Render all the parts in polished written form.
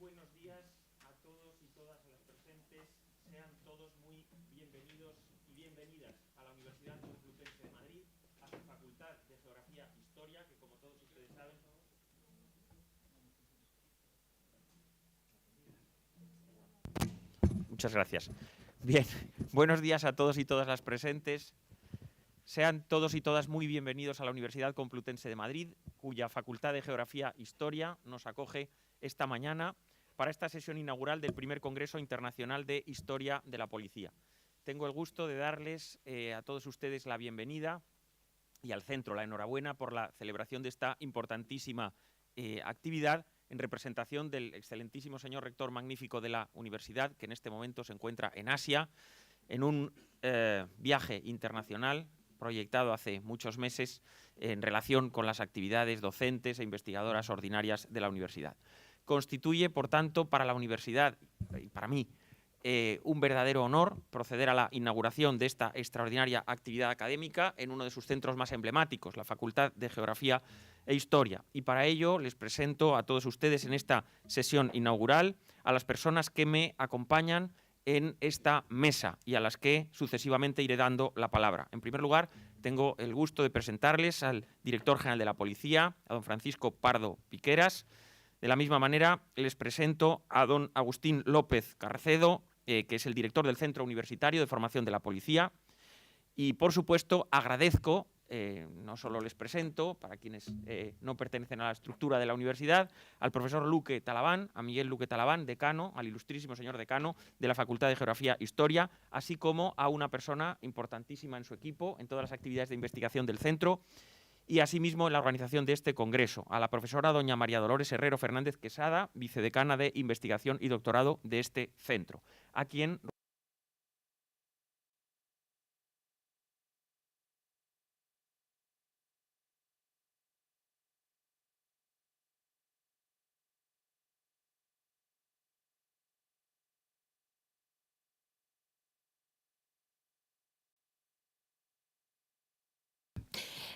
buenos días a todos y todas las presentes. Sean todos muy bienvenidos y bienvenidas a la Universidad Complutense de Madrid, a su Facultad de Geografía e Historia, que como todos ustedes saben... Muchas gracias. Bien, buenos días a todos y todas las presentes. Sean todos y todas muy bienvenidos a la Universidad Complutense de Madrid, cuya Facultad de Geografía e Historia nos acoge esta mañana para esta sesión inaugural del primer Congreso Internacional de Historia de la Policía. Tengo el gusto de darles a todos ustedes la bienvenida y al centro la enhorabuena por la celebración de esta importantísima actividad en representación del excelentísimo señor rector magnífico de la universidad, que en este momento se encuentra en Asia, en un viaje internacional proyectado hace muchos meses en relación con las actividades docentes e investigadoras ordinarias de la universidad. Constituye, por tanto, para la universidad y para mí un verdadero honor proceder a la inauguración de esta extraordinaria actividad académica en uno de sus centros más emblemáticos, la Facultad de Geografía e Historia. Y para ello les presento a todos ustedes en esta sesión inaugural a las personas que me acompañan en esta mesa y a las que sucesivamente iré dando la palabra. En primer lugar, tengo el gusto de presentarles al director general de la Policía, a don Francisco Pardo Piqueras. De la misma manera, les presento a don Agustín López Carcedo, que es el director del Centro Universitario de Formación de la Policía. Y, por supuesto, agradezco, no solo les presento, para quienes no pertenecen a la estructura de la universidad, al profesor Luque Talaván, a Miguel Luque Talaván, decano, al ilustrísimo señor decano de la Facultad de Geografía e Historia, así como a una persona importantísima en su equipo, en todas las actividades de investigación del centro, y asimismo en la organización de este congreso, a la profesora doña María Dolores Herrero Fernández Quesada, vicedecana de Investigación y Doctorado de este centro, a quien...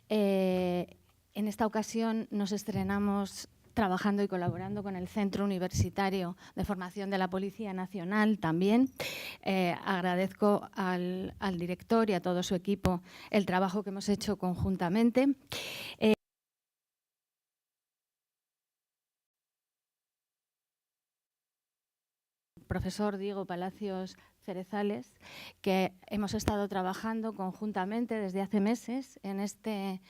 En esta ocasión nos estrenamos trabajando y colaborando con el Centro Universitario de Formación de la Policía Nacional también. Agradezco al director y a todo su equipo el trabajo que hemos hecho conjuntamente. Profesor Diego Palacios Cerezales, que hemos estado trabajando conjuntamente desde hace meses en este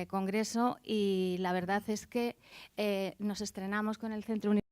congreso, y la verdad es que nos estrenamos con el Centro Universitario.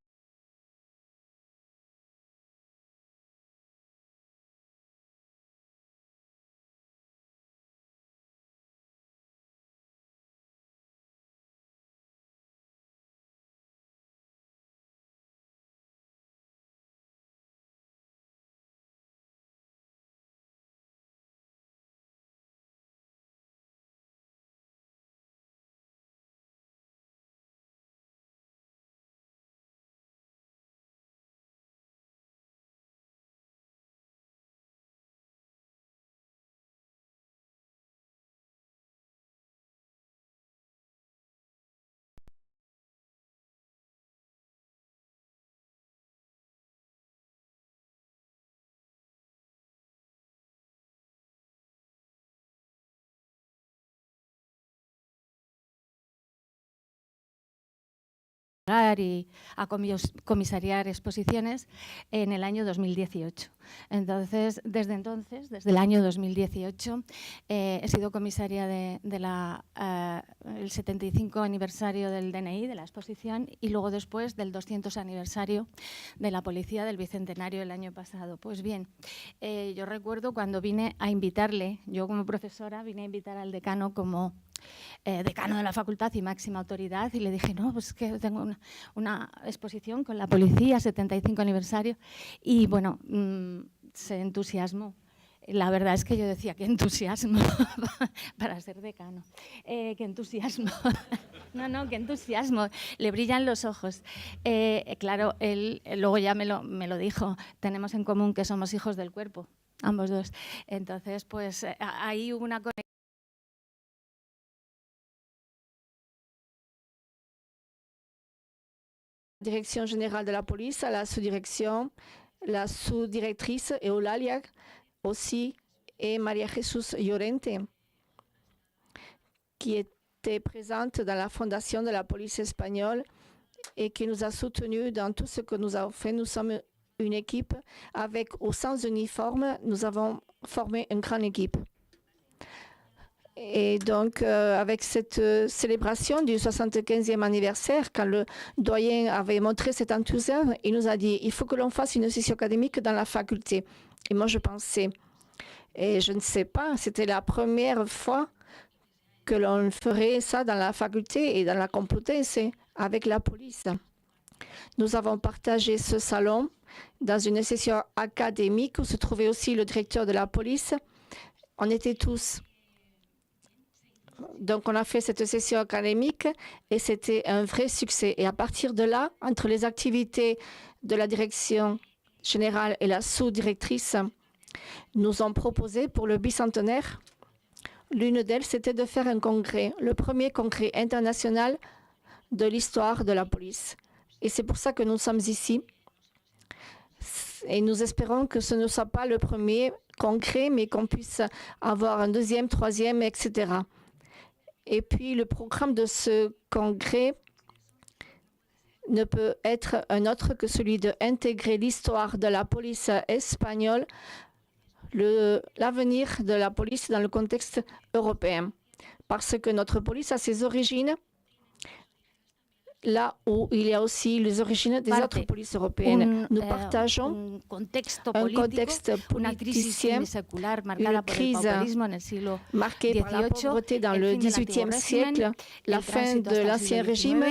Y a comisariar exposiciones en el año 2018. Entonces, desde el año 2018, he sido comisaria del 75 aniversario del DNI, de la exposición, y luego después del 200 aniversario de la Policía del Bicentenario el año pasado. Pues bien, yo recuerdo cuando vine a invitarle, yo como profesora, vine a invitar al decano como decano de la facultad y máxima autoridad, y le dije, no, pues que tengo una exposición con la policía, 75 aniversario, y bueno, se entusiasmó. La verdad es que yo decía, qué entusiasmo para ser decano, qué entusiasmo. No, qué entusiasmo, le brillan los ojos. Claro, él luego ya me lo dijo, tenemos en común que somos hijos del cuerpo, ambos dos. Entonces, pues ahí hubo una conexión. Direction générale de la police, à la sous-direction, la sous-directrice Eulalia aussi, et Maria Jesús Llorente, qui était présente dans la fondation de la police espagnole et qui nous a soutenus dans tout ce que nous avons fait. Nous sommes une équipe avec, au sans uniforme, nous avons formé une grande équipe. Et donc, avec cette célébration du 75e anniversaire, quand le doyen avait montré cet enthousiasme, il nous a dit « il faut que l'on fasse une session académique dans la faculté ». Et moi, je pensais, et je ne sais pas, c'était la première fois que l'on ferait ça dans la faculté et dans la Complutense avec la police. Nous avons partagé ce salon dans une session académique où se trouvait aussi le directeur de la police. On était tous. Donc, on a fait cette session académique et c'était un vrai succès. Et à partir de là, entre les activités de la direction générale et la sous-directrice, nous ont proposé pour le bicentenaire, l'une d'elles, c'était de faire un congrès, le premier congrès international de l'histoire de la police. Et c'est pour ça que nous sommes ici. Et nous espérons que ce ne soit pas le premier congrès, mais qu'on puisse avoir un deuxième, troisième, etc. Et puis, le programme de ce congrès ne peut être un autre que celui d'intégrer l'histoire de la police espagnole, l'avenir de la police dans le contexte européen. Parce que notre police a ses origines là où il y a aussi les origines des autres polices européennes. Nous partageons un contexte politicien, une crise marquée par la pauvreté dans le XVIIIe siècle, la fin de l'Ancien Régime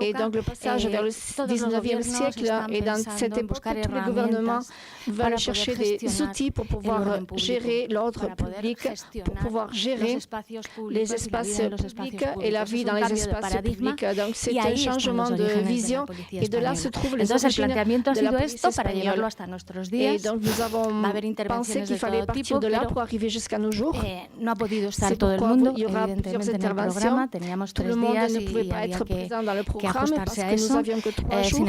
et donc le passage vers le XIXe siècle. Et dans cette époque, tous les gouvernements veulent chercher des outils pour pouvoir gérer l'ordre public, pour pouvoir gérer les espaces publics et la vie dans les espaces publics. Donc c'est un changement de vision et de là se trouvent les origines de la police espagnole. Et donc nous avons pensé qu'il fallait partir de là pour arriver jusqu'à nos jours. C'est pourquoi il y aura plusieurs interventions. Tout le monde ne pouvait pas être présent dans le programme parce que nous n'avions que 3 jours.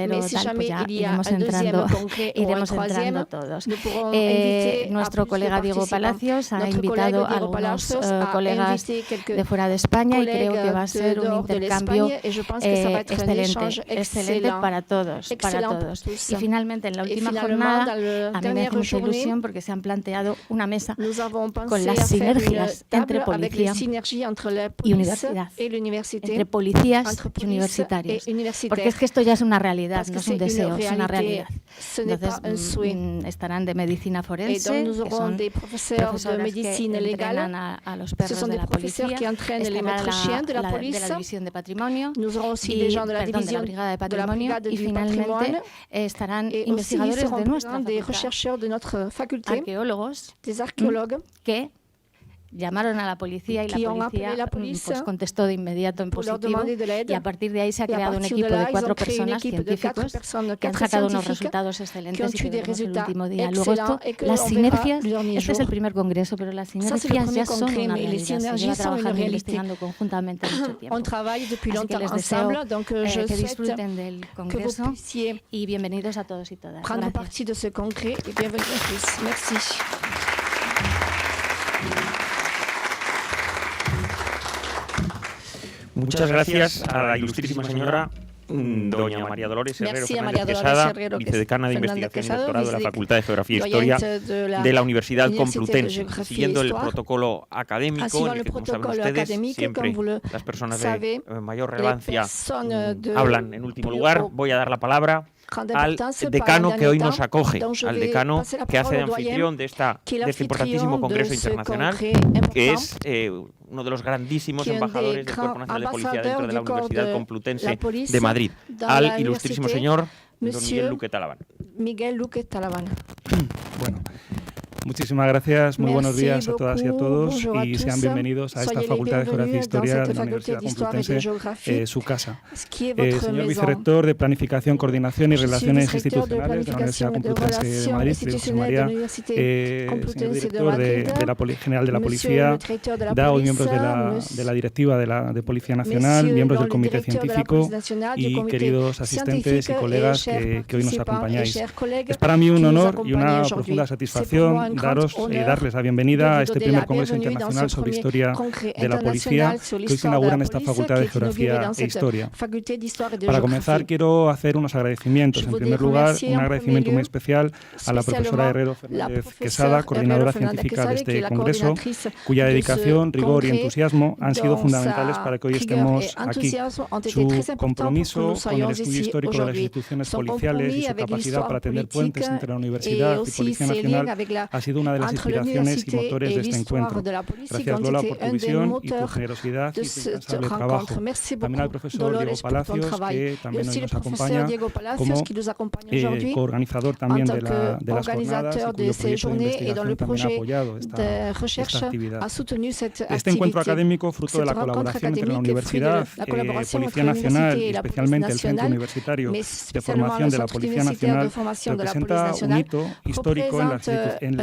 Mais si jamais il y a un deuxième congrès ou un troisième, nous pourrons inviter nuestro colega Diego Palacios ha invitado a algunos colegas de fuera de España y creo que va a ser un intercambio excelente para todos. Y finalmente, en la última jornada, a mí me hace mucha ilusión porque se han planteado una mesa con las sinergias entre policía y universidad, entre policías y universitarios. Porque es que esto ya es una realidad, no es un deseo, es una realidad. Entonces, estarán de medicina forense, que son profesoras que entrenan a los perros de la policía, estará la de la división de patrimonio, de la brigada de patrimonio y finalmente estarán investigadores de nuestra facultad, arqueólogos que llamaron a la policía y la policía pues contestó de inmediato en positivo y a partir de ahí se ha creado un equipo de 4 personas científicos que han sacado unos resultados excelentes y que veremos el último día. Luego esto, las sinergias, este es el primer congreso, pero las sinergias ya son una realidad. Se lleva trabajando e investigando conjuntamente mucho tiempo. Así que les deseo que disfruten del congreso y bienvenidos a todos y todas. Gracias. Muchas gracias a la ilustrísima señora doña María Dolores Herrero Fernández Quesada, vicedecana de Investigación y Doctorado de la Facultad de Geografía e Historia de la Universidad Complutense. Siguiendo el protocolo académico, en el que, como saben ustedes, siempre las personas de mayor relevancia hablan en último lugar, voy a dar la palabra al decano que hoy nos acoge, al decano que hace de anfitrión de este importantísimo Congreso Internacional, que es uno de los grandísimos embajadores del Cuerpo Nacional de Policía dentro de la Universidad Complutense de Madrid, al ilustrísimo señor don Miguel Luque Talavana. Bueno, Muchísimas gracias, muy buenos días a todas y a todos y sean bienvenidos a esta Facultad de Geografía e Historia de la Universidad Complutense, su casa. Señor Vicerrector de Planificación, Coordinación y Relaciones Institucionales de la Universidad Complutense de Madrid, José María, señor Director General de la Policía, DAO y miembros de la Directiva de Policía Nacional, miembros del Comité Científico y queridos asistentes y colegas que hoy nos acompañáis. Es para mí un honor y una profunda satisfacción darles la bienvenida a este primer Congreso Internacional sobre Historia de la Policía que hoy se inaugura en esta Facultad de Geografía e Historia. Para comenzar, quiero hacer unos agradecimientos. En primer lugar, un agradecimiento muy especial a la profesora Herrero Fernández Quesada, coordinadora científica de este Congreso, cuya dedicación, rigor y entusiasmo han sido fundamentales para que hoy estemos aquí. Su compromiso con el estudio histórico de las instituciones policiales y su capacidad para tender puentes entre la Universidad y Policía Nacional ha sido una de las inspiraciones y motores de este encuentro. Gracias, Lola, por tu visión y tu generosidad y tu incansable trabajo. También al profesor Diego Palacios, que también hoy nos acompaña como coorganizador también de las jornadas y cuyo proyecto de investigación también ha apoyado esta actividad. Este encuentro académico, fruto de la colaboración entre la Universidad, Policía Nacional y especialmente el Centro Universitario de Formación de la Policía Nacional, representa un hito histórico en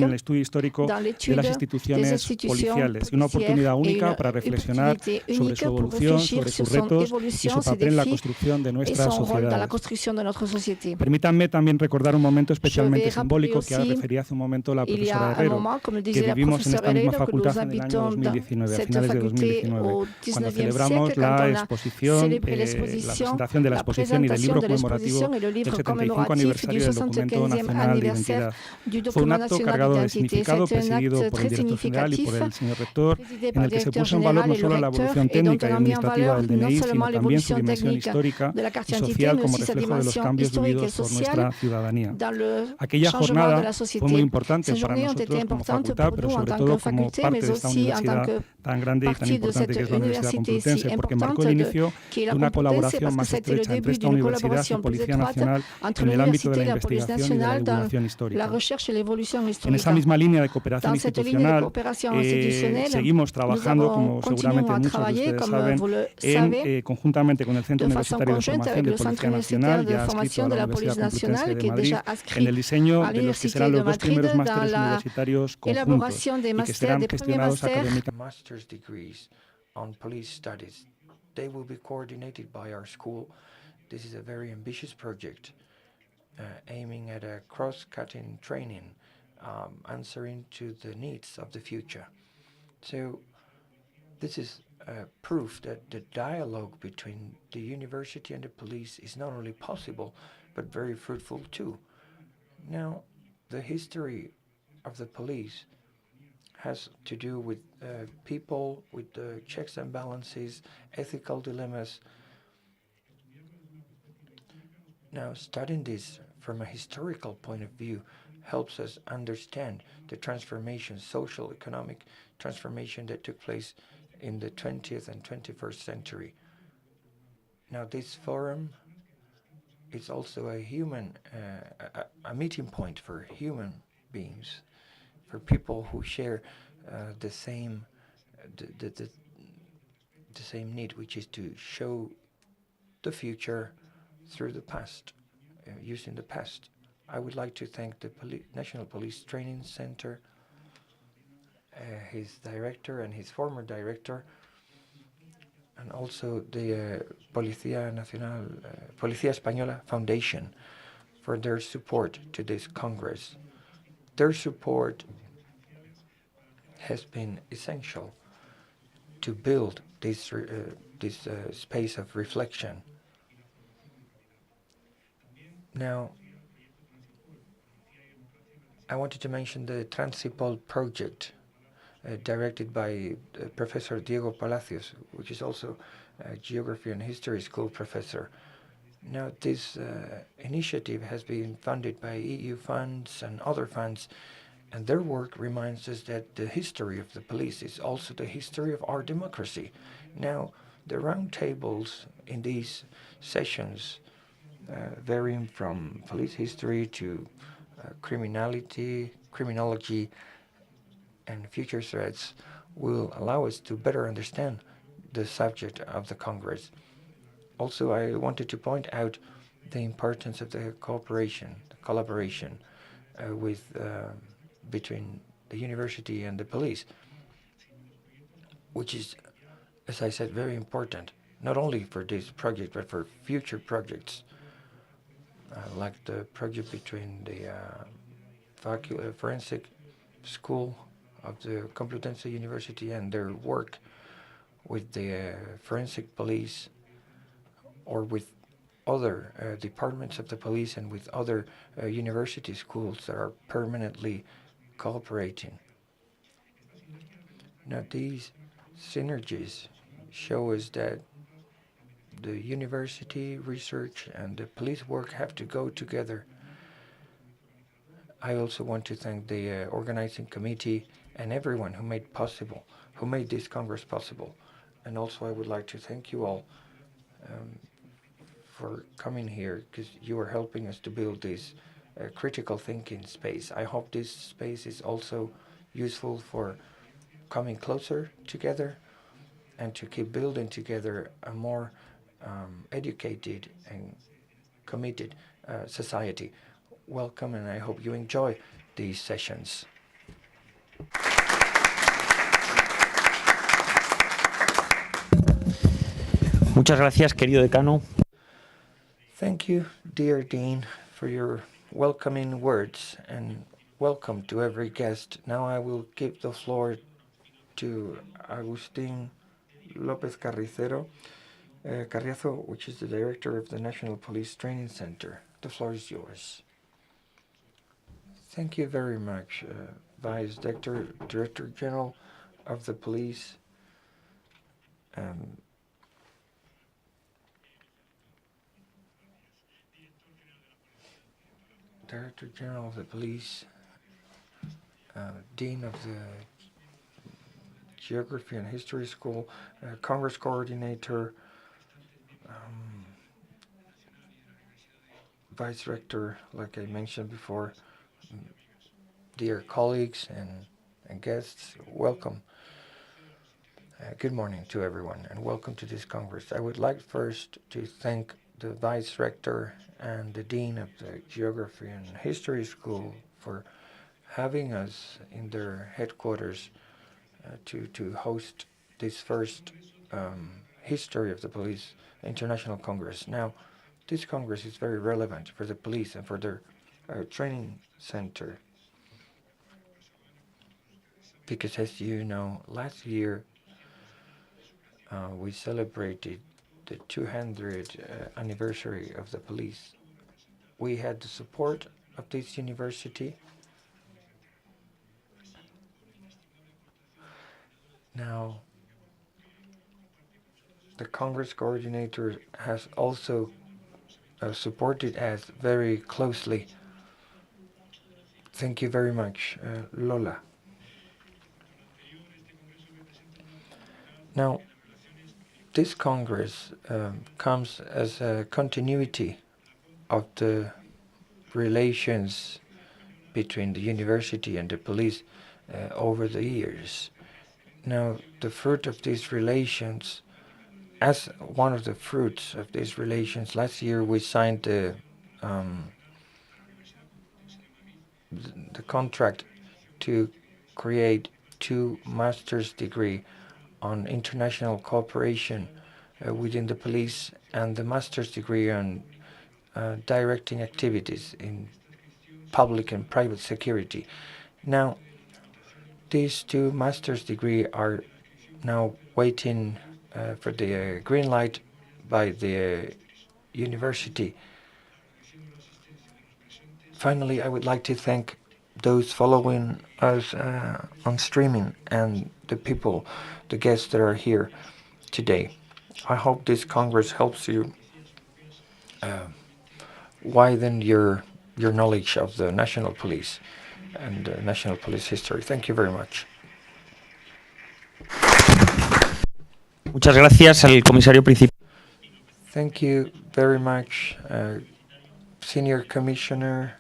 el estudio histórico de las instituciones policiales y una oportunidad única para reflexionar sobre su evolución, sobre sus retos y su papel en la construcción de nuestras sociedades. Permítanme también recordar un momento especialmente simbólico que refería hace un momento la profesora Herrero, que vivimos en esta misma facultad en el año 2019, a finales de 2019, cuando celebramos la exposición, la presentación de la exposición y del libro conmemorativo del 75 aniversario del Documento Nacional de Identidad. Fue un acto cargado de significado, presidido por el director general y por el señor rector, en el que se puso en valor no solo la evolución técnica y administrativa del DNI, sino también su dimensión histórica y social como reflejo de los cambios vividos por nuestra ciudadanía. Aquella jornada fue muy importante para nosotros como facultad, pero sobre todo como parte de esta universidad tan grande y tan importante que es la Universidad Complutense, porque marcó el inicio de una colaboración más estrecha entre esta universidad y Policía Nacional en el ámbito de la investigación y de la divulgación histórica. En esa misma línea de cooperación institucional, seguimos trabajando, como seguramente muchos de ustedes saben, conjuntamente con el Centro Universitario de Formación de Policía Nacional, ya adscrito a la Universidad Complutense de Madrid, en el diseño de los que serán los dos primeros másteres universitarios conjuntos y que serán gestionados académicamente. Master's degrees on police studies. They will be coordinated by our school. This is a very ambitious project aiming at a cross-cutting training, answering to the needs of the future. So this is proof that the dialogue between the university and the police is not only possible, but very fruitful too. Now, the history of the police has to do with people, with checks and balances, ethical dilemmas. Now, studying this from a historical point of view helps us understand the transformation, social, economic transformation that took place in the 20th and 21st century. Now, this forum is also a a meeting point for human beings, for people who share the same need, which is to show the future through the past, using the past. I would like to thank the National Police Training Center, his director and his former director, and also the Policía Nacional, Policía Española Foundation for their support to this Congress. Their support has been essential to build this space of reflection. Now, I wanted to mention the Transipol project directed by Professor Diego Palacios, which is also a Geography and History School professor. Now, this initiative has been funded by EU funds and other funds, and their work reminds us that the history of the police is also the history of our democracy. Now, the round tables in these sessions, varying from police history to criminology, and future threats will allow us to better understand the subject of the Congress. Also, I wanted to point out the importance of the collaboration between the university and the police, which is, as I said, very important, not only for this project, but for future projects, like the project between the forensic school of the Complutense University and their work with the forensic police, or with other departments of the police and with other university schools that are permanently cooperating. Now, these synergies show us that the university research and the police work have to go together. I also want to thank the organizing committee and everyone who made this Congress possible. And also I would like to thank you all for coming here, because you are helping us to build this critical thinking space. I hope this space is also useful for coming closer together and to keep building together a more educated and committed society. Welcome, and I hope you enjoy these sessions. Muchas gracias, querido decano. Thank you, dear Dean, for your welcoming words, and welcome to every guest. Now I will give the floor to Agustín López Carriazo, which is the director of the National Police Training Center. The floor is yours. Thank you very much, Vice Director General of the Police. Director General of the Police, Dean of the Geography and History School, Congress Coordinator, Vice Rector, like I mentioned before, dear colleagues and guests, welcome. Good morning to everyone, and welcome to this Congress. I would like first to thank the Vice Rector and the Dean of the Geography and History School for having us in their headquarters to host this first History of the Police International Congress. Now, this Congress is very relevant for the police and for their training center, because, as you know, last year we celebrated the 200th anniversary of the police. We had the support of this university. Now, the Congress coordinator has also supported us very closely. Thank you very much, Lola. Now, this Congress comes as a continuity of the relations between the university and the police over the years. Now, the fruit of these relations, as one of the fruits of these relations, last year we signed the contract to create 2 master's degrees on international cooperation within the police, and the master's degree on directing activities in public and private security. Now, these 2 master's degrees are now waiting for the green light by the university. Finally, I would like to thank those following us on streaming and the people, the guests that are here today. I hope this Congress helps you widen your knowledge of the National Police and National Police history. Thank you very much. Muchas gracias al comisario principal. Thank you very much, Senior Commissioner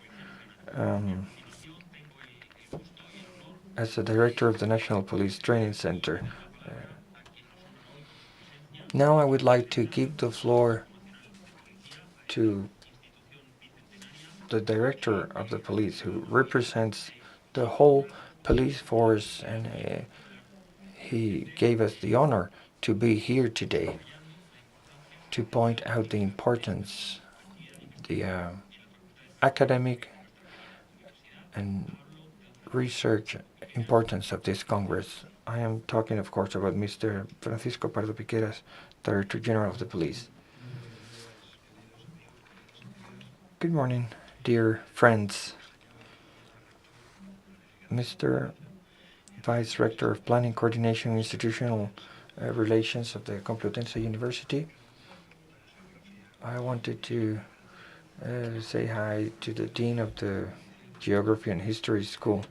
as the director of the National Police Training Center. Now I would like to give the floor to the director of the police, who represents the whole police force, and he gave us the honor to be here today to point out the importance, the academic and research importance of this Congress. I am talking, of course, about Mr. Francisco Pardo Piqueras, Director General of the Police. Good morning, dear friends. Mr. Vice Rector of Planning, Coordination, and Institutional Relations of the Complutense University, I wanted to say hi to the Dean of the Geography and History School,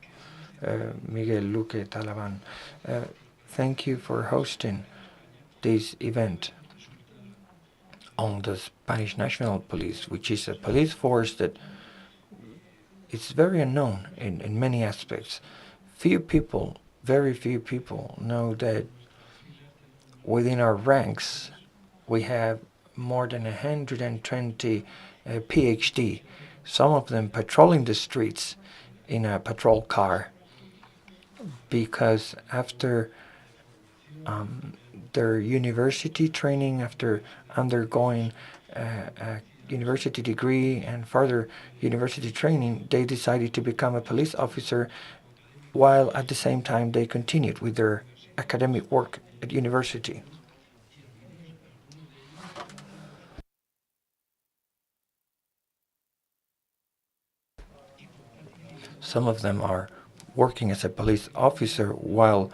Miguel Luque Talaban. Thank you for hosting this event on the Spanish National Police, which is a police force that is very unknown in many aspects. Few people, very few people know that within our ranks we have more than 120 PhD, some of them patrolling the streets in a patrol car, because after their university training, after undergoing a university degree and further university training, they decided to become a police officer, while at the same time they continued with their academic work at university. Some of them are working as a police officer while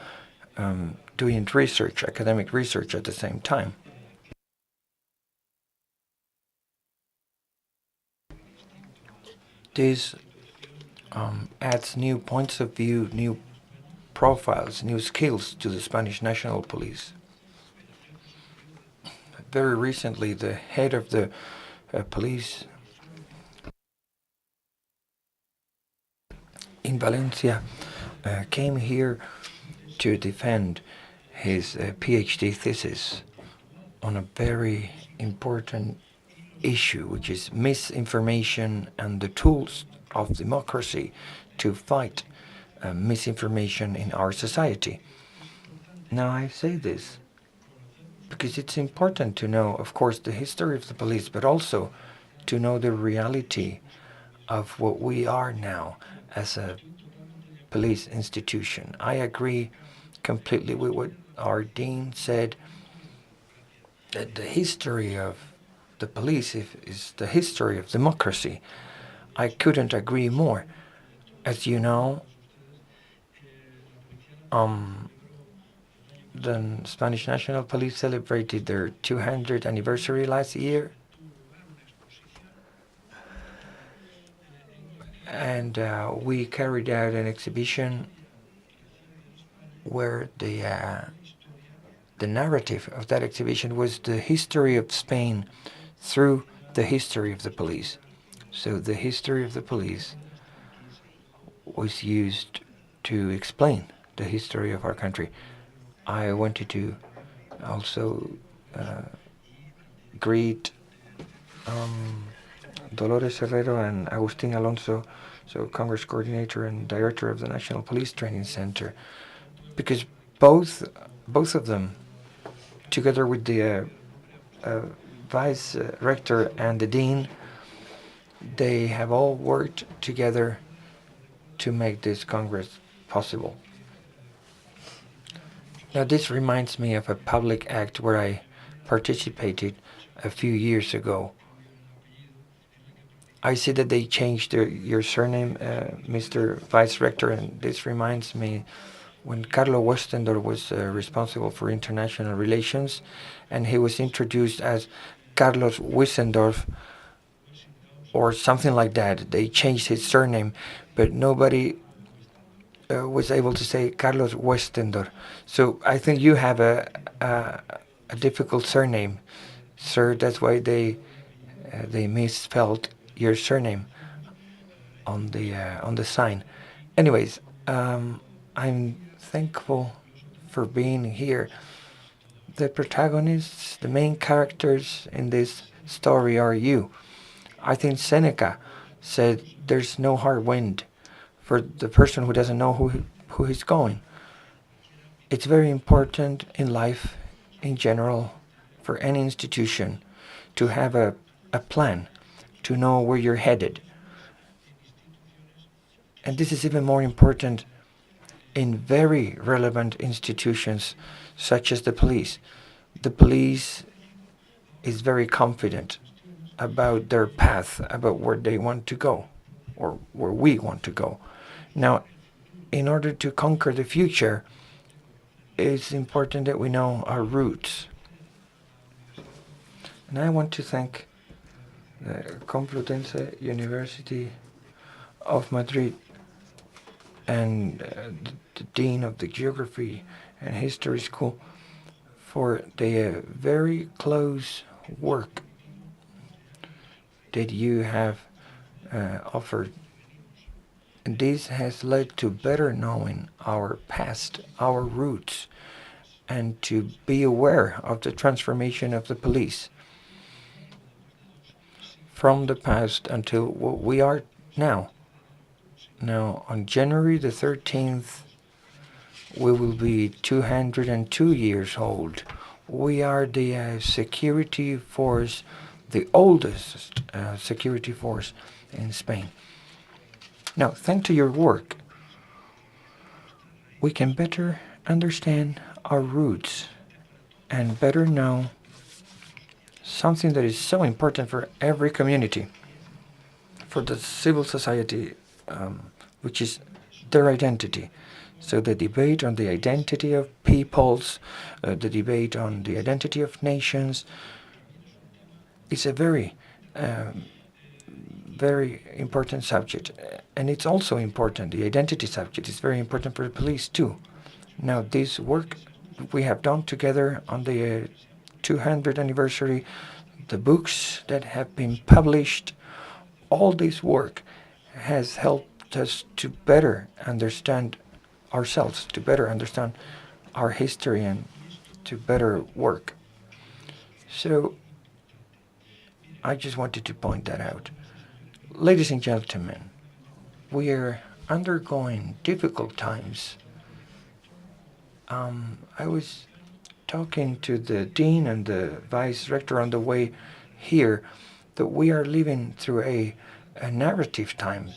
doing research, academic research at the same time. This adds new points of view, new profiles, new skills to the Spanish National Police. Very recently, the head of the police in Valencia came here to defend his PhD thesis on a very important issue, which is misinformation and the tools of democracy to fight misinformation in our society. Now, I say this because it's important to know, of course, the history of the police, but also to know the reality of what we are now as a police institution. I agree completely with what our dean said, that the history of the police is the history of democracy. I couldn't agree more. As you know, the Spanish National Police celebrated their 200th anniversary last year. And we carried out an exhibition where the narrative of that exhibition was the history of Spain through the history of the police. So the history of the police was used to explain the history of our country. I wanted to also greet Dolores Herrero and Agustin Alonso, so Congress coordinator and director of the National Police Training Center, because both of them, together with the vice rector and the dean, they have all worked together to make this Congress possible. Now, this reminds me of a public act where I participated a few years ago. I see that they changed your surname, Mr. Vice Rector, and this reminds me when Carlo Westendorf was responsible for international relations, and he was introduced as Carlos Wissendorf or something like that. They changed his surname, but nobody was able to say Carlos Westendorf. So I think you have a difficult surname, sir. That's why they misspelled your surname. on the sign. Anyways, I'm thankful for being here. The protagonists, the main characters in this story are you. I think Seneca said there's no hard wind for the person who doesn't know who he's going. It's very important in life, in general, for any institution, to have a plan, to know where you're headed. And this is even more important in very relevant institutions, such as the police. The police is very confident about their path, about where they want to go, or where we want to go. Now, in order to conquer the future, it's important that we know our roots. And I want to thank the Complutense University of Madrid and the Dean of the Geography and History School for the very close work that you have offered. And this has led to better knowing our past, our roots, and to be aware of the transformation of the police from the past until what we are now. Now, on January the 13th, we will be 202 years old. We are the security force, the oldest security force in Spain. Now, thanks to your work, we can better understand our roots and better know something that is so important for every community, for the civil society, which is their identity. So the debate on the identity of peoples, the debate on the identity of nations, is a very, very important subject. And it's also important, the identity subject is very important for the police too. Now, this work we have done together on the 200th anniversary, the books that have been published, all this work has helped us to better understand ourselves, to better understand our history and to better work. So I just wanted to point that out. Ladies and gentlemen, we are undergoing difficult times. I was talking to the dean and the vice rector on the way here that we are living through a narrative time.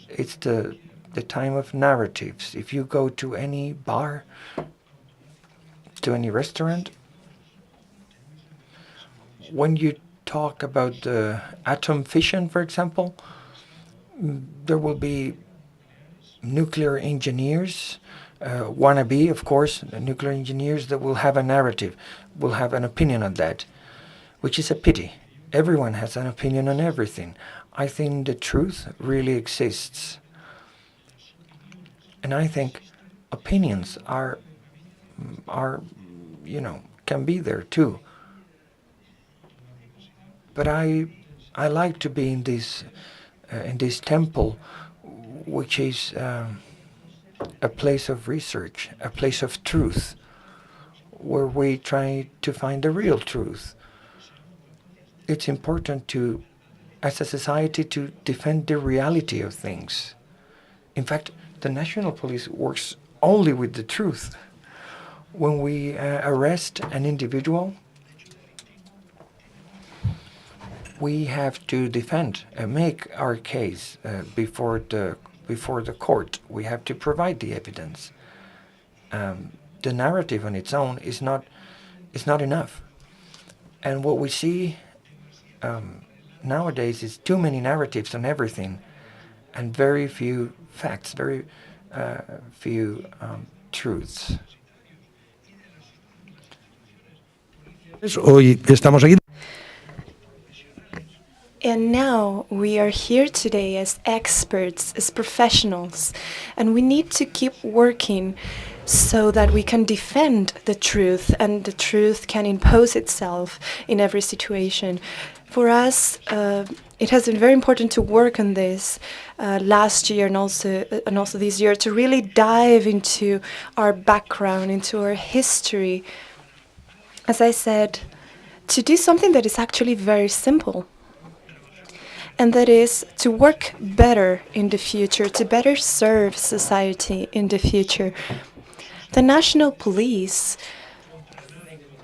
It's the time of narratives. If you go to any bar, to any restaurant, when you talk about the atom fission, for example, there will be nuclear engineers, wannabe, of course, nuclear engineers that will have a narrative, will have an opinion on that, which is a pity. Everyone has an opinion on everything. I think the truth really exists. And I think opinions are, can be there too. But I like to be in this temple, which is a place of research, a place of truth, where we try to find the real truth. It's important to, as a society, to defend the reality of things. In fact, the national police works only with the truth. When we arrest an individual, we have to defend and make our case before the court. We have to provide the evidence. The narrative on its own is not enough. And what we see nowadays is too many narratives on everything, and very few facts, very few truths. Hoy estamos aquí. And now we are here today as experts, as professionals, and we need to keep working so that we can defend the truth and the truth can impose itself in every situation. For us, it has been very important to work on this last year and also this year, to really dive into our background, into our history. As I said, to do something that is actually very simple, and that is to work better in the future, to better serve society in the future. The national police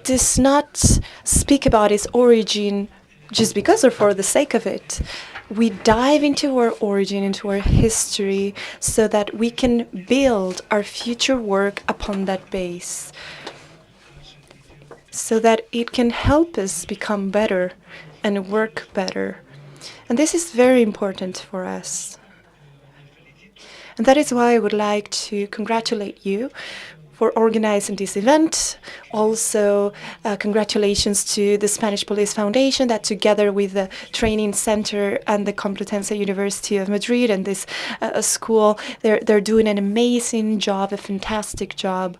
does not speak about its origin just because or for the sake of it. We dive into our origin, into our history, so that we can build our future work upon that base, so that it can help us become better and work better. And this is very important for us. And that is why I would like to congratulate you for organizing this event. Also, congratulations to the Spanish Police Foundation, that together with the Training Center and the Complutense University of Madrid and this school, they're doing an amazing job, a fantastic job.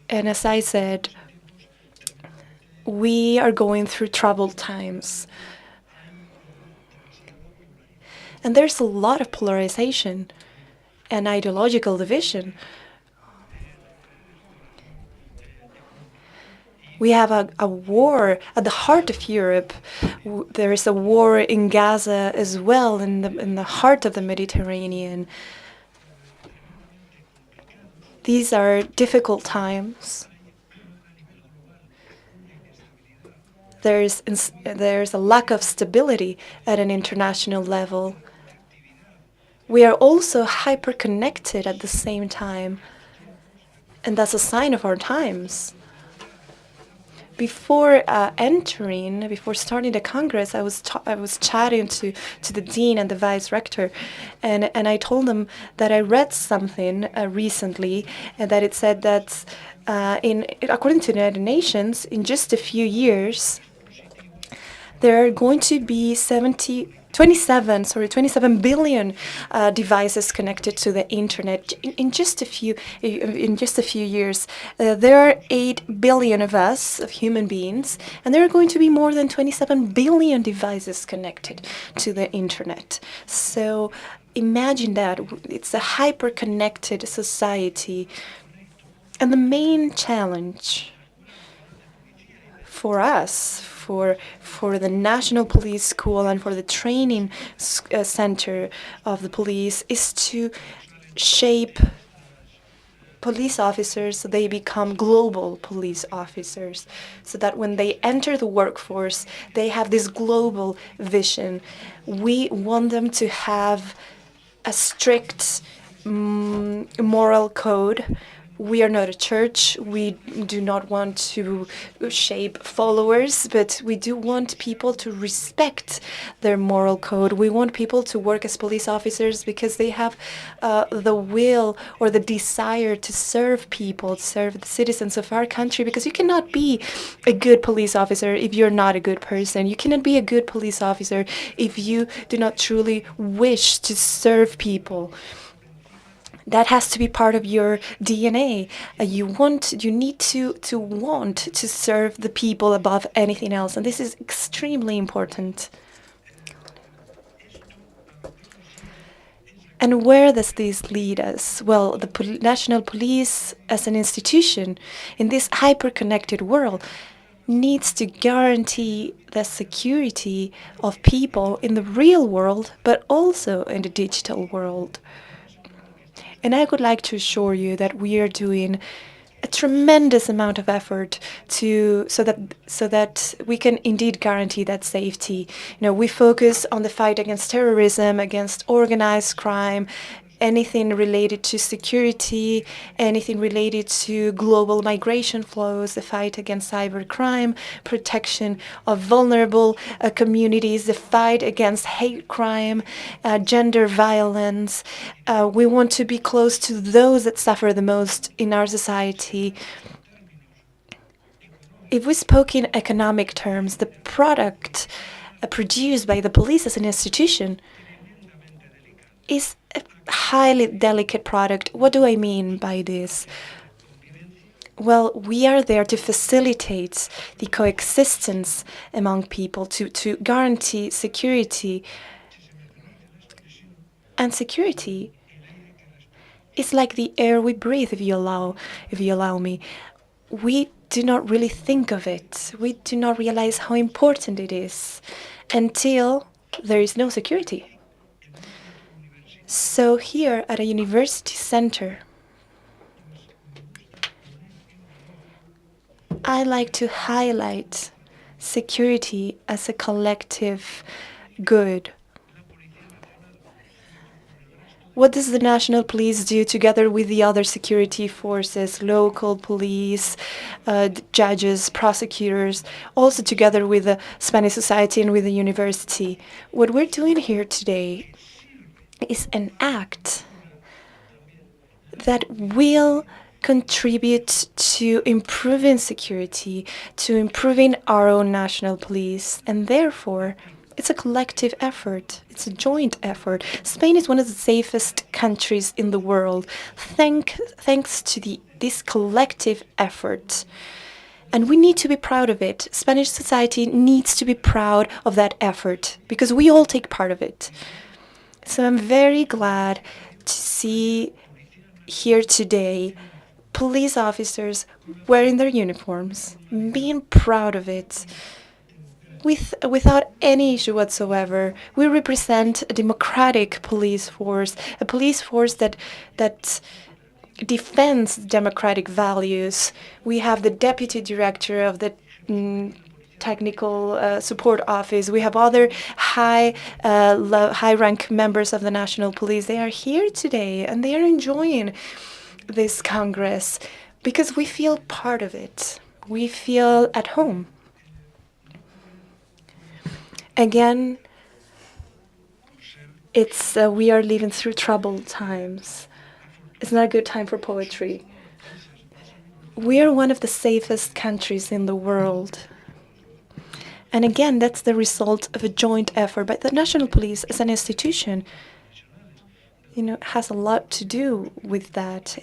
And as I said, we are going through troubled times. And there's a lot of polarization and ideological division. We have a war at the heart of Europe. There is a war in Gaza as well, in the heart of the Mediterranean. These are difficult times. There's a lack of stability at an international level. We are also hyper-connected at the same time, and that's a sign of our times. Before starting the Congress, I was chatting to the dean and the vice rector, and I told them that I read something recently, and that it said that according to the United Nations, in just a few years, there are going to be 27 billion devices connected to the internet in just a few years. There are 8 billion of us, of human beings, and there are going to be more than 27 billion devices connected to the internet. So imagine that. It's a hyper-connected society. And the main challenge for us, for the National Police School and for the training center of the police, is to shape police officers so they become global police officers, so that when they enter the workforce, they have this global vision. We want them to have a strict moral code. We are not a church. We do not want to shape followers, but we do want people to respect their moral code. We want people to work as police officers because they have the will or the desire to serve people, to serve the citizens of our country, because you cannot be a good police officer if you're not a good person. You cannot be a good police officer if you do not truly wish to serve people. That has to be part of your DNA. You need to want to serve the people above anything else, and this is extremely important. And where does this lead us? Well, the National Police as an institution in this hyper-connected world needs to guarantee the security of people in the real world, but also in the digital world. And I would like to assure you that we are doing a tremendous amount of effort so that we can indeed guarantee that safety. We focus on the fight against terrorism, against organized crime, anything related to security, anything related to global migration flows, the fight against cybercrime, protection of vulnerable communities, the fight against hate crime, gender violence. We want to be close to those that suffer the most in our society. If we spoke in economic terms, the product produced by the police as an institution is a highly delicate product. What do I mean by this? Well, we are there to facilitate the coexistence among people, to guarantee security. And security is like the air we breathe, if you allow me. We do not really think of it. We do not realize how important it is until there is no security. So here at a university center, I like to highlight security as a collective good. What does the National Police do together with the other security forces, local police, judges, prosecutors, also together with the Spanish society and with the university? What we're doing here today is an act that will contribute to improving security, to improving our own national police, and therefore it's a collective effort. It's a joint effort. Spain is one of the safest countries in the world, thanks to this collective effort. And we need to be proud of it. Spanish society needs to be proud of that effort because we all take part of it. So I'm very glad to see here today police officers wearing their uniforms, being proud of it. Without any issue whatsoever. We represent a democratic police force, a police force that defends democratic values. We have the deputy director of the technical support office. We have other high-rank members of the national police. They are here today and they are enjoying this Congress because we feel part of it. We feel at home. Again, we are living through troubled times. It's not a good time for poetry. We are one of the safest countries in the world. And again, that's the result of a joint effort. But the National Police as an institution, has a lot to do with that.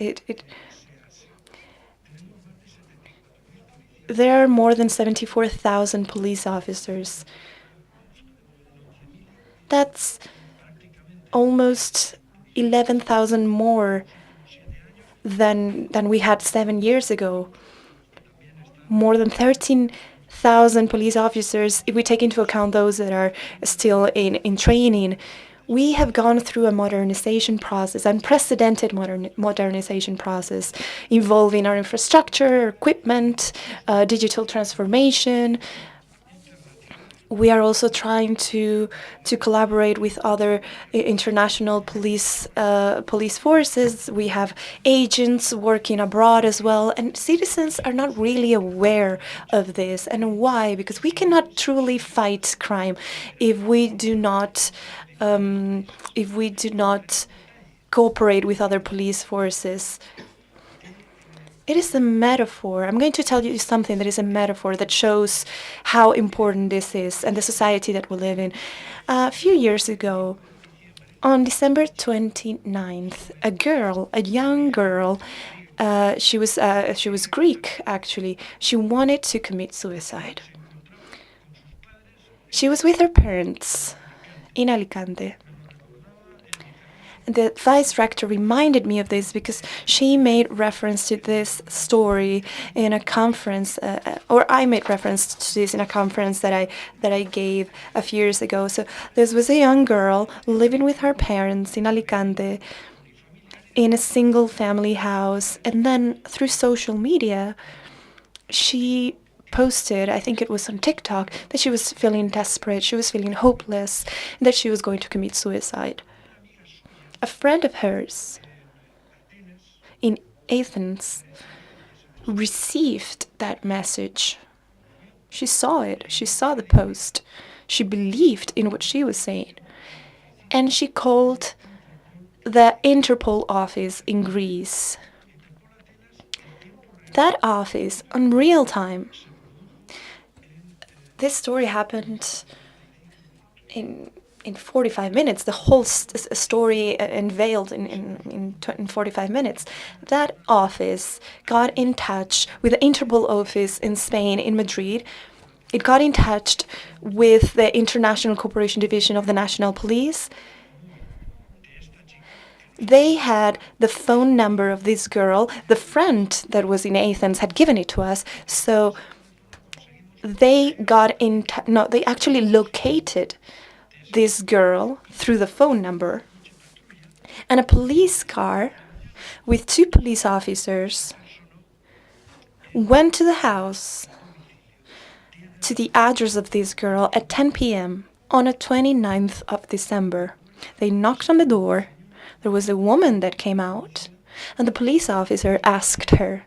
There are more than 74,000 police officers. That's almost 11,000 more than we had 7 years ago. More than 13,000 police officers, if we take into account those that are still in training. We have gone through a modernization process, unprecedented modernization process, involving our infrastructure, equipment, digital transformation. We are also trying to collaborate with other international police forces. We have agents working abroad as well, and citizens are not really aware of this. And why? Because we cannot truly fight crime if we do not cooperate with other police forces. It is a metaphor. I'm going to tell you something that is a metaphor that shows how important this is and the society that we live in. A few years ago, on December 29th, a young girl, she was Greek actually. She wanted to commit suicide. She was with her parents in Alicante. The vice rector reminded me of this because she made reference to this story in a conference, or I made reference to this in a conference that I gave a few years ago. So this was a young girl living with her parents in Alicante in a single family house, and then through social media, she posted, I think it was on TikTok, that she was feeling desperate, she was feeling hopeless, and that she was going to commit suicide. A friend of hers in Athens received that message. She saw it. She saw the post. She believed in what she was saying. And she called the Interpol office in Greece. That office, on real time. This story happened in 45 minutes, the whole story unveiled in 45 minutes. That office got in touch with the Interpol office in Spain, in Madrid. It got in touch with the International Cooperation Division of the National Police. They had the phone number of this girl. The friend that was in Athens had given it to us. So they got in they actually located this girl through the phone number. And a police car with 2 police officers went to the house, to the address of this girl at 10 p.m. on the 29th of December. They knocked on the door. There was a woman that came out, and the police officer asked her,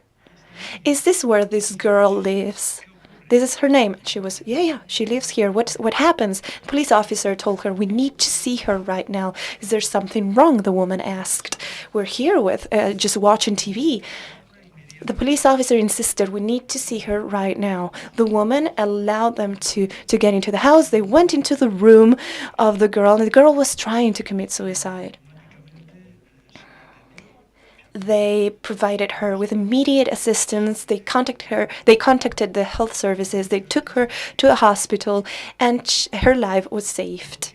"Is this where this girl lives? This is her name." She was, yeah, she lives here. What happens? The police officer told her, "We need to see her right now." "Is there something wrong?" the woman asked. "We're here with just watching TV." The police officer insisted, "We need to see her right now." The woman allowed them to get into the house. They went into the room of the girl, and the girl was trying to commit suicide. They provided her with immediate assistance. They contacted the health services. They took her to a hospital, and her life was saved.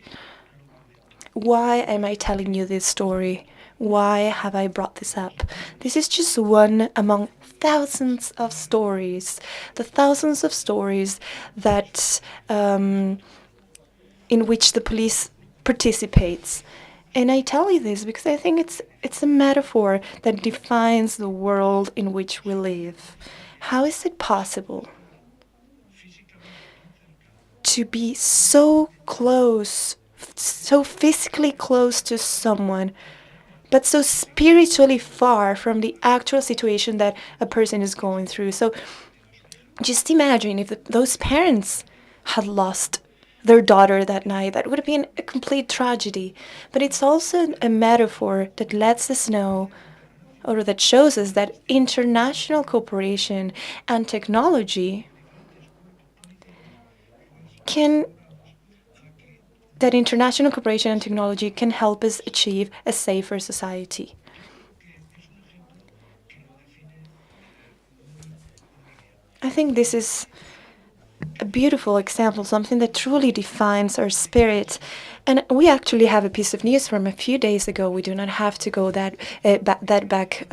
Why am I telling you this story? Why have I brought this up? This is just one among thousands of stories. The thousands of stories that in which the police participates. And I tell you this because I think it's a metaphor that defines the world in which we live. How is it possible to be so close, so physically close to someone, but so spiritually far from the actual situation that a person is going through? So just imagine if those parents had lost their daughter that night. That would have been a complete tragedy. But it's also a metaphor that lets us know, or that shows us, that international cooperation and technology can help us achieve a safer society. I think this is a beautiful example, something that truly defines our spirit. And we actually have a piece of news from a few days ago. We do not have to go that back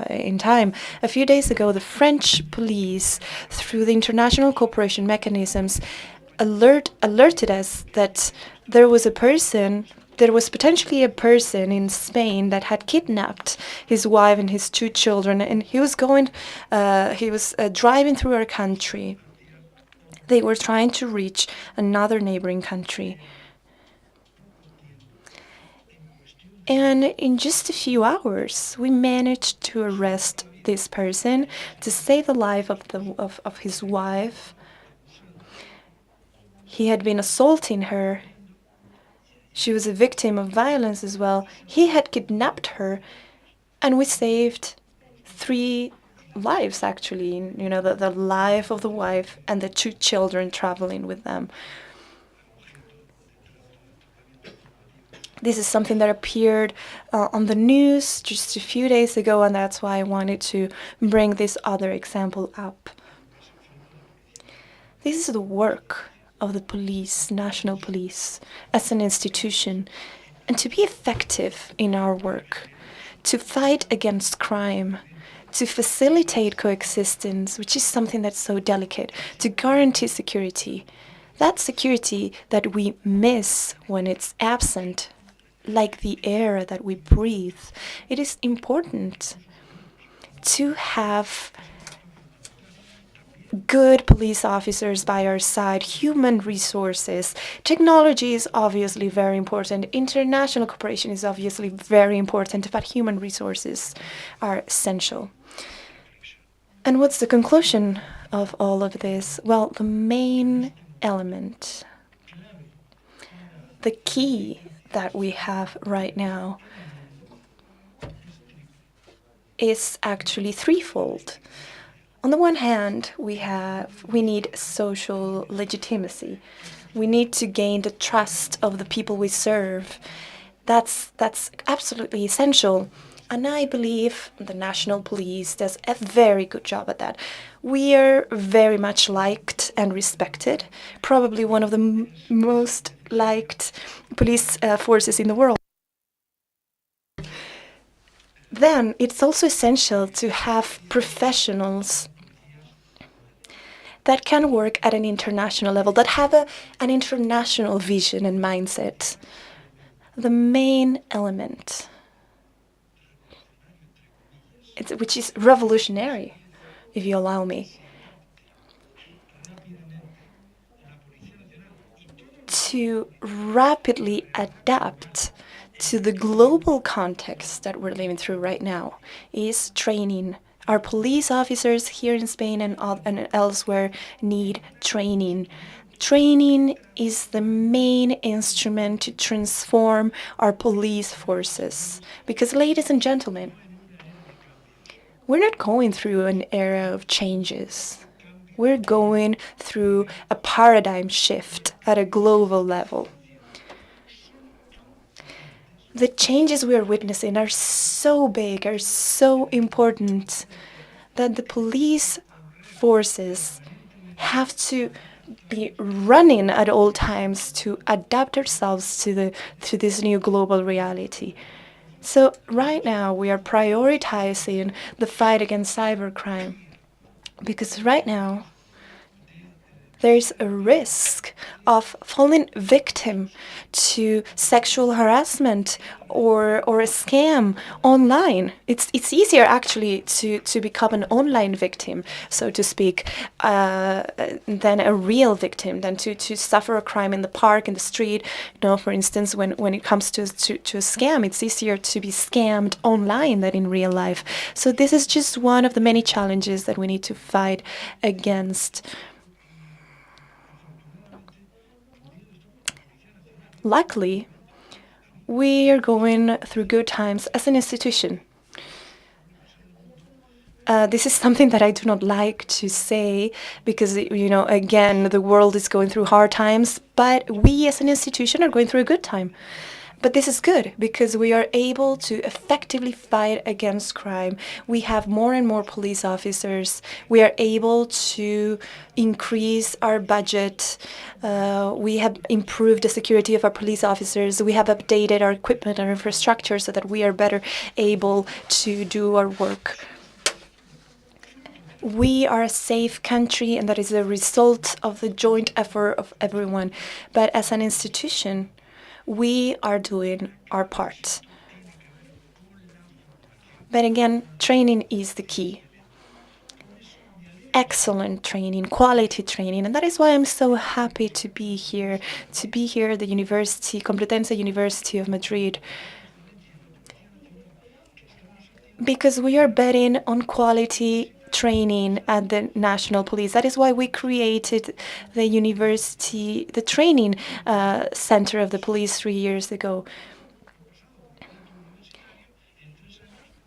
in time. A few days ago, the French police, through the international cooperation mechanisms, alerted us that there was potentially a person in Spain that had kidnapped his wife and his 2 children, and he was driving through our country. They were trying to reach another neighboring country. And in just a few hours, we managed to arrest this person, to save the life of his wife. He had been assaulting her. She was a victim of violence as well. He had kidnapped her, and we saved 3 lives, actually. You know, the life of the wife and the 2 children traveling with them. This is something that appeared on the news just a few days ago, and that's why I wanted to bring this other example up. This is the work of the police, national police, as an institution. And to be effective in our work, to fight against crime, to facilitate coexistence, which is something that's so delicate, to guarantee security, that security that we miss when it's absent, like the air that we breathe. It is important to have good police officers by our side, human resources. Technology is obviously very important. International cooperation is obviously very important, but human resources are essential. And what's the conclusion of all of this? Well, the main element, the key that we have right now is actually threefold. On the one hand, we need social legitimacy. We need to gain the trust of the people we serve. That's absolutely essential. And I believe the national police does a very good job at that. We are very much liked and respected, probably one of the most liked police forces in the world. Then it's also essential to have professionals that can work at an international level, that have an international vision and mindset. The main element, which is revolutionary, if you allow me, to rapidly adapt to the global context that we're living through right now, is training. Our police officers here in Spain and elsewhere need training. Training is the main instrument to transform our police forces. Because, ladies and gentlemen, we're not going through an era of changes. We're going through a paradigm shift at a global level. The changes we are witnessing are so big, are so important, that the police forces have to be running at all times to adapt ourselves to this new global reality. So right now we are prioritizing the fight against cybercrime, because right now there's a risk of falling victim to sexual harassment or a scam online. It's easier actually to become an online victim, so to speak, than a real victim, than to suffer a crime in the park, in the street. You know, for instance, when it comes to a scam, it's easier to be scammed online than in real life. So this is just one of the many challenges that we need to fight against. Luckily, we are going through good times as an institution. This is something that I do not like to say because, you know, again, the world is going through hard times, but we as an institution are going through a good time. But this is good because we are able to effectively fight against crime. We have more and more police officers. We are able to increase our budget. We have improved the security of our police officers. We have updated our equipment and infrastructure so that we are better able to do our work. We are a safe country, and that is a result of the joint effort of everyone. But as an institution, we are doing our part. But again, training is the key. Excellent training, quality training, and that is why I'm so happy to be here at the University, Complutense University of Madrid. Because we are betting on quality training at the National Police. That is why we created the university, the training center of the police 3 years ago.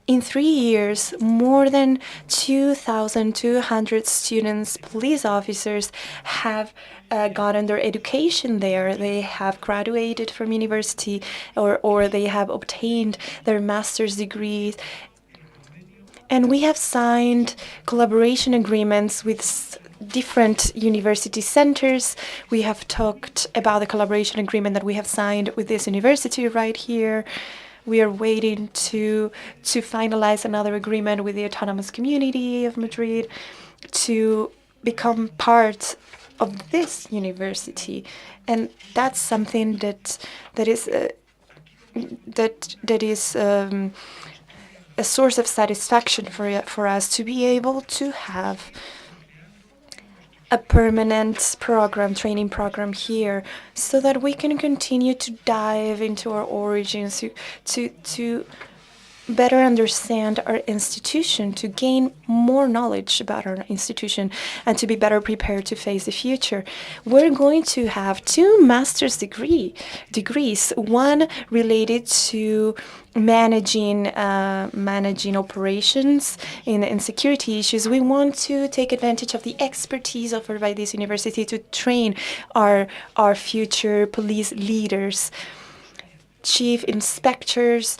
In 3 years, more than 2,200 students, police officers, have gotten their education there. They have graduated from university or they have obtained their master's degrees. And we have signed collaboration agreements with different university centers. We have talked about the collaboration agreement that we have signed with this university right here. We are waiting to finalize another agreement with the Autonomous Community of Madrid to become part of this university. And that's something that is a source of satisfaction for us to be able to have a permanent training program here, so that we can continue to dive into our origins, to better understand our institution, to gain more knowledge about our institution, and to be better prepared to face the future. We're going to have 2 master's degrees, one related to managing operations in security issues. We want to take advantage of the expertise offered by this university to train our future police leaders, chief inspectors,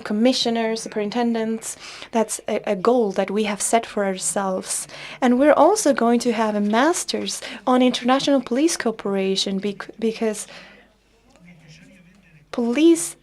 commissioners, superintendents. That's a goal that we have set for ourselves. And we're also going to have a master's on international police cooperation because police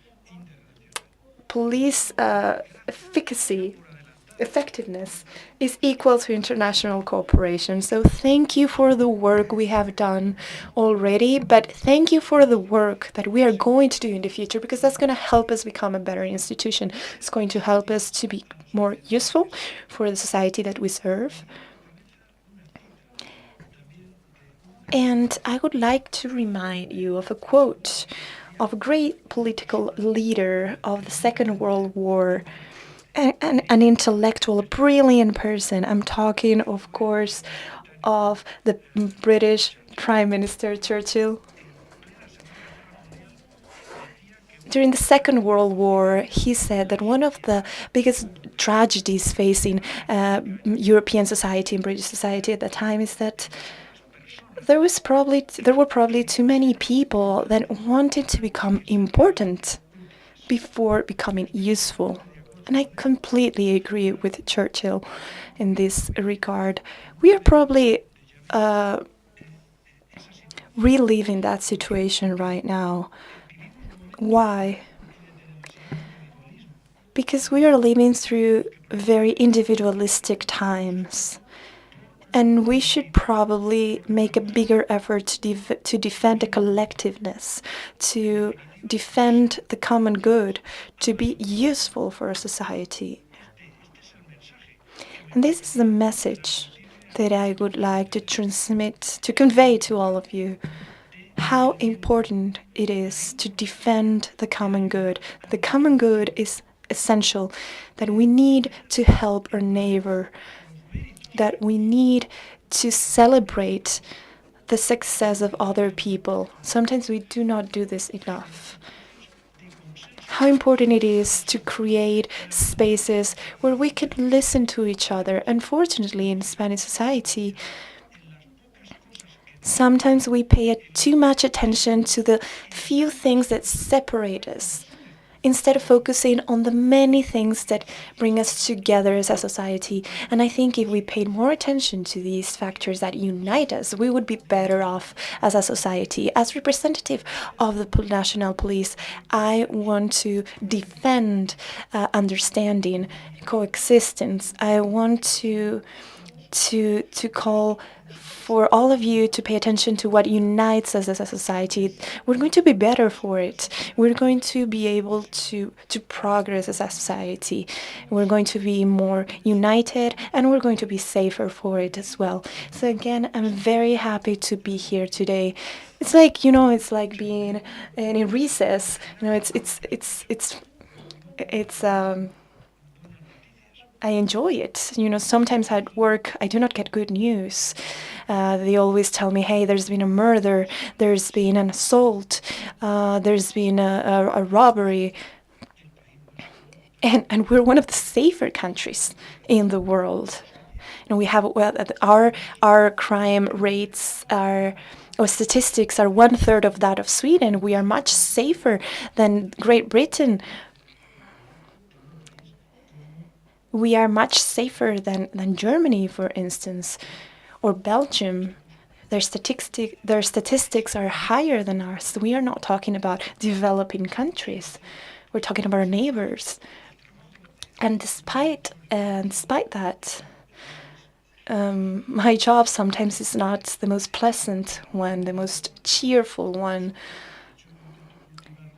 effectiveness is equal to international cooperation. So thank you for the work we have done already, but thank you for the work that we are going to do in the future, because that's going to help us become a better institution. It's going to help us to be more useful for the society that we serve. And I would like to remind you of a quote of a great political leader of the Second World War, an intellectual, a brilliant person. I'm talking, of course, of the British Prime Minister Churchill. During the Second World War, he said that one of the biggest tragedies facing European society and British society at that time is that there were probably too many people that wanted to become important before becoming useful. And I completely agree with Churchill in this regard. We are probably reliving that situation right now. Why? Because we are living through very individualistic times. And we should probably make a bigger effort to defend the collectiveness, to defend the common good, to be useful for a society. And this is the message that I would like to transmit, to convey to all of you. How important it is to defend the common good. The common good is essential, that we need to help our neighbor, that we need to celebrate the success of other people. Sometimes we do not do this enough. How important it is to create spaces where we can listen to each other. Unfortunately, in Spanish society, sometimes we pay too much attention to the few things that separate us, instead of focusing on the many things that bring us together as a society. And I think if we paid more attention to these factors that unite us, we would be better off as a society. As representative of the national police, I want to defend understanding, coexistence. I want to call for all of you to pay attention to what unites us as a society. We're going to be better for it. We're going to be able to progress as a society. We're going to be more united, and we're going to be safer for it as well. So again, I'm very happy to be here today. It's like, it's like being in recess. I enjoy it. Sometimes at work, I do not get good news. They always tell me, hey, there's been a murder, there's been an assault, there's been a robbery. And we're one of the safer countries in the world. We have our crime rates our statistics are 1/3 of that of Sweden. We are much safer than Great Britain. We are much safer than Germany, for instance, or Belgium. Their statistics are higher than ours. We are not talking about developing countries. We're talking about our neighbors. And despite that, my job sometimes is not the most pleasant one, the most cheerful one.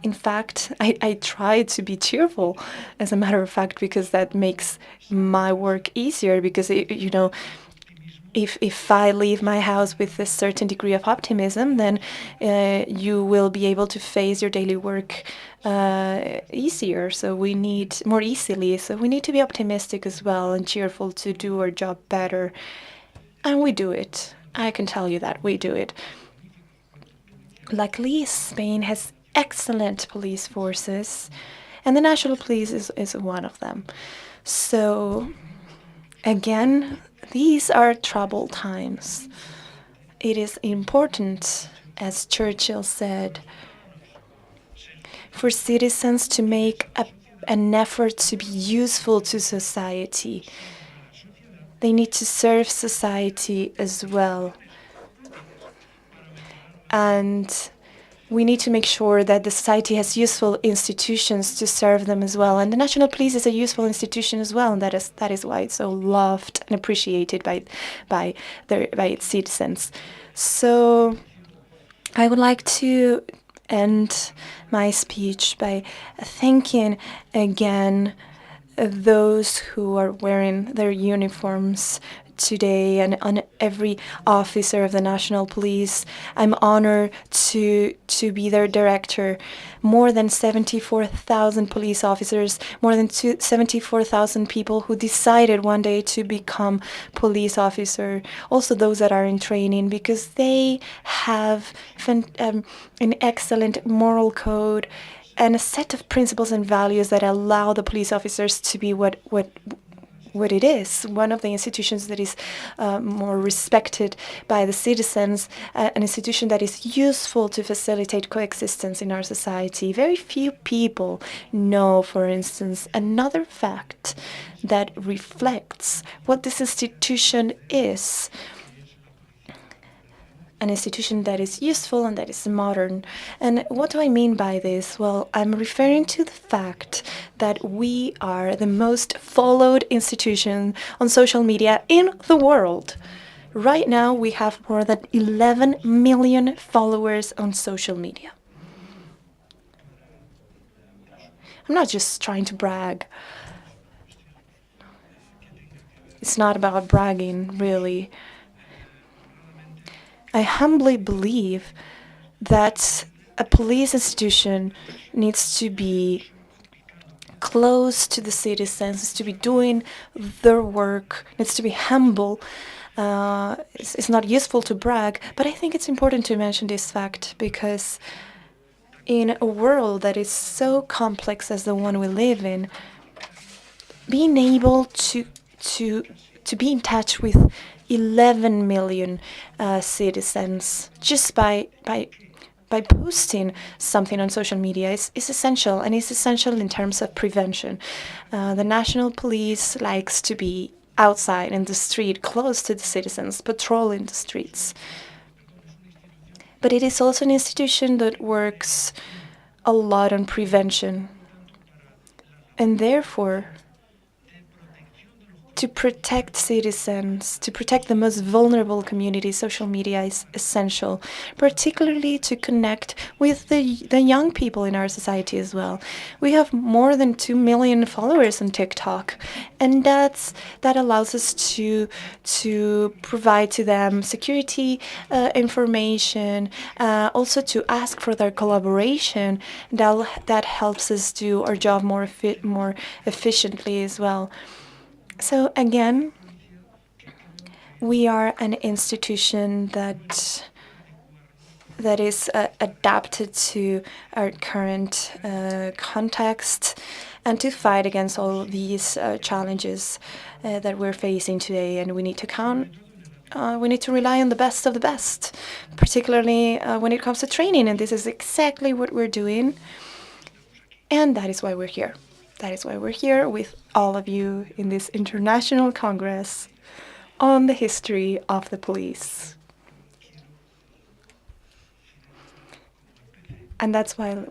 In fact, I try to be cheerful, as a matter of fact, because that makes my work easier. Because if I leave my house with a certain degree of optimism, then you will be able to face your daily work easier. So we need more easily. So we need to be optimistic as well and cheerful to do our job better. And we do it. I can tell you that we do it. Luckily, Spain has excellent police forces, and the national police is one of them. So again, these are troubled times. It is important, as Churchill said, for citizens to make an effort to be useful to society. They need to serve society as well. And we need to make sure that the society has useful institutions to serve them as well. And the National Police is a useful institution as well, and that is why it's so loved and appreciated by its citizens. So I would like to end my speech by thanking again those who are wearing their uniforms today, and on every officer of the National Police. I'm honored to be their director. More than 74,000 police officers, more than 74,000 people who decided one day to become police officer. Also those that are in training, because they have an excellent moral code and a set of principles and values that allow the police officers to be what it is, one of the institutions that is more respected by the citizens, an institution that is useful to facilitate coexistence in our society. Very few people know, for instance, another fact that reflects what this institution is. An institution that is useful and that is modern. And what do I mean by this? Well, I'm referring to the fact that we are the most followed institution on social media in the world. Right now, we have more than 11 million followers on social media. I'm not just trying to brag. It's not about bragging, really. I humbly believe that a police institution needs to be close to the citizens, needs to be doing their work, needs to be humble. It's not useful to brag, but I think it's important to mention this fact because in a world that is so complex as the one we live in, being able to be in touch with 11 million citizens just by posting something on social media is essential, and it's essential in terms of prevention. The National Police likes to be outside in the street, close to the citizens, patrolling the streets. But it is also an institution that works a lot on prevention, and therefore to protect citizens, to protect the most vulnerable communities, social media is essential, particularly to connect with the young people in our society as well. We have more than 2 million followers on TikTok, and that allows us to provide to them security information, also to ask for their collaboration. That helps us do our job more efficiently as well. So again, we are an institution that is adapted to our current context and to fight against all these challenges that we're facing today. And we need to rely on the best of the best, particularly when it comes to training. And this is exactly what we're doing. And that is why we're here. That is why we're here with all of you in this International Congress on the history of the police. And that's why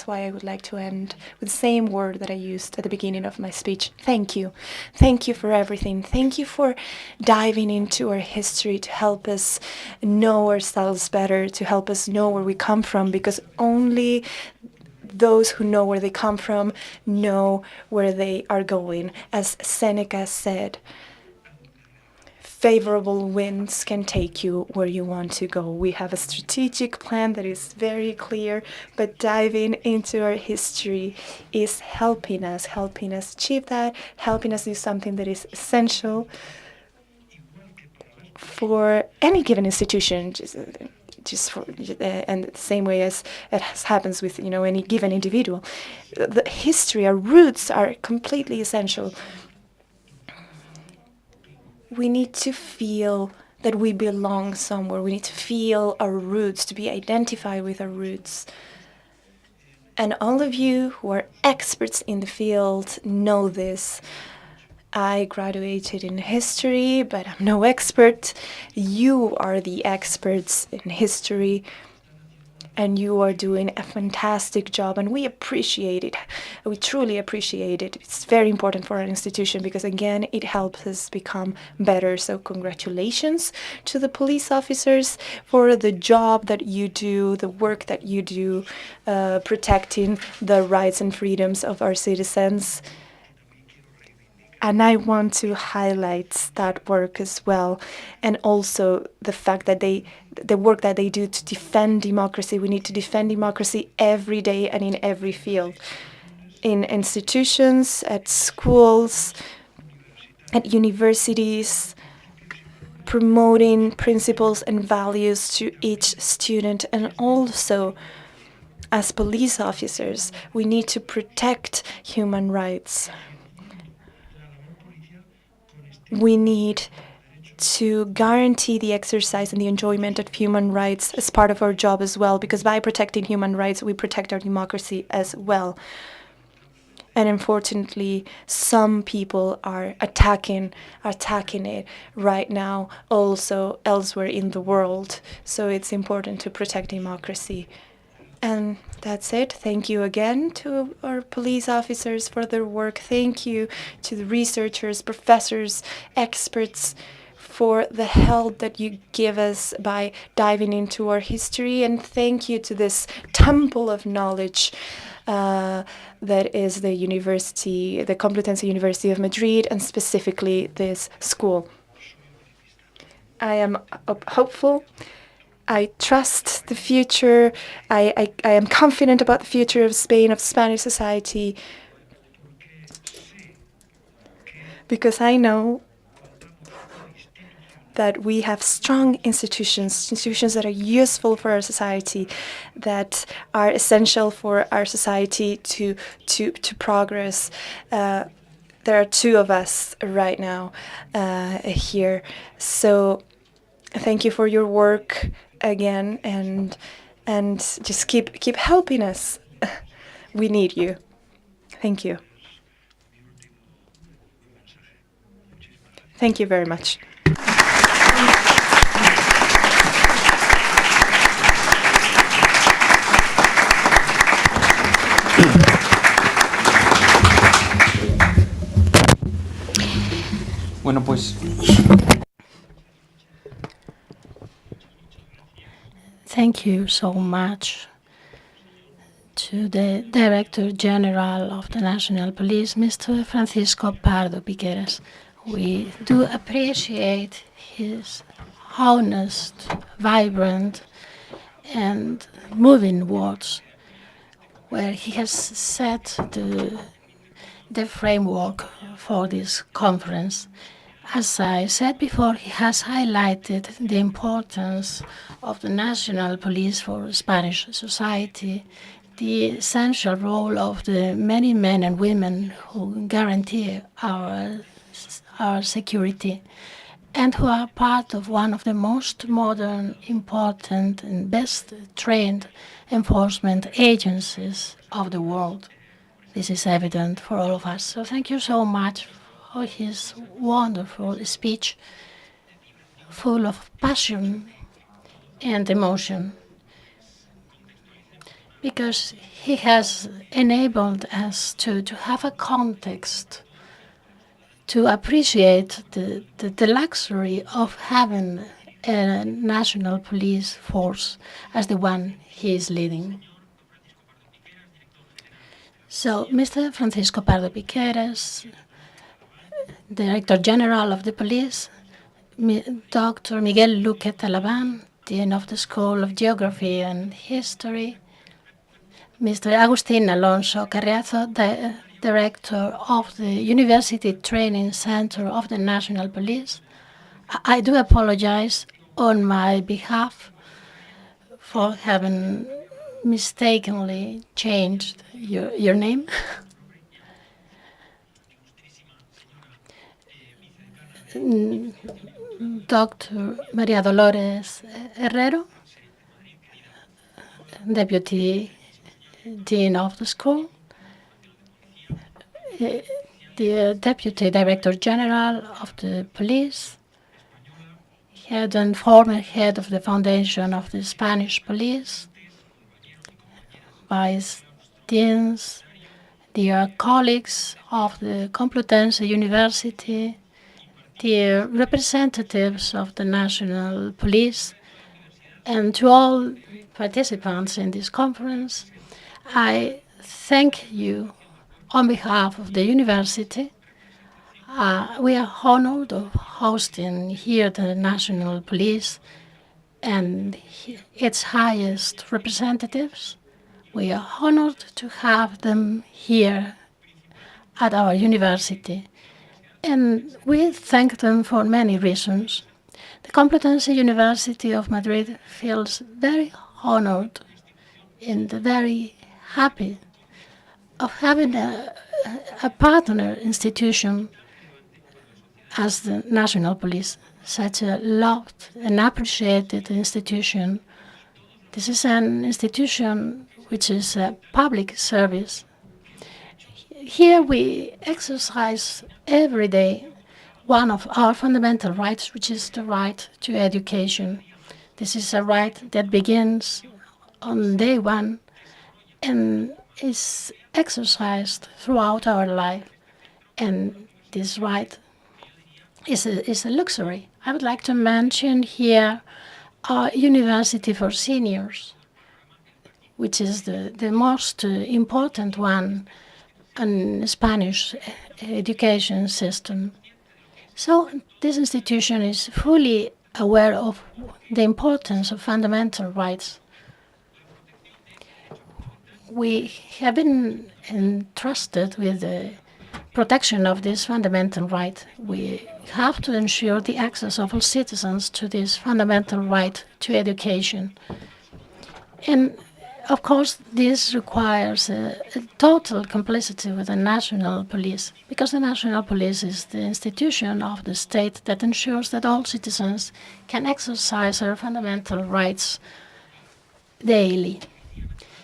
I would like to end with the same word that I used at the beginning of my speech. Thank you. Thank you for everything. Thank you for diving into our history to help us know ourselves better, to help us know where we come from, because only those who know where they come from know where they are going. As Seneca said, favorable winds can take you where you want to go. We have a strategic plan that is very clear, but diving into our history is helping us achieve that, helping us do something that is essential for any given institution, and the same way as it happens with any given individual. The history, our roots are completely essential. We need to feel that we belong somewhere. We need to feel our roots, to be identified with our roots. And all of you who are experts in the field know this. I graduated in history, but I'm no expert. You are the experts in history, and you are doing a fantastic job, and we appreciate it. We truly appreciate it. It's very important for our institution because, again, it helps us become better. So congratulations to the police officers for the job that you do, the work that you do, protecting the rights and freedoms of our citizens. And I want to highlight that work as well, and also the fact that the work that they do to defend democracy. We need to defend democracy every day and in every field, in institutions, at schools, at universities, promoting principles and values to each student. And also, as police officers, we need to protect human rights. We need to guarantee the exercise and the enjoyment of human rights as part of our job as well, because by protecting human rights, we protect our democracy as well. And unfortunately, some people are attacking it right now, also elsewhere in the world. So it's important to protect democracy. And that's it. Thank you again to our police officers for their work. Thank you to the researchers, professors, experts for the help that you give us by diving into our history. And thank you to this temple of knowledge that is the university, the Complutense University of Madrid, and specifically this school. I am hopeful. I trust the future. I am confident about the future of Spain, of Spanish society, because I know that we have strong institutions that are useful for our society, that are essential for our society to progress. There are two of us right now here, so thank you for your work again, and just keep helping us. We need you. Thank you. Thank you very much. Bueno, pues thank you so much to the Director General of the National Police, Mr. Francisco Pardo Piqueras. We do appreciate his honest, vibrant, and moving words, where he has set the framework for this conference. As I said before, he has highlighted the importance of the national police for Spanish society, the essential role of the many men and women who guarantee our security, and who are part of one of the most modern, important, and best trained enforcement agencies of the world. This is evident for all of us. So thank you so much for his wonderful speech, full of passion and emotion, because he has enabled us to have a context to appreciate the luxury of having a national police force as the one he is leading. So, Mr. Francisco Pardo Piqueras, Director General of the Police, Dr. Miguel Luque Talaban, Dean of the School of Geography and History, Mr. Agustín Alonso Carriazo, Director of the University Training Center of the National Police. I do apologize on my behalf for having mistakenly changed your name. Dr. Maria Dolores Herrero, Deputy Dean of the school, the Deputy Director General of the Police, head and former head of the Foundation of the Spanish Police, Vice Deans, dear colleagues of the Complutense University, dear representatives of the National Police, and to all participants in this conference, I thank you on behalf of the university. We are honored of hosting here the National Police and its highest representatives. We are honored to have them here at our university. And we thank them for many reasons. The Complutense University of Madrid feels very honored and very happy of having a partner institution as the National Police, such a loved and appreciated institution. This is an institution which is a public service. Here we exercise every day one of our fundamental rights, which is the right to education. This is a right that begins on day one and is exercised throughout our life. And this right is a luxury. I would like to mention here our University for Seniors, which is the most important one in the Spanish education system. So this institution is fully aware of the importance of fundamental rights. We have been entrusted with the protection of this fundamental right. We have to ensure the access of all citizens to this fundamental right to education. And of course, this requires a total complicity with the National Police, because the National Police is the institution of the state that ensures that all citizens can exercise their fundamental rights daily.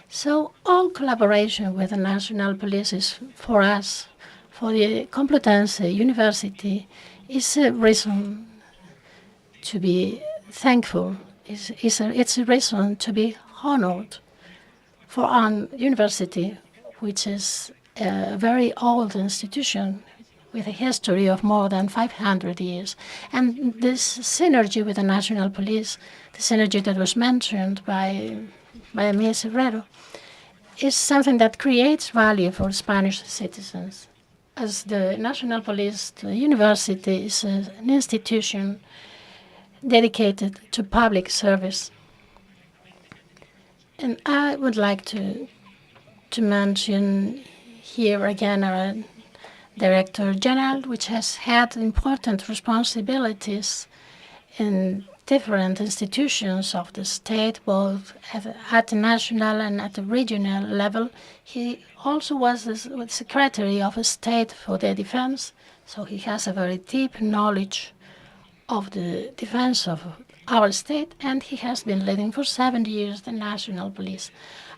So all collaboration with the National Police is, for us, for the Complutense University, is a reason to be thankful. It's a reason to be honored for our university, which is a very old institution with a history of more than 500 years. And this synergy with the National Police, the synergy that was mentioned by Ms. Herrero, is something that creates value for Spanish citizens. As the National Police, the university is an institution dedicated to public service. And I would like to mention here again our Director General, which has had important responsibilities in different institutions of the state, both at the national and at the regional level. He also was the Secretary of State for the Defense, so he has a very deep knowledge of the defense of our state, and he has been leading for 7 years the National Police.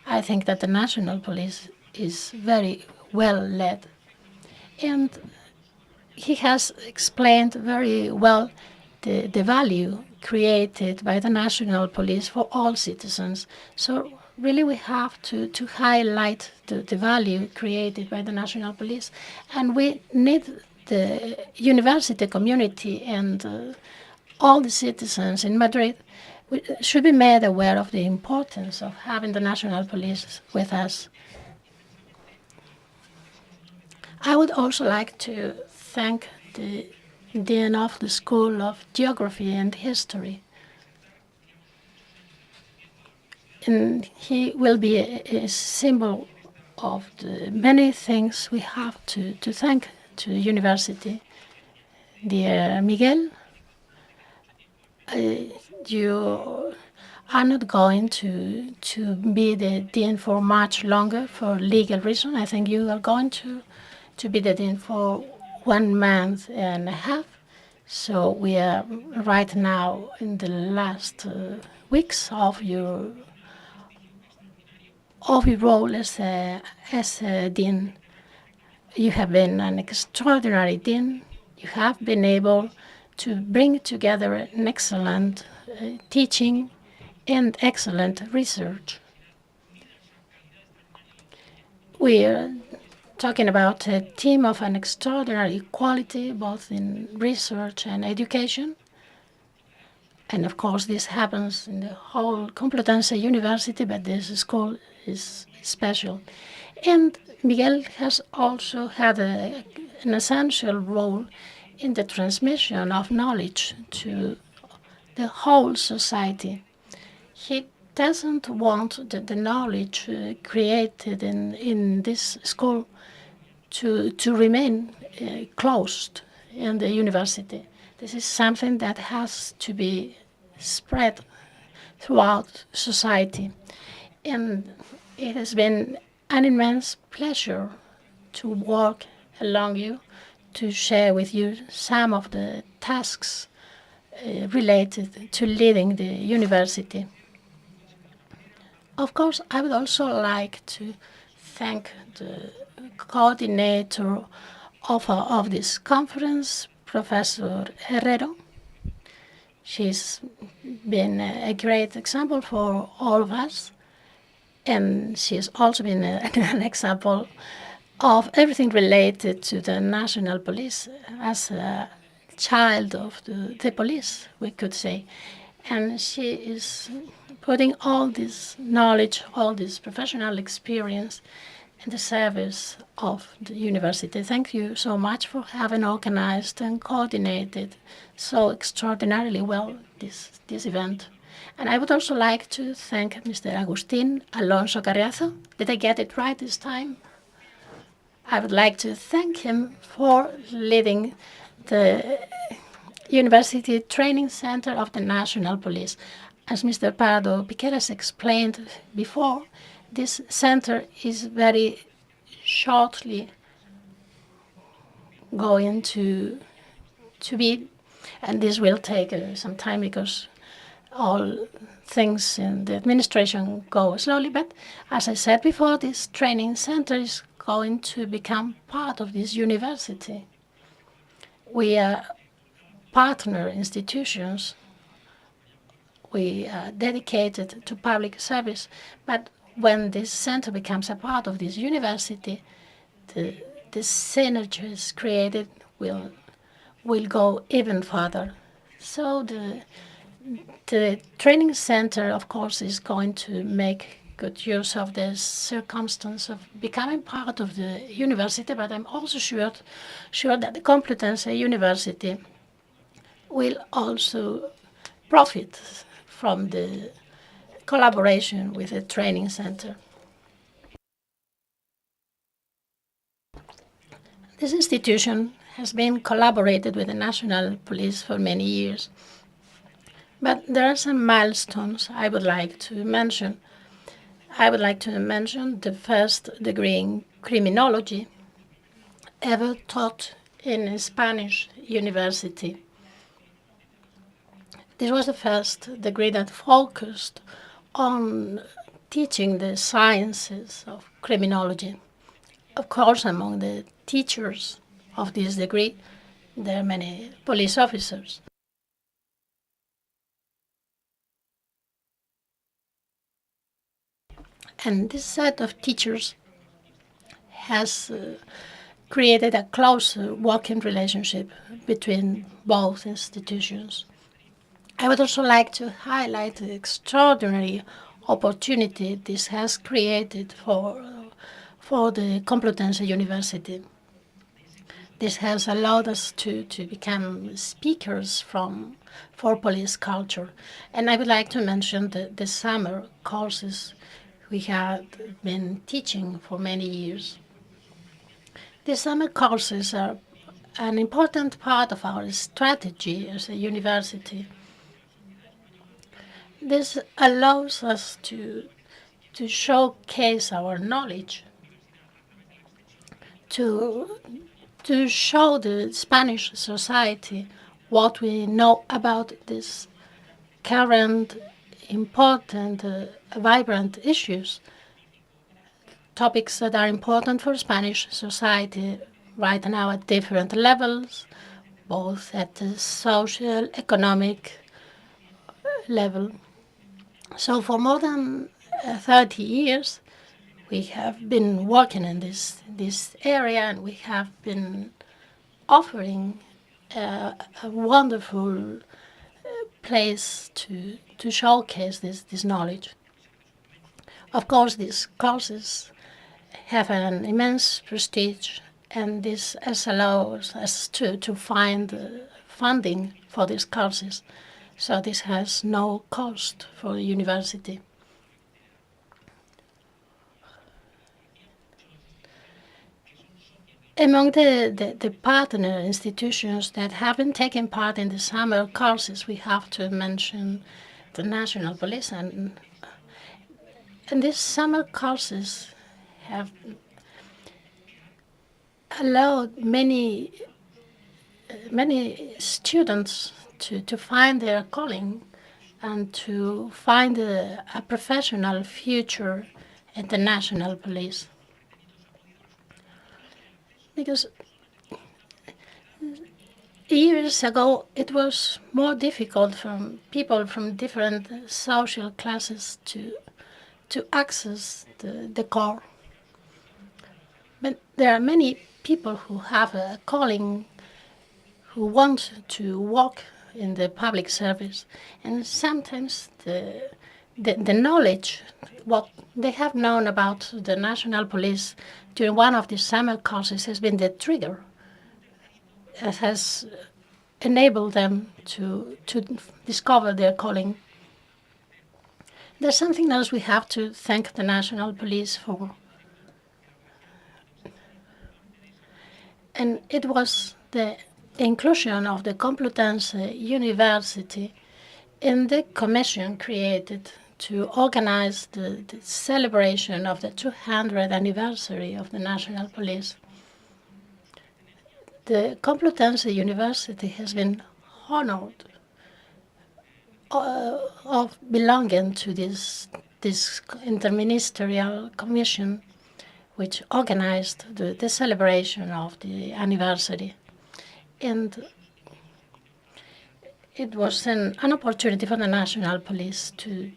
I think that the National Police is very well led, and he has explained very well the value created by the National Police for all citizens. So really we have to highlight the value created by the National Police, and we need the university community and all the citizens in Madrid should be made aware of the importance of having the National Police with us. I would also like to thank the Dean of the School of Geography and History. And he will be a symbol of the many things we have to thank to the university. Dear Miguel, you are not going to be the dean for much longer for legal reasons. I think you are going to be the dean for 1 month and a half. So we are right now in the last weeks of your role as a dean. You have been an extraordinary dean. You have been able to bring together an excellent teaching and excellent research. We are talking about a team of an extraordinary quality, both in research and education. And of course, this happens in the whole Complutense University, but this school is special. And Miguel has also had an essential role in the transmission of knowledge to the whole society. He doesn't want the knowledge created in this school to remain closed in the university. This is something that has to be spread throughout society. And it has been an immense pleasure to work along you, to share with you some of the tasks related to leading the university. Of course, I would also like to thank the coordinator of this conference, Professor Herrero. She's been a great example for all of us, and she's also been an example of everything related to the national police as a child of the police, we could say. And she is putting all this knowledge, all this professional experience in the service of the university. Thank you so much for having organized and coordinated so extraordinarily well this event. And I would also like to thank Mr. Agustín Alonso Carriazo. Did I get it right this time? I would like to thank him for leading the University Training Center of the National Police. As Mr. Pardo Piqueras explained before, this center is very shortly going to be, and this will take some time because all things in the administration go slowly. But as I said before, this training center is going to become part of this university. We are partner institutions. We are dedicated to public service, but when this center becomes a part of this university, the synergies created will go even further. So the training center, of course, is going to make good use of the circumstance of becoming part of the university, but I'm also sure that the Complutense University will also profit from the collaboration with the training center. This institution has been collaborated with the National Police for many years. But there are some milestones I would like to mention. I would like to mention the first degree in criminology ever taught in a Spanish university. This was the first degree that focused on teaching the sciences of criminology. Of course, among the teachers of this degree, there are many police officers. And this set of teachers has created a close working relationship between both institutions. I would also like to highlight the extraordinary opportunity this has created for the Complutense University. This has allowed us to become speakers for police culture. And I would like to mention the summer courses we have been teaching for many years. The summer courses are an important part of our strategy as a university. This allows us to showcase our knowledge, to show the Spanish society what we know about this current, important, vibrant issues, topics that are important for Spanish society right now at different levels, both at the social, economic level. So for more than 30 years, we have been working in this area, and we have been offering a wonderful place to showcase this knowledge. Of course, these courses have an immense prestige, and this allows us to find funding for these courses. So this has no cost for the university. Among the partner institutions that have been taking part in the summer courses, we have to mention the National Police. And these summer courses have allowed many students to find their calling and to find a professional future at the National Police. Because years ago, it was more difficult for people from different social classes to access the corps. But there are many people who have a calling, who want to work in the public service, and sometimes the knowledge, what they have known about the National Police during one of the summer courses has been the trigger. It has enabled them to discover their calling. There's something else we have to thank the National Police for. And it was the inclusion of the Complutense University in the commission created to organize the celebration of the 200th anniversary of the National Police. The Complutense University has been honored of belonging to this interministerial commission which organized the celebration of the anniversary. And it was an opportunity for the National Police to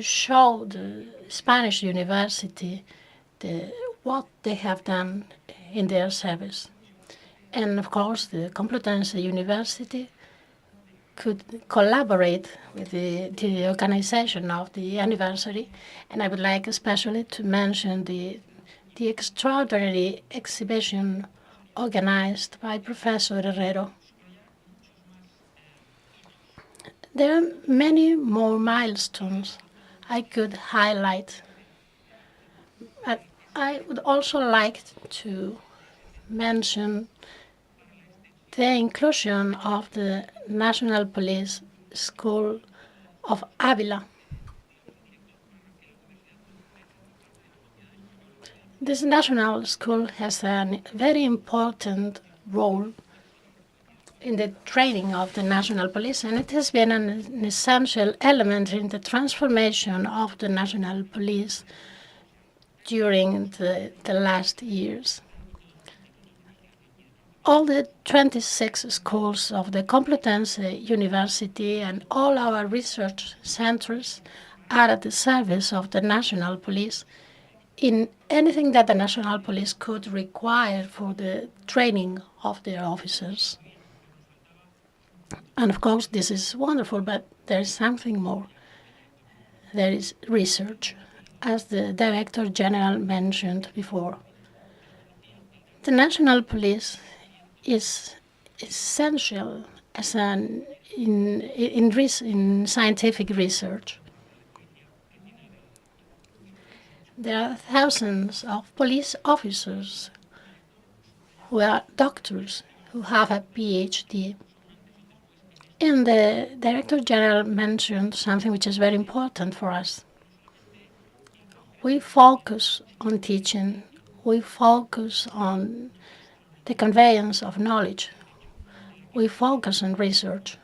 show the Spanish university what they have done in their service. And of course, the Complutense University could collaborate with the organization of the anniversary. And I would like especially to mention the extraordinary exhibition organized by Professor Herrero. There are many more milestones I could highlight, but I would also like to mention the inclusion of the National Police School of Avila. This national school has a very important role in the training of the National Police, and it has been an essential element in the transformation of the National Police during the last years. All the 26 schools of the Complutense University and all our research centers are at the service of the National Police in anything that the National Police could require for the training of their officers. And of course, this is wonderful, but there is something more. There is research, as the Director General mentioned before. The national police is essential as in scientific research. There are thousands of police officers who are doctors who have a PhD. And the Director General mentioned something which is very important for us. We focus on teaching. We focus on the conveyance of knowledge. We focus on research.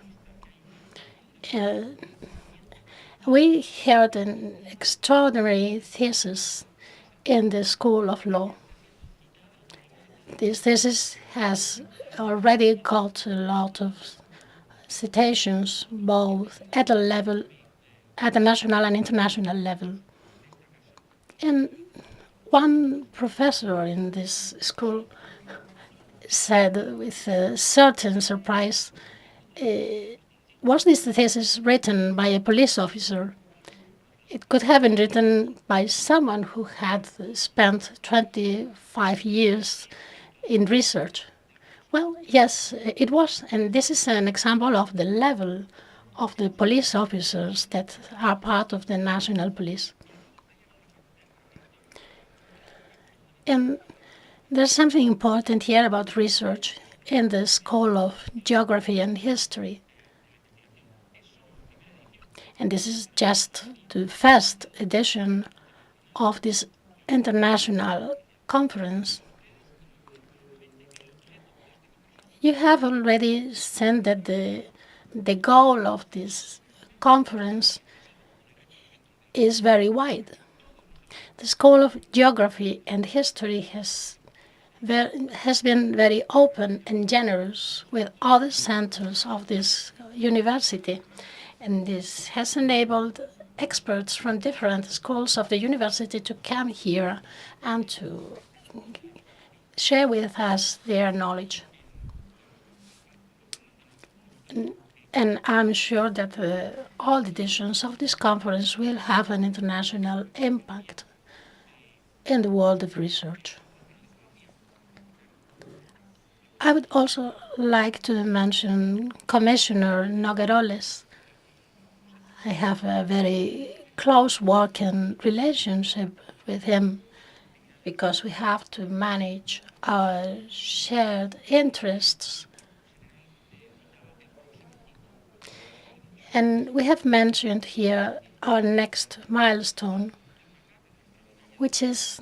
We heard an extraordinary thesis in the School of Law. This thesis has already got a lot of citations, both at the national and international level. And one professor in this school said with a certain surprise, was this thesis written by a police officer? It could have been written by someone who had spent 25 years in research. Well, yes, it was, and this is an example of the level of the police officers that are part of the national police. And there's something important here about research in the School of Geography and History. And this is just the first edition of this international conference. You have already seen that the goal of this conference is very wide. The School of Geography and History has been very open and generous with other centers of this university, and this has enabled experts from different schools of the university to come here and to share with us their knowledge. And I'm sure that all editions of this conference will have an international impact in the world of research. I would also like to mention Commissioner Nogueroles. I have a very close working relationship with him because we have to manage our shared interests. And we have mentioned here our next milestone, which is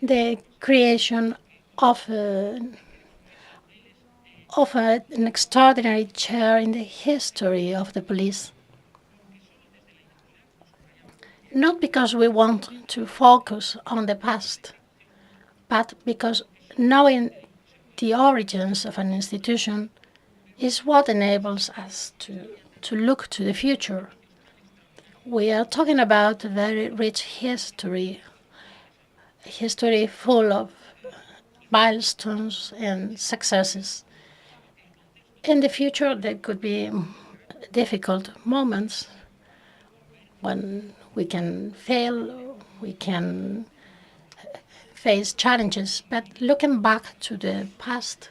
the creation of an extraordinary chair in the history of the police. Not because we want to focus on the past, but because knowing the origins of an institution is what enables us to look to the future. We are talking about a very rich history, a history full of milestones and successes. In the future, there could be difficult moments when we can fail, we can face challenges, but looking back to the past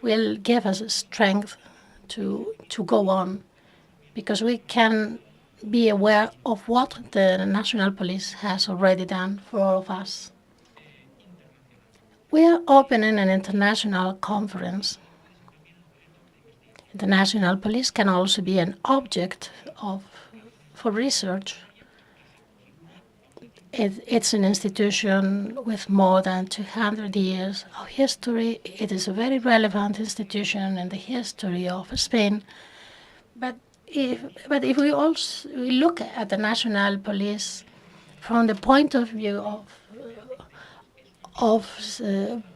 will give us strength to go on, because we can be aware of what the national police has already done for all of us. We are opening an international conference. The national police can also be an object for research. It's an institution with more than 200 years of history. It is a very relevant institution in the history of Spain. But if we also look at the national police from the point of view of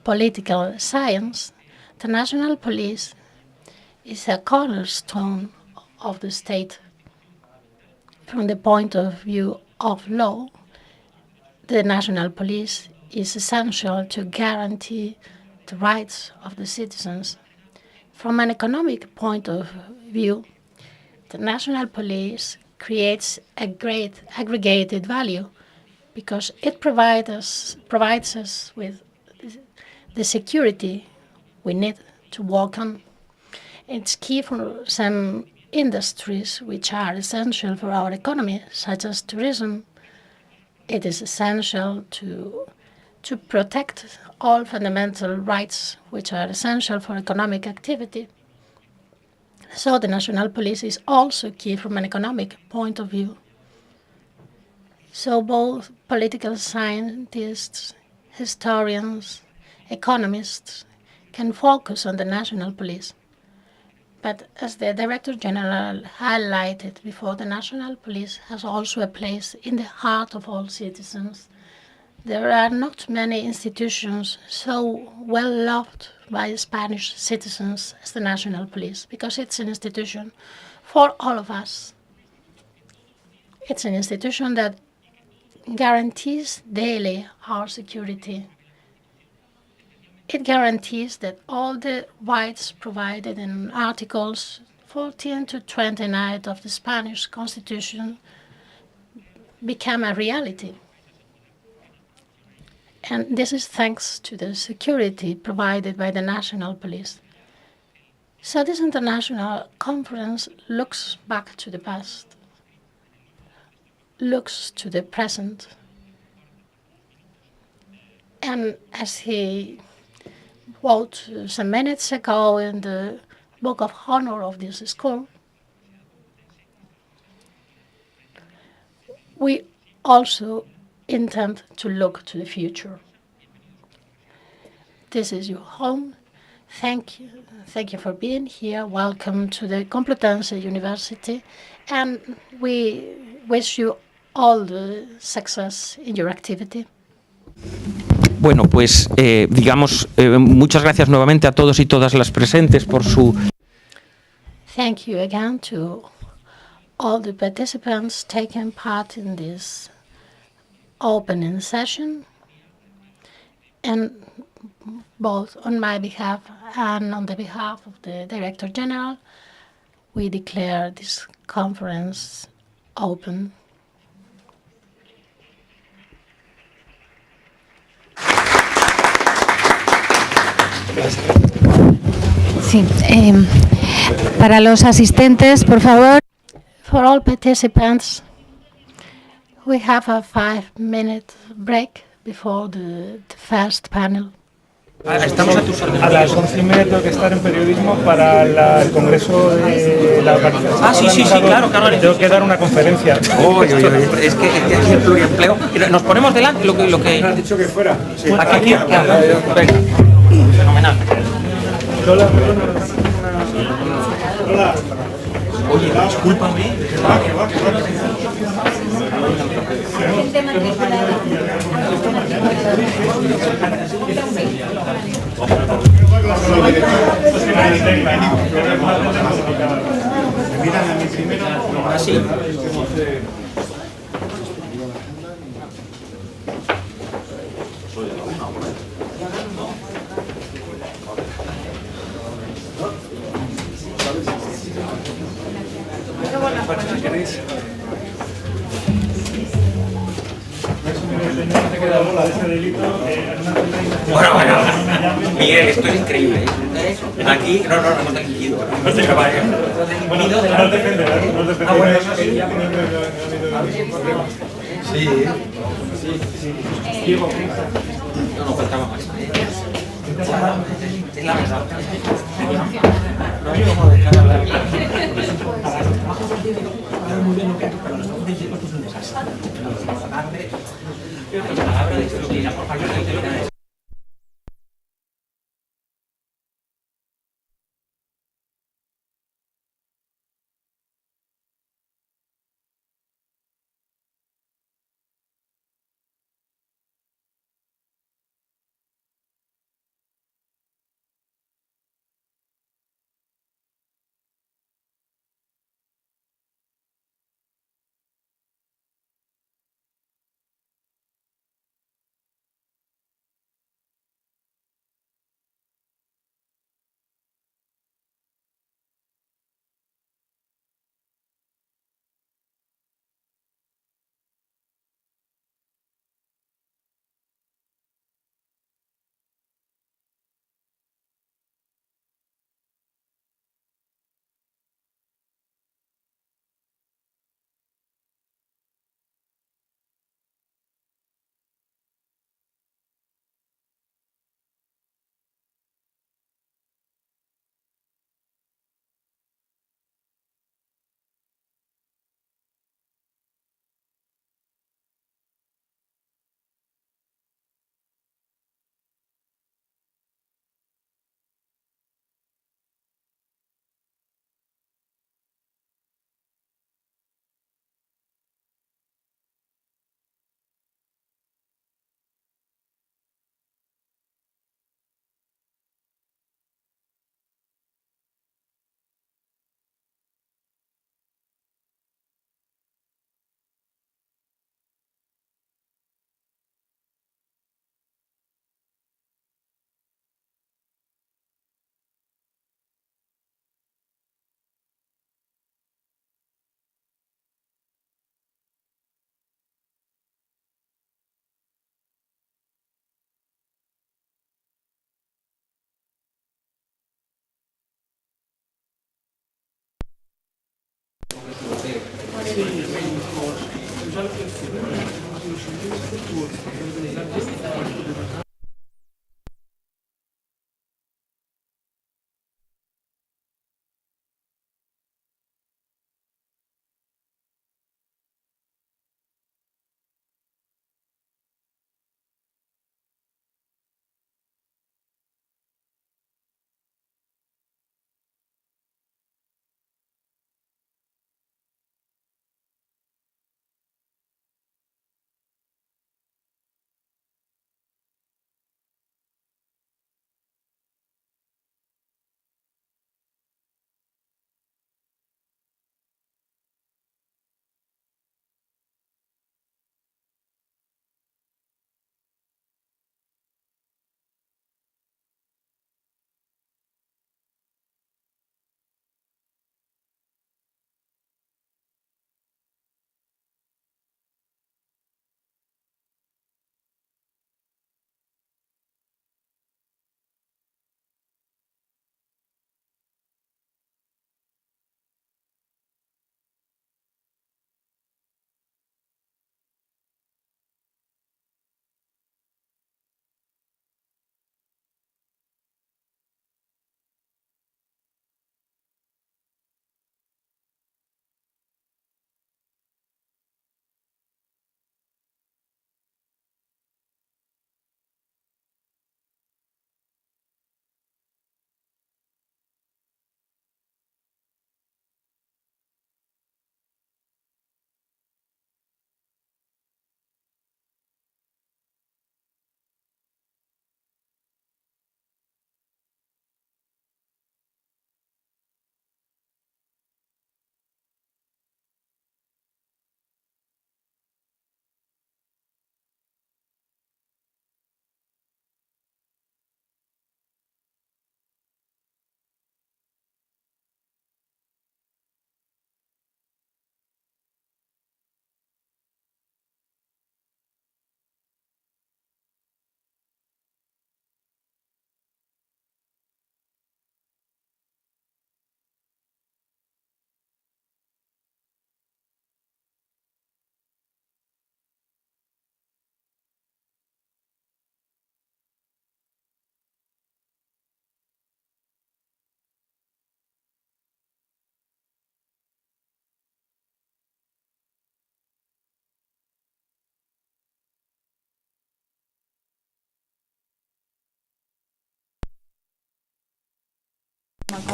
political science, the national police is a cornerstone of the state. From the point of view of law, the national police is essential to guarantee the rights of the citizens. From an economic point of view, the national police creates a great aggregated value because it provides us with the security we need to work on. It's key for some industries which are essential for our economy, such as tourism. It is essential to protect all fundamental rights which are essential for economic activity. So the national police is also key from an economic point of view. So both political scientists, historians, economists can focus on the national police. But as the Director General highlighted before, the national police has also a place in the heart of all citizens. There are not many institutions so well loved by Spanish citizens as the national police, because it's an institution for all of us. It's an institution that guarantees daily our security. It guarantees that all the rights provided in Articles 14 to 29 of the Spanish Constitution become a reality. And this is thanks to the security provided by the national police. So this international conference looks back to the past, looks to the present, and as he wrote some minutes ago in the Book of Honor of this school, we also intend to look to the future. This is your home. Thank you for being here. Welcome to the Complutense University, and we wish you all the success in your activity. Bueno, pues digamos, muchas gracias nuevamente a todos y todas las presentes por su... Thank you again to all the participants taking part in this opening session, and both on my behalf and on the behalf of the Director General, we declare this conference open. Sí, para los asistentes, por favor. For all participants, we have a 5-minute break before the first panel. Estamos a tus órdenes. A las 11:30 tengo que estar en periodismo para el Congreso de la organización. Ah, sí, claro. Tengo que dar una conferencia. Es que aquí el pluriempleo. Nos ponemos delante lo que... Me has dicho que fuera. Sí. Aquí. Venga. Fenomenal. Hola, perdona. Hola. Oye, discúlpame. Así. Bueno, Miguel, esto es increíble. Aquí no hemos delinquido. Bueno, no defenderás. Bueno, eso sí. Sí. Diego, no, faltaba más. Es la verdad. No hay como dejar hablar. Muy bien, pero los estamos diciendo que es un desastre. La palabra de lo que ya por parte de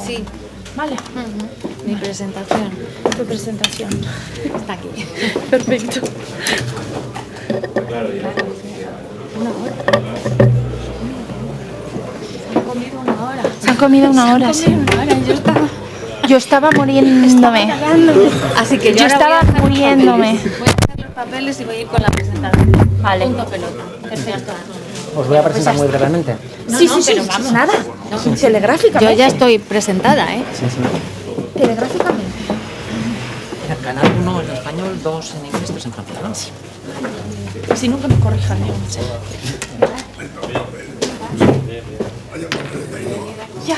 Sí. Vale. Mi presentación. Tu presentación. Está aquí. Perfecto. Una hora. Se han comido una hora. Se han comido una hora, sí. Yo estaba muriéndome. Así que yo estaba muriéndome. Voy a hacer los papeles y voy a ir con la presentación. Vale. Punto pelota. Perfecto. Os voy a presentar muy brevemente. Sí, pero vamos. Nada. Telegráficamente. Yo ya estoy presentada, ¿eh? Sí, sí. Telegráficamente. Canal 1 en español, 2 en inglés, 3 en francés, ¿no? Sí. Si nunca me corrijan yo. Ya.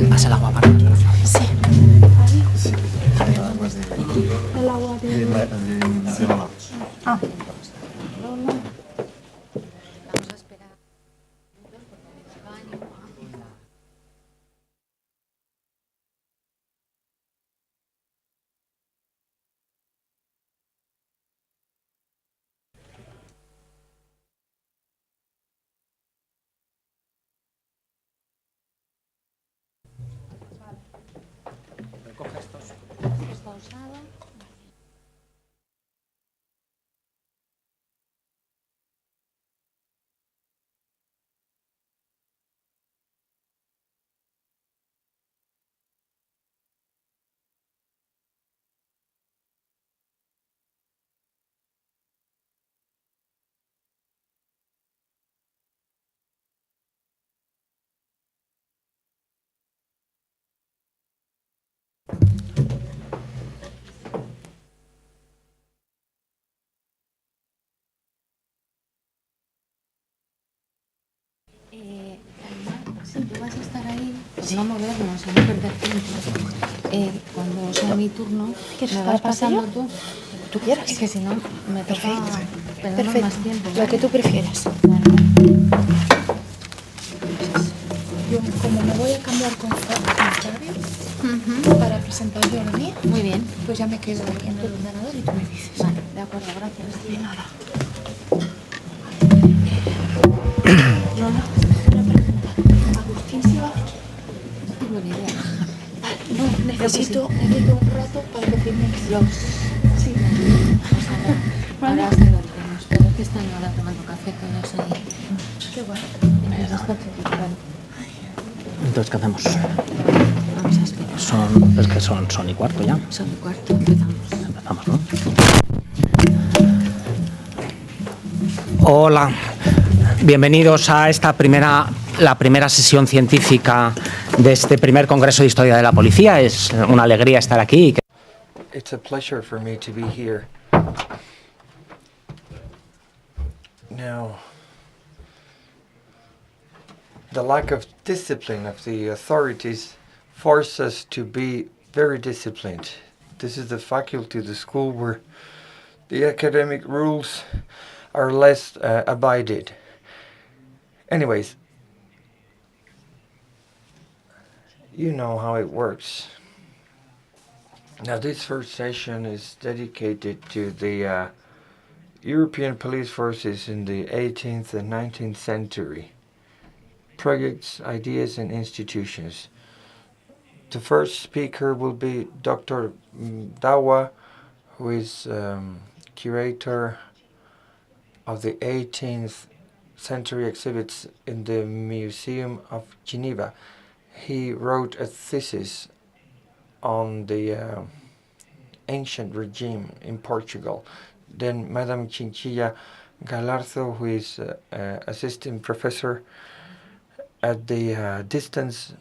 Pasa el agua para las flores. Sí. El agua de Lola. Ah. Vamos a esperar. Está usado. Si tú vas a estar ahí, pues no movernos, no perder tiempo. cuando sea mi turno, ¿Quieres me estar vas a paseo? pasando tú. Tú quieras. Es que si no, me toca perder Perfecto. más tiempo. Lo que tú prefieras. Yo, como me voy a cambiar con Fabio para presentar Geografía, Muy bien. pues ya me quedo ahí en el ordenador y tú me dices. Vale, de acuerdo, gracias. De nada. Lola, Una pregunta. ¿Agustín se va? no tengo ni idea. No, necesito un rato para que firmes los... Sí. Pues ahora se lo tenemos, pero es que están ahora tomando café todos ahí. Qué guay. Entonces, ¿qué hacemos? Vamos a esperar. Es que son y cuarto ya. Son y cuarto, empezamos. Empezamos, ¿no? Hola, bienvenidos a la primera sesión científica de este primer Congreso de Historia de la Policía. Es una alegría estar aquí. It's a pleasure for me to be here. Now, the lack of discipline of the authorities force us to be very disciplined. This is the faculty, the school where the academic rules are less abided. Anyways, you know how it works. Now, this first session is dedicated to the European police forces in the 18th and 19th century. Projects, ideas, and institutions. The first speaker will be Dr. Dawa, who is curator of the 18th century exhibits in the Museum of Geneva. He wrote a thesis on the ancient regime in Portugal. Then Madame Chinchilla Galarzo, who is assistant professor at the Distance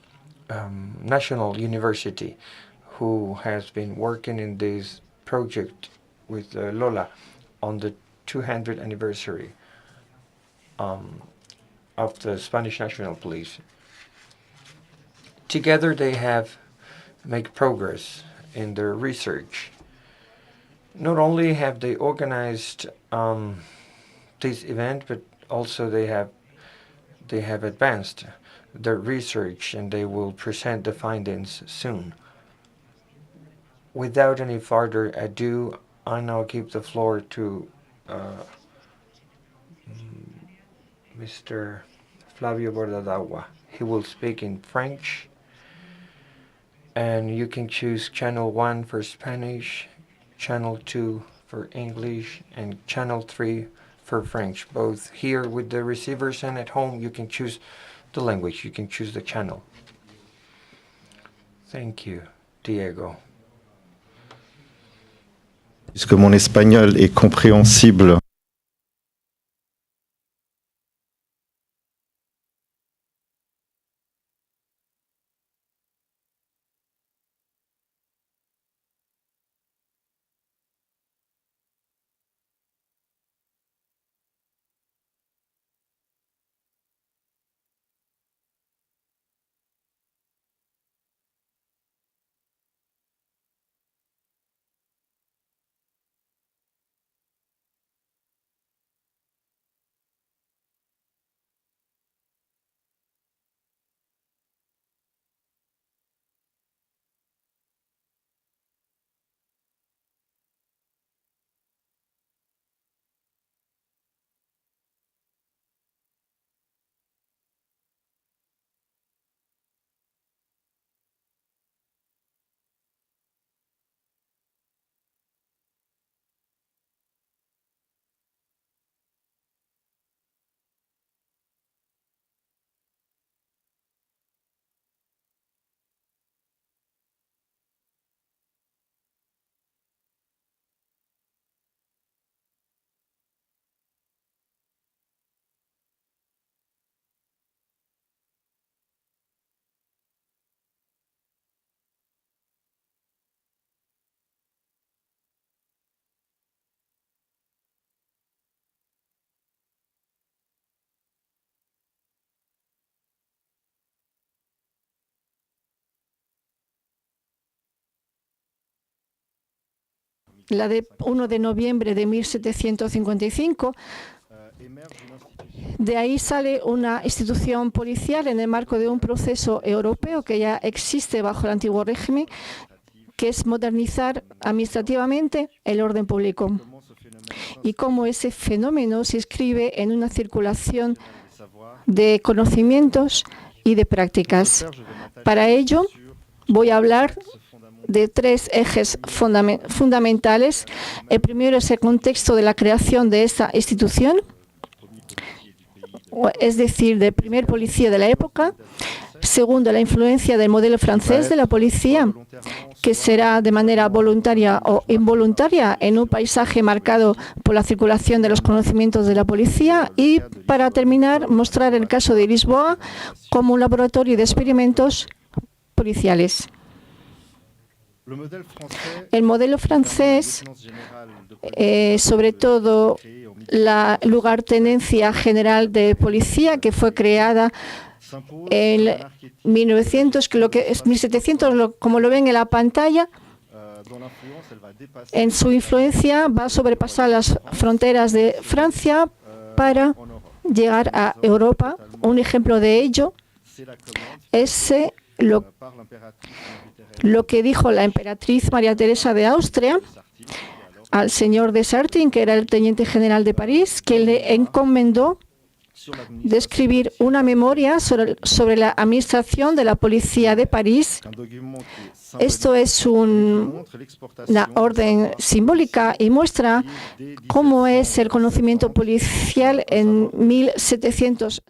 National University, who has been working in this project with Lola on the 200th anniversary of the Spanish National Police. Together they have made progress in their research. Not only have they organized this event, but also they have advanced their research, and they will present the findings soon. Without any further ado, I now give the floor to Mr. Flavio Bordadagua. He will speak in French, and you can choose channel 1 for Spanish, channel 2 for English, and channel 3 for French. Both here with the receivers and at home, you can choose the language, you can choose the channel. Thank you, Diego. Puisque mon espagnol est compréhensible la de 1 de noviembre de 1755. De ahí sale una institución policial en el marco de un proceso europeo que ya existe bajo el antiguo régimen, que es modernizar administrativamente el orden público. Y cómo ese fenómeno se inscribe en una circulación de conocimientos y de prácticas. Para ello, voy a hablar de 3 ejes fundamentales. El primero es el contexto de la creación de esta institución, es decir, del primer policía de la época. Segundo, la influencia del modelo francés de la policía, que será de manera voluntaria o involuntaria en un paisaje marcado por la circulación de los conocimientos de la policía. Y, para terminar, mostrar el caso de Lisboa como un laboratorio de experimentos policiales. El modelo francés, sobre todo la lugartenencia general de policía, que fue creada en 1900, que lo que es 1700, como lo ven en la pantalla, en su influencia va a sobrepasar las fronteras de Francia para llegar a Europa. Un ejemplo de ello es lo que dijo la emperatriz María Teresa de Austria al señor de Sartine, que era el teniente general de París, que le encomendó de escribir una memoria sobre la administración de la policía de París. Esto es una orden simbólica y muestra cómo es el conocimiento policial en 1700.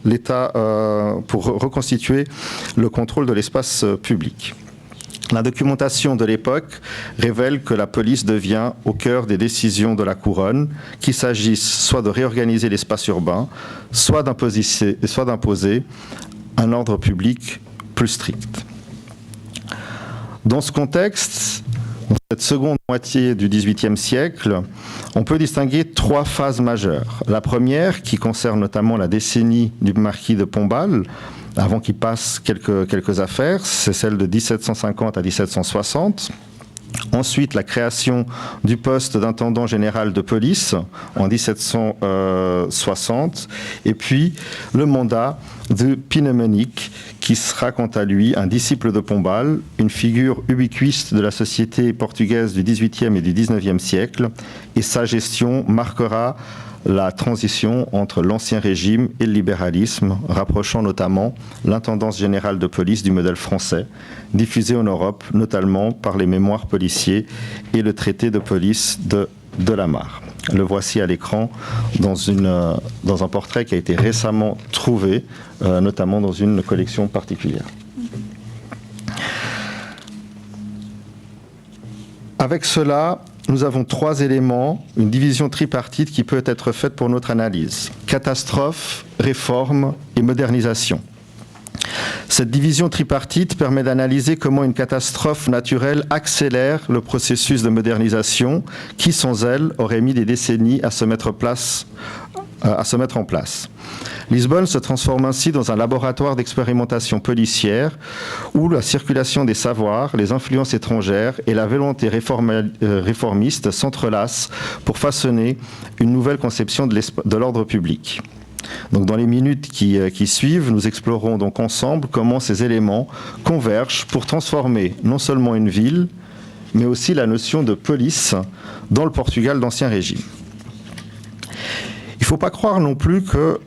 l'État pour reconstituer le contrôle de l'espace public. La documentation de l'époque révèle que la police devient au cœur des décisions de la couronne, qu'il s'agisse soit de réorganiser l'espace urbain, soit d'imposer un ordre public plus strict. Dans ce contexte, dans cette seconde moitié du XVIIIe siècle, on peut distinguer 3 phases majeures. La première, qui concerne notamment la décennie du marquis de Pombal, avant qu'il passe quelques affaires, c'est celle de 1750 à 1760. Ensuite, la création du poste d'intendant général de police en 1760. Et puis, le mandat de Pinnemenich, qui sera quant à lui un disciple de Pombal, une figure ubiquiste de la société portugaise du XVIIIe et du XIXe siècle. Et sa gestion marquera la transition entre l'Ancien Régime et le libéralisme, rapprochant notamment l'intendance générale de police du modèle français, diffusé en Europe, notamment par les mémoires policiers et le traité de police de Lamar. Le voici à l'écran dans un portrait qui a été récemment trouvé, notamment dans une collection particulière. Avec cela, nous avons 3 éléments, une division tripartite qui peut être faite pour notre analyse. Catastrophe, réforme et modernisation. Cette division tripartite permet d'analyser comment une catastrophe naturelle accélère le processus de modernisation qui, sans elle, aurait mis des décennies à se mettre en place. Lisbonne se transforme ainsi dans un laboratoire d'expérimentation policière où la circulation des savoirs, les influences étrangères et la volonté réformiste s'entrelacent pour façonner une nouvelle conception de l'ordre public. Donc, dans les minutes qui suivent, nous explorerons donc ensemble comment ces éléments convergent pour transformer non seulement une ville, mais aussi la notion de police dans le Portugal d'Ancien Régime. Il ne faut pas croire non plus que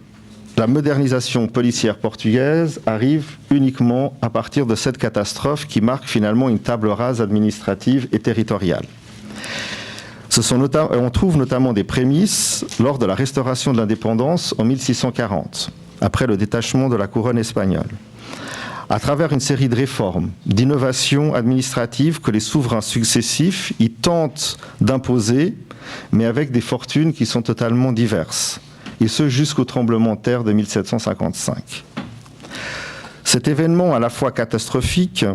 la modernisation policière portugaise arrive uniquement à partir de cette catastrophe qui marque finalement une table rase administrative et territoriale. On trouve notamment des prémices lors de la restauration de l'indépendance en 1640, après le détachement de la couronne espagnole. À travers une série de réformes, d'innovations administratives que les souverains successifs y tentent d'imposer, mais avec des fortunes qui sont totalement diverses, et ce jusqu'au tremblement de terre de 1755. Cet événement à la fois catastrophique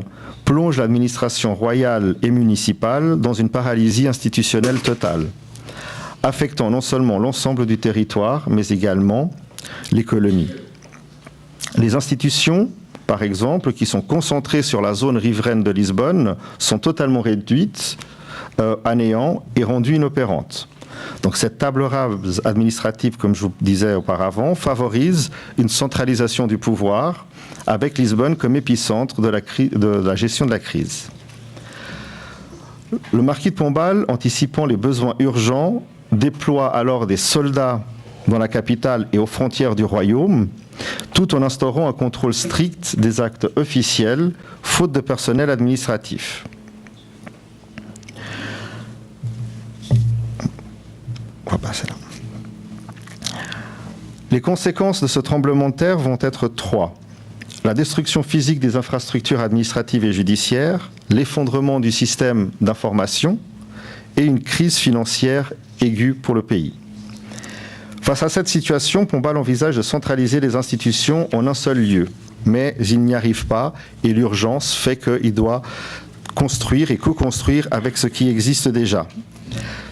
plonge l'administration royale et municipale dans une paralysie institutionnelle totale, affectant non seulement l'ensemble du territoire, mais également les colonies. Les institutions, par exemple, qui sont concentrées sur la zone riveraine de Lisbonne, sont totalement réduites à néant et rendues inopérantes. Donc cette table rase administrative, comme je vous disais auparavant, favorise une centralisation du pouvoir avec Lisbonne comme épicentre de la gestion de la crise. Le marquis de Pombal, anticipant les besoins urgents, déploie alors des soldats dans la capitale et aux frontières du royaume, tout en instaurant un contrôle strict des actes officiels, faute de personnel administratif. On va passer là. Les conséquences de ce tremblement de terre vont être 3. La destruction physique des infrastructures administratives et judiciaires, l'effondrement du système d'information et une crise financière aiguë pour le pays. Face à cette situation, Pombal envisage de centraliser les institutions en un seul lieu. Mais il n'y arrive pas et l'urgence fait qu'il doit construire et co-construire avec ce qui existe déjà.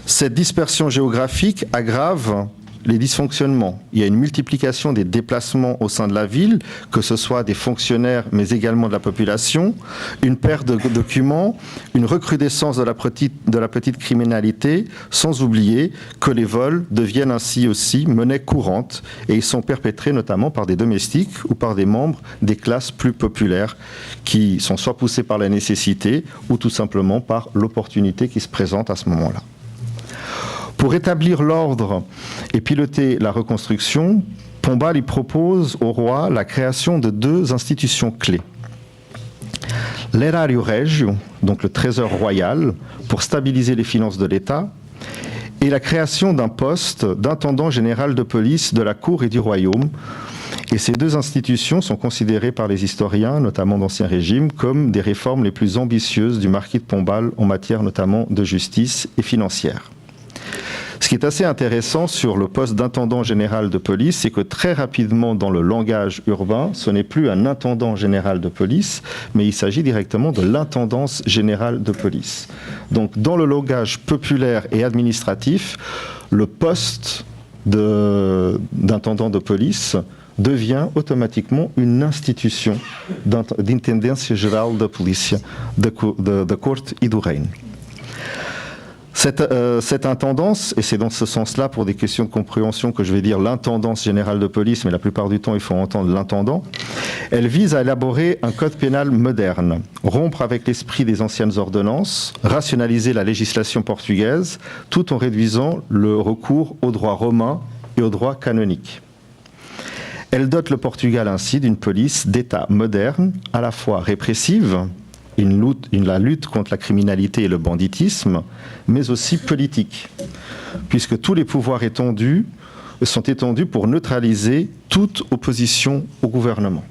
Cette dispersion géographique aggrave les dysfonctionnements. Il y a une multiplication des déplacements au sein de la ville, que ce soit des fonctionnaires, mais également de la population, une perte de documents, une recrudescence de la petite criminalité, sans oublier que les vols deviennent ainsi aussi monnaie courante et ils sont perpétrés notamment par des domestiques ou par des membres des classes plus populaires qui sont soit poussés par la nécessité ou tout simplement par l'opportunité qui se présente à ce moment-là. Pour établir l'ordre et piloter la reconstruction, Pombal y propose au roi la création de 2 institutions clés. L'Erário Régio, donc le trésor royal, pour stabiliser les finances de l'État, et la création d'un poste d'intendant général de police de la cour et du royaume. Et ces deux institutions sont considérées par les historiens, notamment d'Ancien Régime, comme des réformes les plus ambitieuses du marquis de Pombal en matière notamment de justice et financière. Ce qui est assez intéressant sur le poste d'intendant général de police, c'est que très rapidement dans le langage urbain, ce n'est plus un intendant général de police, mais il s'agit directement de l'intendance générale de police. Donc dans le langage populaire et administratif, le poste d'intendant de police devient automatiquement une institution d'intendência geral da polícia da Corte e do Reino. Cette intendance, et c'est dans ce sens-là, pour des questions de compréhension, que je vais dire l'intendance générale de police, mais la plupart du temps, il faut entendre l'intendant, elle vise à élaborer un code pénal moderne, rompre avec l'esprit des anciennes ordonnances, rationaliser la législation portugaise, tout en réduisant le recours au droit romain et au droit canonique. Elle dote le Portugal ainsi d'une police d'État moderne, à la fois répressive, la lutte contre la criminalité et le banditisme, mais aussi politique, puisque tous les pouvoirs sont étendus pour neutraliser toute opposition au gouvernement.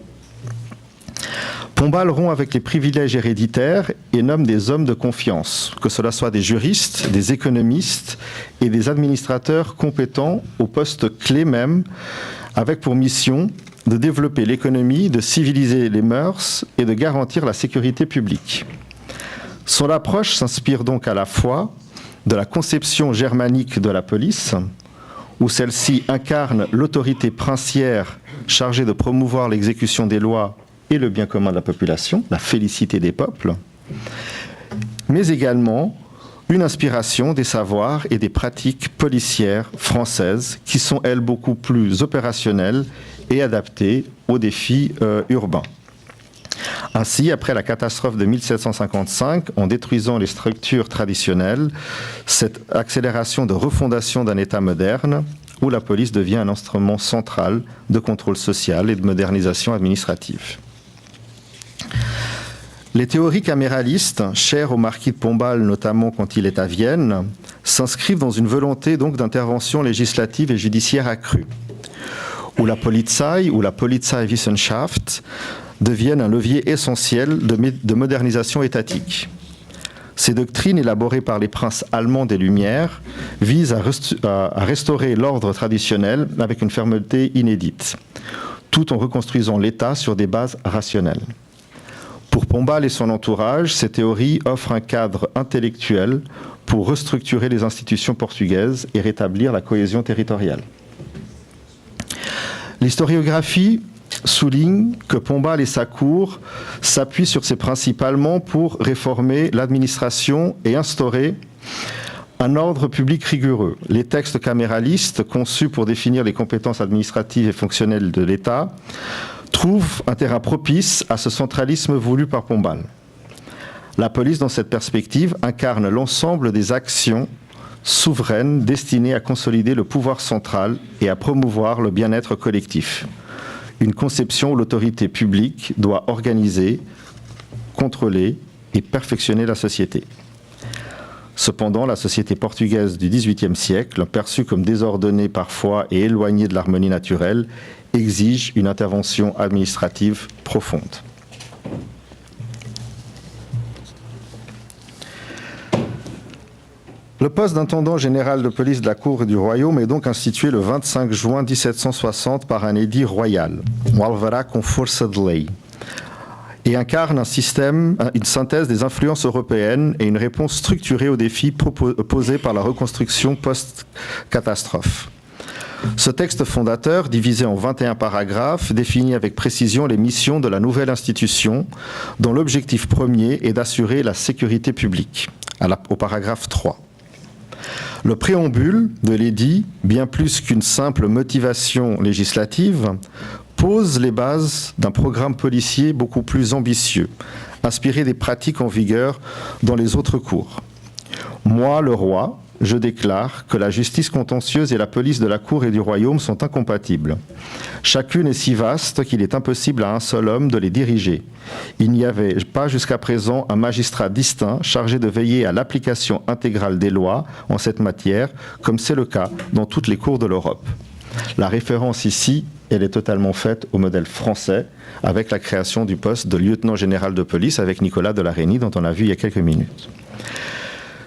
Pombal rompt avec les privilèges héréditaires et nomme des hommes de confiance, que cela soit des juristes, des économistes et des administrateurs compétents aux postes clés même, avec pour mission de développer l'économie, de civiliser les mœurs et de garantir la sécurité publique. Son approche s'inspire donc à la fois de la conception germanique de la police, où celle-ci incarne l'autorité princière chargée de promouvoir l'exécution des lois et le bien commun de la population, la félicité des peuples, mais également une inspiration des savoirs et des pratiques policières françaises qui sont, elles, beaucoup plus opérationnelles et adaptées aux défis urbains. Ainsi, après la catastrophe de 1755, en détruisant les structures traditionnelles, cette accélération de refondation d'un État moderne, où la police devient un instrument central de contrôle social et de modernisation administrative. Les théories caméralistes, chères au marquis de Pombal, notamment quand il est à Vienne, s'inscrivent dans une volonté donc d'intervention législative et judiciaire accrue, où la Polizei ou la Polizeiwissenschaft deviennent un levier essentiel de modernisation étatique. Ces doctrines, élaborées par les princes allemands des Lumières, visent à restaurer l'ordre traditionnel avec une fermeté inédite, tout en reconstruisant l'État sur des bases rationnelles. Pour Pombal et son entourage, ces théories offrent un cadre intellectuel pour restructurer les institutions portugaises et rétablir la cohésion territoriale. L'historiographie souligne que Pombal et sa cour s'appuient sur ces principes allemands pour réformer l'administration et instaurer un ordre public rigoureux. Les textes caméralistes, conçus pour définir les compétences administratives et fonctionnelles de l'État, trouvent un terrain propice à ce centralisme voulu par Pombal. La police, dans cette perspective, incarne l'ensemble des actions souveraines destinées à consolider le pouvoir central et à promouvoir le bien-être collectif. Une conception où l'autorité publique doit organiser, contrôler et perfectionner la société. Cependant, la société portugaise du XVIIIe siècle, perçue comme désordonnée parfois et éloignée de l'harmonie naturelle, exige une intervention administrative profonde. Le poste d'intendant général de police de la Cour et du Royaume est donc institué le 25 juin 1760 par un édit royal, o Alvará com força de lei, et incarne une synthèse des influences européennes et une réponse structurée aux défis posés par la reconstruction post-catastrophe. Ce texte fondateur, divisé en 21 paragraphes, définit avec précision les missions de la nouvelle institution, dont l'objectif premier est d'assurer la sécurité publique, au paragraphe 3. Le préambule de l'édit, bien plus qu'une simple motivation législative, pose les bases d'un programme policier beaucoup plus ambitieux, inspiré des pratiques en vigueur dans les autres cours. Moi, le roi, je déclare que la justice contentieuse et la police de la cour et du royaume sont incompatibles. Chacune est si vaste qu'il est impossible à un seul homme de les diriger. Il n'y avait pas jusqu'à présent un magistrat distinct chargé de veiller à l'application intégrale des lois en cette matière, comme c'est le cas dans toutes les cours de l'Europe. La référence ici, elle est totalement faite au modèle français, avec la création du poste de lieutenant général de police avec Nicolas Delarénie, dont on a vu il y a quelques minutes.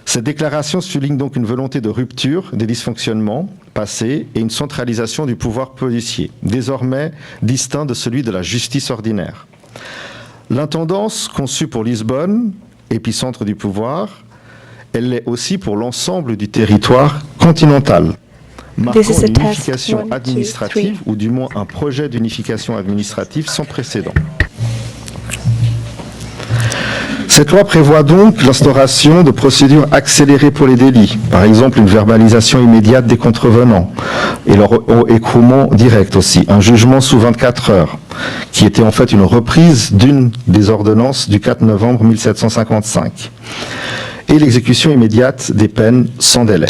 Cette déclaration souligne donc une volonté de rupture des dysfonctionnements passés et une centralisation du pouvoir policier, désormais distinct de celui de la justice ordinaire. L'intendance conçue pour Lisbonne, épicentre du pouvoir, elle l'est aussi pour l'ensemble du territoire continental, marquant une unification administrative ou du moins un projet d'unification administrative sans précédent. Cette loi prévoit donc l'instauration de procédures accélérées pour les délits, par exemple une verbalisation immédiate des contrevenants et leur écroulement direct aussi, un jugement sous 24 heures, qui était en fait une reprise d'une des ordonnances du 4 novembre 1755, et l'exécution immédiate des peines sans délai.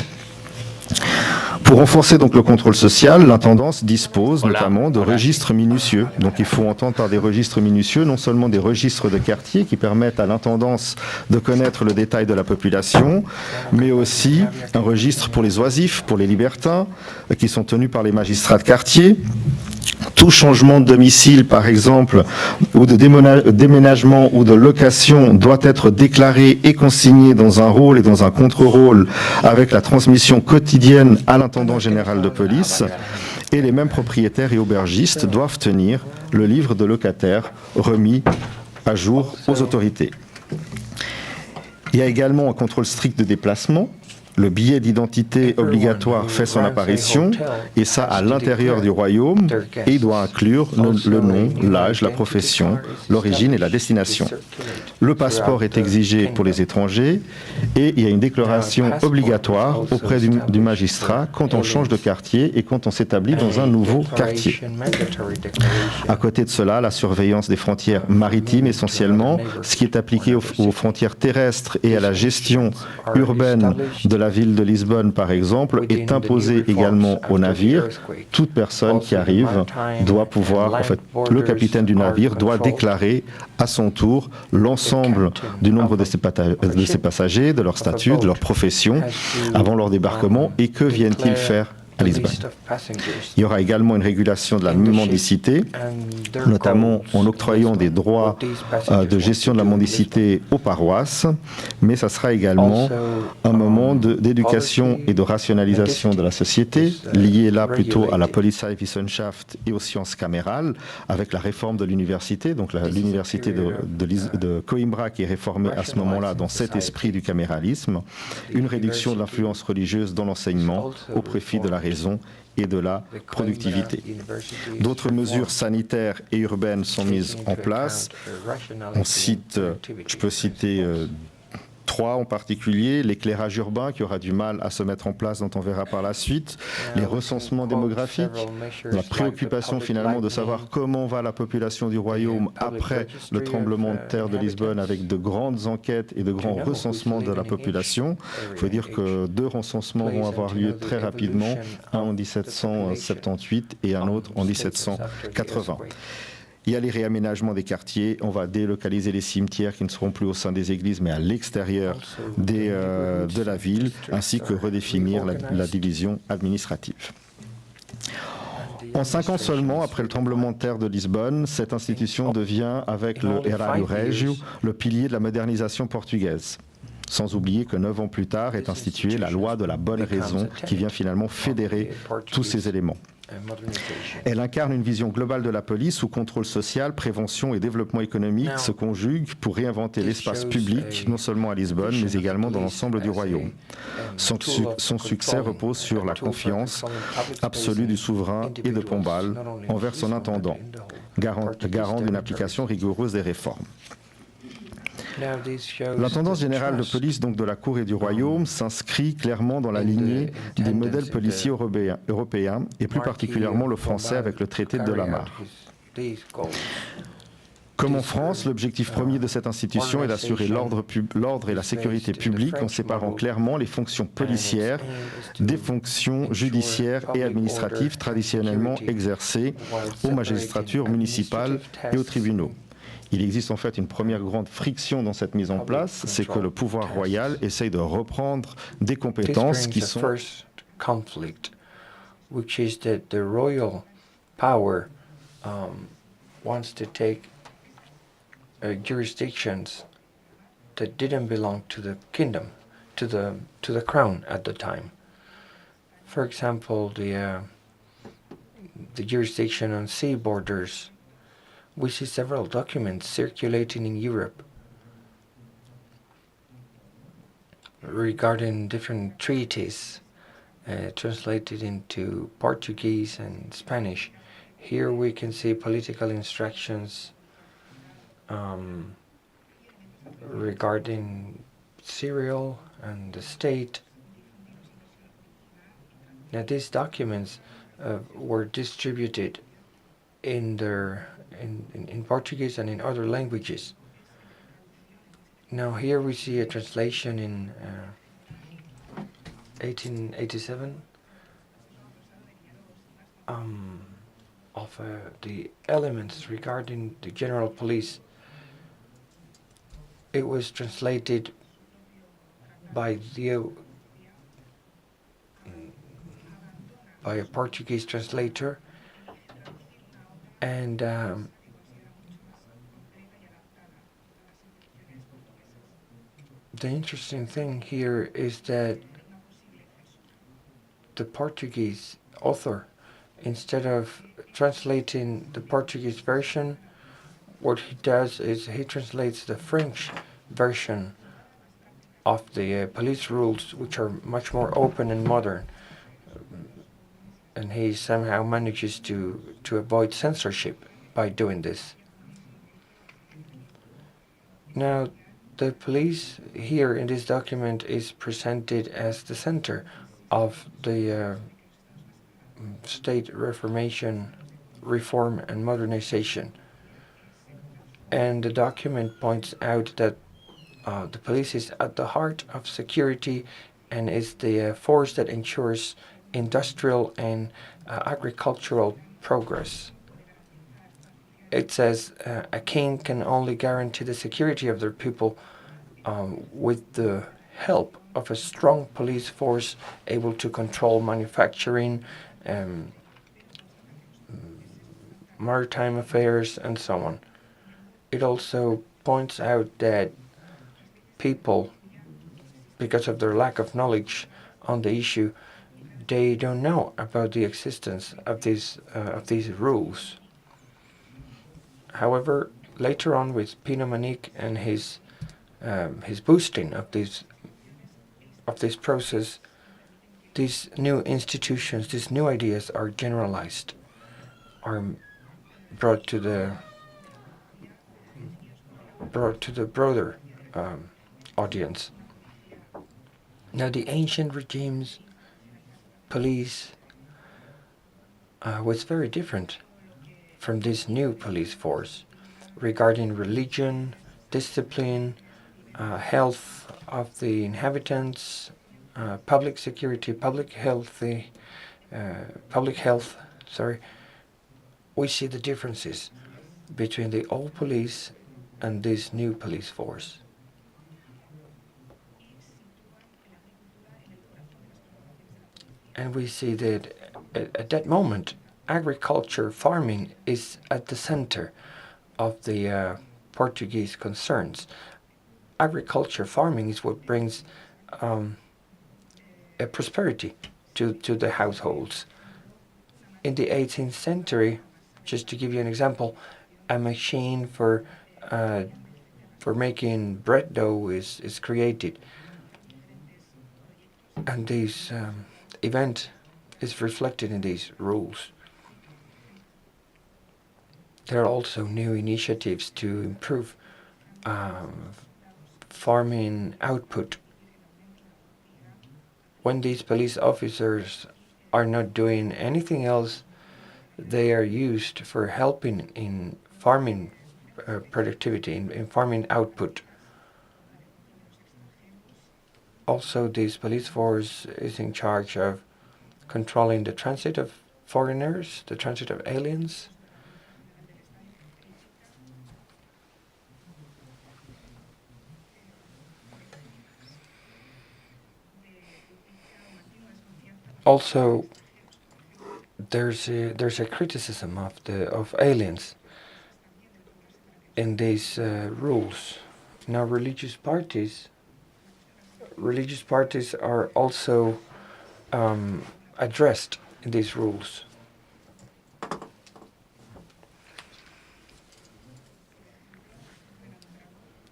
Pour renforcer donc le contrôle social, l'intendance dispose notamment de registres minutieux. Donc il faut entendre par des registres minutieux non seulement des registres de quartier qui permettent à l'intendance de connaître le détail de la population, mais aussi un registre pour les oisifs, pour les libertins, qui sont tenus par les magistrats de quartier. Tout changement de domicile, par exemple, ou de déménagement ou de location doit être déclaré et consigné dans un rôle et dans un contre-rôle avec la transmission quotidienne à l'intendant général de police. Et les mêmes propriétaires et aubergistes doivent tenir le livre de locataire remis à jour aux autorités. Il y a également un contrôle strict de déplacement. Le billet d'identité obligatoire fait son apparition, et ça à l'intérieur du royaume, et il doit inclure le nom, l'âge, la profession, l'origine et la destination. Le passeport est exigé pour les étrangers, et il y a une déclaration obligatoire auprès du magistrat quand on change de quartier et quand on s'établit dans un nouveau quartier. À côté de cela, la surveillance des frontières maritimes essentiellement, ce qui est appliqué aux frontières terrestres et à la gestion urbaine de la ville de Lisbonne, par exemple, est imposée également aux navires. Toute personne qui arrive doit pouvoir, en fait, le capitaine du navire doit déclarer à son tour l'ensemble du nombre de ses passagers, de leur statut, de leur profession, avant leur débarquement, et que viennent-ils faire à Lisbonne. Il y aura également une régulation de la mendicité, notamment en octroyant des droits de gestion de la mendicité aux paroisses, mais ça sera également un moment d'éducation et de rationalisation de la société, lié là plutôt à la Polizeiwissenschaft et aux sciences camérales, avec la réforme de l'université, donc l'université de Coimbra qui est réformée à ce moment-là dans cet esprit du caméralisme, une réduction de l'influence religieuse dans l'enseignement au profit de la raison et de la productivité. D'autres mesures sanitaires et urbaines sont mises en place. Je peux citer trois en particulier, l'éclairage urbain qui aura du mal à se mettre en place, dont on verra par la suite, les recensements démographiques, la préoccupation finalement de savoir comment va la population du royaume après le tremblement de terre de Lisbonne, avec de grandes enquêtes et de grands recensements de la population. Il faut dire que 2 recensements vont avoir lieu très rapidement, un en 1778 et un autre en 1780. Il y a les réaménagements des quartiers, on va délocaliser les cimetières qui ne seront plus au sein des églises mais à l'extérieur de la ville, ainsi que redéfinir la division administrative. En 5 ans seulement, après le tremblement de terre de Lisbonne, cette institution devient, avec le Erário Régio, le pilier de la modernisation portugaise. Sans oublier que 9 ans plus tard est instituée la loi de la bonne raison qui vient finalement fédérer tous ces éléments. Elle incarne une vision globale de la police où contrôle social, prévention et développement économique se conjuguent pour réinventer l'espace public, non seulement à Lisbonne, mais également dans l'ensemble du royaume. Son succès repose sur la confiance absolue du souverain et de Pombal envers son intendant, garant d'une application rigoureuse des réformes. L'intendance générale de police donc de la Cour et du Royaume s'inscrit clairement dans la lignée des modèles policiers européens et plus particulièrement le français avec le traité de la Mare. Comme en France, l'objectif premier de cette institution est d'assurer l'ordre et la sécurité publique en séparant clairement les fonctions policières des fonctions judiciaires et administratives traditionnellement exercées aux magistratures municipales et aux tribunaux. Il existe en fait une première grande friction dans cette mise en place, c'est que le pouvoir royal essaye de reprendre des compétences qui sont which is that the royal power wants to take jurisdictions that didn't belong to the kingdom, to the crown at the time. For example, the jurisdiction on sea borders. We see several documents circulating in Europe regarding different treaties translated into Portuguese and Spanish. Here we can see political instructions regarding cereal and the state. Now these documents were distributed in Portuguese and in other languages. Now here we see a translation in 1887 of the elements regarding the general police. It was translated by a Portuguese translator, and the interesting thing here is that the Portuguese author, instead of translating the Portuguese version, what he does is he translates the French version of the police rules, which are much more open and modern. And he somehow manages to avoid censorship by doing this. Now, the police here in this document is presented as the center of the state reform and modernization. And the document points out that the police is at the heart of security and is the force that ensures industrial and agricultural progress. It says a king can only guarantee the security of their people with the help of a strong police force able to control manufacturing, maritime affairs, and so on. It also points out that people, because of their lack of knowledge on the issue, they don't know about the existence of these rules. However, later on with Pino Manique and his boosting of this process, these new institutions, these new ideas are generalized, are brought to the broader audience. Now, the ancient regime's police was very different from this new police force regarding religion, discipline, health of the inhabitants, public security, public health. We see the differences between the old police and this new police force. And we see that at that moment, agriculture, farming is at the center of the Portuguese concerns. Agriculture, farming is what brings a prosperity to the households. In the 18th century, just to give you an example, a machine for making bread dough is created, and this event is reflected in these rules. There are also new initiatives to improve farming output. When these police officers are not doing anything else, they are used for helping in farming productivity, in farming output. Also, this police force is in charge of controlling the transit of foreigners, the transit of aliens. Also, there's a criticism of aliens in these rules. Now, religious parties are also addressed in these rules.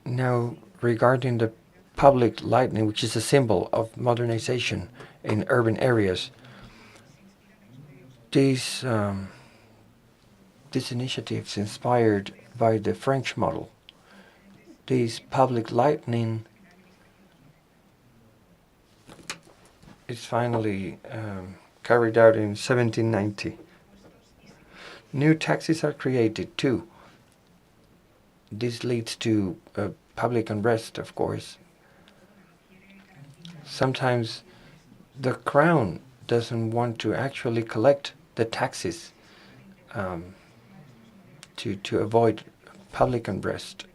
Now, regarding the public lighting, which is a symbol of modernization in urban areas, these initiatives inspired by the French model. This public lighting is finally carried out in 1790. New taxes are created too. This leads to public unrest, of course. Sometimes the crown doesn't want to actually collect the taxes to avoid public unrest.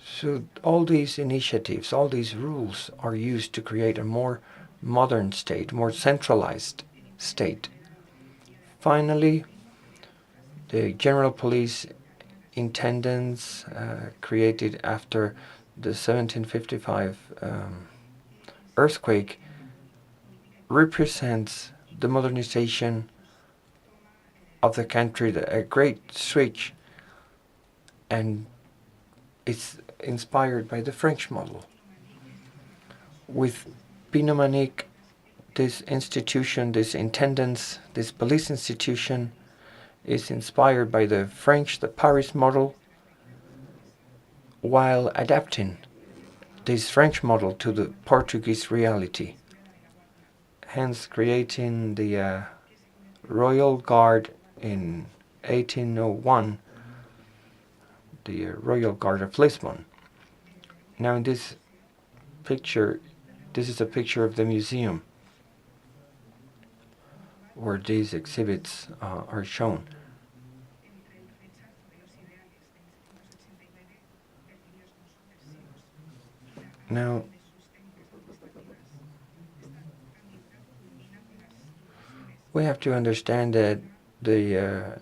So all these initiatives, all these rules are used to create a more modern state, more centralized state. Finally, the general police intendants created after the 1755 earthquake represents the modernization of the country, a great switch, and it's inspired by the French model. With Pinomanic, this institution, this intendants, this police institution is inspired by the French, the Paris model, while adapting this French model to the Portuguese reality, hence creating the Royal Guard in 1801, the Royal Guard of Lisbon. Now in this picture, this is a picture of the museum where these exhibits are shown. Now, we have to understand that the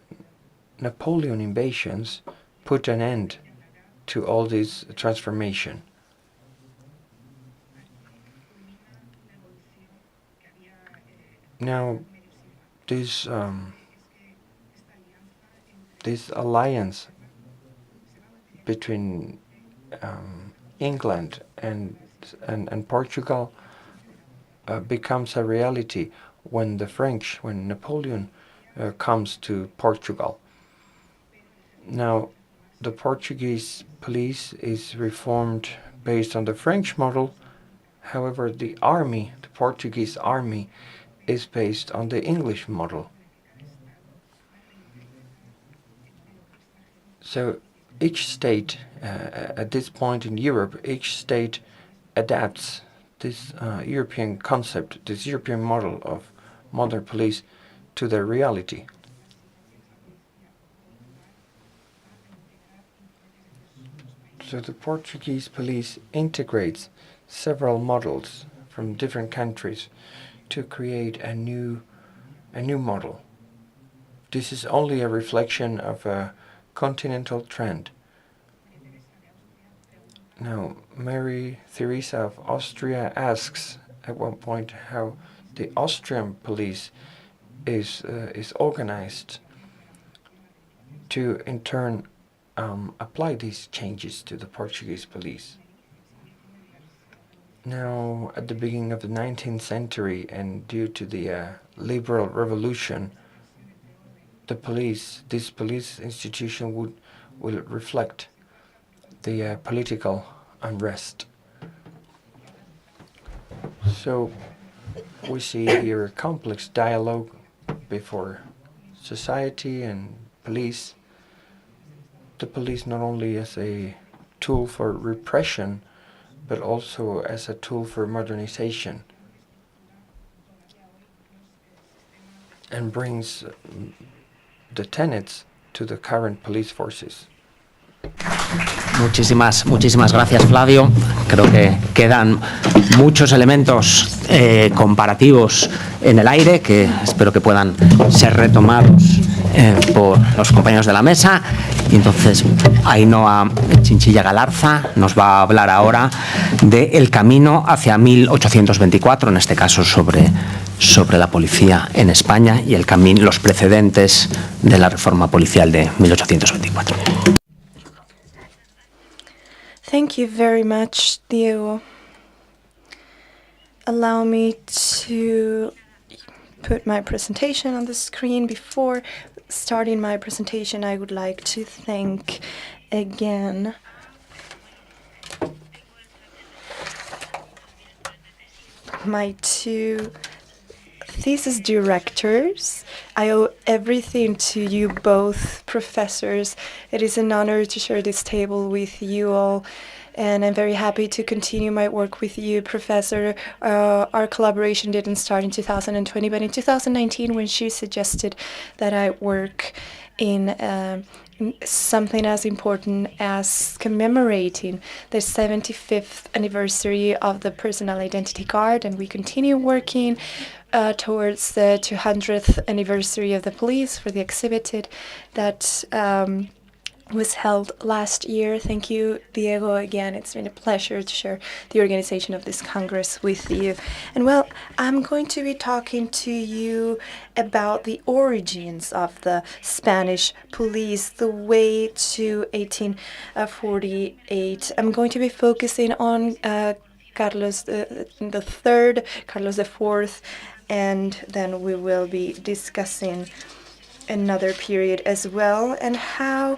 Napoleon invasions put an end to all this transformation. Now, this alliance between England and Portugal becomes a reality when when Napoleon comes to Portugal. Now, the Portuguese police is reformed based on the French model. However, the Portuguese army, is based on the English model. So each state, at this point in Europe, each state adapts this European concept, this European model of modern police to their reality. So the Portuguese police integrates several models from different countries to create a new model. This is only a reflection of a continental trend. Now, Mary Theresa of Austria asks at one point how the Austrian police is organized to in turn apply these changes to the Portuguese police. Now, at the beginning of the 19th century, and due to the liberal revolution, this police institution will reflect the political unrest. So we see here a complex dialogue before society and police. The police not only as a tool for repression, but also as a tool for modernization, and brings the tenets to the current police forces. Muchísimas gracias, Flavio. Creo que quedan muchos elementos comparativos en el aire que espero que puedan ser retomados por los compañeros de la mesa. Y entonces Ainhoa Chinchilla Galarza nos va a hablar ahora del camino hacia 1824, en este caso sobre la policía en España y los precedentes de la reforma policial de 1824. Thank you very much, Diego. Allow me to put my presentation on the screen. Before starting my presentation, I would like to thank again my two thesis directors. I owe everything to you both, professors. It is an honor to share this table with you all, and I'm very happy to continue my work with you, Professor. Our collaboration didn't start in 2020, but in 2019, when she suggested that I work in something as important as commemorating the 75th anniversary of the personal identity card, and we continue working towards the 200th anniversary of the police for the exhibited that was held last year. Thank you, Diego, again. It's been a pleasure to share the organization of this Congress with you. And well, I'm going to be talking to you about the origins of the Spanish police, the way to 1848. I'm going to be focusing on Carlos III, Carlos IV, and then we will be discussing another period as well, and how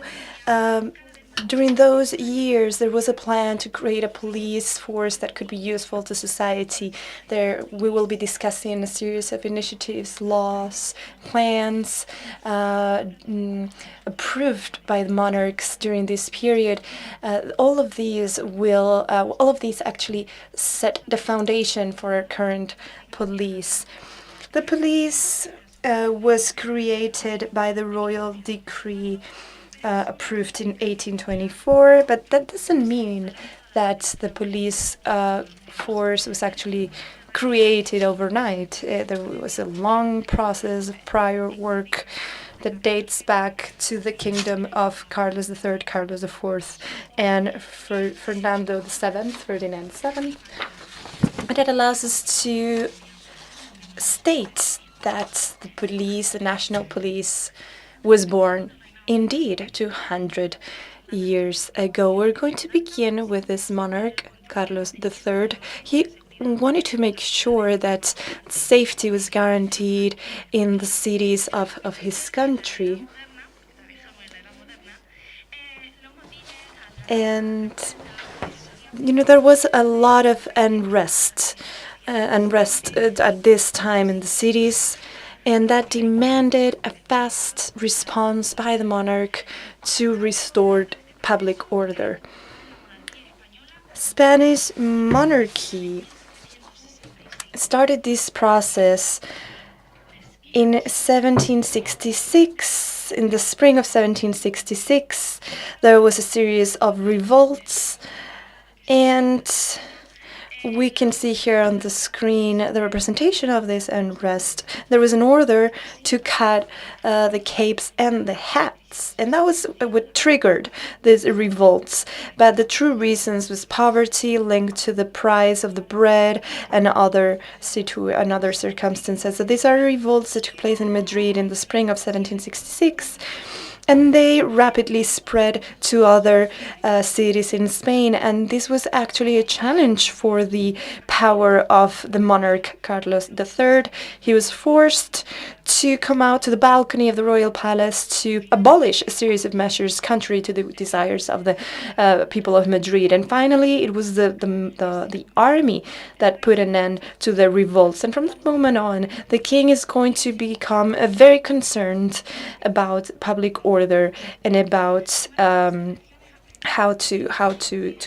during those years there was a plan to create a police force that could be useful to society. There we will be discussing a series of initiatives, laws, plans approved by the monarchs during this period. All of these actually set the foundation for our current police. The police was created by the royal decree approved in 1824, but that doesn't mean that the police force was actually created overnight. There was a long process of prior work that dates back to the kingdom of Carlos III, Carlos IV, and Ferdinand VII. And that allows us to state that the police, the national police, was born indeed 200 years ago. We're going to begin with this monarch, Carlos III. He wanted to make sure that safety was guaranteed in the cities of his country. And, there was a lot of unrest at this time in the cities, and that demanded a fast response by the monarch to restore public order. Spanish monarchy started this process in 1766. In the spring of 1766, there was a series of revolts, and we can see here on the screen the representation of this unrest. There was an order to cut the capes and the hats, and that was what triggered these revolts. But the true reasons was poverty linked to the price of the bread and other circumstances. So these are revolts that took place in Madrid in the spring of 1766. And they rapidly spread to other cities in Spain. And this was actually a challenge for the power of the monarch, Carlos III. He was forced to come out to the balcony of the royal palace to abolish a series of measures contrary to the desires of the people of Madrid. And finally, it was the army that put an end to the revolts. And from that moment on, the king is going to become very concerned about public order and about how to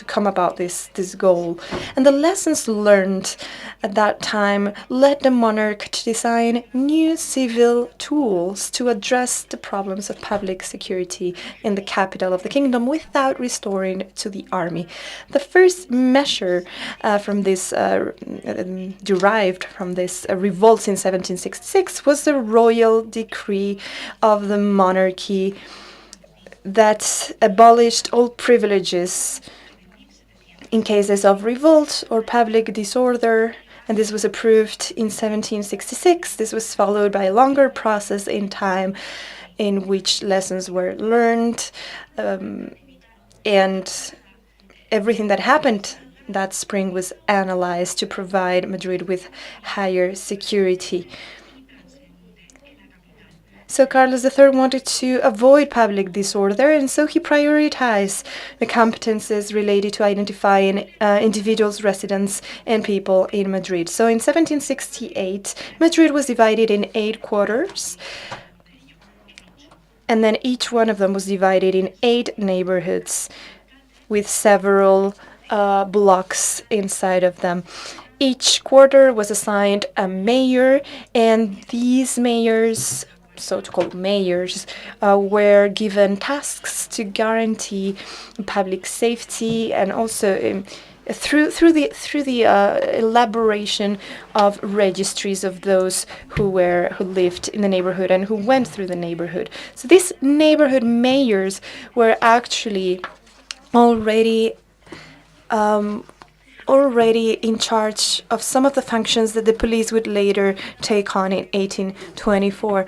come about this goal. And the lessons learned at that time led the monarch to design new civil tools to address the problems of public security in the capital of the kingdom without restoring to the army. The first measure from this derived from this revolt in 1766 was the royal decree of the monarchy that abolished all privileges in cases of revolt or public disorder, and this was approved in 1766. This was followed by a longer process in time in which lessons were learned, and everything that happened that spring was analyzed to provide Madrid with higher security. So Carlos III wanted to avoid public disorder, and so he prioritized the competences related to identifying individuals, residents, and people in Madrid. So in 1768, Madrid was divided in 8 quarters, and then each one of them was divided in 8 neighborhoods with several blocks inside of them. Each quarter was assigned a mayor, and these mayors, so-called mayors, were given tasks to guarantee public safety, and also through the elaboration of registries of those who lived in the neighborhood and who went through the neighborhood. So these neighborhood mayors were actually already in charge of some of the functions that the police would later take on in 1824.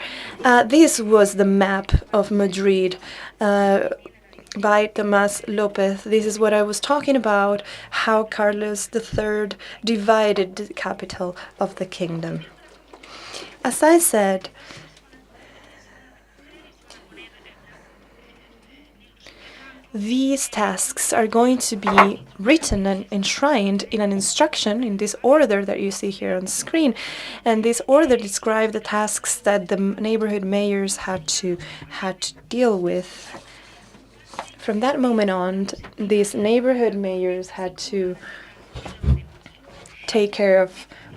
This was the map of Madrid by Tomás López. This is what I was talking about, how Carlos III divided the capital of the kingdom. As I said, these tasks are going to be written and enshrined in an instruction in this order that you see here on screen. And this order described the tasks that the neighborhood mayors had to deal with. From that moment on, these neighborhood mayors had to take care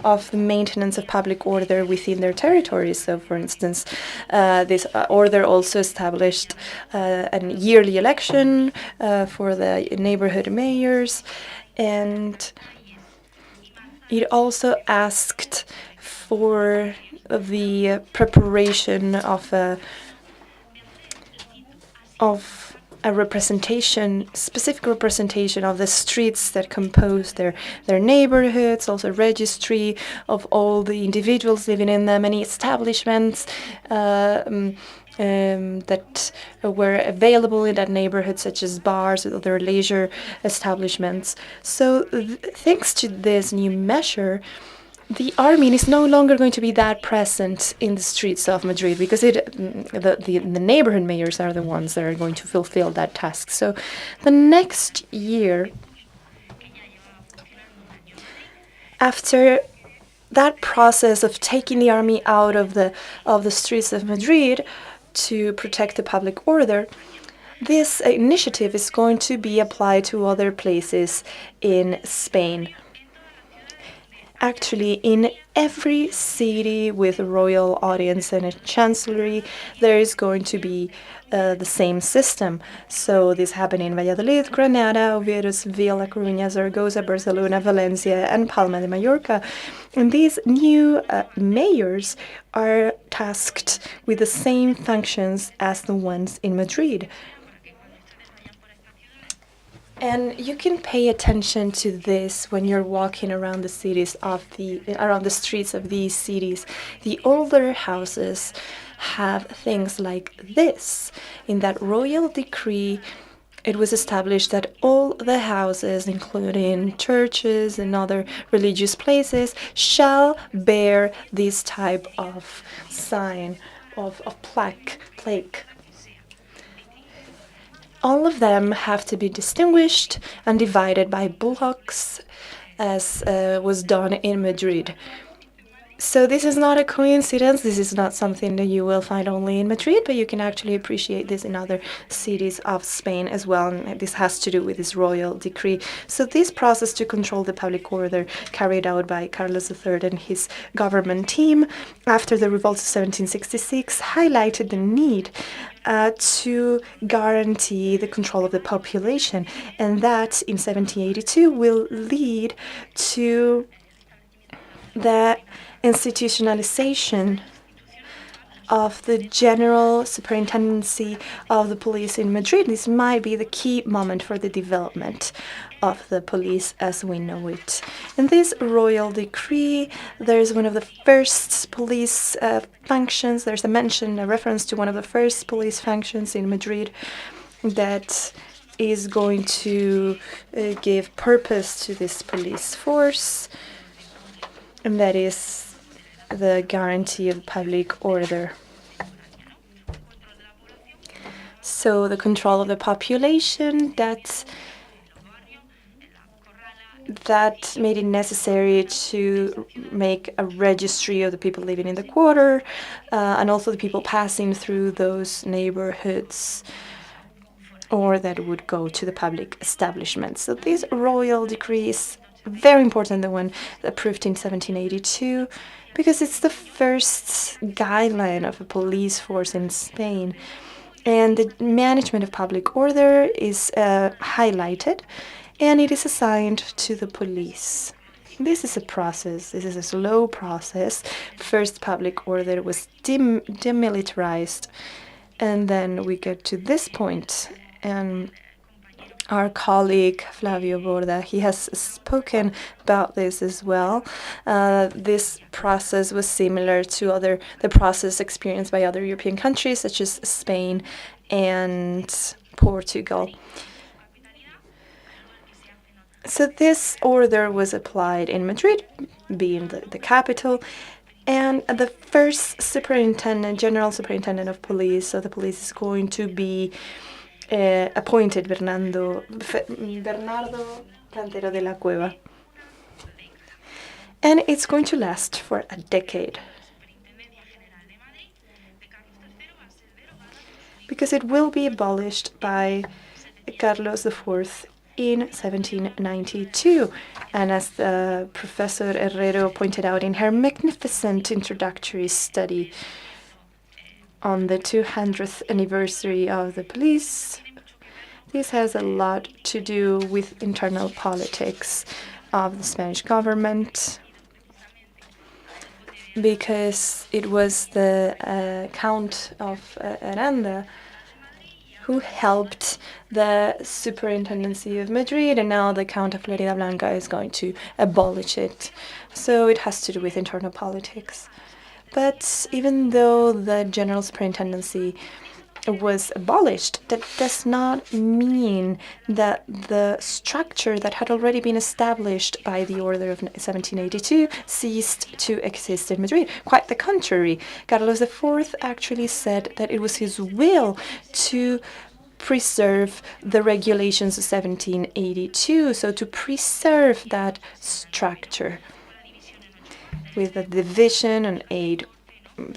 of the maintenance of public order within their territories. So, for instance, this order also established a yearly election for the neighborhood mayors, and it also asked for the preparation of a representation, specific representation of the streets that compose their neighborhoods, also registry of all the individuals living in them, any establishments that were available in that neighborhood, such as bars or other leisure establishments. So thanks to this new measure, the army is no longer going to be that present in the streets of Madrid, because the neighborhood mayors are the ones that are going to fulfill that task. So the next year, after that process of taking the army out of the streets of Madrid to protect the public order, this initiative is going to be applied to other places in Spain. Actually, in every city with a royal audience and a chancellery, there is going to be the same system. So this happened in Valladolid, Granada, Oviedo, Seville, La Coruña, Zaragoza, Barcelona, Valencia, and Palma de Mallorca. And these new mayors are tasked with the same functions as the ones in Madrid. And you can pay attention to this when you're walking around the streets of these cities. The older houses have things like this. In that royal decree, it was established that all the houses, including churches and other religious places, shall bear this type of sign, of plaque. All of them have to be distinguished and divided by blocks, as was done in Madrid. So this is not a coincidence. This is not something that you will find only in Madrid, but you can actually appreciate this in other cities of Spain as well. And this has to do with this royal decree. So this process to control the public order carried out by Carlos III and his government team after the revolt of 1766 highlighted the need to guarantee the control of the population. And that in 1782 will lead to the institutionalization of the general superintendency of the police in Madrid. This might be the key moment for the development of the police as we know it. In this royal decree, there's one of the first police functions. There's a reference to one of the first police functions in Madrid that is going to give purpose to this police force, and that is the guarantee of public order. So the control of the population, that made it necessary to make a registry of the people living in the quarter and also the people passing through those neighborhoods or that would go to the public establishment. So this royal decree is very important, the one approved in 1782, because it's the first guideline of a police force in Spain. And the management of public order is highlighted, and it is assigned to the police. This is a process. This is a slow process. First, public order was demilitarized, and then we get to this point, and our colleague Flavio Borda, he has spoken about this as well. This process was similar to the process experienced by other European countries, such as Spain and Portugal. So this order was applied in Madrid, being the capital, and the first general superintendent of police, so the police is going to be appointed Bernardo Cantero de la Cueva. And it's going to last for a decade, because it will be abolished by Carlos IV in 1792. And as Professor Herrero pointed out in her magnificent introductory study on the 200th anniversary of the police, this has a lot to do with internal politics of the Spanish government, because it was the Count of Aranda who helped the superintendency of Madrid, and now the Count of Floridablanca is going to abolish it. So it has to do with internal politics. But even though the general superintendency was abolished, that does not mean that the structure that had already been established by the order of 1782 ceased to exist in Madrid. Quite the contrary. Carlos IV actually said that it was his will to preserve the regulations of 1782, so to preserve that structure with a division and 8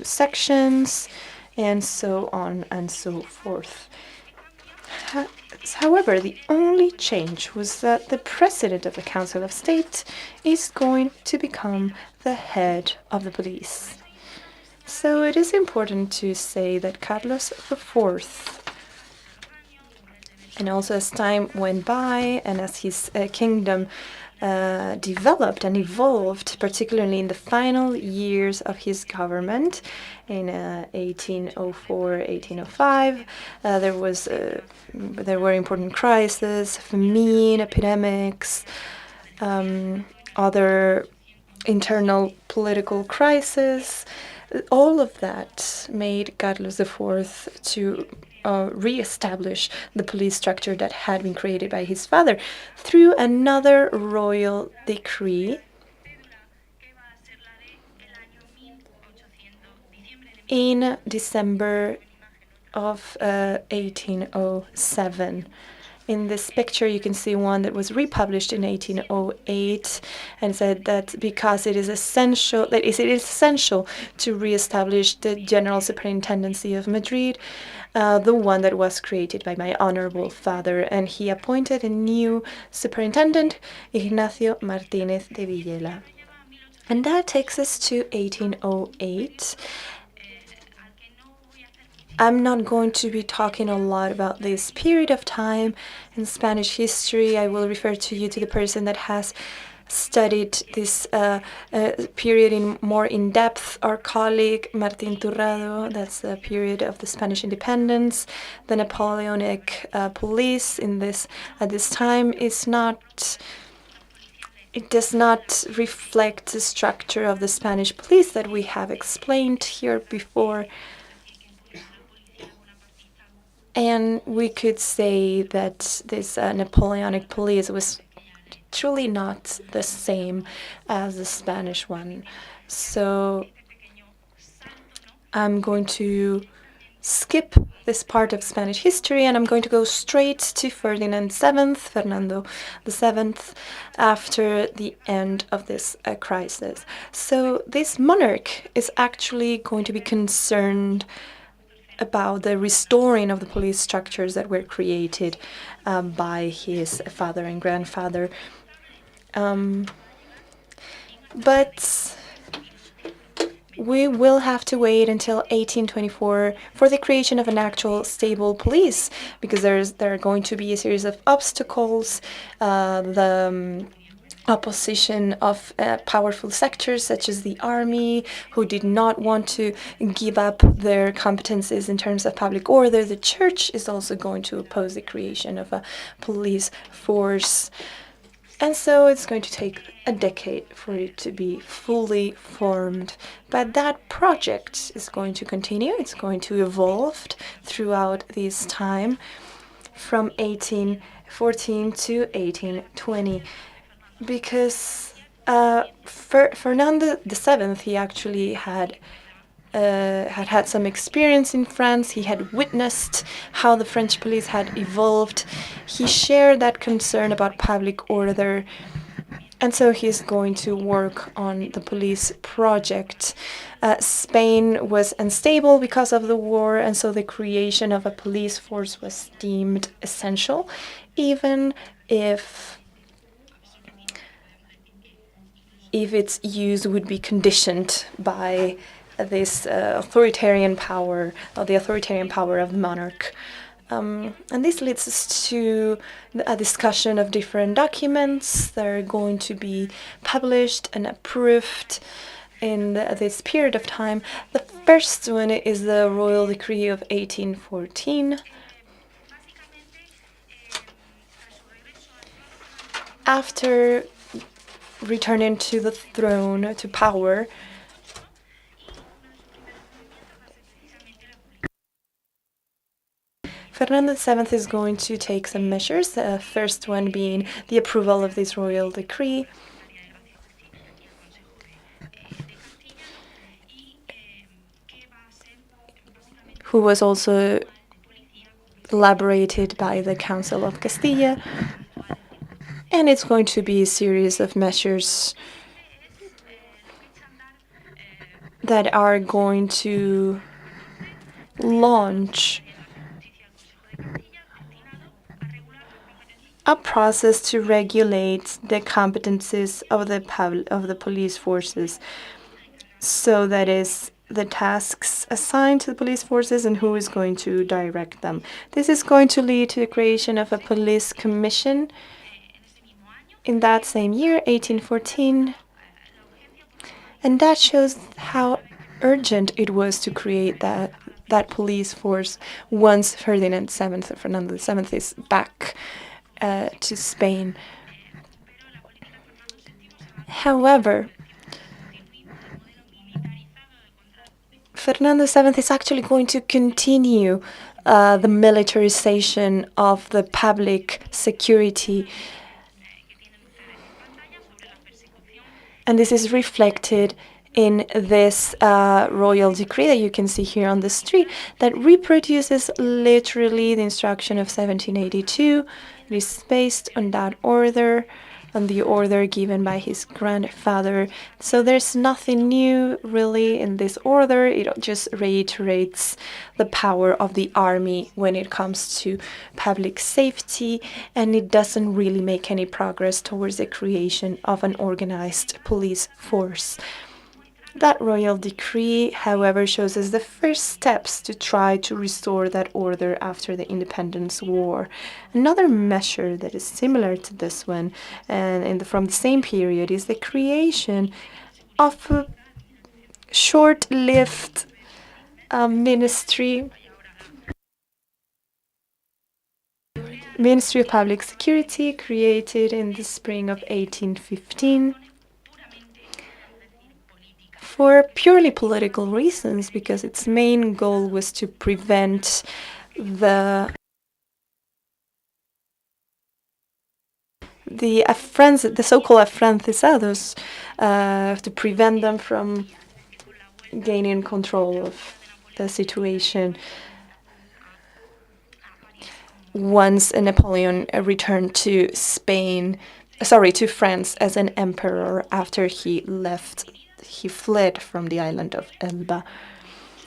sections, and so on and so forth. However, the only change was that the president of the Council of State is going to become the head of the police. So it is important to say that Carlos IV, and also as time went by and as his kingdom developed and evolved, particularly in the final years of his government in 1804, 1805. There were important crises, famine, epidemics, other internal political crises. All of that made Carlos IV to re-establish the police structure that had been created by his father through another royal decree in December of 1807. In this picture, you can see one that was republished in 1808, and said that because it is essential, to reestablish the General Superintendency of Madrid, the one that was created by my honorable father, and he appointed a new superintendent, Ignacio Martínez de Villela. And that takes us to 1808. I'm not going to be talking a lot about this period of time in Spanish history. I will refer to you to the person that has studied this period more in depth, our colleague Martín Turrado. That's the period of the Spanish independence. The Napoleonic police at this time is not. It does not reflect the structure of the Spanish police that we have explained here before. And we could say that this Napoleonic police was truly not the same as the Spanish one. So I'm going to skip this part of Spanish history, and I'm going to go straight to Ferdinand VII, Fernando VII, after the end of this crisis. So this monarch is actually going to be concerned about the restoring of the police structures that were created by his father and grandfather. But we will have to wait until 1824 for the creation of an actual stable police, because there are going to be a series of obstacles. The opposition of powerful sectors such as the army, who did not want to give up their competencies in terms of public order. The church is also going to oppose the creation of a police force. And so it's going to take a decade for it to be fully formed. But that project is going to continue. It's going to evolve throughout this time from 1814 to 1820. Because Fernando VII, he actually had some experience in France. He had witnessed how the French police had evolved. He shared that concern about public order, and so he's going to work on the police project. Spain was unstable because of the war, and so the creation of a police force was deemed essential, even if its use would be conditioned by this authoritarian power, or the authoritarian power of the monarch. And this leads us to a discussion of different documents that are going to be published and approved in this period of time. The first one is the Royal Decree of 1814. After returning to the throne, to power, Fernando VII is going to take some measures, the first one being the approval of this royal decree. Who was also elaborated by the Council of Castilla. And it's going to be a series of measures that are going to launch a process to regulate the competencies of the police forces. So that is the tasks assigned to the police forces and who is going to direct them. This is going to lead to the creation of a police commission in that same year, 1814. And that shows how urgent it was to create that police force once Ferdinand VII, Fernando VII, is back to Spain. However, Fernando VII is actually going to continue the militarization of the public security. And this is reflected in this royal decree that you can see here on the street that reproduces literally the instruction of 1782. It is based on that order, on the order given by his grandfather. So there's nothing new really in this order. It just reiterates the power of the army when it comes to public safety, and it doesn't really make any progress towards the creation of an organized police force. That royal decree, however, shows us the first steps to try to restore that order after the independence war. Another measure that is similar to this one and from the same period is the creation of a short-lived Ministry of Public Security, created in the spring of 1815. For purely political reasons, because its main goal was to prevent the so-called afrancesados, to prevent them from gaining control of the situation once Napoleon returned to France as an emperor after he fled from the island of Elba.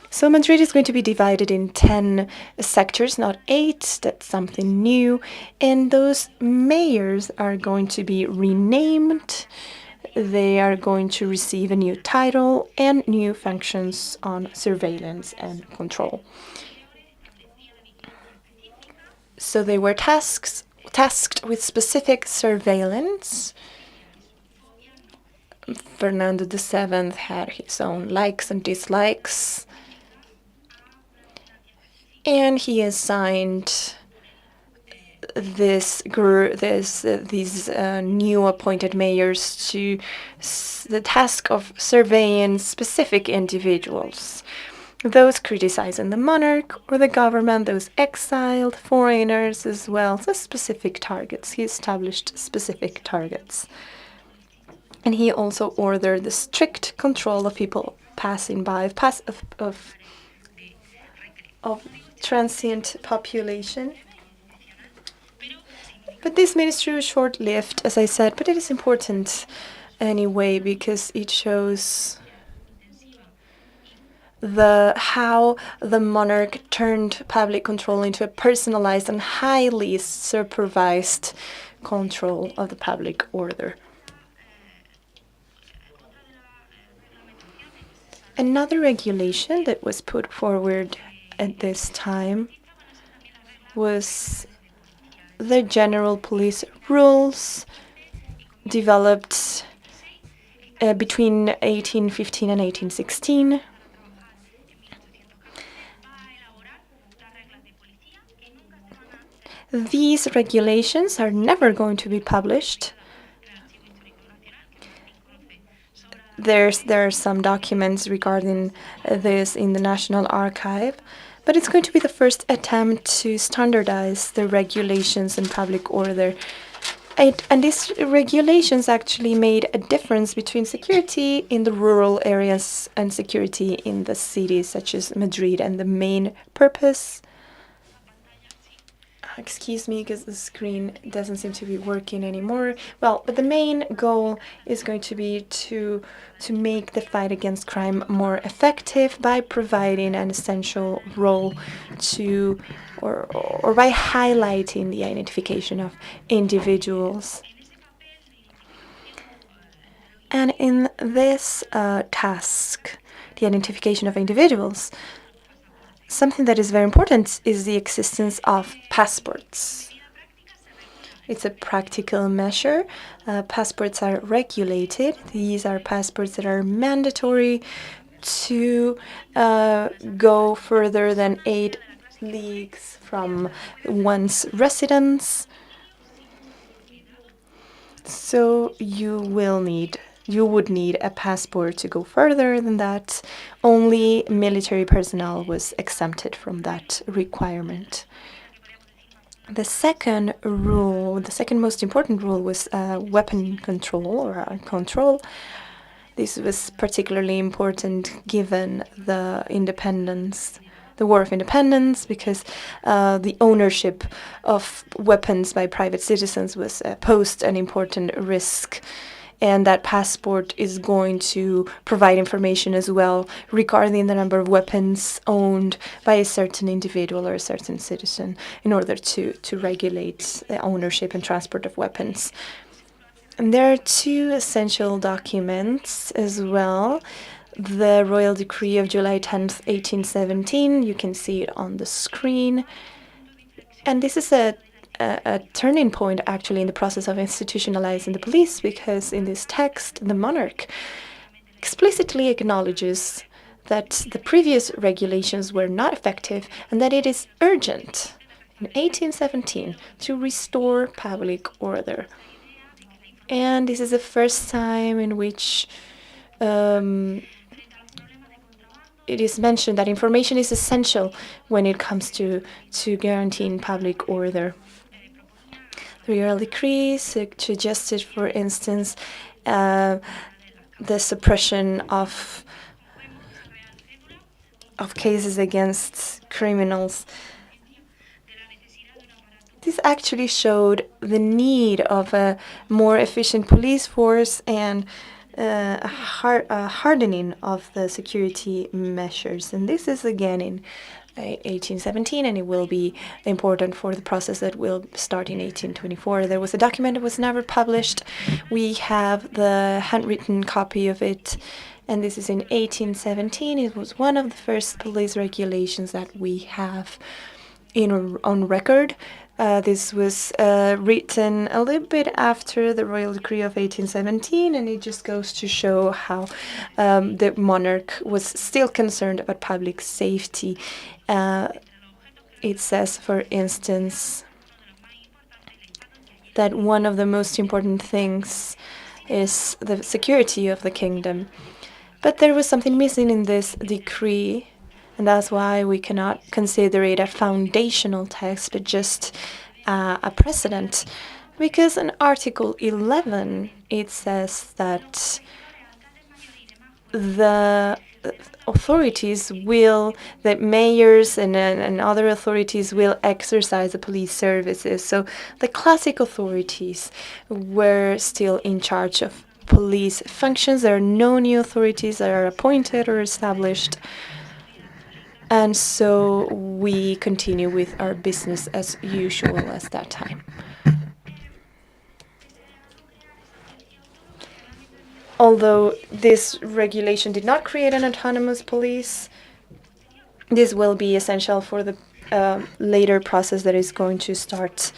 So Madrid is going to be divided in 10 sectors, not 8. That's something new. And those mayors are going to be renamed. They are going to receive a new title and new functions on surveillance and control. So they were tasked with specific surveillance. Fernando VII had his own likes and dislikes, and he assigned these new appointed mayors to the task of surveying specific individuals, those criticizing the monarch or the government, those exiled, foreigners as well. So specific targets. He established specific targets. And he also ordered the strict control of people passing by, of transient population. But this ministry was short-lived, as I said, but it is important anyway because it shows how the monarch turned public control into a personalized and highly supervised control of the public order. Another regulation that was put forward at this time was the general police rules developed between 1815 and 1816. These regulations are never going to be published. There are some documents regarding this in the National Archive, but it's going to be the first attempt to standardize the regulations in public order. And these regulations actually made a difference between security in the rural areas and security in the cities, such as Madrid. And the main purpose... Excuse me, because the screen doesn't seem to be working anymore. Well, but the main goal is going to be to make the fight against crime more effective by providing an essential role to, or by highlighting the identification of individuals. And in this task, the identification of individuals, something that is very important is the existence of passports. It's a practical measure. Passports are regulated. These are passports that are mandatory to go further than 8 leagues from one's residence. So you would need a passport to go further than that. Only military personnel was exempted from that requirement. The second most important rule was weapon control or control. This was particularly important given the independence, the War of Independence, because the ownership of weapons by private citizens was posed an important risk. And that passport is going to provide information as well regarding the number of weapons owned by a certain individual or a certain citizen in order to regulate the ownership and transport of weapons. And there are two essential documents as well. The Royal Decree of July 10th, 1817. You can see it on the screen. And this is a turning point, actually, in the process of institutionalizing the police, because in this text, the monarch explicitly acknowledges that the previous regulations were not effective and that it is urgent in 1817 to restore public order. And this is the first time in which it is mentioned that information is essential when it comes to guaranteeing public order. The Royal Decree suggested, for instance, the suppression of cases against criminals. This actually showed the need of a more efficient police force and a hardening of the security measures. And this is again in 1817, and it will be important for the process that will start in 1824. There was a document that was never published. We have the handwritten copy of it, and this is in 1817. It was one of the first police regulations that we have on record. This was written a little bit after the Royal Decree of 1817, and it just goes to show how the monarch was still concerned about public safety. It says, for instance, that one of the most important things is the security of the kingdom. But there was something missing in this decree, and that's why we cannot consider it a foundational text, but just a precedent. Because in Article 11, it says that the authorities that mayors and other authorities will exercise the police services. So the classic authorities were still in charge of police functions. There are no new authorities that are appointed or established. And so we continue with our business as usual at that time. Although this regulation did not create an autonomous police, this will be essential for the later process that is going to start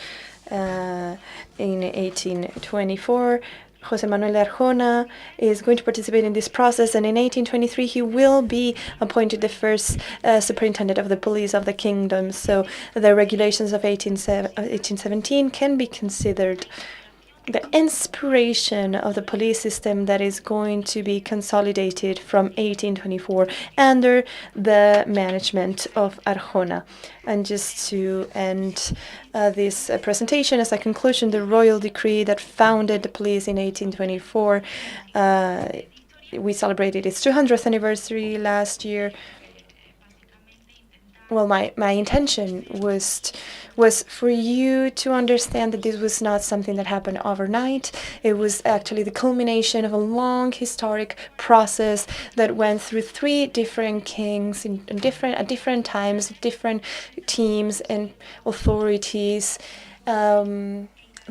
in 1824. José Manuel de Arjona is going to participate in this process, and in 1823 he will be appointed the first superintendent of the police of the kingdom. So the regulations of 1817 can be considered the inspiration of the police system that is going to be consolidated from 1824 under the management of Arjona. And just to end this presentation, as a conclusion, the royal decree that founded the police in 1824, we celebrated its 200th anniversary last year. Well, my intention was for you to understand that this was not something that happened overnight. It was actually the culmination of a long historic process that went through 3 different kings at different times, different teams and authorities.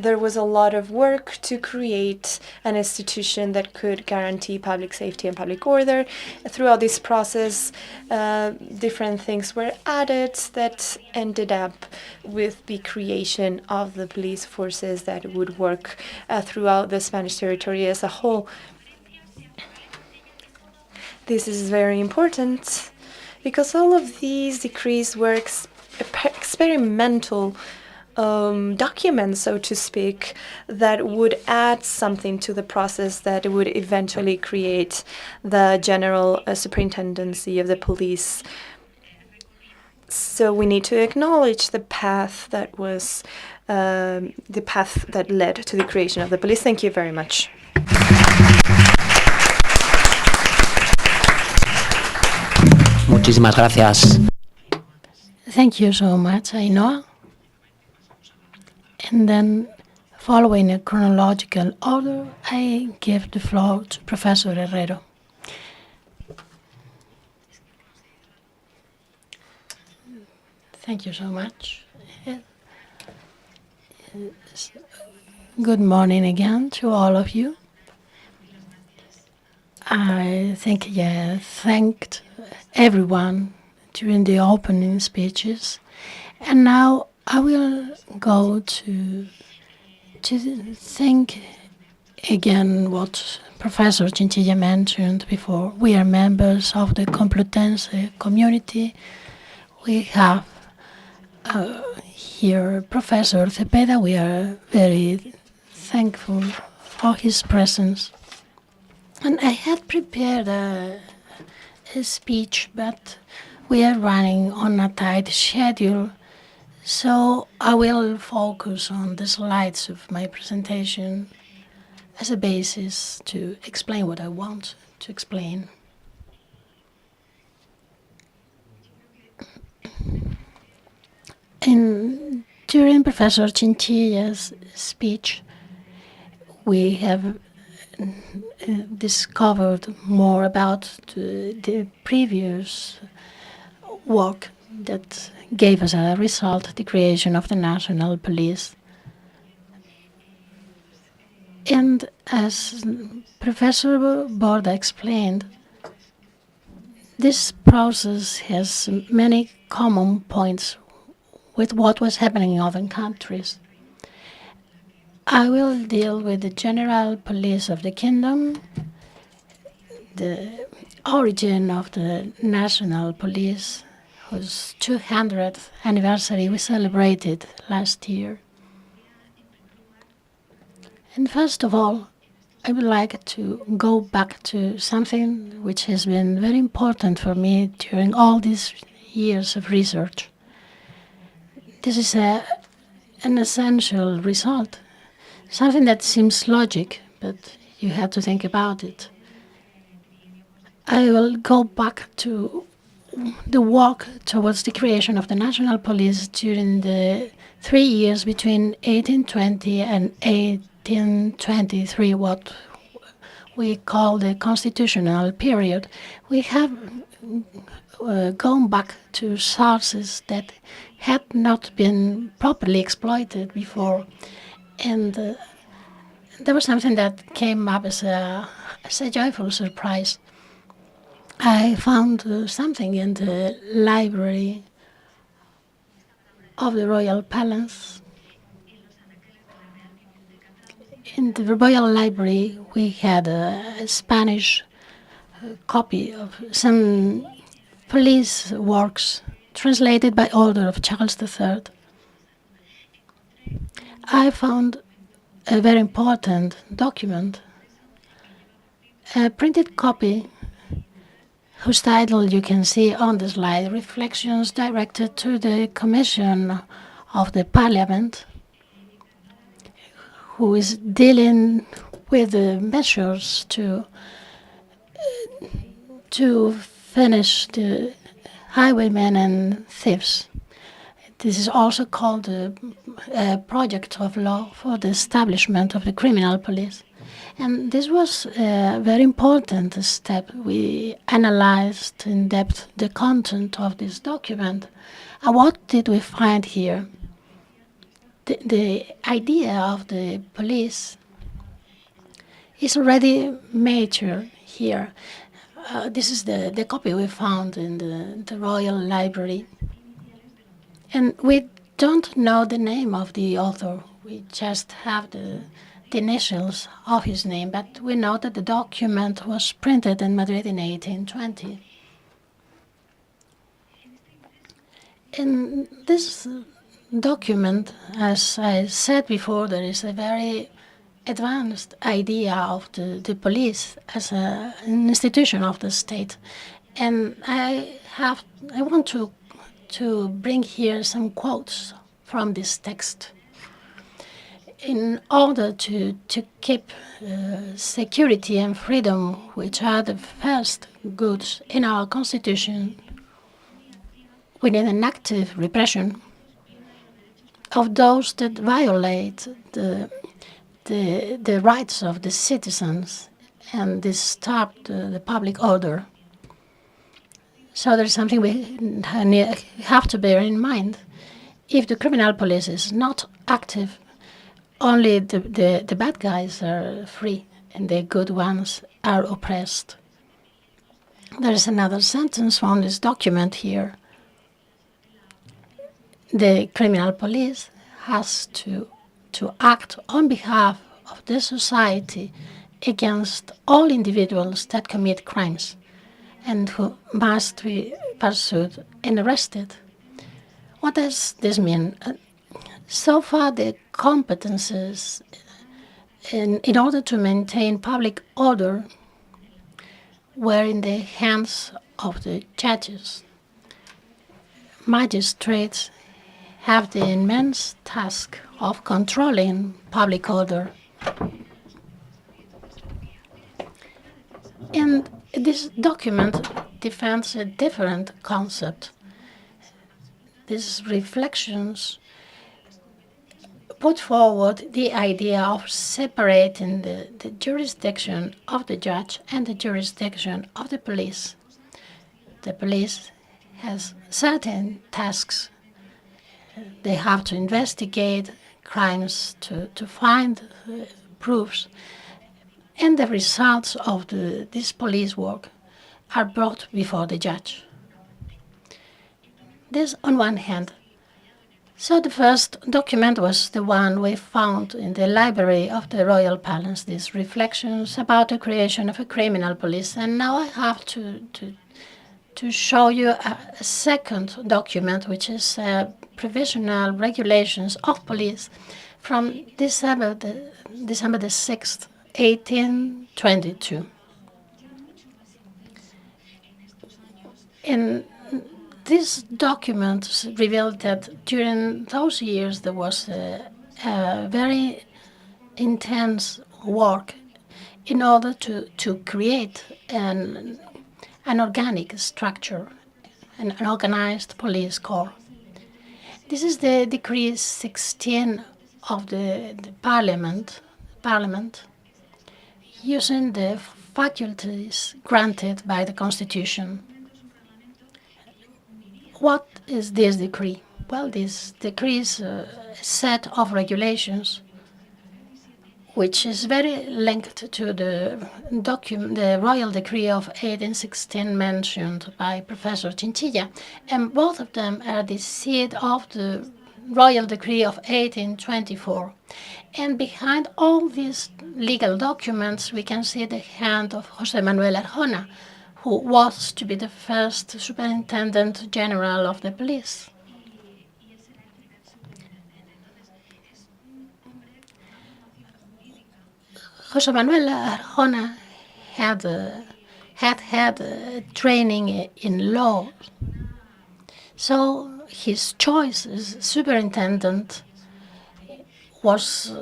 There was a lot of work to create an institution that could guarantee public safety and public order. Throughout this process, different things were added that ended up with the creation of the police forces that would work throughout the Spanish territory as a whole. This is very important because all of these decrees were experimental documents, so to speak, that would add something to the process that would eventually create the general superintendency of the police. So we need to acknowledge the path that was the path that led to the creation of the police. Thank you very much. Muchísimas gracias. Thank you so much, Ainhoa. And then, following a chronological order, I give the floor to Professor Herrero. Thank you so much. Good morning again to all of you. I think I thanked everyone during the opening speeches, and now I will go to think again what Professor Chinchilla mentioned before. We are members of the Complutense community. We have here Professor Cepeda. We are very thankful for his presence. And I had prepared a speech, but we are running on a tight schedule, so I will focus on the slides of my presentation as a basis to explain what I want to explain. During Professor Chinchilla's speech, we have discovered more about the previous work that gave us a result, the creation of the National Police. And as Professor Borda explained, this process has many common points with what was happening in other countries. I will deal with the general police of the kingdom, the origin of the national police, whose 200th anniversary we celebrated last year. And first of all, I would like to go back to something which has been very important for me during all these years of research. This is an essential result. Something that seems logic, but you have to think about it. I will go back to the work towards the creation of the National Police during the 3 years between 1820 and 1823, what we call the constitutional period. We have gone back to sources that had not been properly exploited before. And there was something that came up as a joyful surprise. I found something in the library of the Royal Palace. In the Royal Library, we had a Spanish copy of some police works translated by order of Charles III. I found a very important document, a printed copy whose title you can see on the slide, Reflections Directed to the Commission of the Parliament, who is dealing with the measures to finish the highwaymen and thieves. This is also called a project of law for the establishment of the criminal police. And this was a very important step. We analyzed in depth the content of this document. And what did we find here? The idea of the police is already major here. This is the copy we found in the Royal Library. And we don't know the name of the author. We just have the initials of his name, but we know that the document was printed in Madrid in 1820. In this document, as I said before, there is a very advanced idea of the police as an institution of the state. And I want to bring here some quotes from this text. In order to keep security and freedom, which are the first goods in our Constitution, We need an active repression of those that violate the rights of the citizens and disturb the public order. So there's something we have to bear in mind. If the criminal police is not active, only the bad guys are free and the good ones are oppressed. There is another sentence from this document here. The criminal police has to act on behalf of the society against all individuals that commit crimes and who must be pursued and arrested. What does this mean? So far, the competences in order to maintain public order were in the hands of the judges. Magistrates have the immense task of controlling public order. And this document defends a different concept. These reflections put forward the idea of separating the jurisdiction of the judge and the jurisdiction of the police. The police has certain tasks. They have to investigate crimes, to find proofs, and the results of this police work are brought before the judge. This on one hand. So the first document was the one we found in the library of the Royal Palace, these reflections about the creation of a criminal police. And now I have to show you a second document, which is provisional regulations of police from December the 6th, 1822. In these documents revealed that during those years there was a very intense work in order to create an organic structure, an organized police corps. This is the Decree 16 of the Parliament, using the faculties granted by the Constitution. What is this decree? Well, this decree is a set of regulations which is very linked to the Royal Decree of 1816 mentioned by Professor Chinchilla, and both of them are the seed of the Royal Decree of 1824. And behind all these legal documents, we can see the hand of José Manuel Arjona, who was to be the first Superintendent General of the police. José Manuel Arjona had training in law, so his choice as superintendent was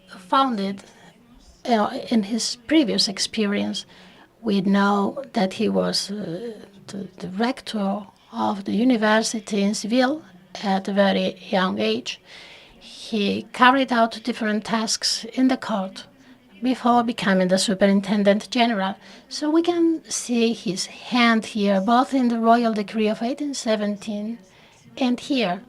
founded in his previous experience. We know that he was the rector of the university in Seville at a very young age. He carried out different tasks in the court before becoming the Superintendent General. So we can see his hand here, both in the Royal Decree of 1817 and here.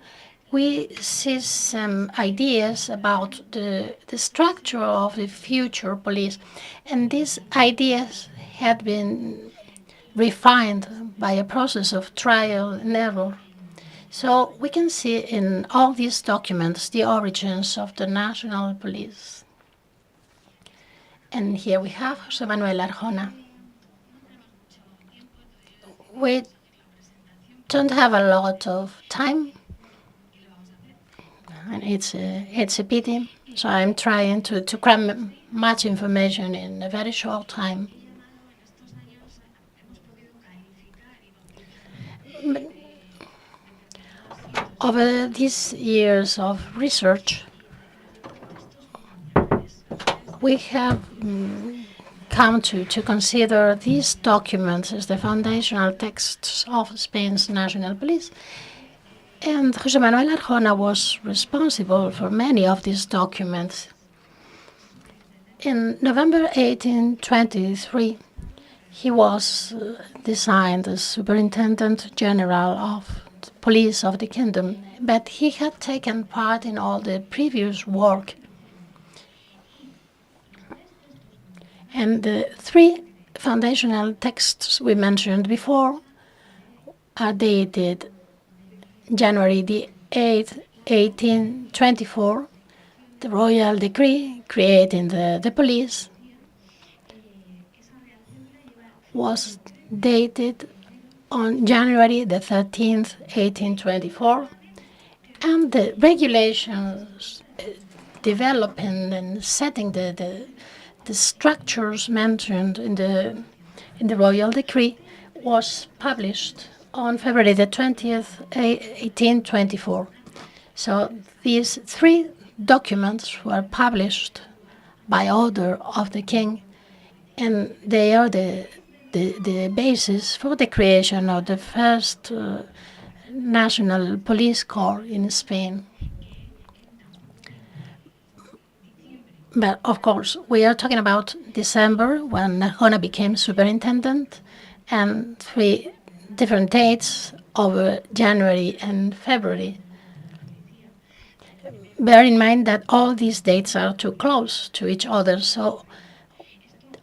We see some ideas about the structure of the future police, and these ideas had been refined by a process of trial and error. So we can see in all these documents the origins of the national police. And here we have José Manuel Arjona. We don't have a lot of time, and it's a pity. So I'm trying to cram much information in a very short time. But over these years of research, we have come to consider these documents as the foundational texts of Spain's national police. And José Manuel Arjona was responsible for many of these documents. In November 1823, he was designed as Superintendent General of the Police of the Kingdom, but he had taken part in all the previous work. And the three foundational texts we mentioned before are dated January the 8th, 1824, the Royal Decree creating the police was dated on January the 13th, 1824, and the regulations developing and setting the structures mentioned in the Royal Decree was published on February the 20th, 1824. So these three documents were published by order of the king, and they are the basis for the creation of the first national police corps in Spain. But of course, we are talking about December, when Arjona became superintendent, and three different dates over January and February. Bear in mind that all these dates are too close to each other, so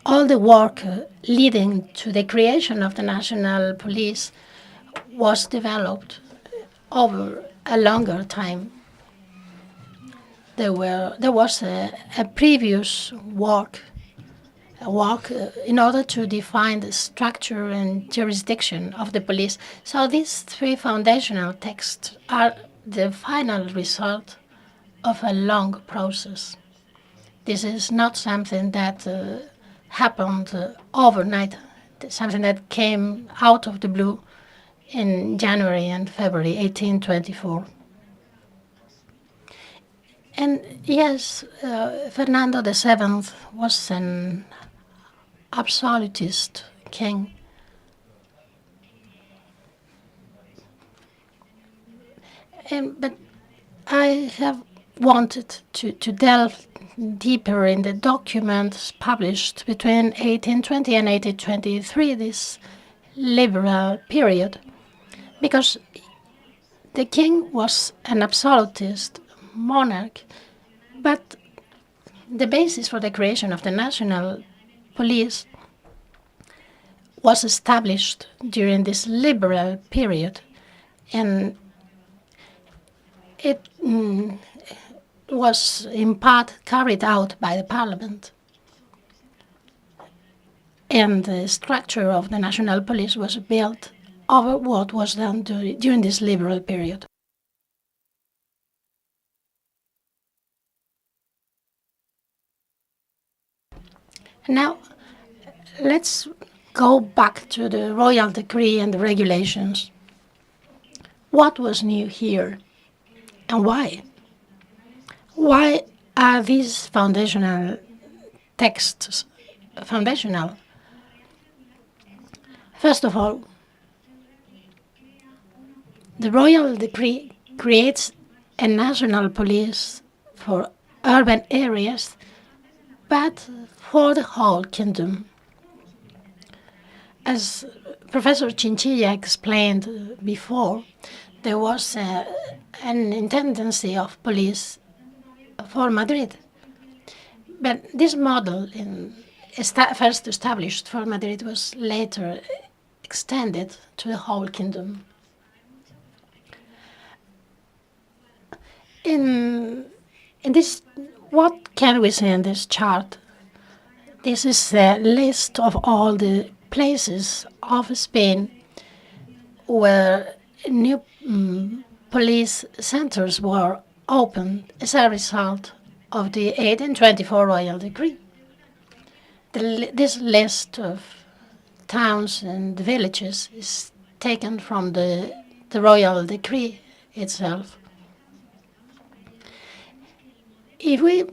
all the work leading to the creation of the national police was developed over a longer time. There was a previous work in order to define the structure and jurisdiction of the police. So these three foundational texts are the final result of a long process. This is not something that happened overnight, something that came out of the blue in January and February 1824. And yes, Fernando VII was an absolutist king. But I have wanted to delve deeper in the documents published between 1820 and 1823, this liberal period, because the king was an absolutist monarch, but the basis for the creation of the national police was established during this liberal period, and it was in part carried out by the parliament. And the structure of the national police was built over what was done during this liberal period. Now, let's go back to the Royal Decree and the regulations. What was new here, and why? Why are these foundational texts foundational? First of all, the Royal Decree creates a national police for urban areas, but for the whole kingdom. As Professor Chinchilla explained before, there was an intendancy of police for Madrid. But this model, first established for Madrid, was later extended to the whole kingdom. In this, what can we see in this chart? This is a list of all the places of Spain where new police centers were opened as a result of the 1824 Royal Decree. This list of towns and villages is taken from the Royal Decree itself. If we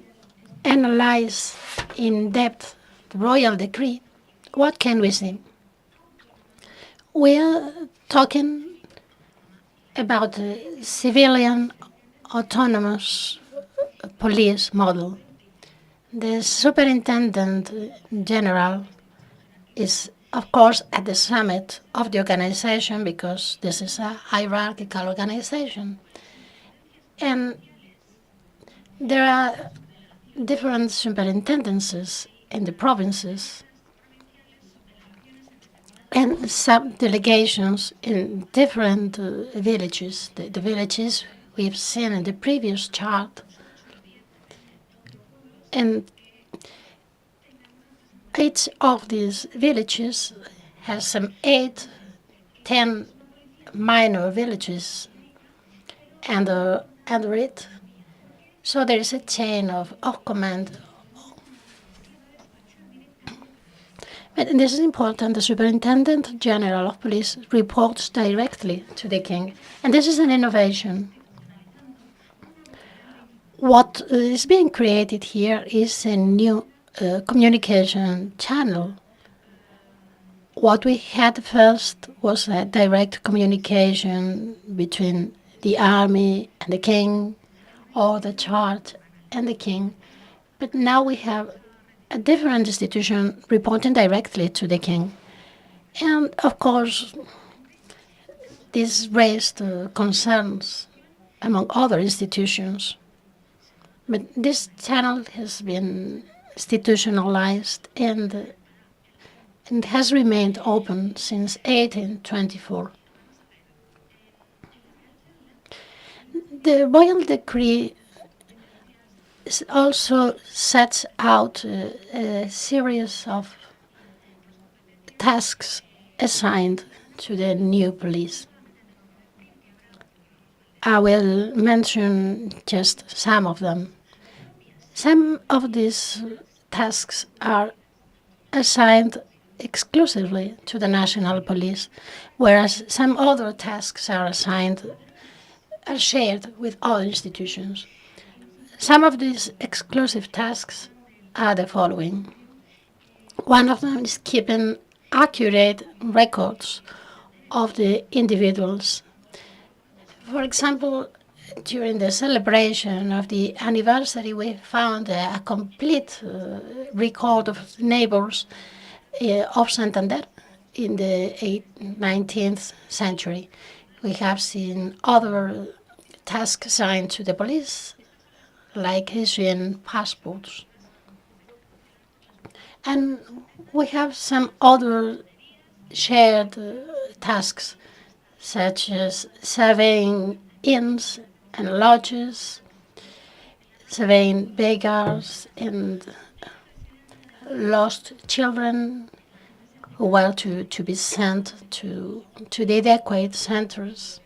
analyze in depth the royal decree, what can we see? We are talking about the civilian autonomous police model. The Superintendent General is, of course, at the summit of the organization because this is a hierarchical organization. And there are different superintendencies in the provinces and sub-delegations in different villages. The villages we've seen in the previous chart. And each of these villages has some 8, 10 minor villages under it. So there is a chain of command. But this is important. The Superintendent General of Police reports directly to the King. And this is an innovation. What is being created here is a new communication channel. What we had first was a direct communication between the army and the king, or the church and the king. But now we have a different institution reporting directly to the king. And of course, this raised concerns among other institutions. But this channel has been institutionalized and has remained open since 1824. The royal decree also sets out a series of tasks assigned to the new police. I will mention just some of them. Some of these tasks are assigned exclusively to the national police, whereas some other tasks are shared with other institutions. Some of these exclusive tasks are the following. One of them is keeping accurate records of the individuals. For example, during the celebration of the anniversary, we found a complete record of neighbors of Santander in the 19th century. We have seen other tasks assigned to the police, like issuing passports. And we have some other shared tasks, such as surveying inns and lodges, surveying beggars and lost children who were to be sent to the adequate centers,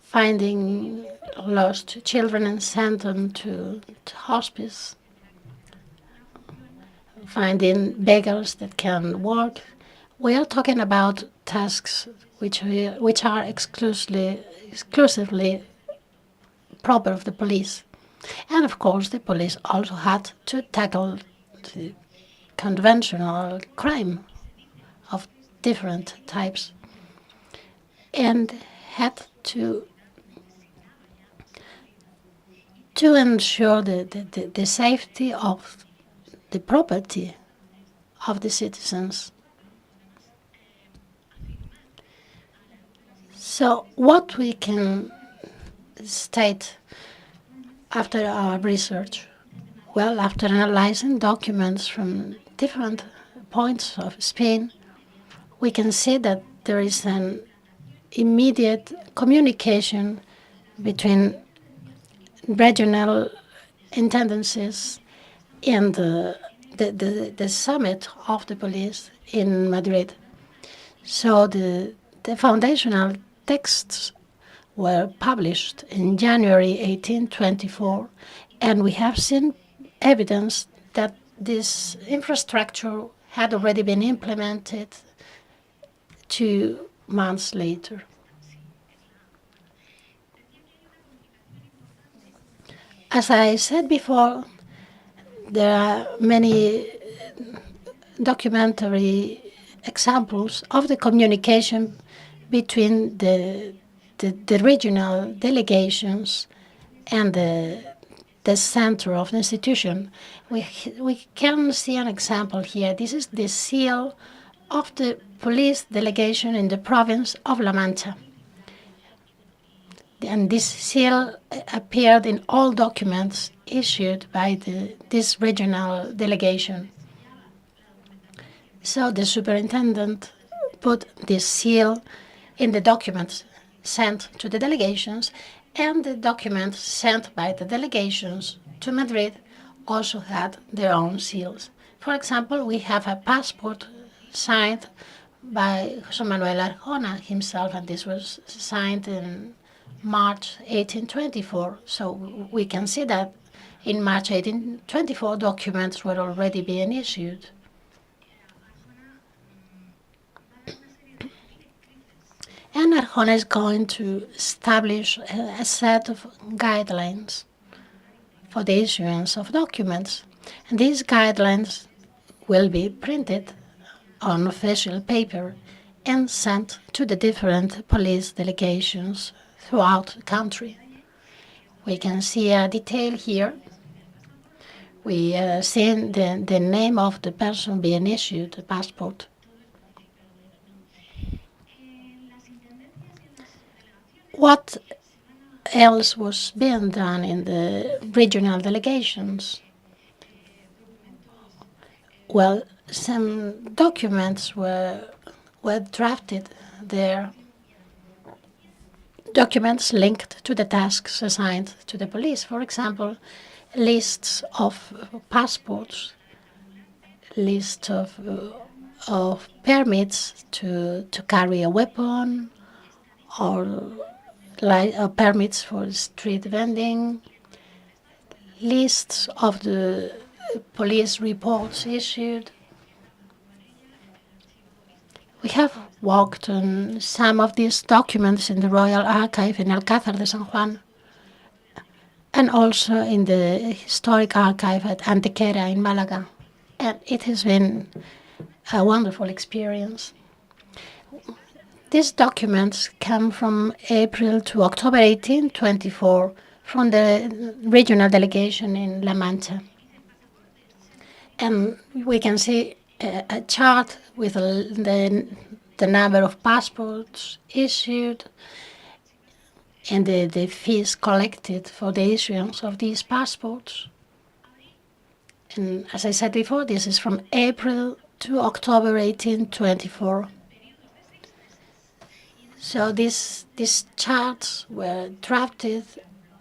finding lost children and send them to hospice, finding beggars that can work. We are talking about tasks which are exclusively proper of the police. And of course, the police also had to tackle the conventional crime of different types and had to ensure the safety of the property of the citizens. So what we can state after our research? Well, after analyzing documents from different points of Spain, we can see that there is an immediate communication between regional intendancies and the summit of the police in Madrid. So the foundational texts were published in January 1824, and we have seen evidence that this infrastructure had already been implemented 2 months later. As I said before, there are many documentary examples of the communication between the regional delegations and the center of the institution. We can see an example here. This is the seal of the police delegation in the province of La Mancha. And this seal appeared in all documents issued by this regional delegation. So the superintendent put this seal in the documents sent to the delegations, and the documents sent by the delegations to Madrid also had their own seals. For example, we have a passport signed by José Manuel Arjona himself, and this was signed in March 1824. So we can see that in March 1824, documents were already being issued. And Arjona is going to establish a set of guidelines for the issuance of documents. And these guidelines will be printed on official paper and sent to the different police delegations throughout the country. We can see a detail here. We see the name of the person being issued the passport. What else was being done in the regional delegations? Well, some documents were drafted there. Documents linked to the tasks assigned to the police. For example, lists of passports, lists of permits to carry a weapon, or permits for street vending, lists of the police reports issued. We have worked on some of these documents in the Royal Archive in Alcázar de San Juan, and also in the Historic Archive at Antequera in Malaga. And it has been a wonderful experience. These documents come from April to October 1824 from the regional delegation in La Mancha. And we can see a chart with the number of passports issued and the fees collected for the issuance of these passports. And as I said before, this is from April to October 1824. So these charts were drafted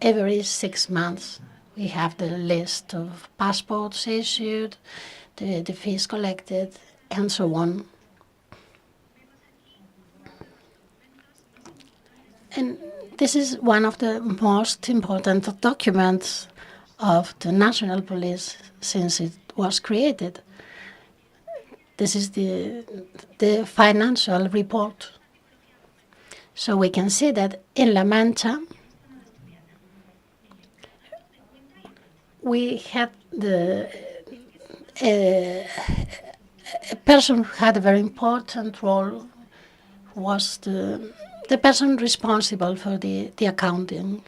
every 6 months. We have the list of passports issued, the fees collected, and so on. And this is one of the most important documents of the National Police since it was created. This is the financial report. So we can see that in La Mancha, we had a person who had a very important role, was the person responsible for the accounting.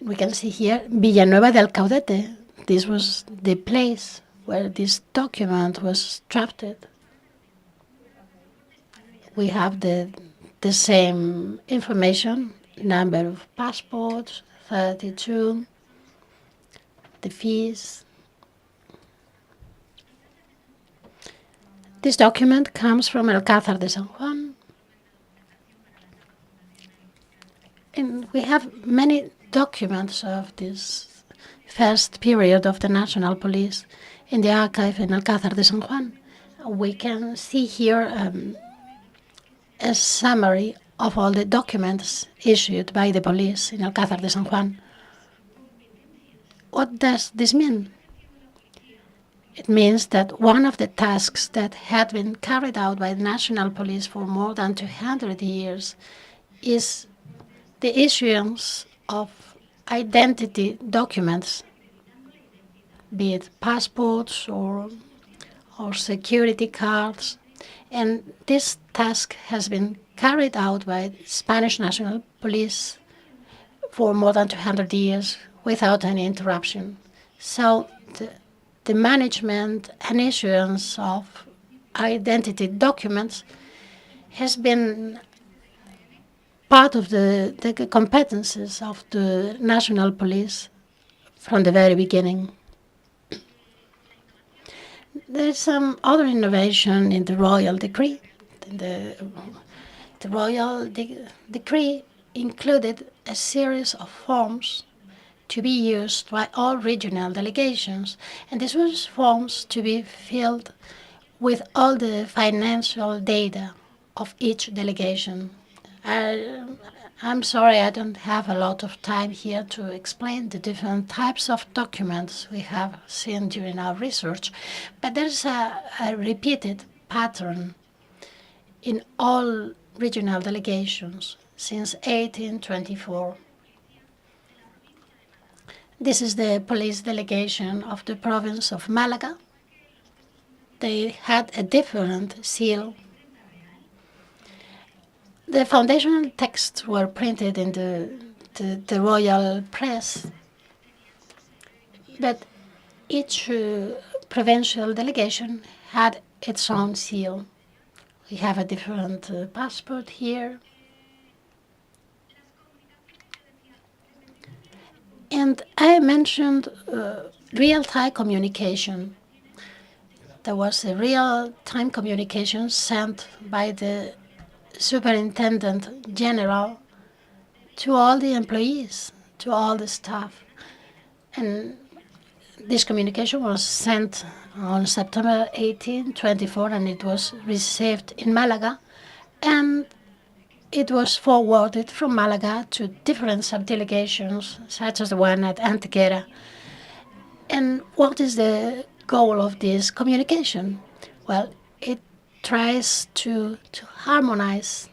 We can see here Villanueva del Caudete. This was the place where this document was drafted. We have the same information, number of passports, 32, the fees. This document comes from Alcázar de San Juan. And we have many documents of this first period of the National Police in the archive in Alcázar de San Juan. We can see here a summary of all the documents issued by the police in Alcázar de San Juan. What does this mean? It means that one of the tasks that had been carried out by the National Police for more than 200 years is the issuance of identity documents, be it passports or security cards. And this task has been carried out by Spanish National Police for more than 200 years without any interruption. So the management and issuance of identity documents has been part of the competences of the National Police from the very beginning. There's some other innovation in the Royal Decree. The Royal Decree included a series of forms to be used by all regional delegations, and these were forms to be filled with all the financial data of each delegation. I'm sorry I don't have a lot of time here to explain the different types of documents we have seen during our research, but there's a repeated pattern in all regional delegations since 1824. This is the police delegation of the province of Malaga. They had a different seal. The foundational texts were printed in the royal press, but each provincial delegation had its own seal. We have a different passport here. And I mentioned real-time communication. There was a real-time communication sent by the Superintendent General to all the employees, to all the staff. And this communication was sent on September 18, 24, and it was received in Malaga. And it was forwarded from Malaga to different subdelegations, such as the one at Antequera. And what is the goal of this communication? Well, it tries to harmonize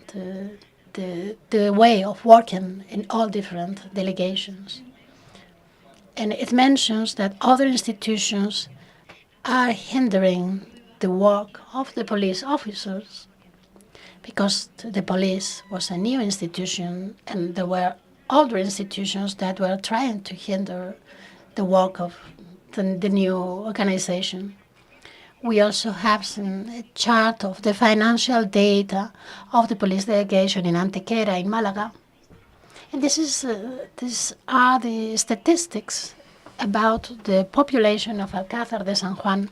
the way of working in all different delegations. And it mentions that other institutions are hindering the work of the police officers because the police was a new institution and there were other institutions that were trying to hinder the work of the new organization. We also have a chart of the financial data of the police delegation in Antequera in Malaga. And these are the statistics about the population of Alcázar de San Juan.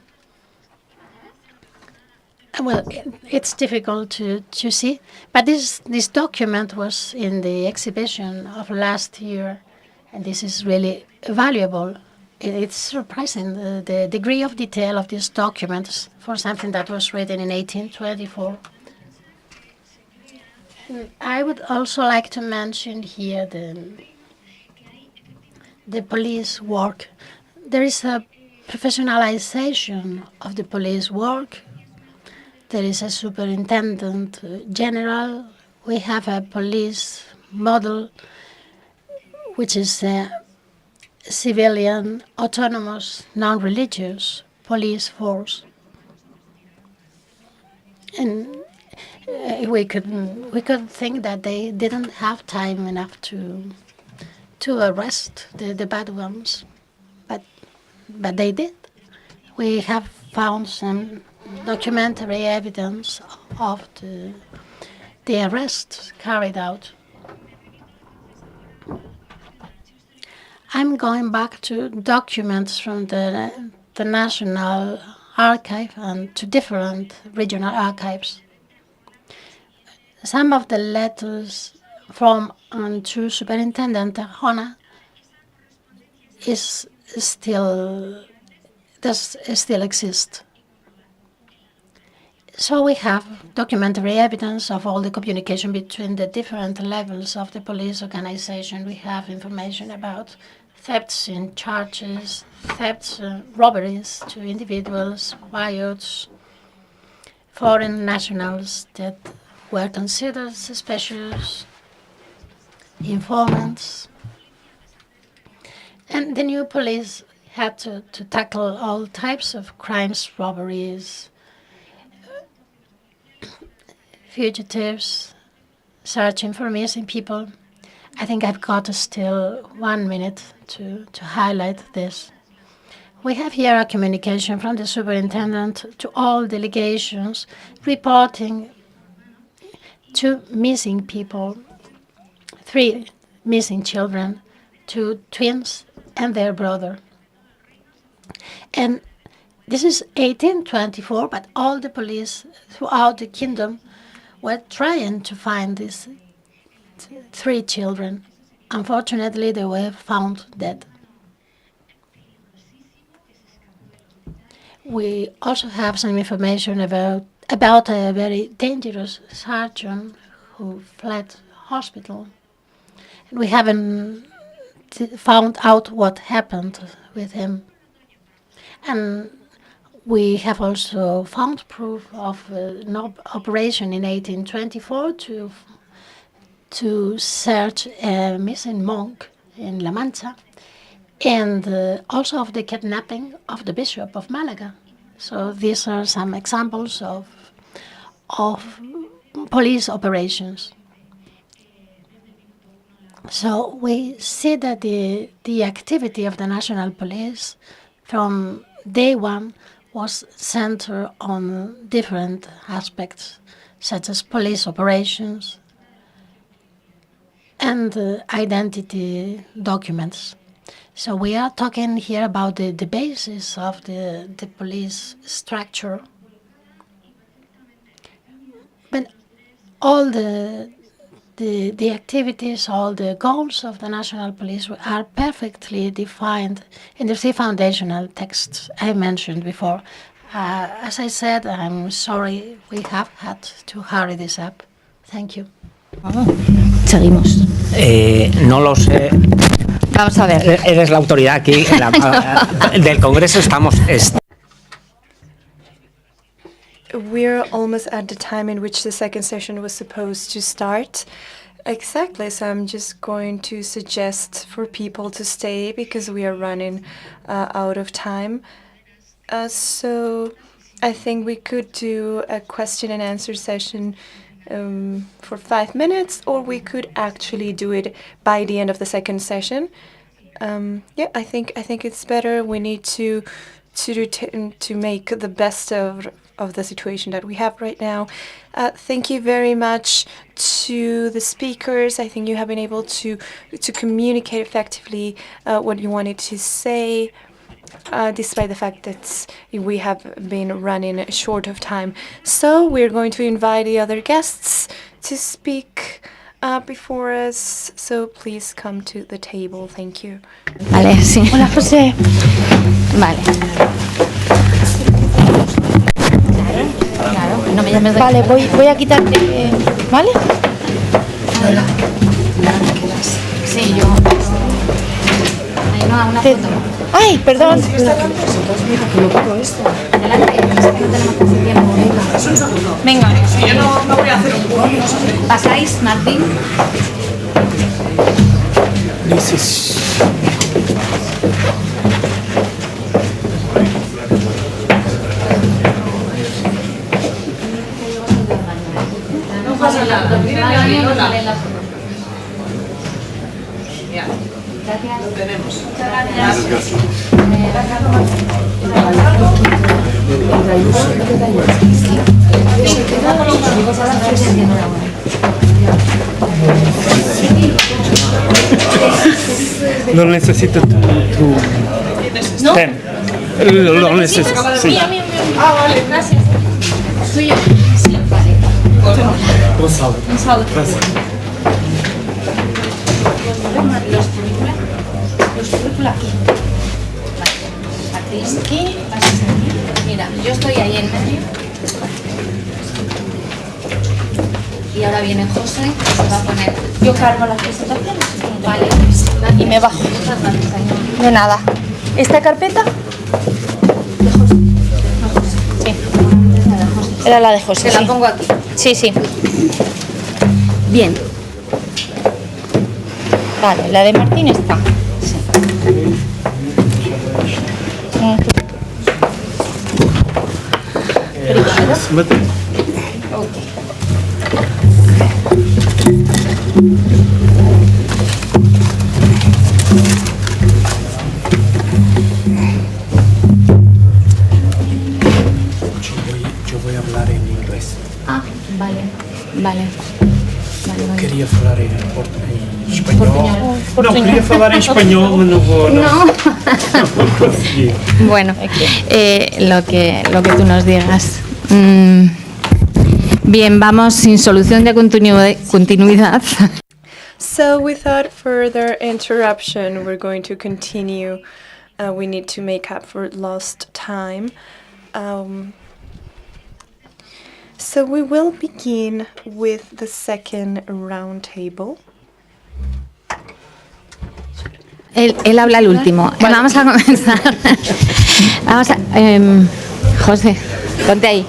Well, it's difficult to see, but this document was in the exhibition of last year, and this is really valuable. It's surprising the degree of detail of these documents for something that was written in 1824. I would also like to mention here the police work. There is a professionalization of the police work. There is a superintendent general. We have a police model, which is a civilian, autonomous, non-religious police force. And we could think that they didn't have time enough to arrest the bad ones, but they did. We have found some documentary evidence of the arrests carried out. I'm going back to documents from the National Archive and to different regional archives. Some of the letters from and to Superintendent Arjona still exist. So we have documentary evidence of all the communication between the different levels of the police organization. We have information about thefts in churches, thefts, robberies to individuals, riots, foreign nationals that were considered suspicious, informants, And the new police had to tackle all types of crimes, robberies, fugitives, searching for missing people. I think I've got still 1 minute to highlight this. We have here a communication from the superintendent to all delegations reporting 2 missing people, 3 missing children, 2 twins and their brother. And this is 1824, but all the police throughout the kingdom were trying to find these 3 children. Unfortunately, they were found dead. We also have some information about a very dangerous sergeant who fled hospital. And we haven't found out what happened with him. And we have also found proof of an operation in 1824 to search a missing monk in La Mancha, and also of the kidnapping of the Bishop of Malaga. So these are some examples of police operations. So we see that the activity of the National Police from day one was centered on different aspects, such as police operations and identity documents. So we are talking here about the basis of the police structure. But all the activities, all the goals of the National Police are perfectly defined in the 3 foundational texts I mentioned before. As I said, I'm sorry we have had to hurry this up. Thank you. Seguimos. No lo sé. Vamos a ver. Eres la autoridad aquí del Congreso. We're almost at the time in which the second session was supposed to start. Exactly, so I'm just going to suggest for people to stay because we are running out of time. So I think we could do a question and answer session for 5 minutes, or we could actually do it by the end of the second session. Yeah, I think it's better. We need to make the best of the situation that we have right now. Thank you very much to the speakers. I think you have been able to communicate effectively what you wanted to say, despite the fact that we have been running short of time. So we're going to invite the other guests to speak before us. So please come to the table. Thank you. Vale, sí. Hola, José. Vale. Claro, no me llames de... Vale, voy a quitarte, ¿vale? Hola. Sí, yo... No, una foto. ¡Ay, perdón! Adelante, es que no tenemos casi tiempo. Venga. Si yo no voy a hacer un poco. ¿Pasáis, Martín? Dices... No pasa nada. Gracias. Lo tenemos. Muchas gracias. No necesito tu pen. Lo necesito. Sí. Ah, vale, gracias. Tuyo. Sí, vale. Un salto. Gracias. Los currículos aquí. Aquí, pasas aquí. Mira, yo estoy ahí en medio. Y ahora viene José, que se va a poner. Yo cargo las presentaciones. Vale. Y me bajo. De nada. ¿Esta carpeta? De José. No, José. Sí. La de José. Era la de José. Te la pongo aquí. Sí, sí. Bien. Vale, la de Martín está. Sí. Yo voy a hablar en inglés. Ah, vale. Queria falar em espanhol. Não, queria falar em espanhol, mas não vou. No. Conseguir. Bueno, lo que tú nos digas. Bien, vamos sin solución de continuidad. So without further interruption, we're going to continue. We need to make up for lost time. So we will begin with the second roundtable. Él habla el último. Bueno. Vamos a comenzar. José, ponte ahí.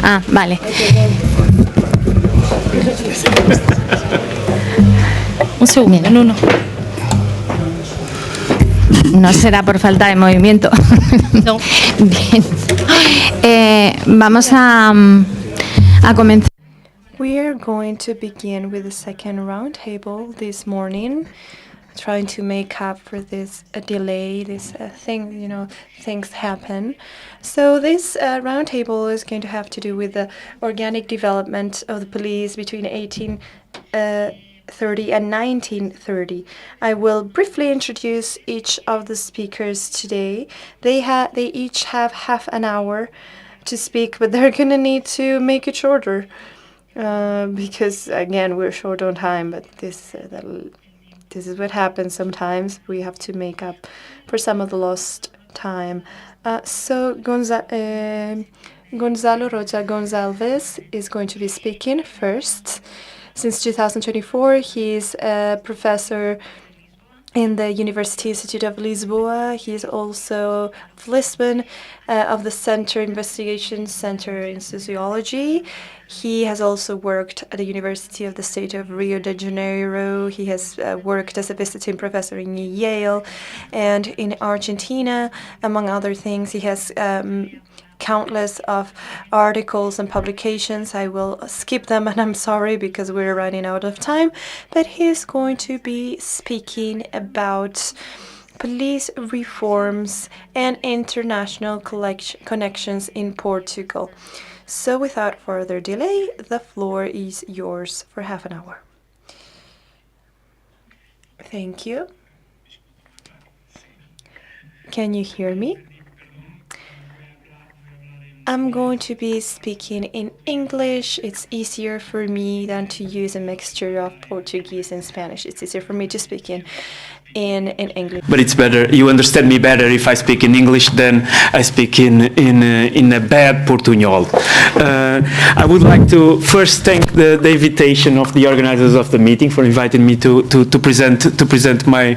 Ah, vale. Un segundo. No. No será por falta de movimiento. No. Bien. Vamos a comenzar. We are going to begin with the second roundtable this morning, trying to make up for this delay, this thing, things happen. So this roundtable is going to have to do with the organic development of the police between 1830 and 1930. I will briefly introduce each of the speakers today. They each have half an hour to speak, but they're going to need to make it shorter because, again, we're short on time, but this is what happens sometimes. We have to make up for some of the lost time. So Gonzalo Rocha Gonzalez is going to be speaking first. Since 2024, he's a professor in the University Institute of Lisboa. He is also of Lisbon, of the Investigation Center in Sociology. He has also worked at the University of the State of Rio de Janeiro. He has worked as a visiting professor in Yale and in Argentina, among other things. He has countless of articles and publications. I will skip them, and I'm sorry because we're running out of time, but he's going to be speaking about police reforms and international connections in Portugal. So without further delay, the floor is yours for half an hour. Thank you. Can you hear me? I'm going to be speaking in English. It's easier for me than to use a mixture of Portuguese and Spanish. It's easier for me to speak in English. But it's better. You understand me better if I speak in English than I speak in a bad Portuñol. I would like to first thank the invitation of the organizers of the meeting for inviting me to present my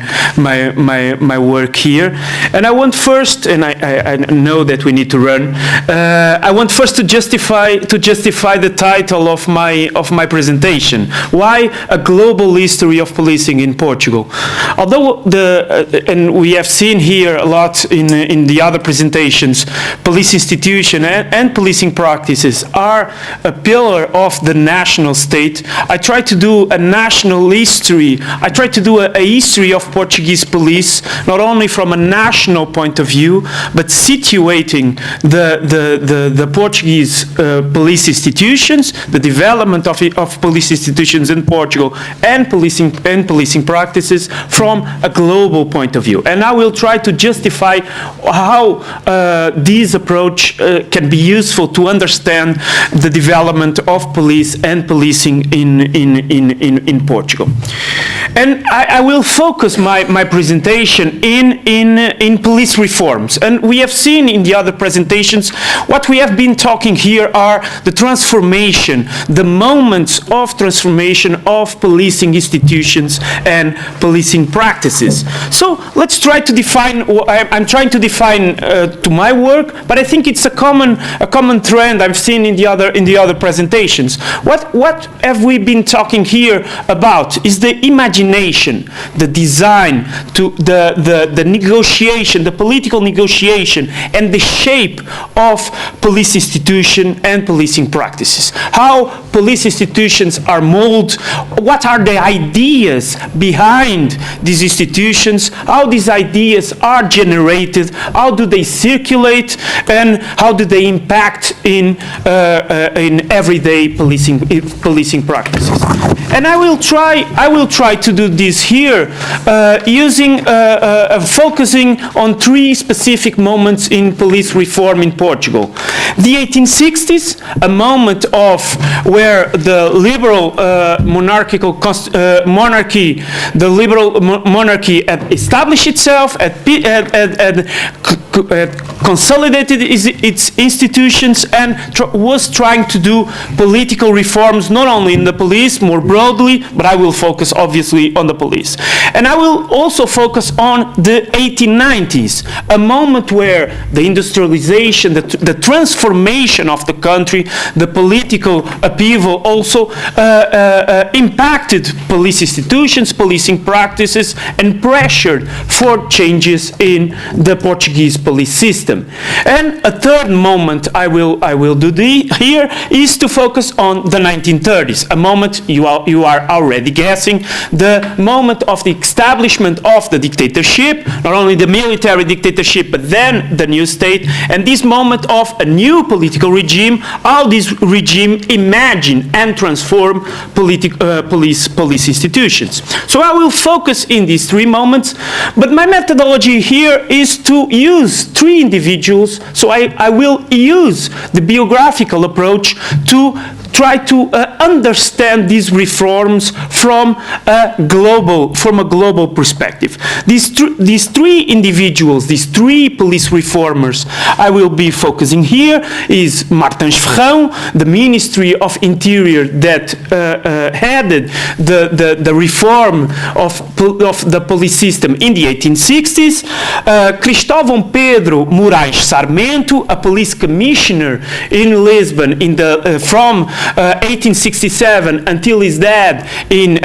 work here. And I want first, and I know that we need to run. I want first to justify the title of my presentation. Why a global history of policing in Portugal? Although and we have seen here a lot in the other presentations, police institution and policing practices are a pillar of the national state. I try to do a national history. I try to do a history of Portuguese police, not only from a national point of view, but situating the Portuguese police institutions, the development of police institutions in Portugal, and policing practices from a global point of view. And I will try to justify how this approach can be useful to understand the development of police and policing in Portugal. And I will focus my presentation in police reforms. And we have seen in the other presentations, what we have been talking here are the transformation, the moments of transformation of policing institutions and policing practices. So let's try to define. I'm trying to define to my work, but I think it's a common trend I've seen in the other presentations. What have we been talking here about is the imagination imagination, the design, to the negotiation, the political negotiation, and the shape of police institution and policing practices. How police institutions are molded, what are the ideas behind these institutions, how these ideas are generated, how do they circulate, and how do they impact in everyday policing practices. And I will try to do this here using focusing on three specific moments in police reform in Portugal. The 1860s, a moment of where the liberal monarchy had established itself, had consolidated its institutions, and was trying to do political reforms not only in the police more broadly, but I will focus obviously on the police. And I will also focus on the 1890s, a moment where the industrialization, the transformation of the country, the political upheaval also impacted police institutions, policing practices, and pressured for changes in the Portuguese police system. And a third moment I will do here is to focus on the 1930s, a moment you are already guessing, the moment of the establishment of the dictatorship, not only the military dictatorship, but then the new state, and this moment of a new political regime, how this regime imagine and transform police institutions. So I will focus in these three moments, but my methodology here is to use three individuals, so I will use the biographical approach to try to understand these reforms from a global perspective. These three individuals, these three police reformers I will be focusing here is Martins Ferrão, the Ministry of Interior that headed the reform of the police system in the 1860s, Cristóvão Pedro Moraes Sarmento, a police commissioner in Lisbon from 1867 until he died in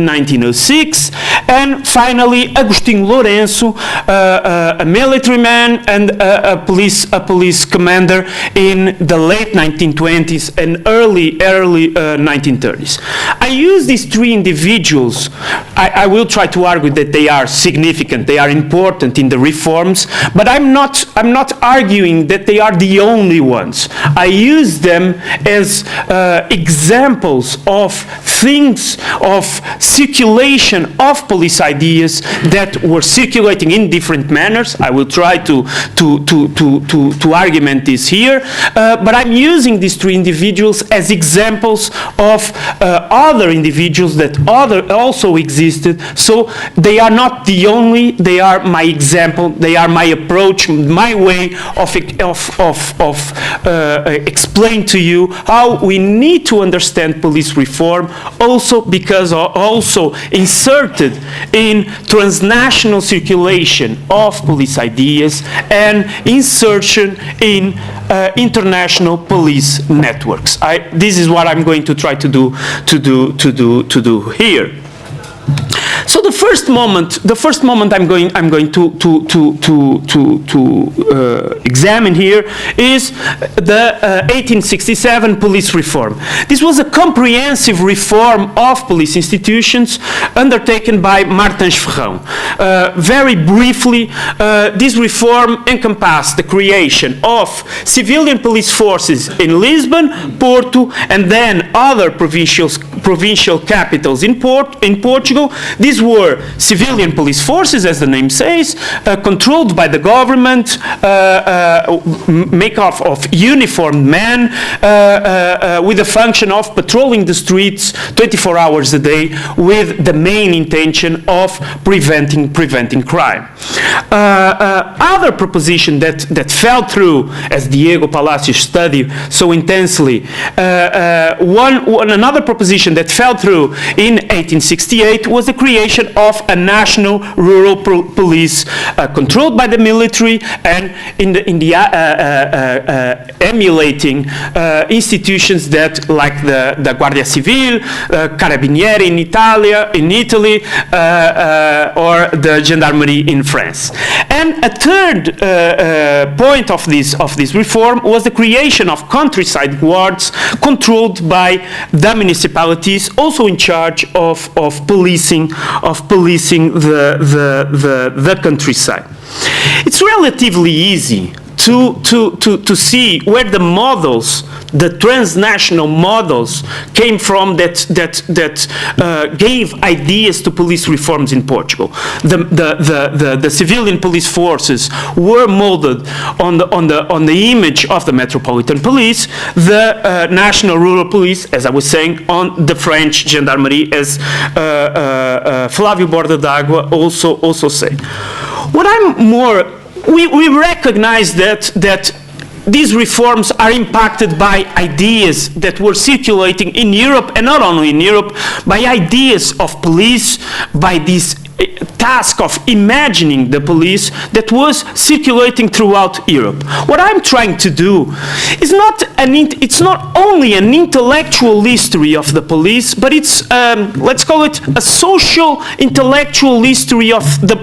1906, and finally Agostinho Lourenço, a military man and a police commander in the late 1920s and early 1930s. I use these three individuals. I will try to argue that they are significant, they are important in the reforms, but I'm not arguing that they are the only ones. I use them as examples of things, of circulation of police ideas that were circulating in different manners. I will try to argument this here, but I'm using these three individuals as examples of other individuals that also existed. So they are not the only, they are my example, they are my approach, my way of explain to you how we need to understand police reform, also because also inserted in transnational circulation of police ideas and insertion in international police networks. This is what I'm going to try to do here. So the first moment I'm going to examine here is the 1867 police reform. This was a comprehensive reform of police institutions undertaken by Martins Ferrão. Very briefly, this reform encompassed the creation of civilian police forces in Lisbon, Porto, and then other provincial capitals in Portugal. These were civilian police forces, as the name says, controlled by the government, made up of uniformed men, with the function of patrolling the streets 24 hours a day, with the main intention of preventing crime. Other proposition that fell through, as Diego Palacios studied so intensely, another proposition institution that fell through in 1868 was the creation of a national rural police controlled by the military and emulating institutions that, like the Guardia Civil, Carabinieri in Italy, or the Gendarmerie in France. And a third point of this reform was the creation of countryside guards controlled by the municipalities, also in charge of policing the countryside. It's relatively easy to see where the models, the transnational models, came from that gave ideas to police reforms in Portugal. The civilian police forces were molded on the image of the metropolitan police, the national rural police, as I was saying, on the French gendarmerie, as Flávio Borda d'Água also said. We recognize that these reforms are impacted by ideas that were circulating in Europe, and not only in Europe, by ideas of police, by this task of imagining the police that was circulating throughout Europe. What I'm trying to do is it's not only an intellectual history of the police, but it's let's call it a social intellectual history of the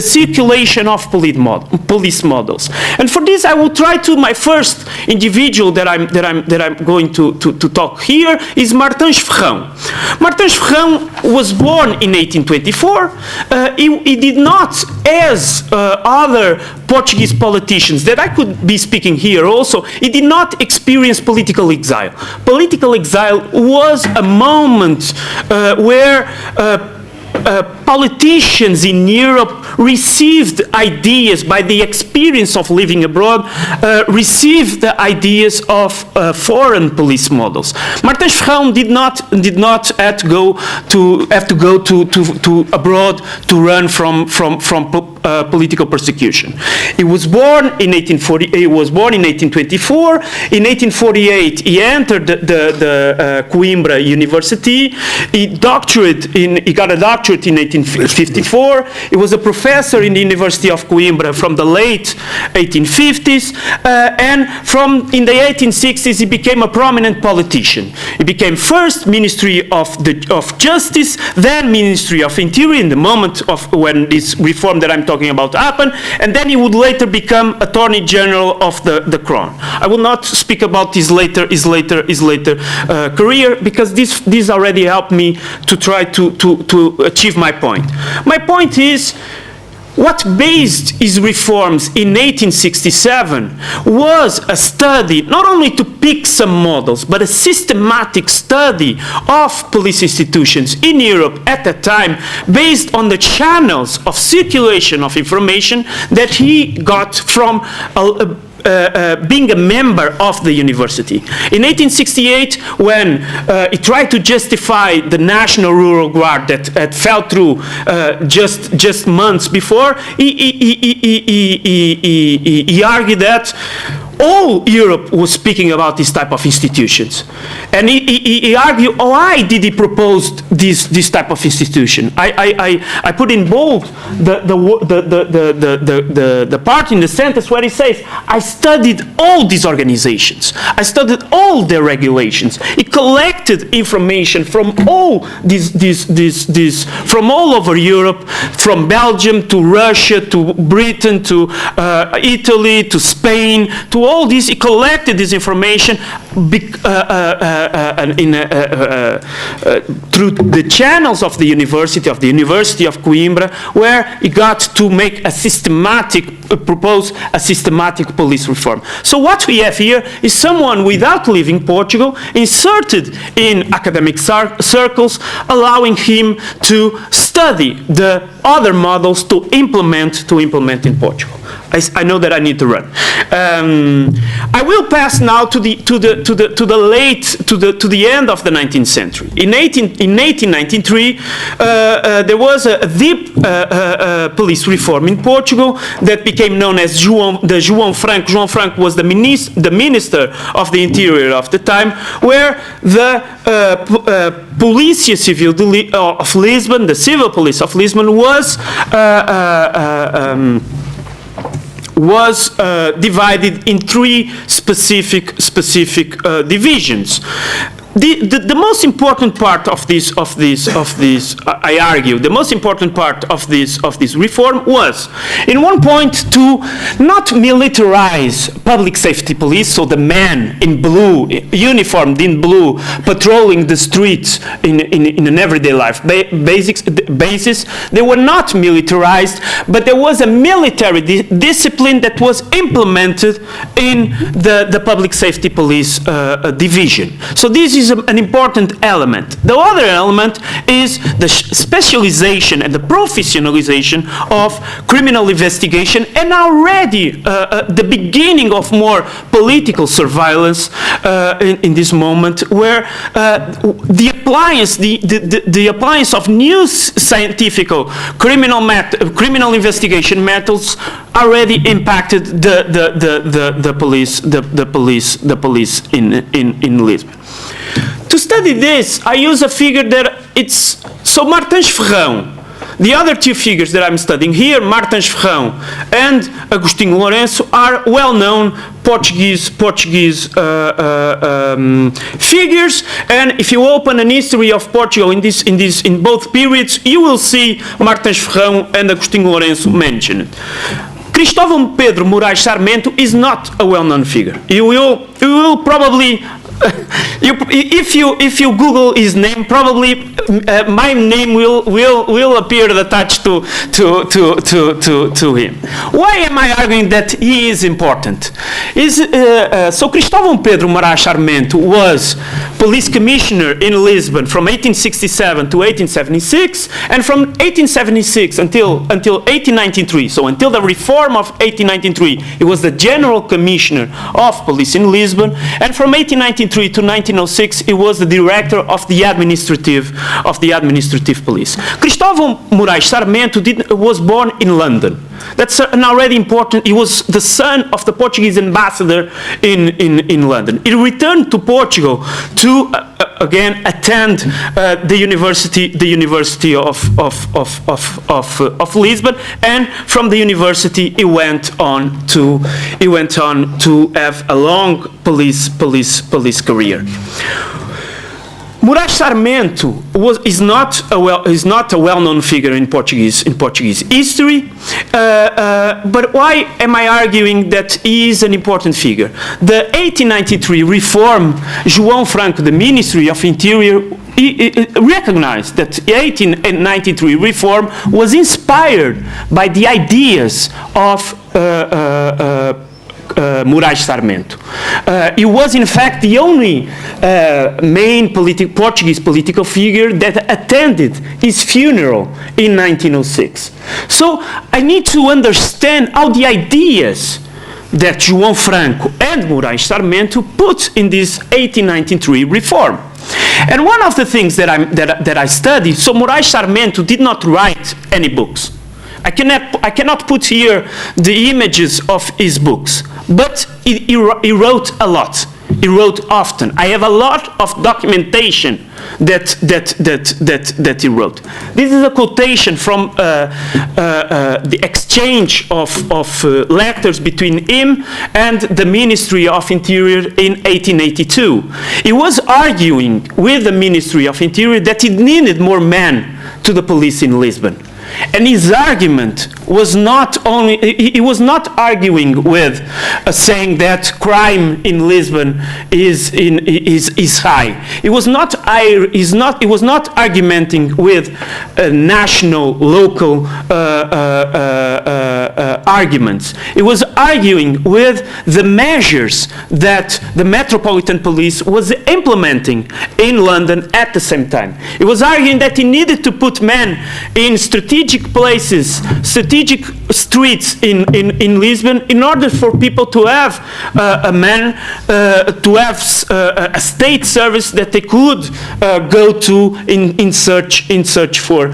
circulation of police models. And for this, I will try to. My first individual that I'm going to talk here is Martins Ferrão. Martins Ferrão was born in 1824. He did not, as other Portuguese politicians that I could be speaking here also, he did not experience political exile. Political exile was a moment where politicians in Europe received ideas by the experience of living abroad, received the ideas of foreign police models. Martins Ferrão did not have to go to abroad to run from political persecution. He was born in 1840. He was born in 1824. In 1848, he entered the Coimbra University. He got a doctorate in 1854. He was a professor in the University of Coimbra from the late 1850s, and in the 1860s he became a prominent politician. He became first Ministry of Justice, then Ministry of Interior in the moment of when this reform that I'm talking about happened, and then he would later become Attorney General of the Crown. I will not speak about his later career, because this already helped me to try to achieve my point. My point is, what based his reforms in 1867 was a study, not only to pick some models, but a systematic study of police institutions in Europe at that time, based on the channels of circulation of information that he got from being a member of the university. In 1868, when he tried to justify the National Rural Guard that fell through just months before, he argued that all Europe was speaking about this type of institutions. And he argued, why did he propose this type of institution? I put in bold the part in the sentence where he says, I studied all these organizations. I studied all their regulations. He collected information from all from all over Europe, from Belgium to Russia to Britain to Italy to Spain to all this. He collected this information through the channels of the University of Coimbra, where he got to make propose a systematic police reform. So what we have here is someone without leaving Portugal, inserted in academic circles, allowing him to study the other models to implement in Portugal. I know that I need to run. I will pass now to the end of the 19th century. In 1893, there was a deep police reform in Portugal that became known as João Franco. João Franco was the minister of the interior of the time, where the Polícia Civil of Lisbon, the civil police of Lisbon, was divided in three specific divisions. The most important part of this, I argue, the most important part of this reform was, in one point, to not militarize public safety police, so the men in blue, uniformed in blue, patrolling the streets in an everyday life basis. They were not militarized, but there was a military discipline that was implemented in the public safety police division. So this is an important element. The other element is the specialization and the professionalization of criminal investigation, and already the beginning of more political surveillance in this moment, where the appliance of new scientific criminal investigation methods already impacted the police in Lisbon. To study this, I use a figure that it's, so Martins Ferrão, the other two figures that I'm studying here, Martins Ferrão and Agostinho Lourenço, are well-known Portuguese figures, and if you open an history of Portugal in both periods, you will see Martins Ferrão and Agostinho Lourenço mentioned. Cristóvão Pedro Moraes Sarmento is not a well-known figure. You will probably if you Google his name, probably my name will appear attached to him. Why am I arguing that he is important? So Cristóvão Pedro Moraes Sarmento was police commissioner in Lisbon from 1867 to 1876, and from 1876 until 1893. So until the reform of 1893, he was the general commissioner of police in Lisbon, and from 1893 to 1906, he was the director of the administrative police. Cristóvão Moraes Sarmento was born in London. That's an already important. He was the son of the Portuguese ambassador in London. He returned to Portugal to again attend the University of Lisbon, and from the university he went on to have a long police career. Moraes Sarmento is not a well-known figure in Portuguese history, but why am I arguing that he is an important figure? The 1893 reform, João Franco, the Ministry of Interior, recognized that the 1893 reform was inspired by the ideas of Moraes Sarmento. He was in fact the only main Portuguese political figure that attended his funeral in 1906. So I need to understand how the ideas that João Franco and Moraes Sarmento put in this 1893 reform. And one of the things that I studied, so Moraes Sarmento did not write any books. I cannot put here the images of his books, but he wrote a lot. He wrote often. I have a lot of documentation that he wrote. This is a quotation from the exchange of letters between him and the Ministry of Interior in 1882. He was arguing with the Ministry of Interior that it needed more men to the police in Lisbon. And his argument was not only, he was not arguing with saying that crime in Lisbon is high. He was not argumenting with national, local arguments. It was arguing with the measures that the Metropolitan Police was implementing in London at the same time. It was arguing that it needed to put men in strategic places, strategic streets in Lisbon, in order for people to have a state service that they could go to in search for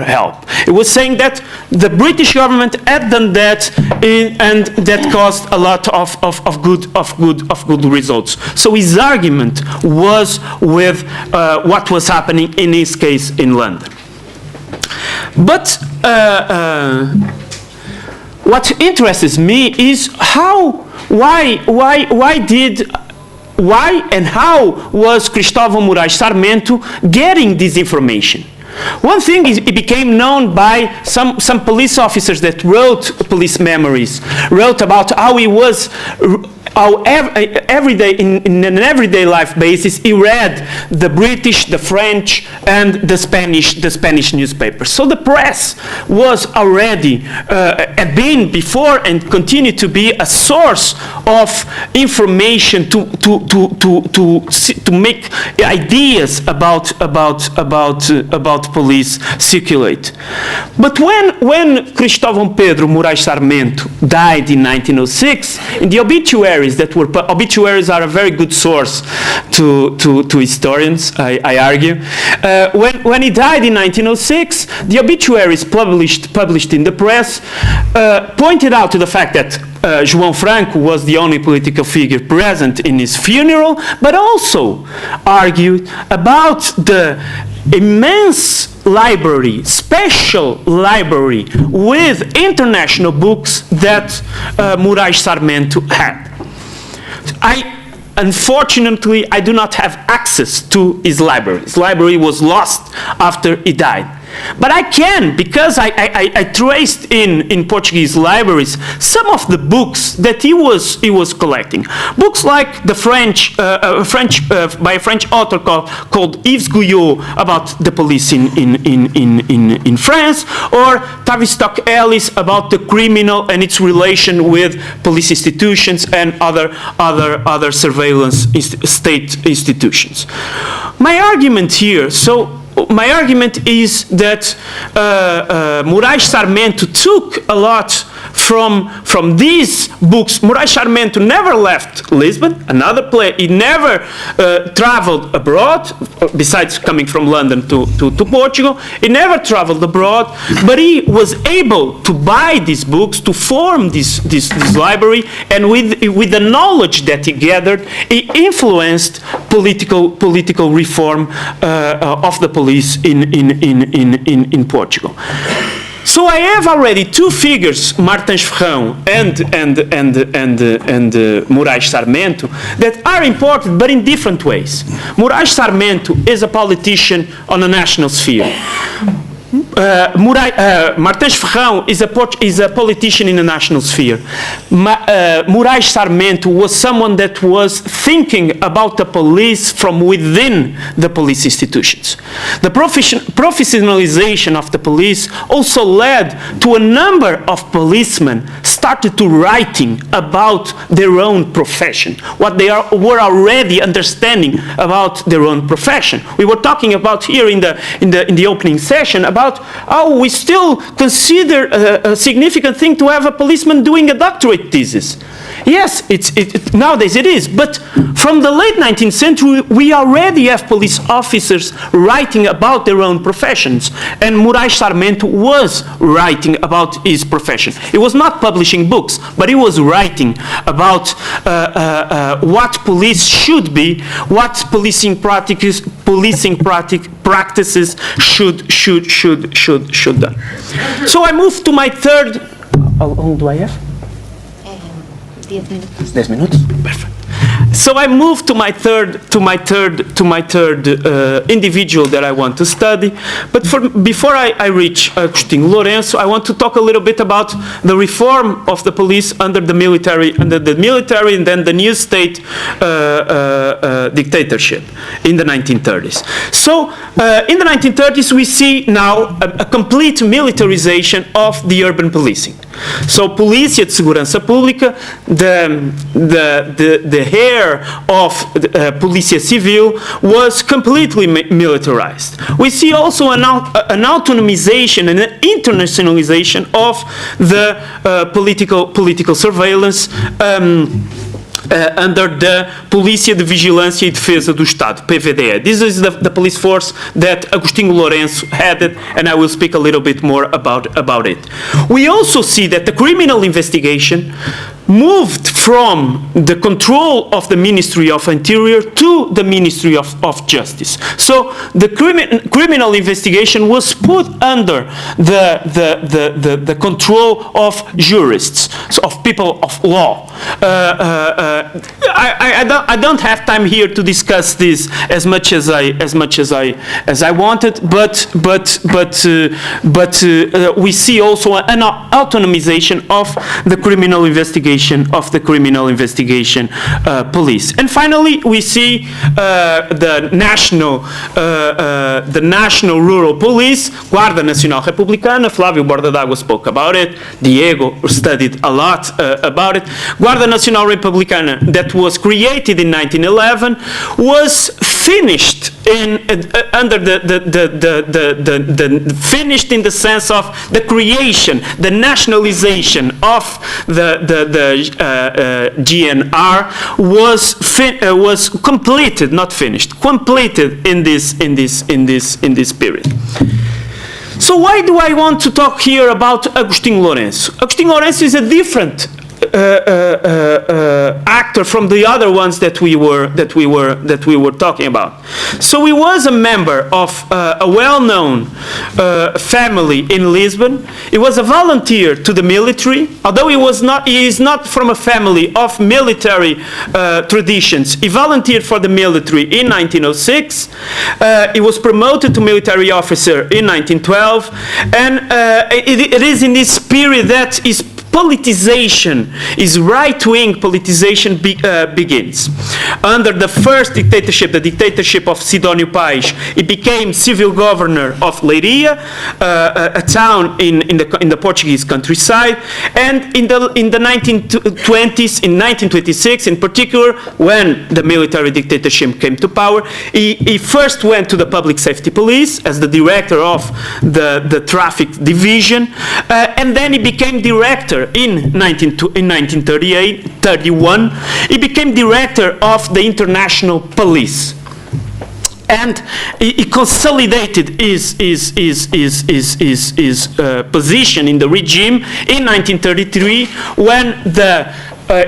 help. It was saying that the British government had done that, and that caused a lot of good results. So his argument was with what was happening in his case in London. But what interests me is why and how was Cristóvão Moraes Sarmento getting this information? One thing is, it became known by some police officers that wrote police memories, wrote about how he was, every day, in an everyday life basis, he read the British, the French, and the Spanish newspapers. So the press was already, had been before and continued to be a source of information to make ideas about police circulate. But when Cristóvão Pedro Moraes Sarmento died in 1906, in the obituaries obituaries are a very good source to historians, I argue. When he died in 1906, the obituaries published in the press pointed out to the fact that João Franco was the only political figure present in his funeral, but also argued about the immense library, special library with international books that Moraes Sarmento had. Unfortunately, I do not have access to his library. His library was lost after he died. But I can, because I traced in Portuguese libraries some of the books that he was collecting. Books like the by a French author called Yves Guyot about the police in France, or Tavistock Ellis about the criminal and its relation with police institutions and other surveillance state institutions. My argument here, my argument is that Moraes Sarmento took a lot from these books. Moraes Sarmento never left Lisbon, another place. He never traveled abroad, besides coming from London to Portugal. He never traveled abroad, but he was able to buy these books, to form this library, and with the knowledge that he gathered, he influenced political reform of the police in Portugal. So I have already two figures, Martins Ferrão and Moraes Sarmento, that are important, but in different ways. Moraes Sarmento is a politician on a national sphere. Martins Ferrão is a politician in the national sphere. Moraes Sarmento was someone that was thinking about the police from within the police institutions. The professionalization of the police also led to a number of policemen started to writing about their own profession, what they were already understanding about their own profession. We were talking about here in the opening session about how we still consider a significant thing to have a policeman doing a doctorate thesis. Yes, nowadays it is, but from the late 19th century, we already have police officers writing about their own professions, and Moraes Sarmento was writing about his profession. He was not publishing books, but he was writing about what police should be, what policing practices should do. So I move to my third. How long do I have? 10 minutos. 10 minutes? Perfect. So I moved to my third individual that I want to study. But before I reach Agostinho Lourenço, I want to talk a little bit about the reform of the police under the military, and then the new state dictatorship in the 1930s. So in the 1930s, we see now a complete militarization of the urban policing. So Polícia de Segurança Pública, the hair of Polícia Civil was completely militarized. We see also an autonomization and an internationalization of the political surveillance under the Polícia de Vigilância e Defesa do Estado, PVDE. This is the police force that Agostinho Lourenço headed, and I will speak a little bit more about it. We also see that the criminal investigation moved from the control of the Ministry of Interior to the Ministry of Justice. So the criminal investigation was put under the control of jurists, so of people of law. I don't have time here to discuss this as much as I wanted, but we see also an autonomization of the criminal investigation police. And finally, we see the national rural police, Guarda Nacional Republicana. Flávio Bordadagua spoke about it. Diego studied a lot about it. Guarda Nacional Republicana, that was created in 1911, was finished under finished in the sense of the creation, the nationalization of the GNR was completed, not finished, completed in this period. So why do I want to talk here about Agostinho Lourenço? Agostinho Lourenço is a different actor from the other ones that we were talking about. So he was a member of a well-known family in Lisbon. He was a volunteer to the military, although he is not from a family of military traditions. He volunteered for the military in 1906. He was promoted to military officer in 1912, and it is in this period that his politicization, his right-wing politicization begins. Under the first dictatorship, the dictatorship of Sidónio Pais, he became civil governor of Leiria, a town in the Portuguese countryside. And in the 1920s, in 1926 in particular, when the military dictatorship came to power, he first went to the public safety police as the director of the traffic division, and then he became director in 1931. He became director of the International Police, and he consolidated his position in the regime in 1933 when the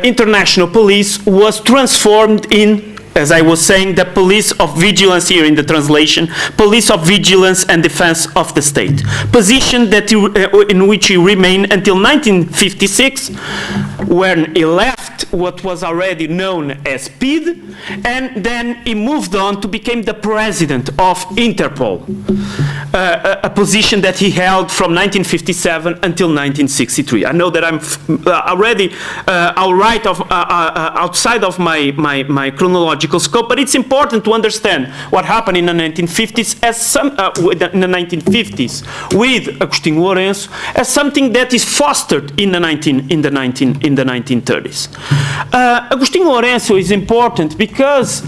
International Police was transformed in, as I was saying, the police of vigilance, here in the translation, police of vigilance and defense of the state. Position that in which he remained until 1956, when he left what was already known as PID, and then he moved on to become the president of Interpol, a position that he held from 1957 until 1963. I know that I'm already outside of my chronological scope, but it's important to understand what happened in the 1950s with Agostinho Lourenço as something that is fostered in the 1930s. Agostinho Lourenço is important because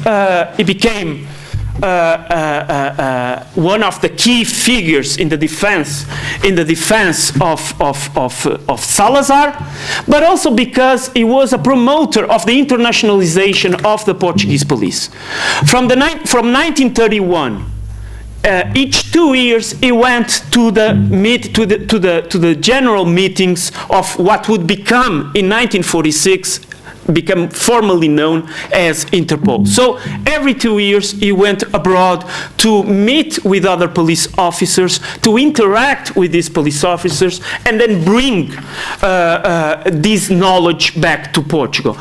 he became one of the key figures in the defense of Salazar, but also because he was a promoter of the internationalization of the Portuguese police. From 1931, each 2 years he went to the general meetings of what would become in 1946 became formally known as Interpol. So every 2 years he went abroad to meet with other police officers, to interact with these police officers, and then bring this knowledge back to Portugal.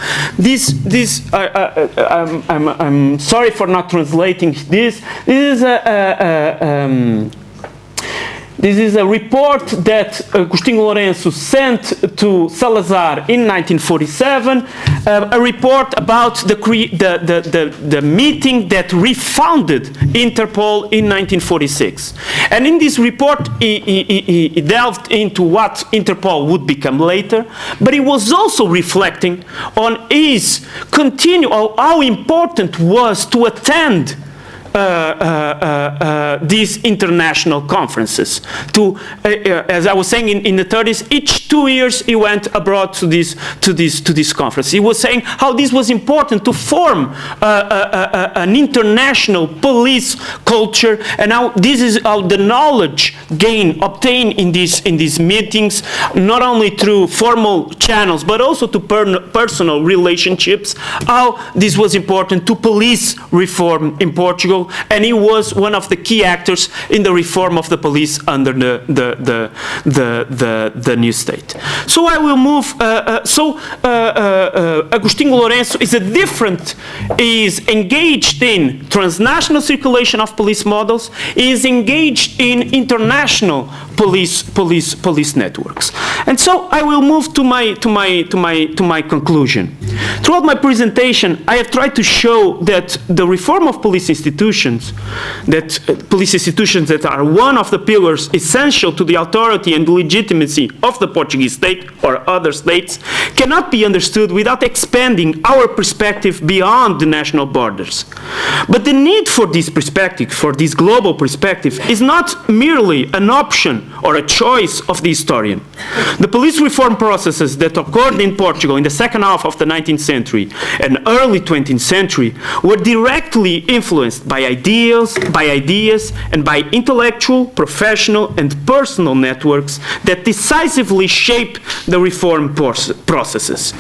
I'm sorry for not translating this. This is a report that Agostinho Lourenço sent to Salazar in 1947, a report about the meeting that refounded Interpol in 1946. And in this report, he delved into what Interpol would become later, but he was also reflecting on how important was to attend these international conferences. As I was saying, in the 30s, each 2 years he went abroad to this conference. He was saying how this was important to form an international police culture, and how this is how the knowledge obtained in these meetings, not only through formal channels but also to personal relationships, how this was important to police reform in Portugal. And he was one of the key actors in the reform of the police under the new state. So I will move. Agostinho Lourenço is engaged in transnational circulation of police models. He is engaged in international police networks. And so I will move to my conclusion. Throughout my presentation, I have tried to show that the reform of police institutions, that are one of the pillars essential to the authority and legitimacy of the Portuguese state or other states, cannot be understood without expanding our perspective beyond the national borders. But the need for this perspective, for this global perspective, is not merely an option or a choice of the historian. The police reform processes that occurred in Portugal in the second half of the 19th century and early 20th century were directly influenced by ideas, and by intellectual, professional, and personal networks that decisively shape the reform processes.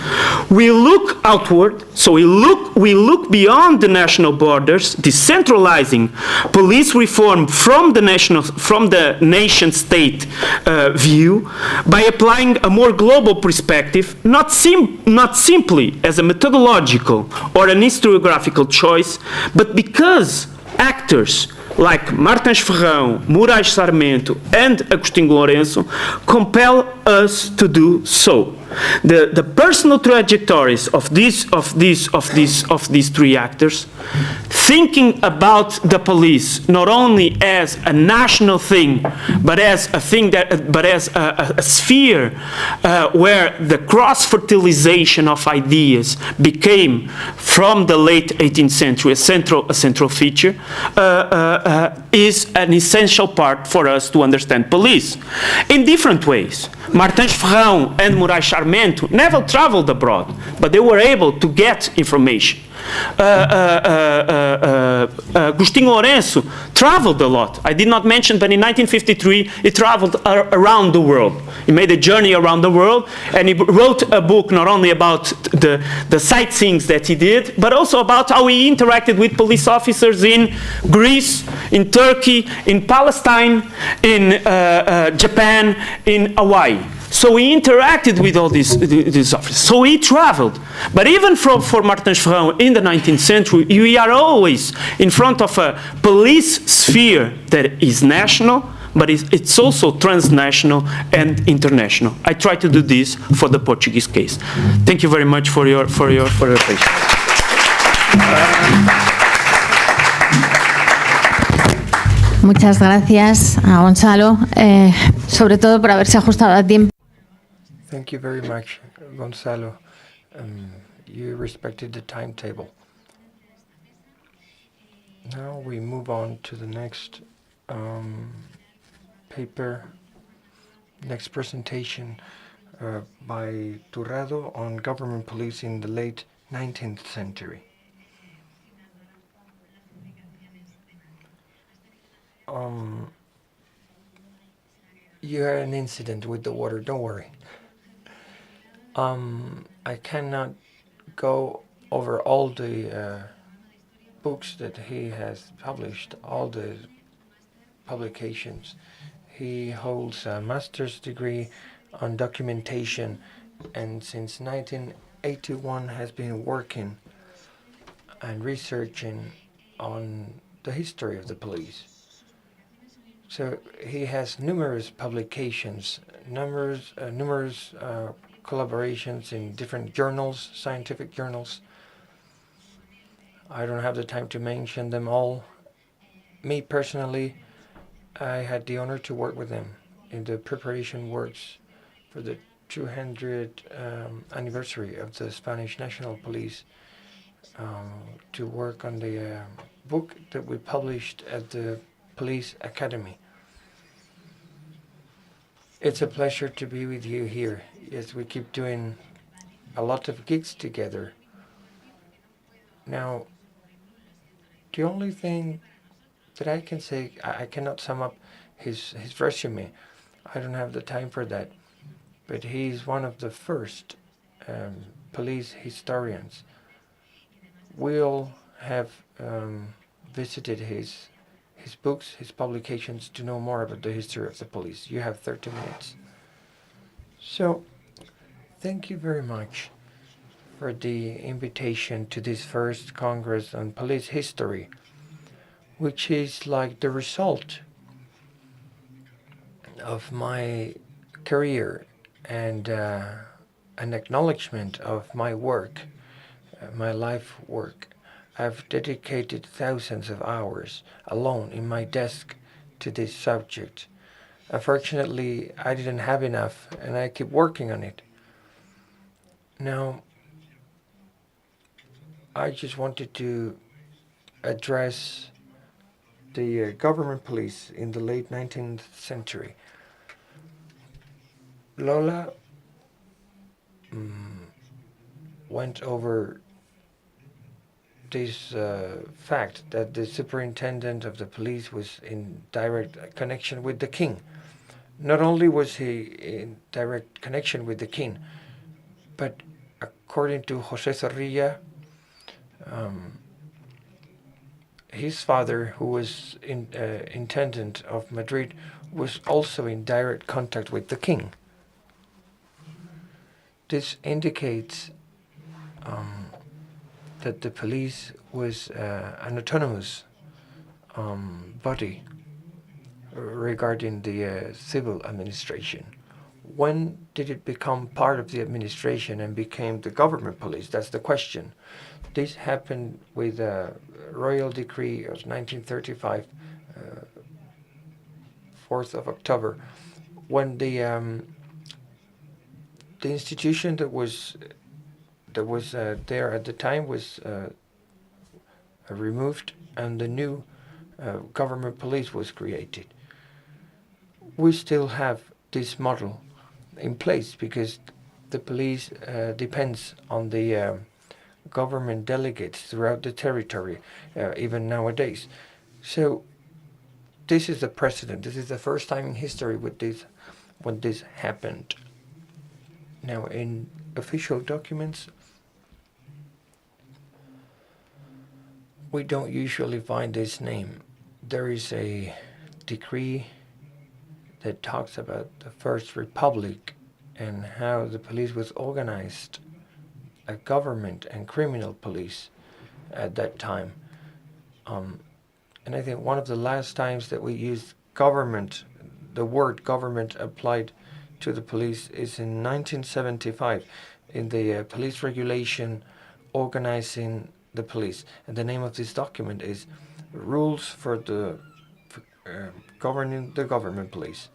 We look outward, so we look beyond the national borders, decentralizing police reform from the nation-state view by applying a more global perspective, not simply as a methodological or an historiographical choice, but because actors like Martins Ferrão, Moraes Sarmento, and Agostinho Lourenço compel us to do so. The personal trajectories of these three actors, thinking about the police not only as a national thing, but as a sphere where the cross-fertilization of ideas became, from the late 18th century, a central feature, is an essential part for us to understand police in different ways. Martins Ferrão and Moraes Sarmento never traveled abroad, but they were able to get information. Agostinho Lourenço traveled a lot. I did not mention, but in 1953 he traveled around the world. He made a journey around the world, and he wrote a book not only about the sightseeings that he did, but also about how he interacted with police officers in Greece, in Turkey, in Palestine, in Japan, in Hawaii. So he interacted with all these officers. So he traveled. But even for Martins Ferrão in the 19th century, we are always in front of a police sphere that is national, but it's also transnational and international. I try to do this for the Portuguese case. Thank you very much for your patience. Muchas gracias a Gonzalo, sobre todo por haberse ajustado a tiempo. Thank you very much, Gonzalo. You respected the timetable. Now we move on to the next paper, next presentation by Turrado on government police in the late 19th century. You had an incident with the water, don't worry. I cannot go over all the books that he has published, all the publications. He holds a master's degree on documentation, and since 1981 has been working and researching on the history of the police. So he has numerous publications, numerous collaborations in different journals, scientific journals. I don't have the time to mention them all. Me personally, I had the honor to work with him in the preparation works for the 200th anniversary of the Spanish National Police, to work on the book that we published at the Police Academy. It's a pleasure to be with you here. Yes, we keep doing a lot of gigs together. Now, the only thing that I can say, I cannot sum up his resume. I don't have the time for that. But he's one of the first police historians. We all have visited his books, his publications, to know more about the history of the police. You have 30 minutes. So, thank you very much for the invitation to this first Congress on Police History, which is like the result of my career and an acknowledgement of my work, my life work. I've dedicated thousands of hours alone in my desk to this subject. Unfortunately, I didn't have enough, and I keep working on it. Now, I just wanted to address the government police in the late 19th century. Lola went over this fact that the superintendent of the police was in direct connection with the king. Not only was he in direct connection with the king, but according to José Zorrilla, his father, who was intendant of Madrid, was also in direct contact with the king. This indicates that the police was an autonomous body regarding the civil administration. When did it become part of the administration and became the government police? That's the question. This happened with a royal decree of 1935, 4th of October, when the institution that was there at the time was removed, and the new government police was created. We still have this model in place because the police depends on the government delegates throughout the territory, even nowadays. So this is the precedent. This is the first time in history with this, when this happened. Now, in official documents, we don't usually find this name. There is a decree that talks about the First Republic and how the police was organized, a government and criminal police at that time. And I think one of the last times that we used government, the word government applied to the police, is in 1975 in the police regulation organizing the police. And the name of this document is Rules for Governing the Government Police.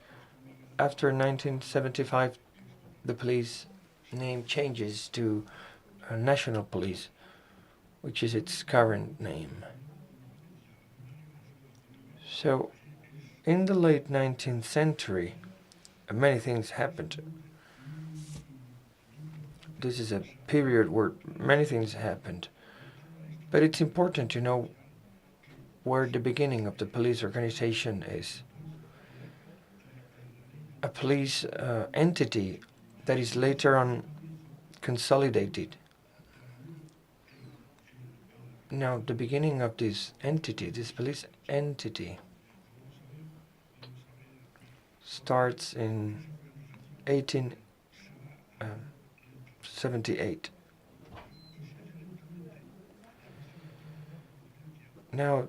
After 1975, the police name changes to National Police, which is its current name. So, in the late 19th century, many things happened. This is a period where many things happened. But it's important to know where the beginning of the police organization is. A police entity that is later on consolidated Now, the beginning of this entity, this police entity, starts in 1878. Now,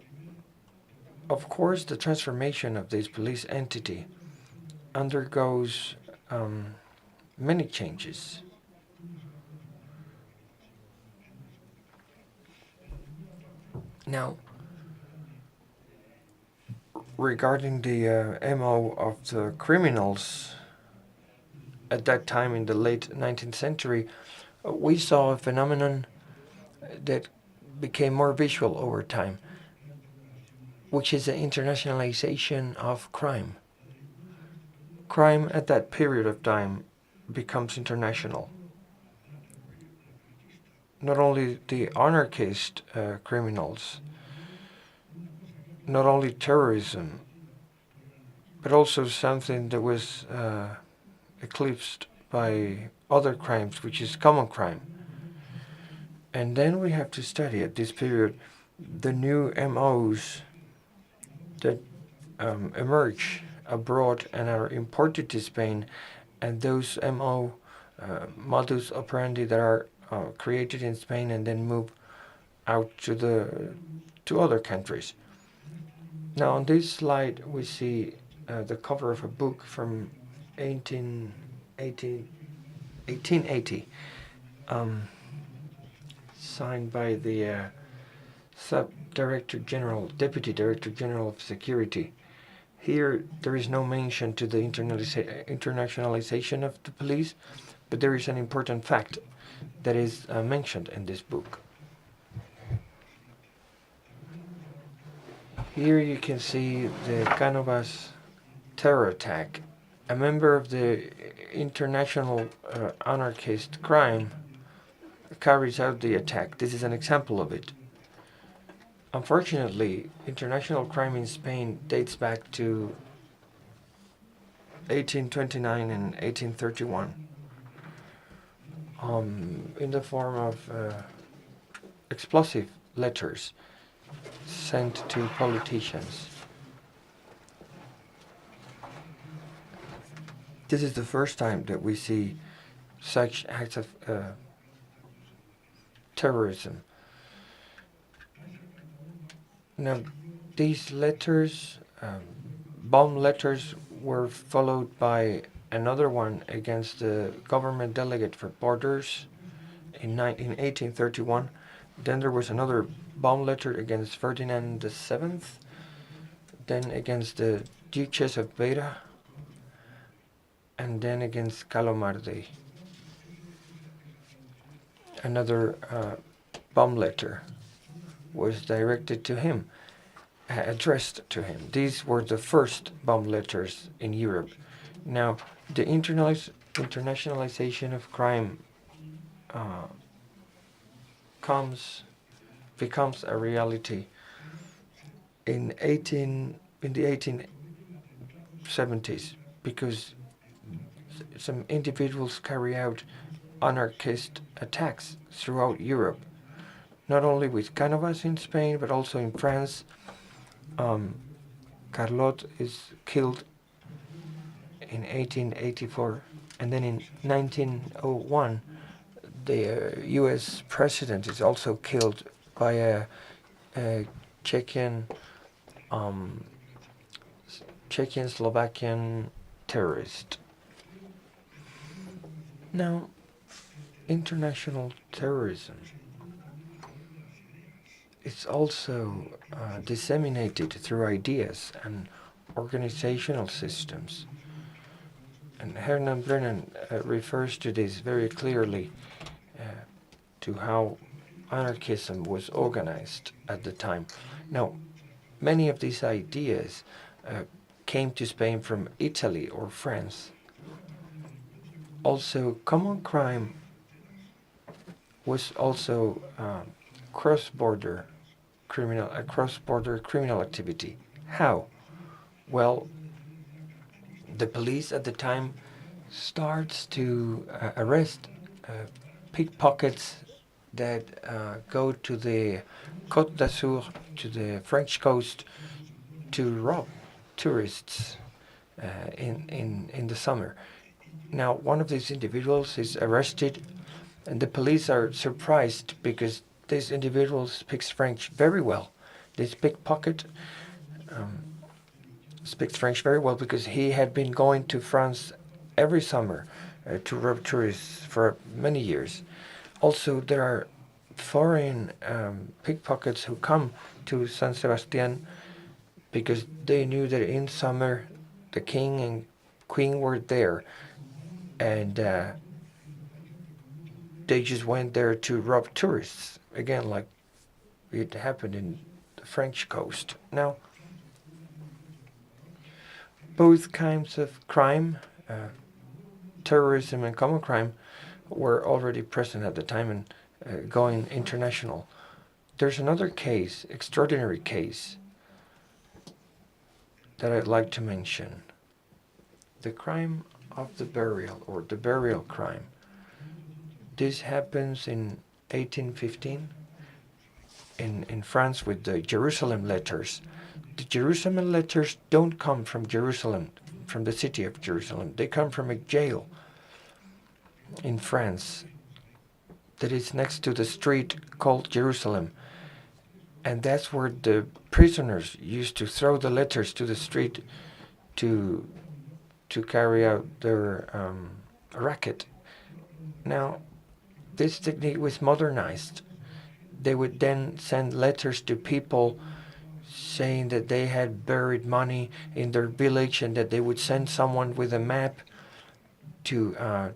of course, the transformation of this police entity undergoes many changes. Now, regarding the MO of the criminals at that time in the late 19th century, we saw a phenomenon that became more visual over time, which is the internationalization of crime. Crime at that period of time becomes international. Not only the anarchist criminals, not only terrorism, but also something that was eclipsed by other crimes, which is common crime. And then we have to study at this period the new MOs that emerge abroad and are imported to Spain, and those modus operandi that are created in Spain and then move out to other countries. Now on this slide we see the cover of a book from 1880, signed by the Deputy Director General of Security. Here there is no mention to the internationalization of the police, but there is an important fact that is mentioned in this book. Here you can see the Cánovas terror attack. A member of the international anarchist crime carries out the attack. This is an example of it. Unfortunately, international crime in Spain dates back to 1829 and 1831 in the form of explosive letters sent to politicians. This is the first time that we see such acts of terrorism. Now, these letters, bomb letters, were followed by another one against the government delegate for borders in 1831. Then there was another bomb letter against Ferdinand VII, then against the Duchess of Beira, and then against Calomarde. Another bomb letter was directed to him, addressed to him. These were the first bomb letters in Europe. Now, the internationalization of crime becomes a reality in the 1870s, because some individuals carry out anarchist attacks throughout Europe, not only with Cánovas in Spain, but also in France. Carlot is killed in 1884, and then in 1901, the U.S. president is also killed by a Czechoslovakian terrorist. Now, international terrorism is also disseminated through ideas and organizational systems. And Hernan Brennan refers to this very clearly, to how anarchism was organized at the time. Now, many of these ideas came to Spain from Italy or France. Also, common crime was also cross-border criminal activity. How? Well, the police at the time starts to arrest pickpockets that go to the Côte d'Azur, to the French coast, to rob tourists in the summer. Now, one of these individuals is arrested, and the police are surprised because this individual speaks French very well. This pickpocket speaks French very well because he had been going to France every summer to rob tourists for many years. Also, there are foreign pickpockets who come to San Sebastian because they knew that in summer the king and queen were there, and they just went there to rob tourists, again, like it happened in the French coast. Now, both kinds of crime, terrorism and common crime, were already present at the time and going international. There's another case, extraordinary case, that I'd like to mention. The crime of the burial, or the burial crime. This happens in 1815 in France with the Jerusalem letters. The Jerusalem letters don't come from Jerusalem, from the city of Jerusalem. They come from a jail in France that is next to the street called Jerusalem. And that's where the prisoners used to throw the letters to the street to carry out their racket. Now, this technique was modernized. They would then send letters to people saying that they had buried money in their village and that they would send someone with a map to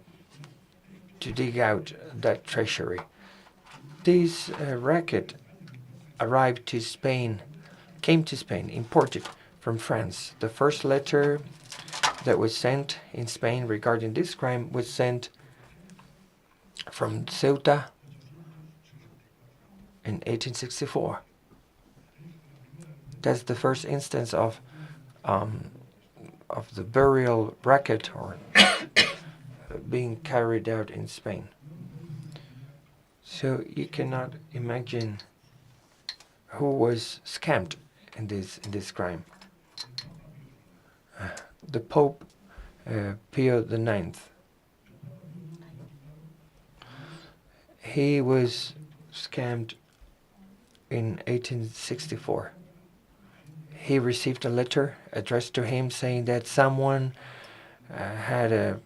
dig out that treasury. This racket arrived to Spain, came to Spain, imported from France. The first letter that was sent in Spain regarding this crime was sent from Ceuta in 1864. That's the first instance of the burial racket or being carried out in Spain. So you cannot imagine who was scammed in this crime. The Pope Pio IX. He was scammed in 1864. He received a letter addressed to him saying that someone had a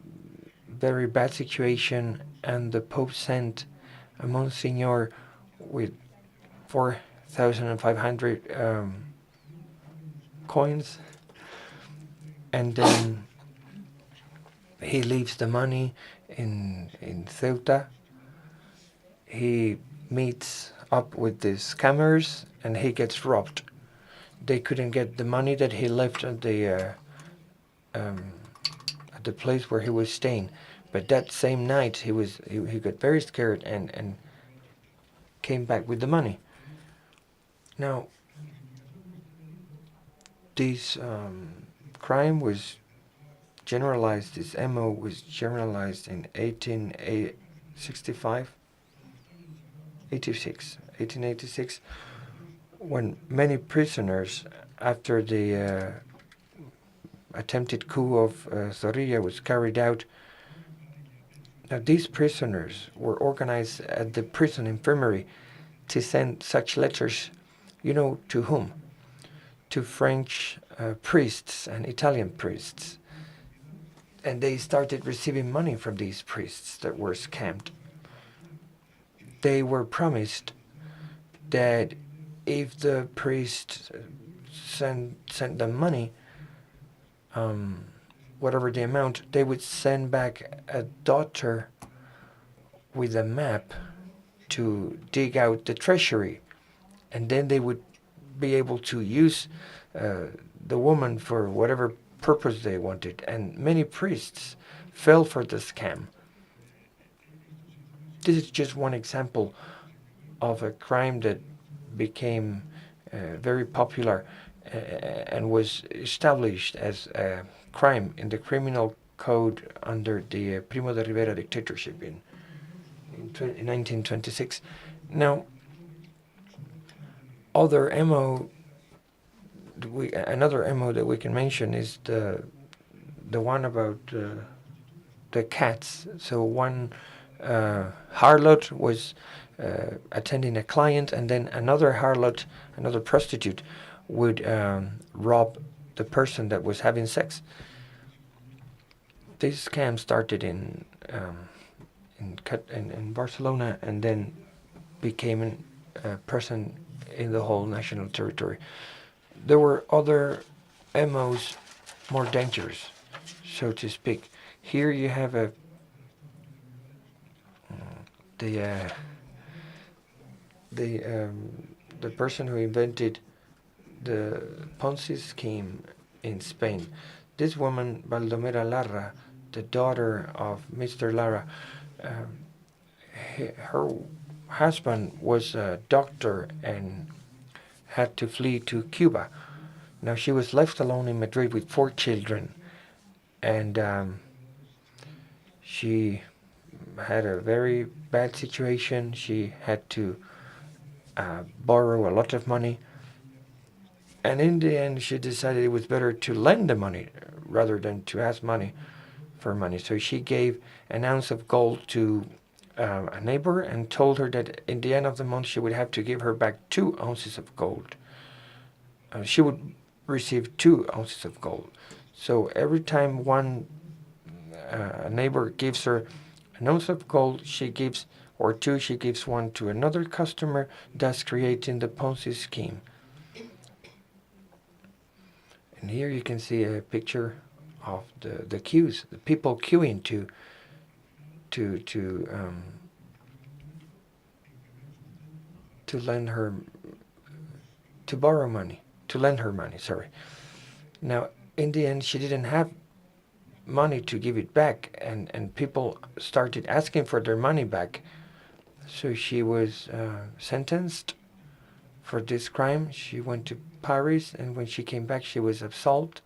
very bad situation, and the Pope sent a Monsignor with 4,500 coins, and then he leaves the money in Ceuta. He meets up with the scammers and he gets robbed. They couldn't get the money that he left at the place where he was staying. But that same night he got very scared and came back with the money. Now, this crime was generalized, this MO was generalized in 1886, when many prisoners, after the attempted coup of Zorrilla was carried out, now these prisoners were organized at the prison infirmary to send such letters, you know, to whom? To French priests and Italian priests. And they started receiving money from these priests that were scammed. They were promised that if the priest sent them money, whatever the amount, they would send back a daughter with a map to dig out the treasury, and then they would be able to use the woman for whatever purpose they wanted. And many priests fell for the scam. This is just one example of a crime that became very popular and was established as a crime in the criminal code under the Primo de Rivera dictatorship in 1926. Now, other MO, another MO that we can mention is the one about the cats. So one harlot was attending a client, and then another harlot, another prostitute, would rob the person that was having sex. This scam started in Barcelona and then became present in the whole national territory. There were other MOs more dangerous, so to speak. Here you have the person who invented the Ponzi scheme in Spain. This woman, Baldomera Larra, the daughter of Mr. Lara, her husband was a doctor and had to flee to Cuba. Now she was left alone in Madrid with 4 children, and she had a very bad situation. She had to borrow a lot of money, and in the end she decided it was better to lend the money rather than to ask money for money. So she gave an ounce of gold to a neighbor and told her that in the end of the month she would have to give her back 2 ounces of gold. She would receive 2 ounces of gold. So every time a neighbor gives her an ounce of gold, she gives, or 2, she gives 1 to another customer, thus creating the Ponzi scheme. And here you can see a picture of the queues, the people queuing to lend her, to borrow money, to lend her money, sorry. Now, in the end, she didn't have money to give it back, and people started asking for their money back. So she was sentenced for this crime. She went to Paris, and when she came back, she was absolved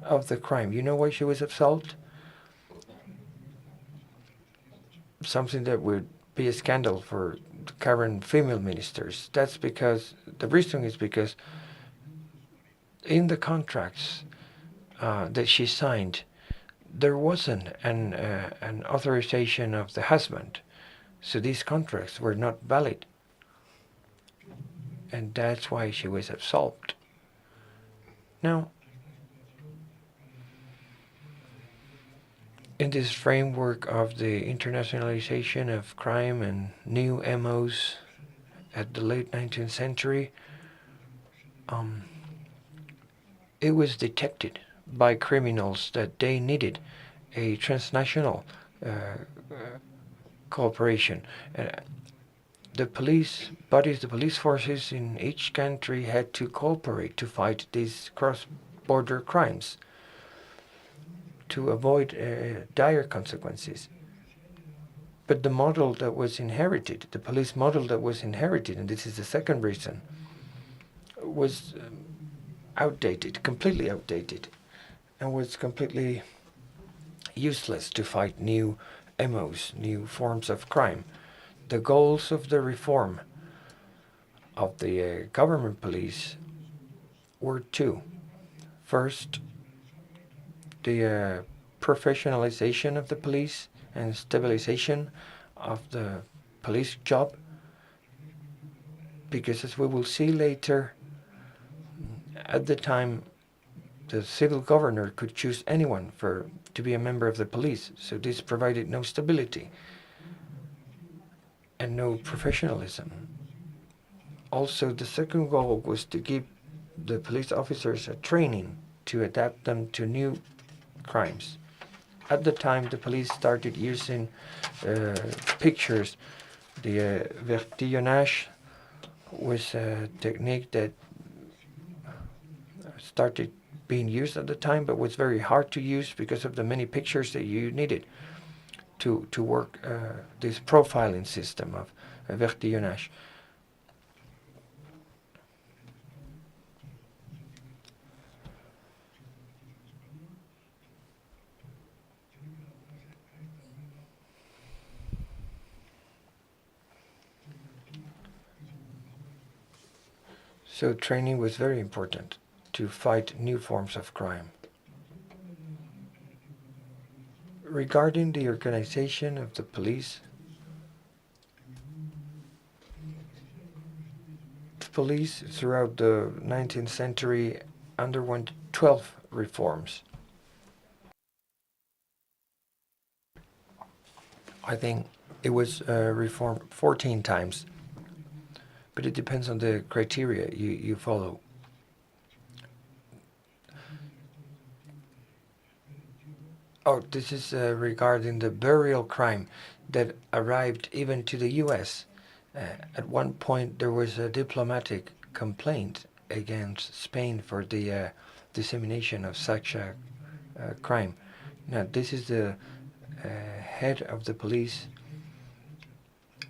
of the crime. You know why she was absolved? Something that would be a scandal for the current female ministers. That's because, the reason is because in the contracts that she signed, there wasn't an authorization of the husband. So these contracts were not valid. And that's why she was absolved. Now, in this framework of the internationalization of crime and new MOs at the late 19th century, it was detected by criminals that they needed a transnational cooperation. The police bodies, the police forces in each country had to cooperate to fight these cross-border crimes, to avoid dire consequences. But the model that was inherited, the police model that was inherited, and this is the second reason, was outdated, completely outdated, and was completely useless to fight new MOs, new forms of crime. The goals of the reform of the government police were 2. First, the professionalization of the police and stabilization of the police job, because as we will see later, at the time the civil governor could choose anyone to be a member of the police, so this provided no stability and no professionalism. Also, the second goal was to give the police officers a training to adapt them to new crimes. At the time, the police started using pictures. The vertillonnage was a technique that started being used at the time, but was very hard to use because of the many pictures that you needed to work this profiling system of vertillonnage. So training was very important to fight new forms of crime. Regarding the organization of the police, police throughout the 19th century underwent 12 reforms. I think it was reformed 14 times, but it depends on the criteria you follow. Oh, this is regarding the burial crime that arrived even to the U.S. At one point, there was a diplomatic complaint against Spain for the dissemination of such a crime. Now, this is the head of the police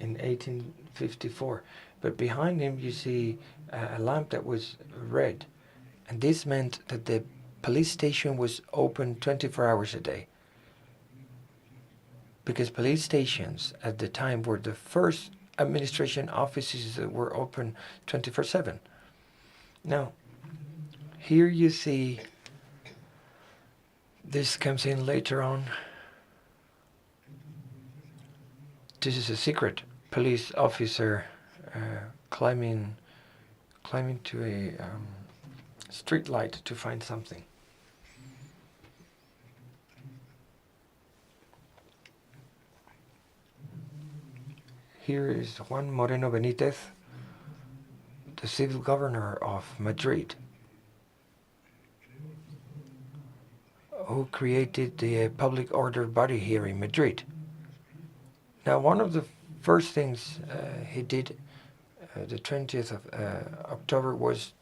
in 1854. But behind him, you see a lamp that was red. And this meant that the police station was open 24 hours a day. Because police stations at the time were the first administration offices that were open 24/7. Now, here you see, this comes in later on. This is a secret police officer climbing to a street light to find something. Here is Juan Moreno Benítez, the civil governor of Madrid, who created the public order body here in Madrid. Now, one of the first things he did, the 20th of October, was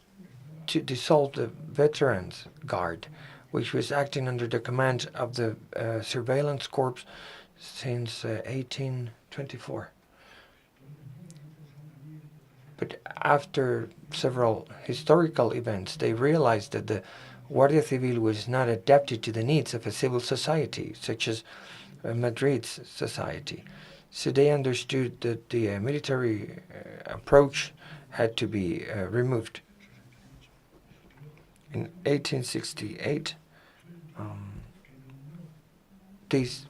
to dissolve the Veterans Guard, which was acting under the command of the Surveillance Corps since 1824. But after several historical events, they realized that the Guardia Civil was not adapted to the needs of a civil society, such as Madrid's society. So they understood that the military approach had to be removed. In 1868, this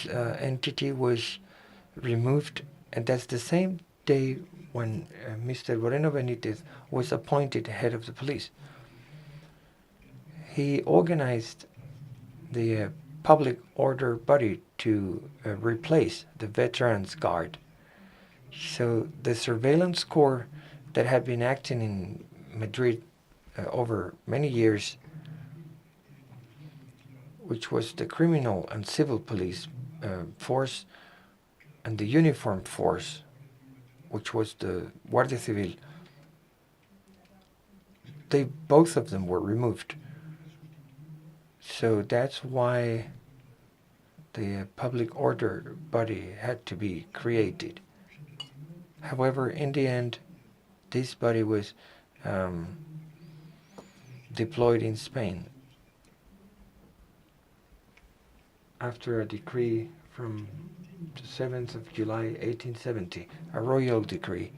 entity was removed, and that's the same day when Mr. Moreno Benítez was appointed head of the police. He organized the public order body to replace the Veterans Guard. So the surveillance corps that had been acting in Madrid over many years, which was the criminal and civil police force, and the uniformed force, which was the Guardia Civil, both of them were removed. So that's why the public order body had to be created. However, in the end, this body was deployed in Spain after a decree from the 7th of July 1870, a royal decree.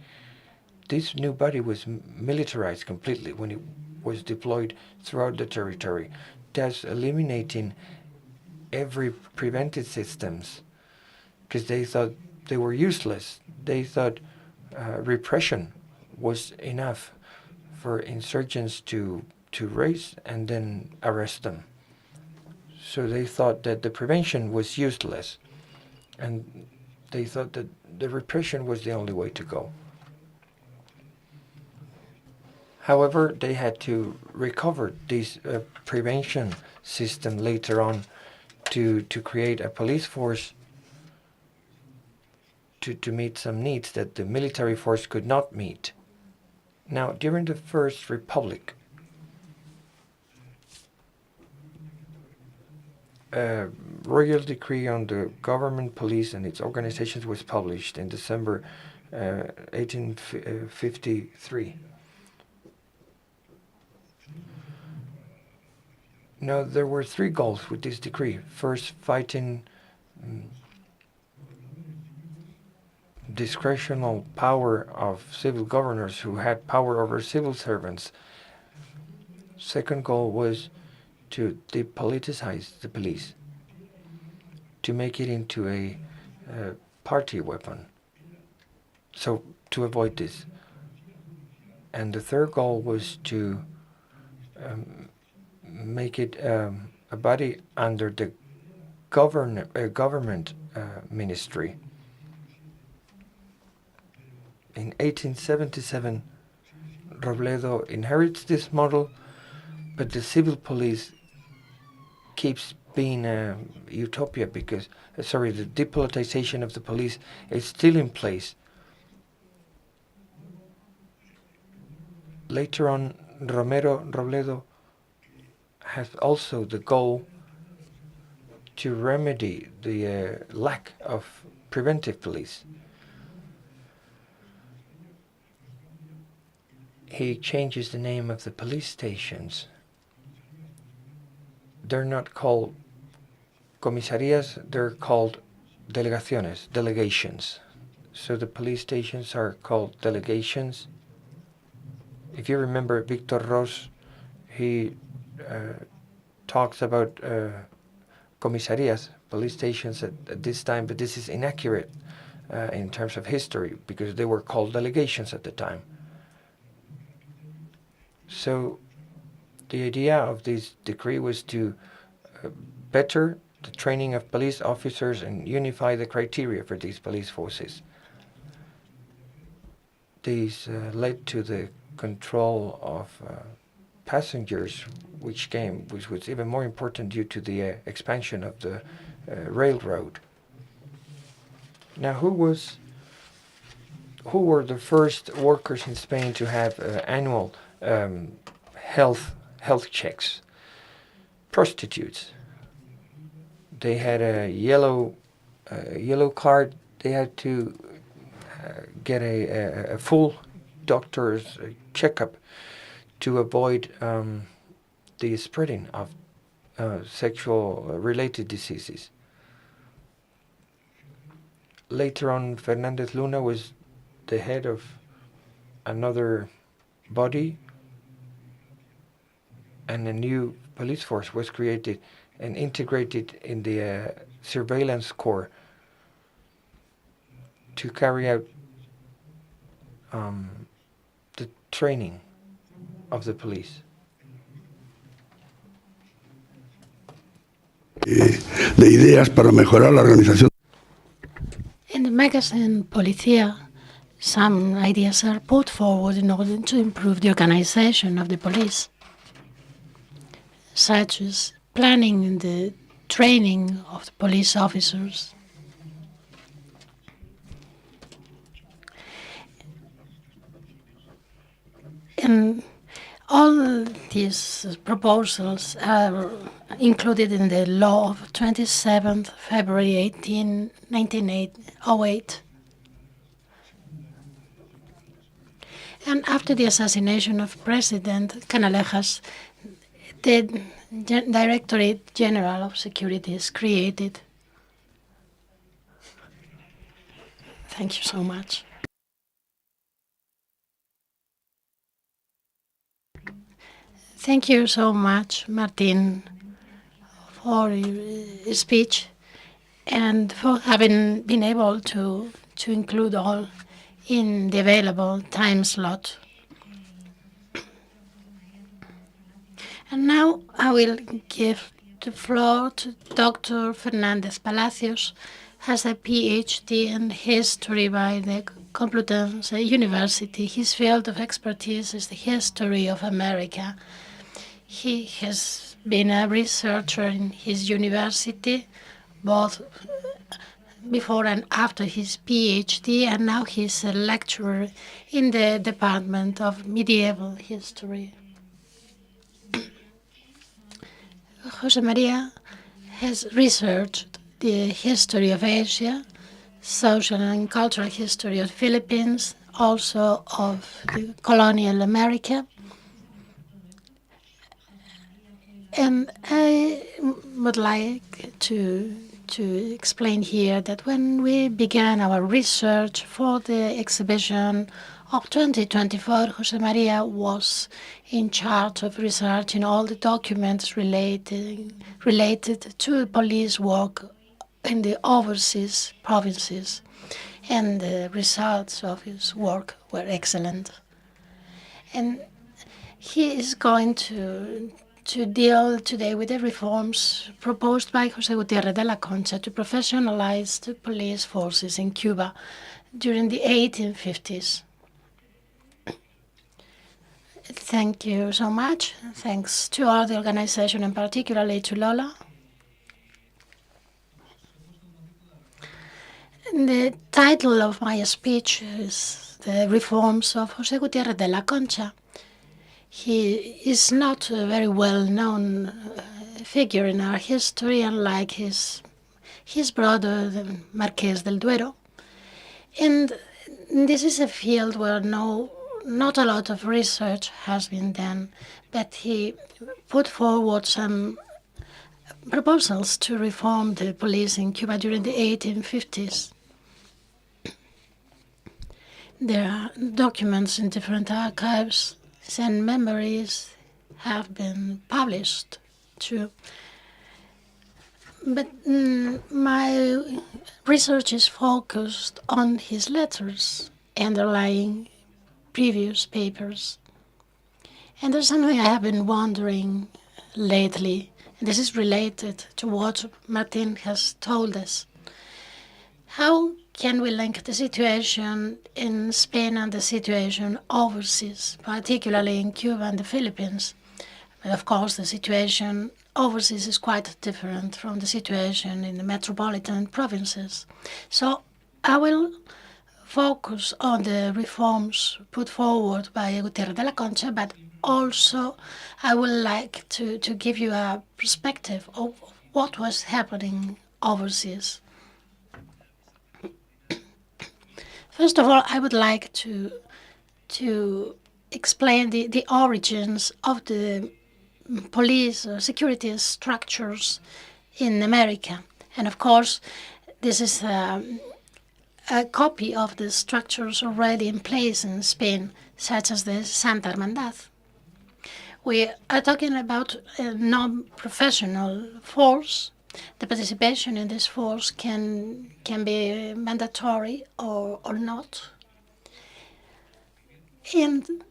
This new body was militarized completely when it was deployed throughout the territory, thus eliminating every preventive systems, because they thought they were useless. They thought repression was enough for insurgents to raise and then arrest them. So they thought that the prevention was useless, and they thought that the repression was the only way to go. However, they had to recover this prevention system later on to create a police force to meet some needs that the military force could not meet. Now, during the First Republic, a royal decree on the government, police, and its organizations was published in December 1853. Now, there were three goals with this decree. First, fighting discretional power of civil governors who had power over civil servants. Second goal was to depoliticize the police, to make it into a party weapon. So to avoid this. And the third goal was to make it a body under the government ministry. In 1877, Robledo inherits this model, but the civil police keeps being a utopia because, the depolitization of the police is still in place. Later on, Robledo has also the goal to remedy the lack of preventive police. He changes the name of the police stations. They're not called comisarías, they're called delegaciones, delegations. So the police stations are called delegations. If you remember Victor Ros, he talks about comisarías, police stations at this time, but this is inaccurate in terms of history because they were called delegations at the time. So the idea of this decree was to better the training of police officers and unify the criteria for these police forces. These led to the control of passengers, which was even more important due to the expansion of the railroad. Now, who were the first workers in Spain to have annual health checks? Prostitutes. They had a yellow card. They had to get a full doctor's checkup to avoid the spreading of sexual-related diseases. Later on, Fernandez Luna was the head of another body, and a new police force was created and integrated in the surveillance corps to carry out the training of the police. De ideas para mejorar la organización. In the magazine POLICÍA, some ideas are put forward in order to improve the organization of the police, such as planning the training of the police officers. And all these proposals are included in the law of 27th February 1908. And after the assassination of President Canalejas, the Directorate General of Security is created. Thank you so much. Thank you so much, Martin, for your speech and for having been able to include all in the available time slot. And now I will give the floor to Dr. Fernandez Palacios, has a PhD in history by the Complutense University. His field of expertise is the history of America. He has been a researcher in his university, both before and after his PhD, and now he's a lecturer in the Department of Medieval History. Jose Maria has researched the history of Asia, social and cultural history of the Philippines, also of the colonial America. And I would like to to explain here that when we began our research for the exhibition of 2024, Jose Maria was in charge of researching all the documents related to police work in the overseas provinces, and the results of his work were excellent. And he is going to deal today with the reforms proposed by José Gutiérrez de la Concha to professionalize the police forces in Cuba during the 1850s. Thank you so much. Thanks to all the organization and particularly to Lola. The title of my speech is The Reforms of José Gutiérrez de la Concha. He is not a very well-known figure in our history, unlike his brother, the Marqués del Duero. And this is a field where not a lot of research has been done, but he put forward some proposals to reform the police in Cuba during the 1850s. There are documents in different archives and memories have been published too. But my research is focused on his letters underlying previous papers. And there's something I have been wondering lately, and this is related to what Martin has told us. How can we link the situation in Spain and the situation overseas, particularly in Cuba and the Philippines? But of course, the situation overseas is quite different from the situation in the metropolitan provinces. So I will focus on the reforms put forward by Gutiérrez de la Concha, but also I would like to give you a perspective of what was happening overseas. First of all, I would like to explain the origins of the police or security structures in America. And of course, this is a copy of the structures already in place in Spain, such as the Santa Hermandad. We are talking about a non-professional force. The participation in this force can be mandatory or not. And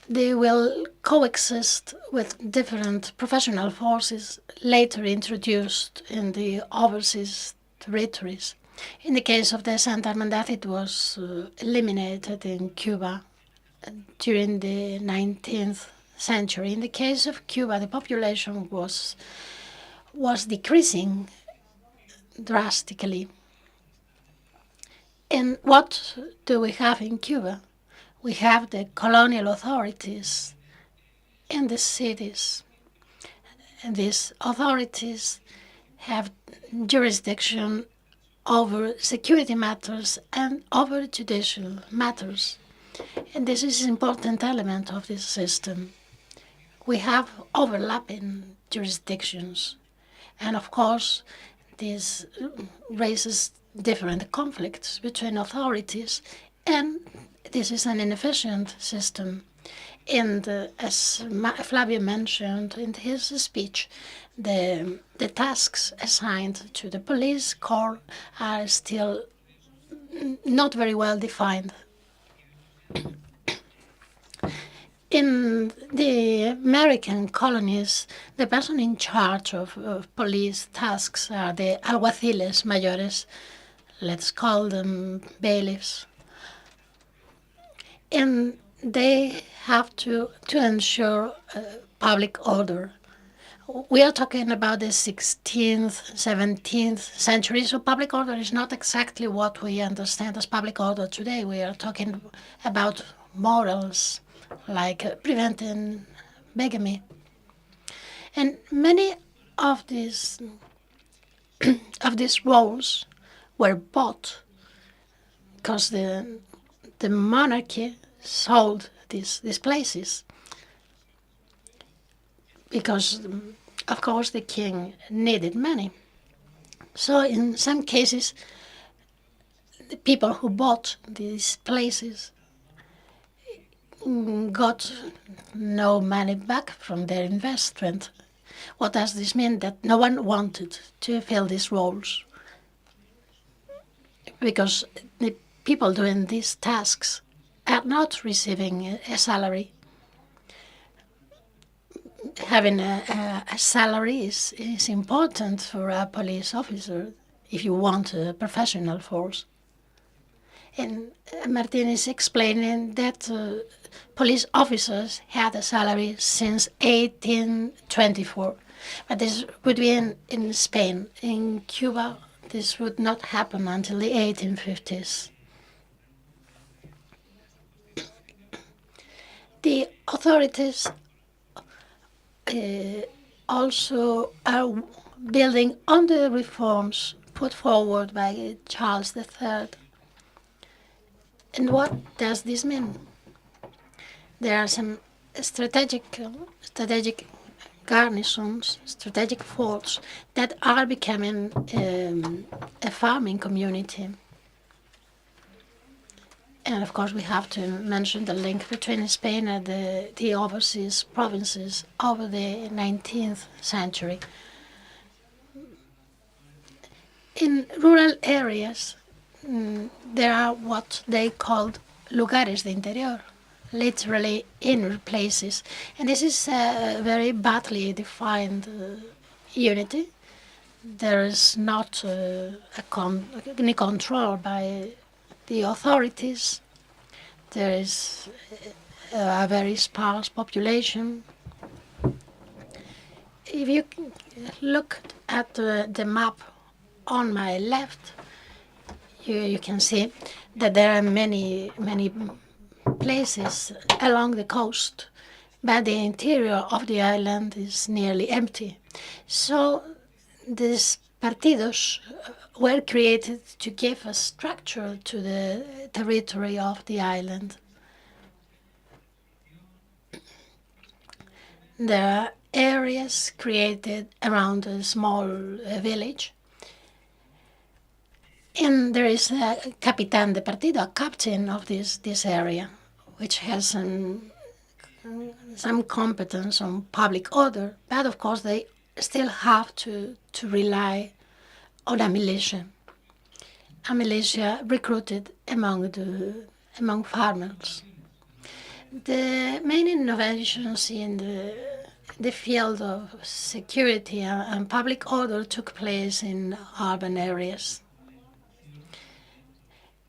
they will coexist with different professional forces later introduced in the overseas territories. In the case of the Santa Hermandad, it was eliminated in Cuba during the 19th century. In the case of Cuba, the population was decreasing drastically. And what do we have in Cuba? We have the colonial authorities in the cities. And these authorities have jurisdiction over security matters and over judicial matters. And this is an important element of this system. We have overlapping jurisdictions. And of course, this raises different conflicts between authorities, and this is an inefficient system. And as Flavio mentioned in his speech, the tasks assigned to the police corps are still not very well defined. In the American colonies, the person in charge of police tasks are the alguaciles mayores, let's call them bailiffs. And they have to ensure public order. We are talking about the 16th, 17th century, so public order is not exactly what we understand as public order today. We are talking about morals, like preventing bigamy. And many of these roles were bought because the monarchy sold these places, because of course the king needed money. So in some cases, the people who bought these places got no money back from their investment. What does this mean? That no one wanted to fill these roles because the people doing these tasks are not receiving a salary. Having a salary is important for a police officer if you want a professional force. And Martin is explaining that police officers had a salary since 1824. But this would be in Spain. In Cuba, this would not happen until the 1850s. The authorities also are building on the reforms put forward by Charles III. And what does this mean? There are some strategic garrisons, strategic forts that are becoming a farming community. And of course, we have to mention the link between Spain and the overseas provinces over the 19th century. In rural areas, there are what they called lugares de interior, literally inner places. And this is a very badly defined unity. There is not any control by the authorities. There is a very sparse population. If you look at the map on my left, you can see that there are many places along the coast, but the interior of the island is nearly empty. So these partidos were created to give a structure to the territory of the island. There are areas created around a small village. And there is a capitán de partido, a captain of this area, which has some competence on public order, but of course they still have to rely on a militia recruited among farmers. The main innovations in the field of security and public order took place in urban areas.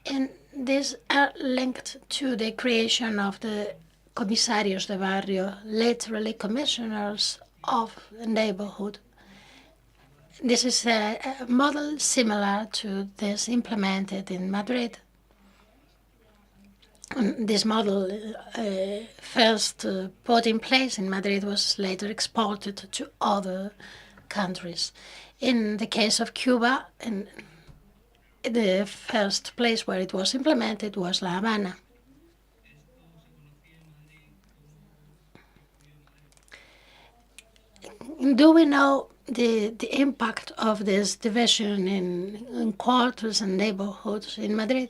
And these are linked to the creation of the comisarios de barrio, literally commissioners of the neighborhood. This is a model similar to this implemented in Madrid. This model, first put in place in Madrid, was later exported to other countries. In the case of Cuba, the first place where it was implemented was La Habana. Do we know the impact of this division in quarters and neighborhoods in Madrid?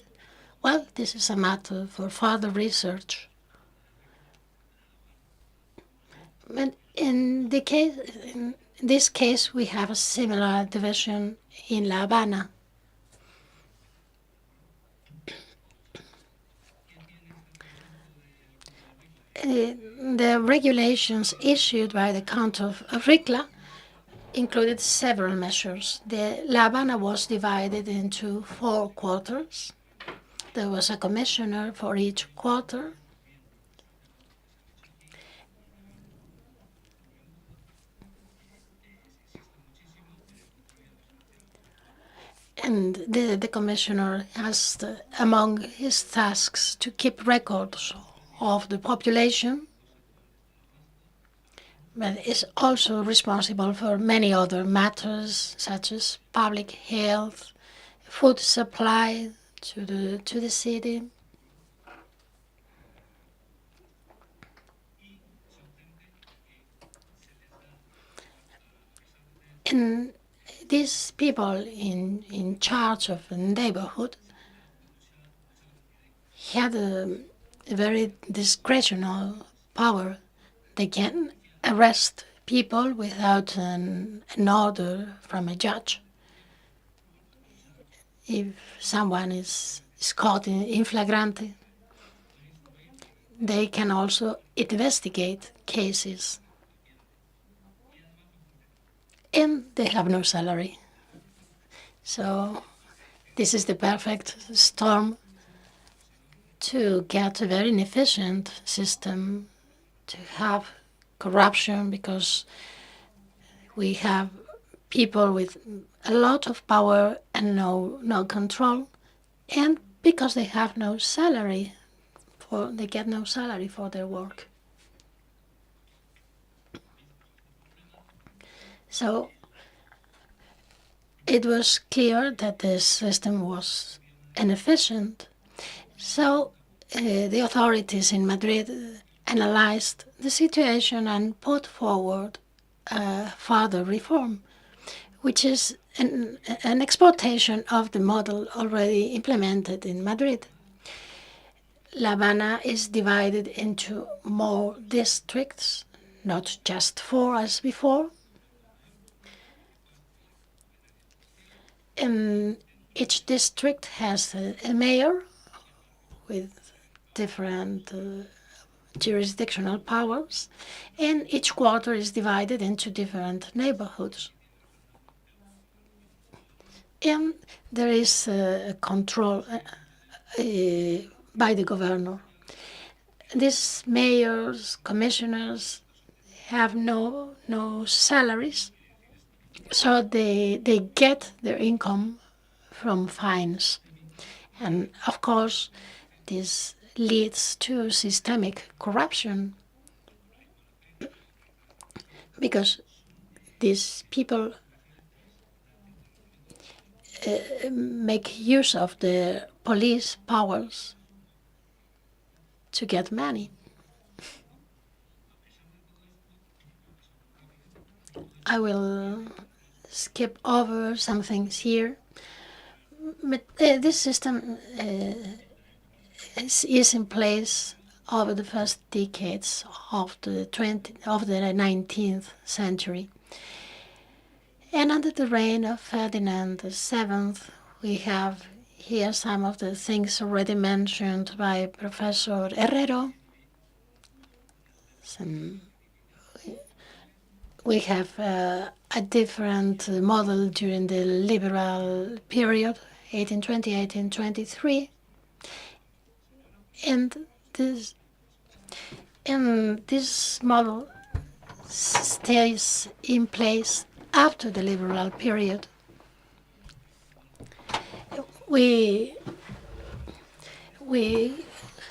Well, this is a matter for further research. But in this case, we have a similar division in La Habana. The regulations issued by the Count of Ricla included several measures. La Habana was divided into 4 quarters. There was a commissioner for each quarter. And the commissioner has among his tasks to keep records of the population, but is also responsible for many other matters such as public health, food supply to the city. And these people in charge of the neighborhood had a very discretional power. They can arrest people without an order from a judge. If someone is caught in flagrante, they can also investigate cases. And they have no salary. So this is the perfect storm to get a very inefficient system, to have corruption, because we have people with a lot of power and no control, and because they have no salary, they get no salary for their work. So it was clear that the system was inefficient. So the authorities in Madrid analyzed the situation and put forward further reform, which is an exploitation of the model already implemented in Madrid. La Habana is divided into more districts, not just 4 as before. Each district has a mayor with different jurisdictional powers, and each quarter is divided into different neighborhoods. And there is a control by the governor. These mayors, commissioners have no salaries, so they get their income from fines. And of course, this leads to systemic corruption, because these people make use of the police powers to get money. I will skip over some things here. But this system is in place over the first decades of the 19th century. And under the reign of Ferdinand VII, we have here some of the things already mentioned by Professor Herrero. We have a different model during the liberal period, 1820-1823. And this model stays in place after the liberal period. We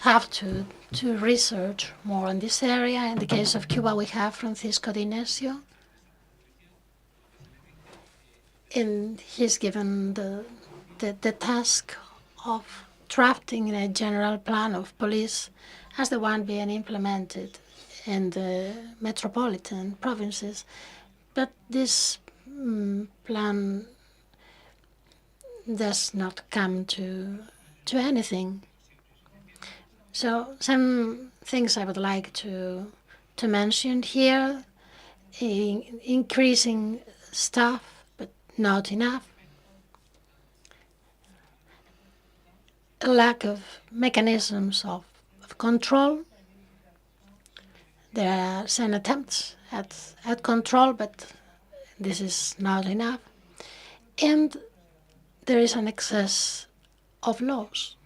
have to research more on this area. In the case of Cuba, we have Francisco de Inesio, and he's given the task of drafting a general plan of police as the one being implemented in the metropolitan provinces. But this plan does not come to anything. So some things I would like to mention here: increasing staff, but not enough. A lack of mechanisms of control. There are some attempts at control, but this is not enough. And there is an excess of laws.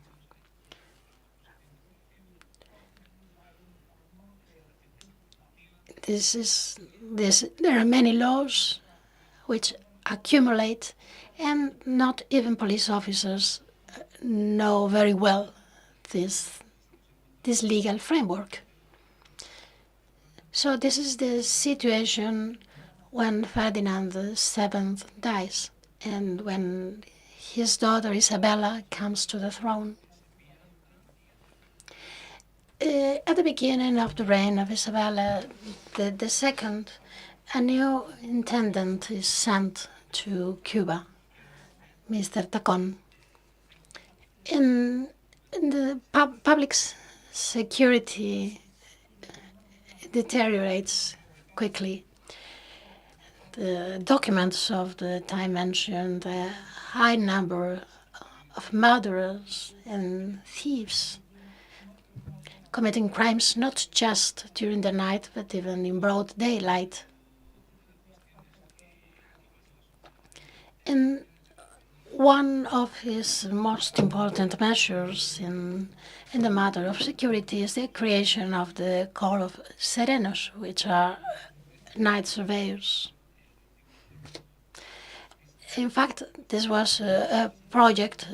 There are many laws which accumulate, and not even police officers know very well this legal framework. So this is the situation when Ferdinand VII dies and when his daughter Isabella comes to the throne. At the beginning of the reign of Isabella II, a new intendant is sent to Cuba, Mr. Tacón. In the public security deteriorates quickly. The documents of the time mentioned the high number of murderers and thieves committing crimes not just during the night, but even in broad daylight. And one of his most important measures in the matter of security is the creation of the Corps of Serenos, which are night surveyors. In fact, this was a project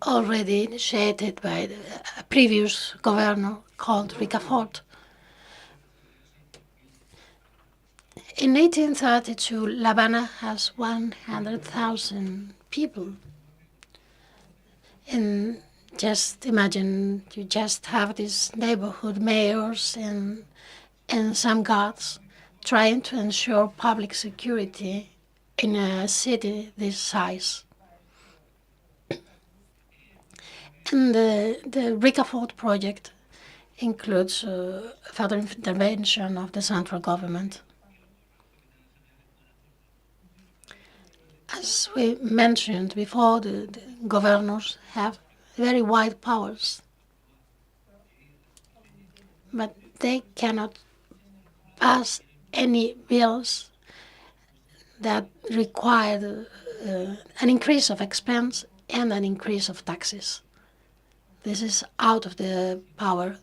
already initiated by a previous governor called Ricafort. In 1832, La Habana has 100,000 people. And just imagine you just have these neighborhood mayors and some guards trying to ensure public security in a city this size. And the Ricafort project includes further intervention of the central government. As we mentioned before, the governors have very wide powers, but they cannot pass any bills that require an increase of expense and an increase of taxes. This is out of the power.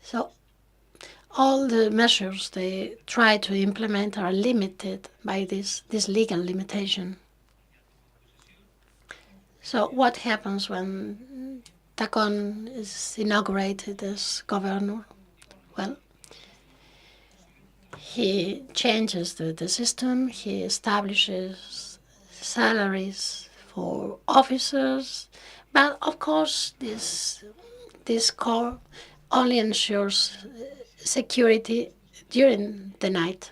So all the measures they try to implement are limited by this legal limitation. So what happens when Tacón is inaugurated as governor? Well, he changes the system, he establishes salaries for officers, but of course this corps only ensures security during the night.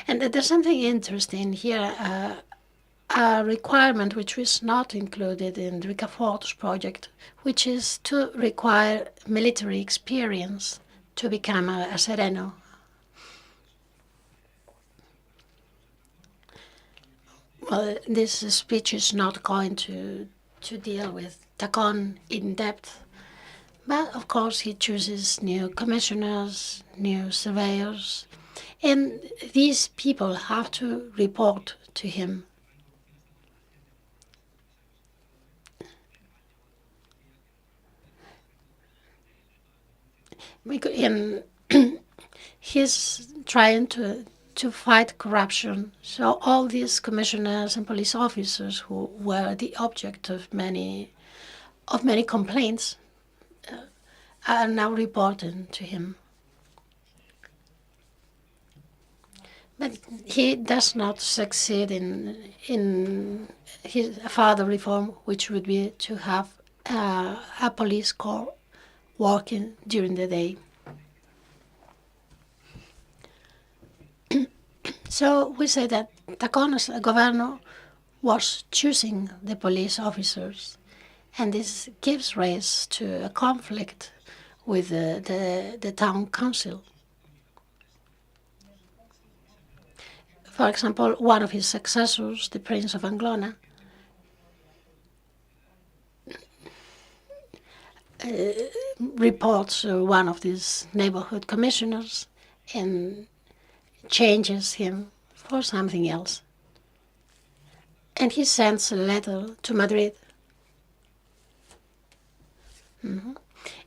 And there's something interesting here, a requirement which is not included in Ricafort's project, which is to require military experience to become a sereno. Well, this speech is not going to deal with Tacón in depth, but of course he chooses new commissioners, new surveyors, and these people have to report to him. And he's trying to fight corruption. So all these commissioners and police officers who were the object of many complaints are now reporting to him. But he does not succeed in his further reform, which would be to have a police corps working during the day. So we say that Tacón as a governor was choosing the police officers, and this gives rise to a conflict with the town council. For example, one of his successors, the Prince of Anglona, reports one of these neighborhood commissioners and changes him for something else. And he sends a letter to Madrid.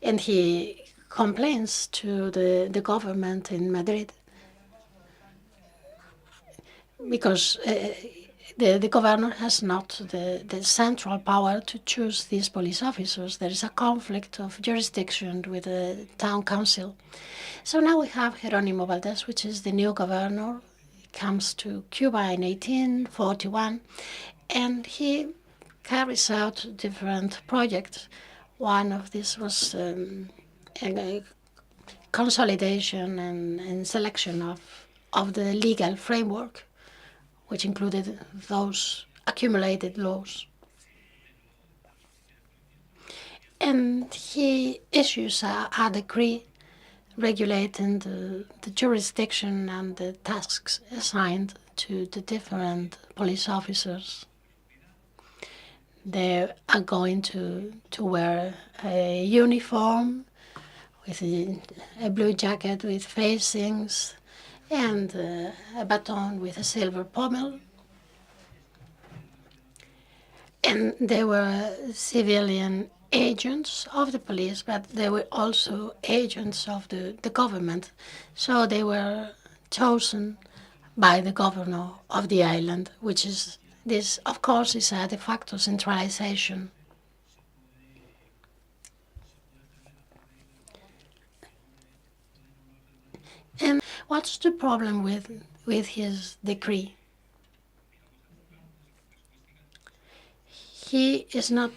And he complains to the government in Madrid because the governor has not the central power to choose these police officers. There is a conflict of jurisdiction with the town council. So now we have Jerónimo Valdés, which is the new governor. He comes to Cuba in 1841, and he carries out different projects. One of these was a consolidation and selection of the legal framework, which included those accumulated laws. And he issues a decree regulating the jurisdiction and the tasks assigned to the different police officers. They are going to wear a uniform with a blue jacket with facings and a baton with a silver pommel. And they were civilian agents of the police, but they were also agents of the government. So they were chosen by the governor of the island, which is, this of course is a de facto centralization. And what's the problem with his decree? He is not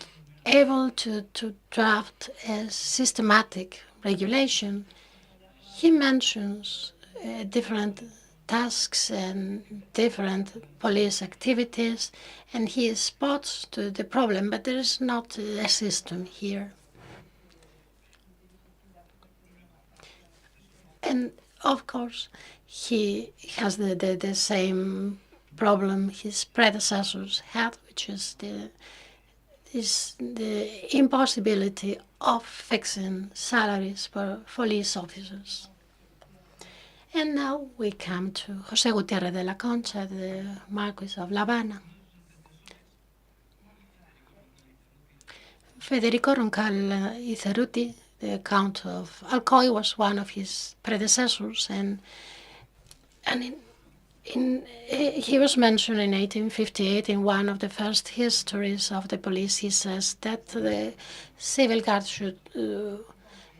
able to draft a systematic regulation. He mentions different tasks and different police activities, and he spots to the problem, but there is not a system here. And of course, he has the same problem his predecessors had, which is the impossibility of fixing salaries for police officers. And now we come to José Gutiérrez de la Concha, the Marquis of La Habana. Federico Roncal y Cerruti, the Count of Alcoy, was one of his predecessors, and he was mentioned in 1858 in one of the first histories of the police. He says that the civil guard should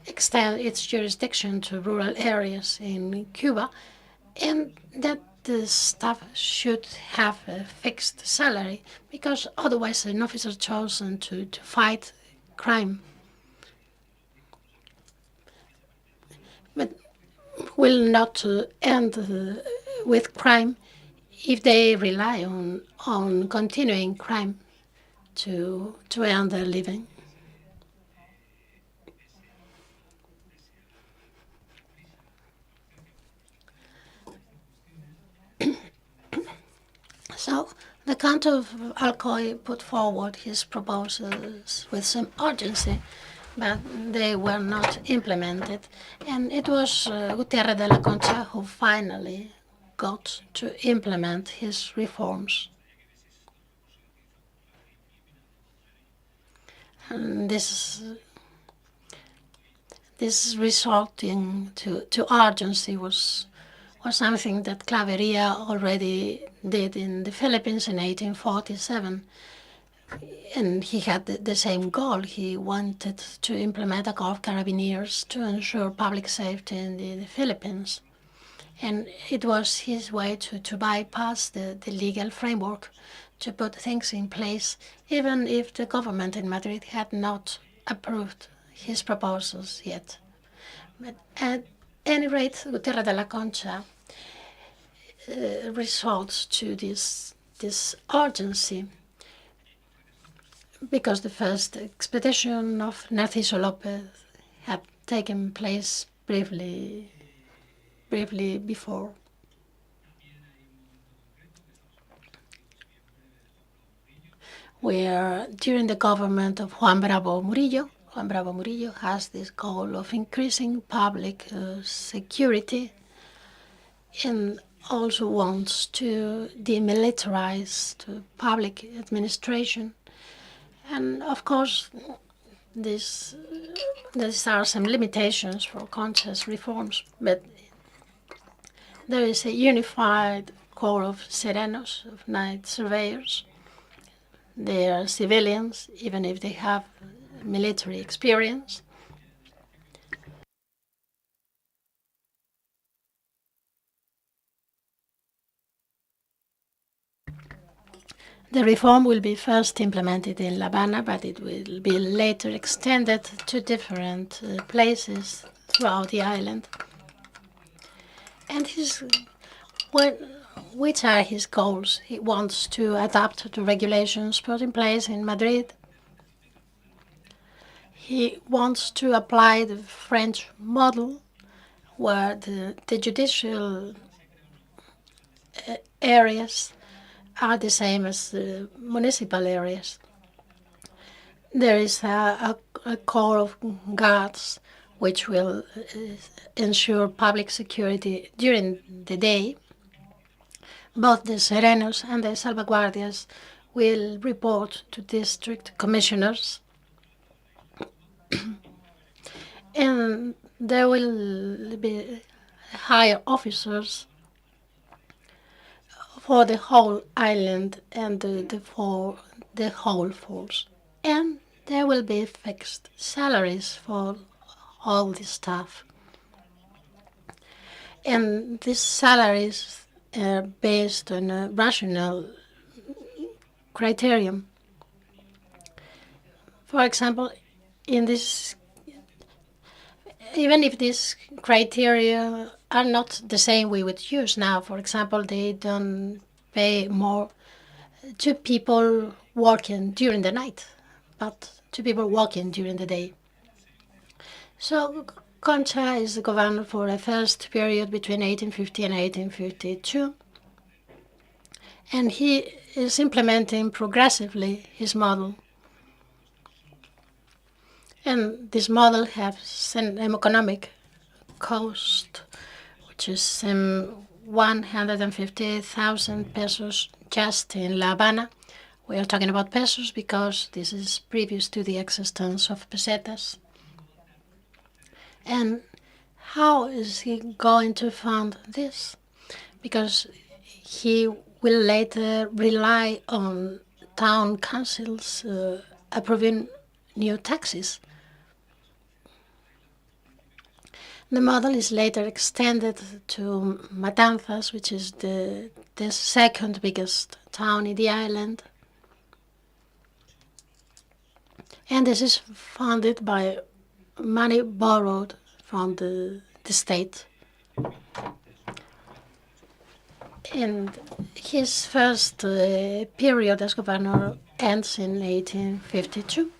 extend its jurisdiction to rural areas in Cuba, and that the staff should have a fixed salary, because otherwise an officer chosen to fight crime but will not end with crime if they rely on continuing crime to earn their living. So the Count of Alcoy put forward his proposals with some urgency, but they were not implemented. And it was Gutiérrez de la Concha who finally got to implement his reforms. And this resulting to urgency was something that Claveria already did in the Philippines in 1847. And he had the same goal. He wanted to implement a Corps of Carabineers to ensure public safety in the Philippines. And it was his way to bypass the legal framework, to put things in place, even if the government in Madrid had not approved his proposals yet. But at any rate, Gutiérrez de la Concha results to this urgency, because the first expedition of Narciso López had taken place briefly before. Where during the government of Juan Bravo Murillo has this goal of increasing public security, and also wants to demilitarize the public administration. And of course, there are some limitations for Concha's reforms, but there is a unified corps of serenos, of night surveyors. They are civilians, even if they have military experience. The reform will be first implemented in La Habana, but it will be later extended to different places throughout the island. And which are his goals? He wants to adapt to regulations put in place in Madrid. He wants to apply the French model, where the judicial areas are the same as the municipal areas. There is a corps of guards which will ensure public security during the day. Both the Serenos and the Salvaguardias will report to district commissioners. And there will be higher officers for the whole island and for the whole force. And there will be fixed salaries for all the staff. And these salaries are based on a rational criterion. For example, in this, even if these criteria are not the same we would use now, for example, they don't pay more to people working during the night, but to people working during the day. So Concha is the governor for the first period between 1850 and 1852, and he is implementing progressively his model. And this model has an economic cost, which is 150,000 pesos just in La Habana. We are talking about pesos because this is previous to the existence of pesetas. And how is he going to fund this? Because he will later rely on town councils approving new taxes. The model is later extended to Matanzas, which is the second biggest town in the island. And this is funded by money borrowed from the state. And his first period as governor ends in 1852.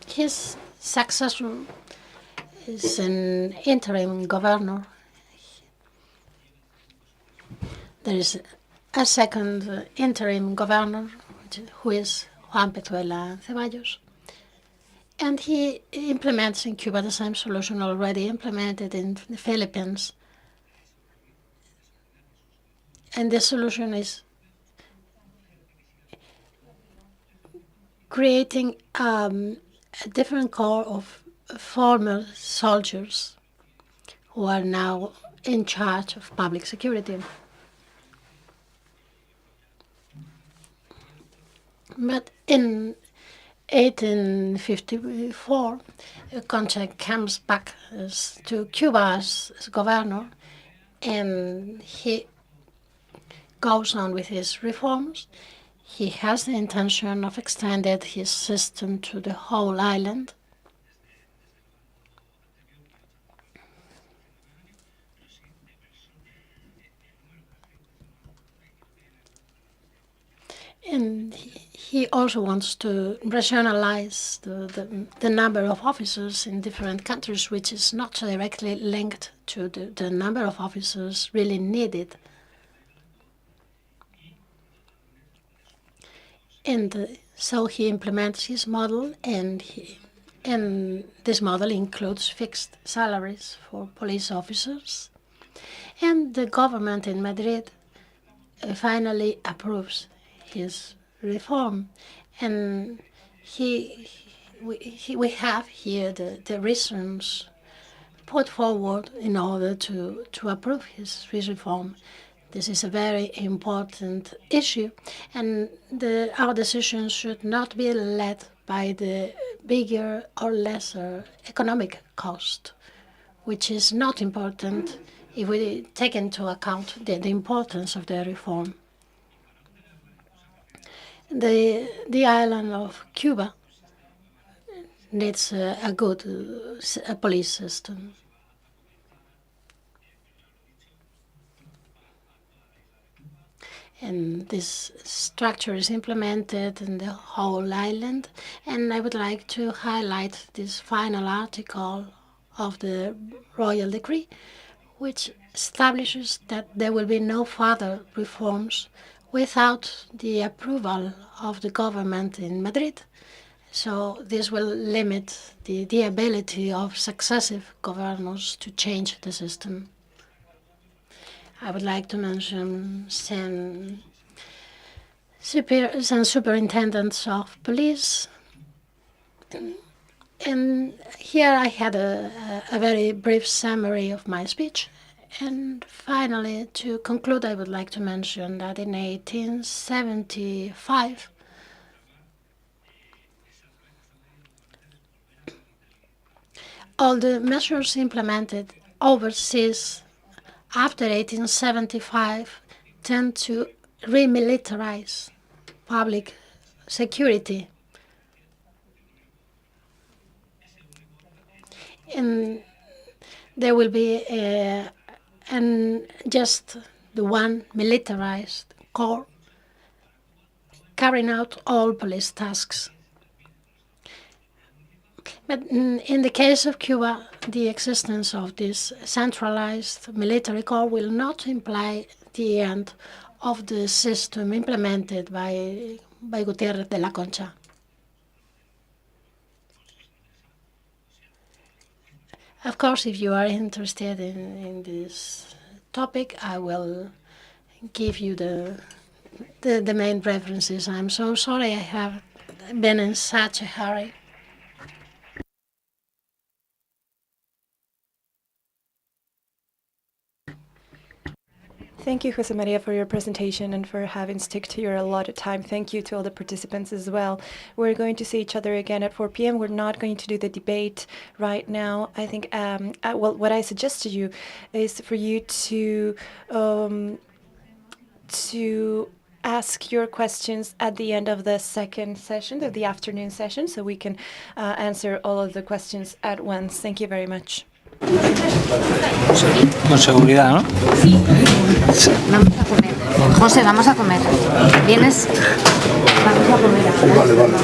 His successor is an interim governor. There is a second interim governor, who is Juan Pezuela Ceballos. And he implements in Cuba the same solution already implemented in the Philippines. And the solution is creating a different corps of former soldiers who are now in charge of public security. But in 1854, Concha comes back to Cuba as governor, and he goes on with his reforms. He has the intention of extending his system to the whole island. And he also wants to rationalize the number of officers in different countries, which is not directly linked to the number of officers really needed. And so he implements his model, and this model includes fixed salaries for police officers. And the government in Madrid finally approves his reform, and we have here the reasons put forward in order to approve his reform. This is a very important issue, and our decisions should not be led by the bigger or lesser economic cost, which is not important if we take into account the importance of the reform. The island of Cuba needs a good police system. And this structure is implemented in the whole island. And I would like to highlight this final article of the Royal Decree, which establishes that there will be no further reforms without the approval of the government in Madrid. So this will limit the ability of successive governors to change the system. I would like to mention some superintendents of police. And here I had a very brief summary of my speech. And finally, to conclude, I would like to mention that in 1875, all the measures implemented overseas after 1875 tend to remilitarize public security. And there will be just the one militarized corps carrying out all police tasks. But in the case of Cuba, the existence of this centralized military corps will not imply the end of the system implemented by Gutiérrez de la Concha. Of course, if you are interested in this topic, I will give you the main references. I'm so sorry I have been in such a hurry. Thank you, Jose Maria, for your presentation and for having stuck to your allotted time. Thank you to all the participants as well. We're going to see each other again at 4 p.m. We're not going to do the debate right now. I think, well, what I suggest to you is for you to ask your questions at the end of the second session, of the afternoon session, so we can answer all of the questions at once. Thank you very much. Con seguridad, ¿no? Sí. Vamos a comer. José, vamos a comer. ¿Vienes? Vamos a comer. Vale, vale.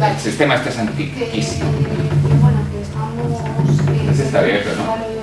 el sistema este es antiquísimo. Ese está abierto, ¿no?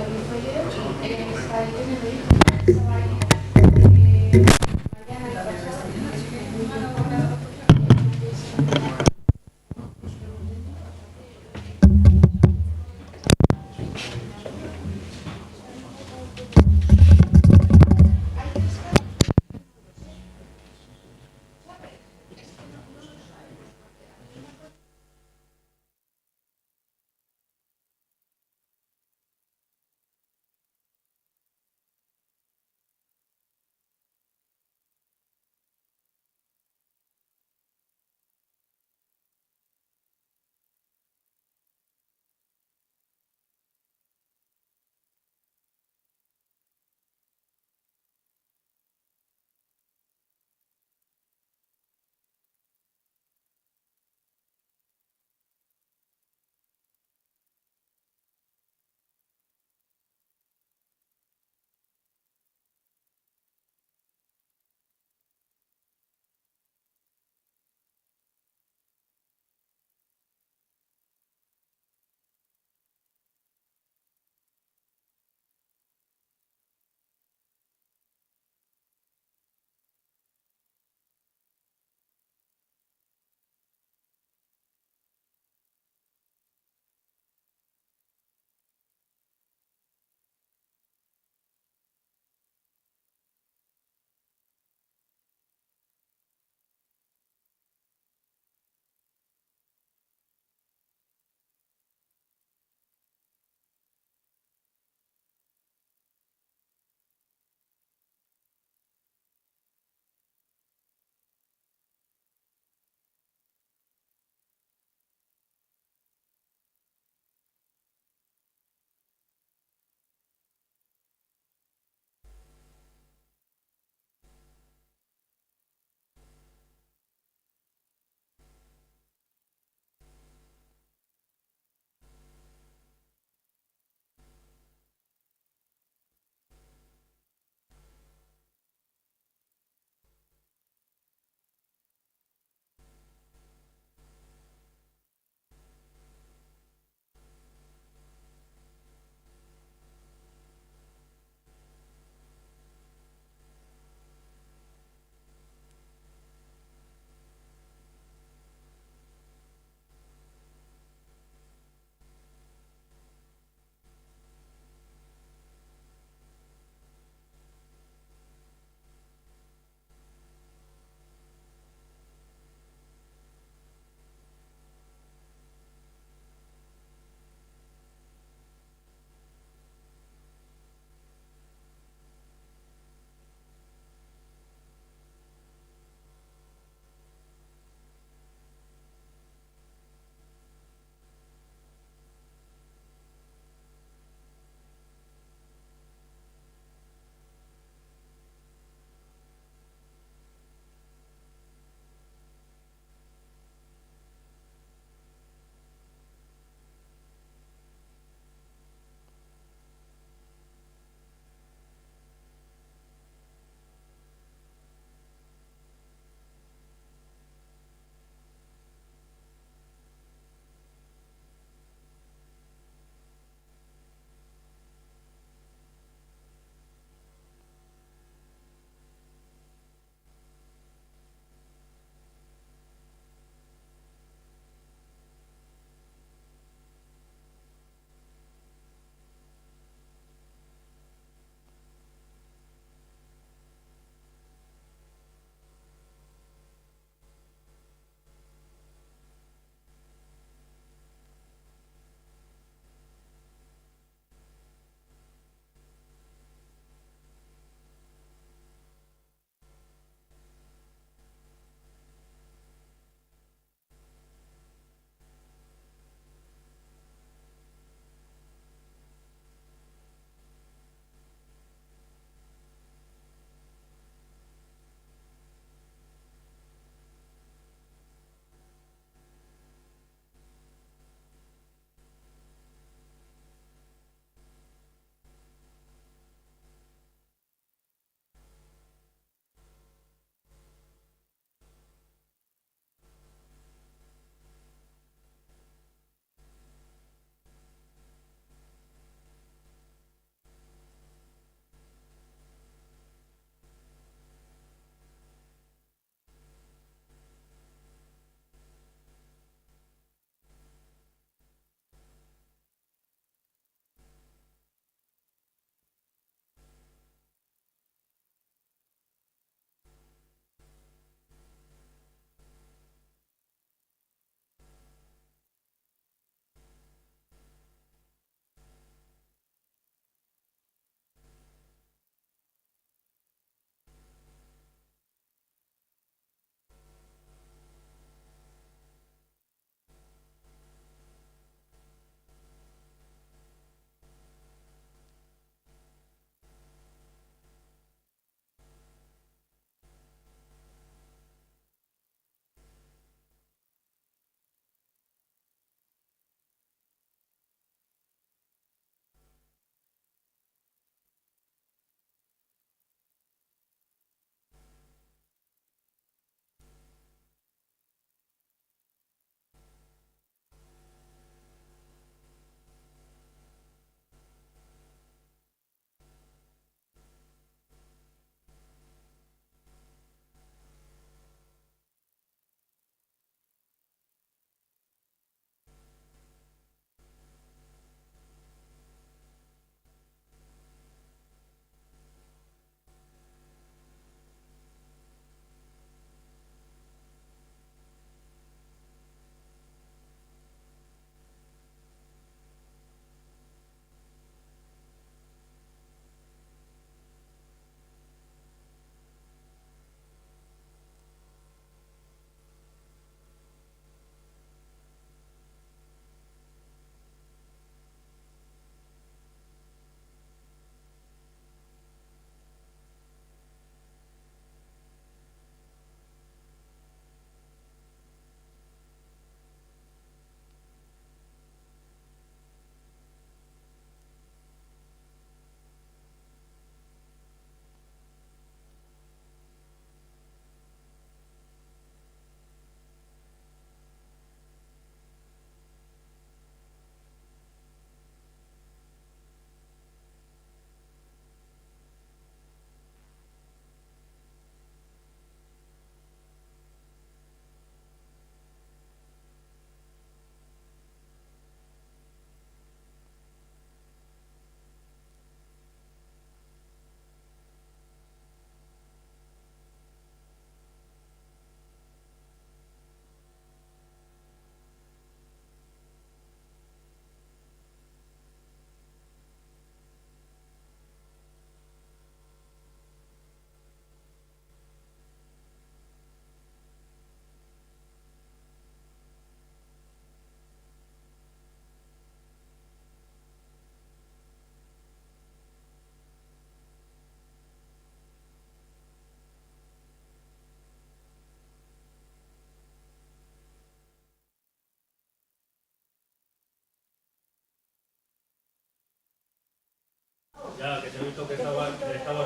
visto que estabas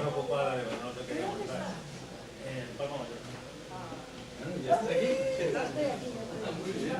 ocupada, digo, no te quería montar. Palma Mayor. ¿Ya estás aquí? ¿Qué tal? Estoy aquí. Muy bien.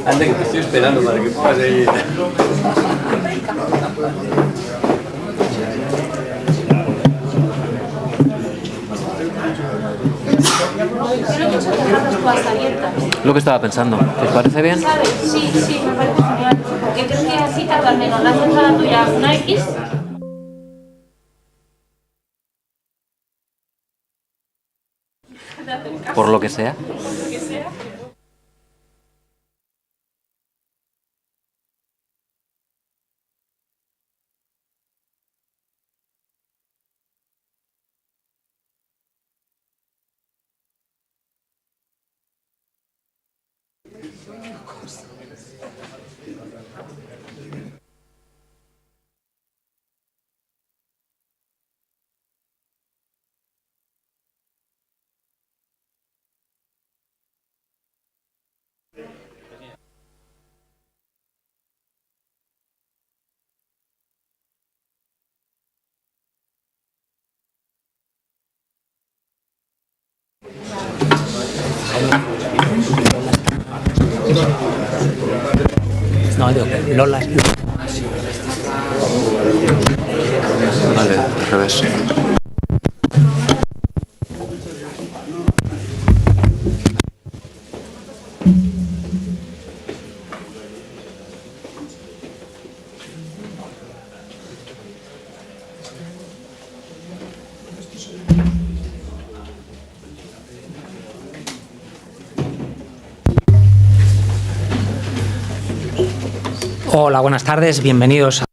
Anda, que te estoy esperando para que puedas ir. Lo que estaba pensando, ¿te parece bien? ¿Sabes? Sí, sí, me parece genial. Porque creo que así tarda menos. La entrada tuya una X. Por lo que sea. No, digo que Lola es... Vale, al revés. Hola, buenas tardes, bienvenidos a...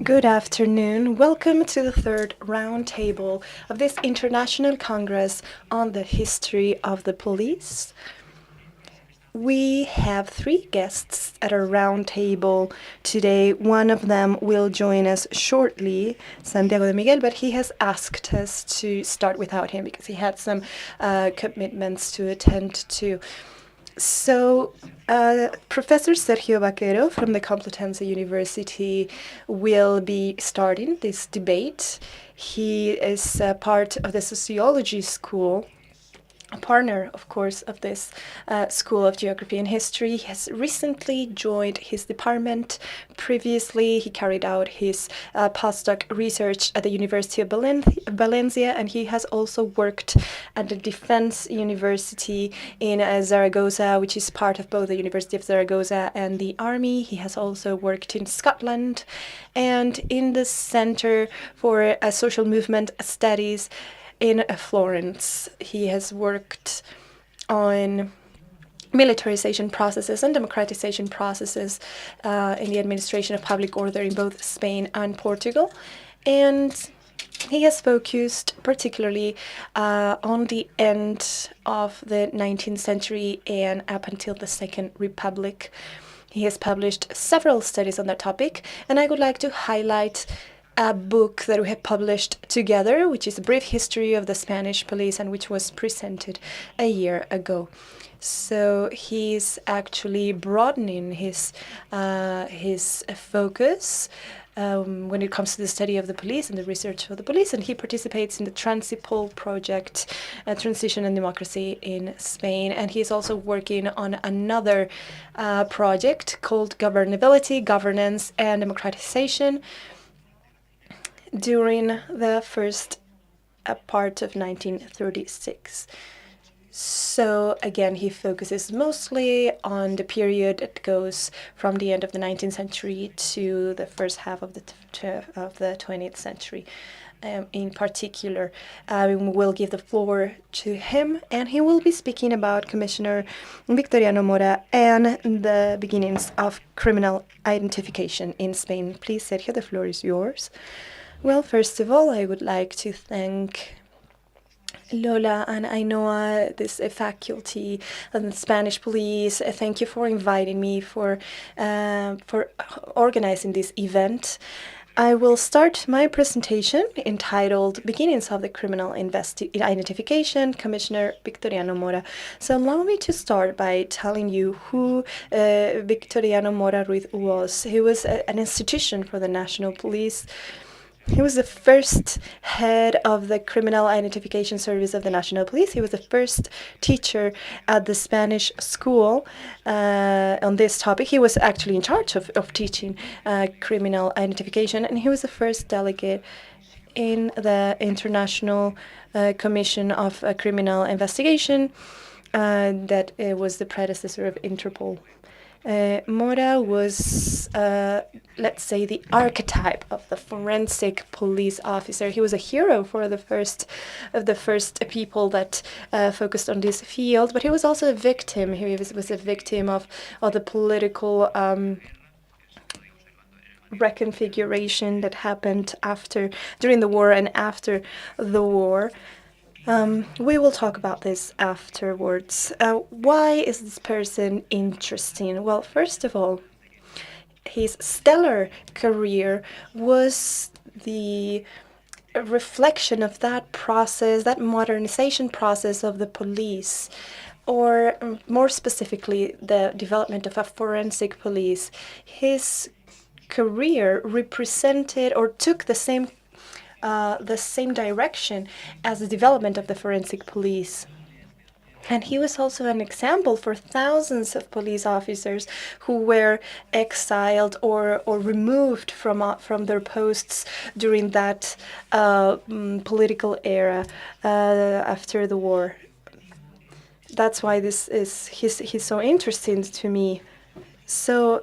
Good afternoon. Welcome to the third roundtable of this International Congress on the History of the Police. We have 3 guests at our roundtable today. One of them will join us shortly, Santiago de Miguel, but he has asked us to start without him because he had some commitments to attend to. So, Professor Sergio Vaquero from the Complutense University will be starting this debate. He is part of the sociology school, a partner, of course, of this School of Geography and History. He has recently joined his department. Previously, he carried out his postdoc research at the University of Valencia, and he has also worked at the Defense University in Zaragoza, which is part of both the University of Zaragoza and the Army. He has also worked in Scotland and in the Center for Social Movement Studies in Florence. He has worked on militarization processes and democratization processes in the administration of public order in both Spain and Portugal. And he has focused particularly on the end of the 19th century and up until the Second Republic. He has published several studies on that topic, and I would like to highlight a book that we have published together, which is a brief history of the Spanish police and which was presented a year ago. So he's actually broadening his focus when it comes to the study of the police and the research of the police, and he participates in the Transipol project, Transition and Democracy in Spain, and he's also working on another project called Governability, Governance and Democratization, during the first part of 1936. So again, he focuses mostly on the period that goes from the end of the 19th century to the first half of the 20th century. In particular, we'll give the floor to him, and he will be speaking about Commissioner Victoriano Mora and the beginnings of criminal identification in Spain. Please, Sergio, the floor is yours. Well, first of all, I would like to thank Lola and Ainhoa, this faculty and the Spanish police. Thank you for inviting me, for organizing this event. I will start my presentation entitled Beginnings of the Criminal Identification, Commissioner Victoriano Mora. So allow me to start by telling you who Victoriano Mora Ruiz was. He was an institution for the national police. He was the first head of the Criminal Identification Service of the National Police. He was the first teacher at the Spanish school on this topic. He was actually in charge of teaching criminal identification, and he was the first delegate in the International Commission of Criminal Investigation that was the predecessor of Interpol. Mora was, let's say, the archetype of the forensic police officer. He was a hero for the first people that focused on this field, but he was also a victim. He was a victim of the political reconfiguration that happened during the war and after the war. We will talk about this afterwards. Why is this person interesting? Well, first of all, his stellar career was the reflection of that process, that modernization process of the police, or more specifically, the development of a forensic police. His career represented or took the same direction as the development of the forensic police. And he was also an example for thousands of police officers who were exiled or removed from their posts during that political era after the war. That's why he's so interesting to me. So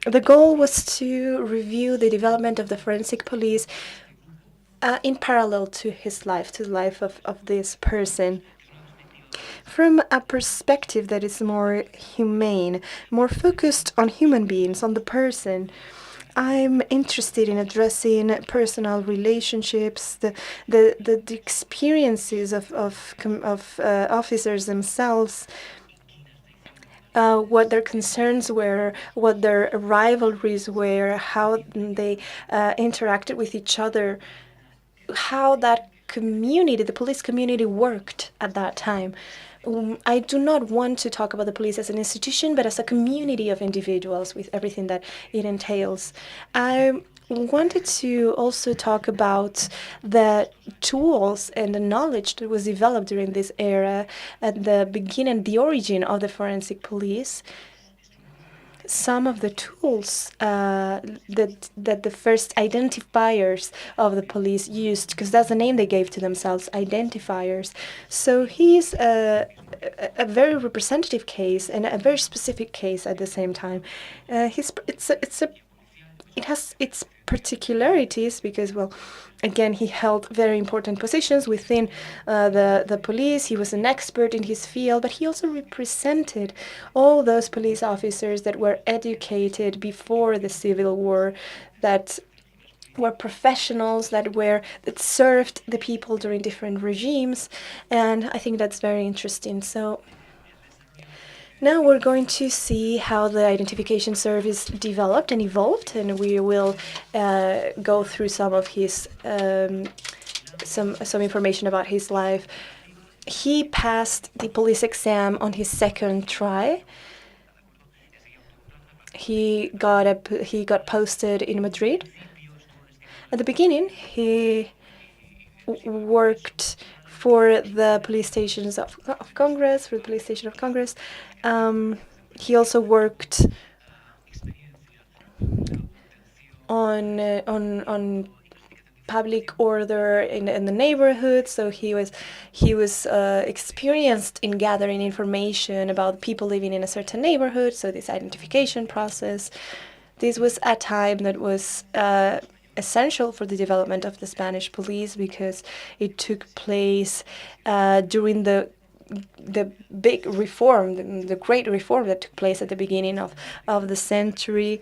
the goal was to review the development of the forensic police in parallel to his life, to the life of this person, from a perspective that is more humane, more focused on human beings, on the person. I'm interested in addressing personal relationships, the experiences of officers themselves, what their concerns were, what their rivalries were, how they interacted with each other, how that community, the police community, worked at that time. I do not want to talk about the police as an institution, but as a community of individuals with everything that it entails. I wanted to also talk about the tools and the knowledge that was developed during this era at the beginning, the origin of the forensic police. Some of the tools that the first identifiers of the police used, because that's the name they gave to themselves, identifiers. So he's a very representative case and a very specific case at the same time. It has its particularities because, well, again, he held very important positions within the police. He was an expert in his field, but he also represented all those police officers that were educated before the Civil War, that were professionals, that served the people during different regimes, and I think that's very interesting. So now we're going to see how the identification service developed and evolved, and we will go through some of his some information about his life. He passed the police exam on his second try. He got posted in Madrid. At the beginning, he worked for the police stations of Congress, for the police station of Congress. He also worked on public order in the neighborhood. So he was experienced in gathering information about people living in a certain neighborhood. So this identification process, this was a time that was essential for the development of the Spanish police, because it took place during the big reform, the great reform that took place at the beginning of the century,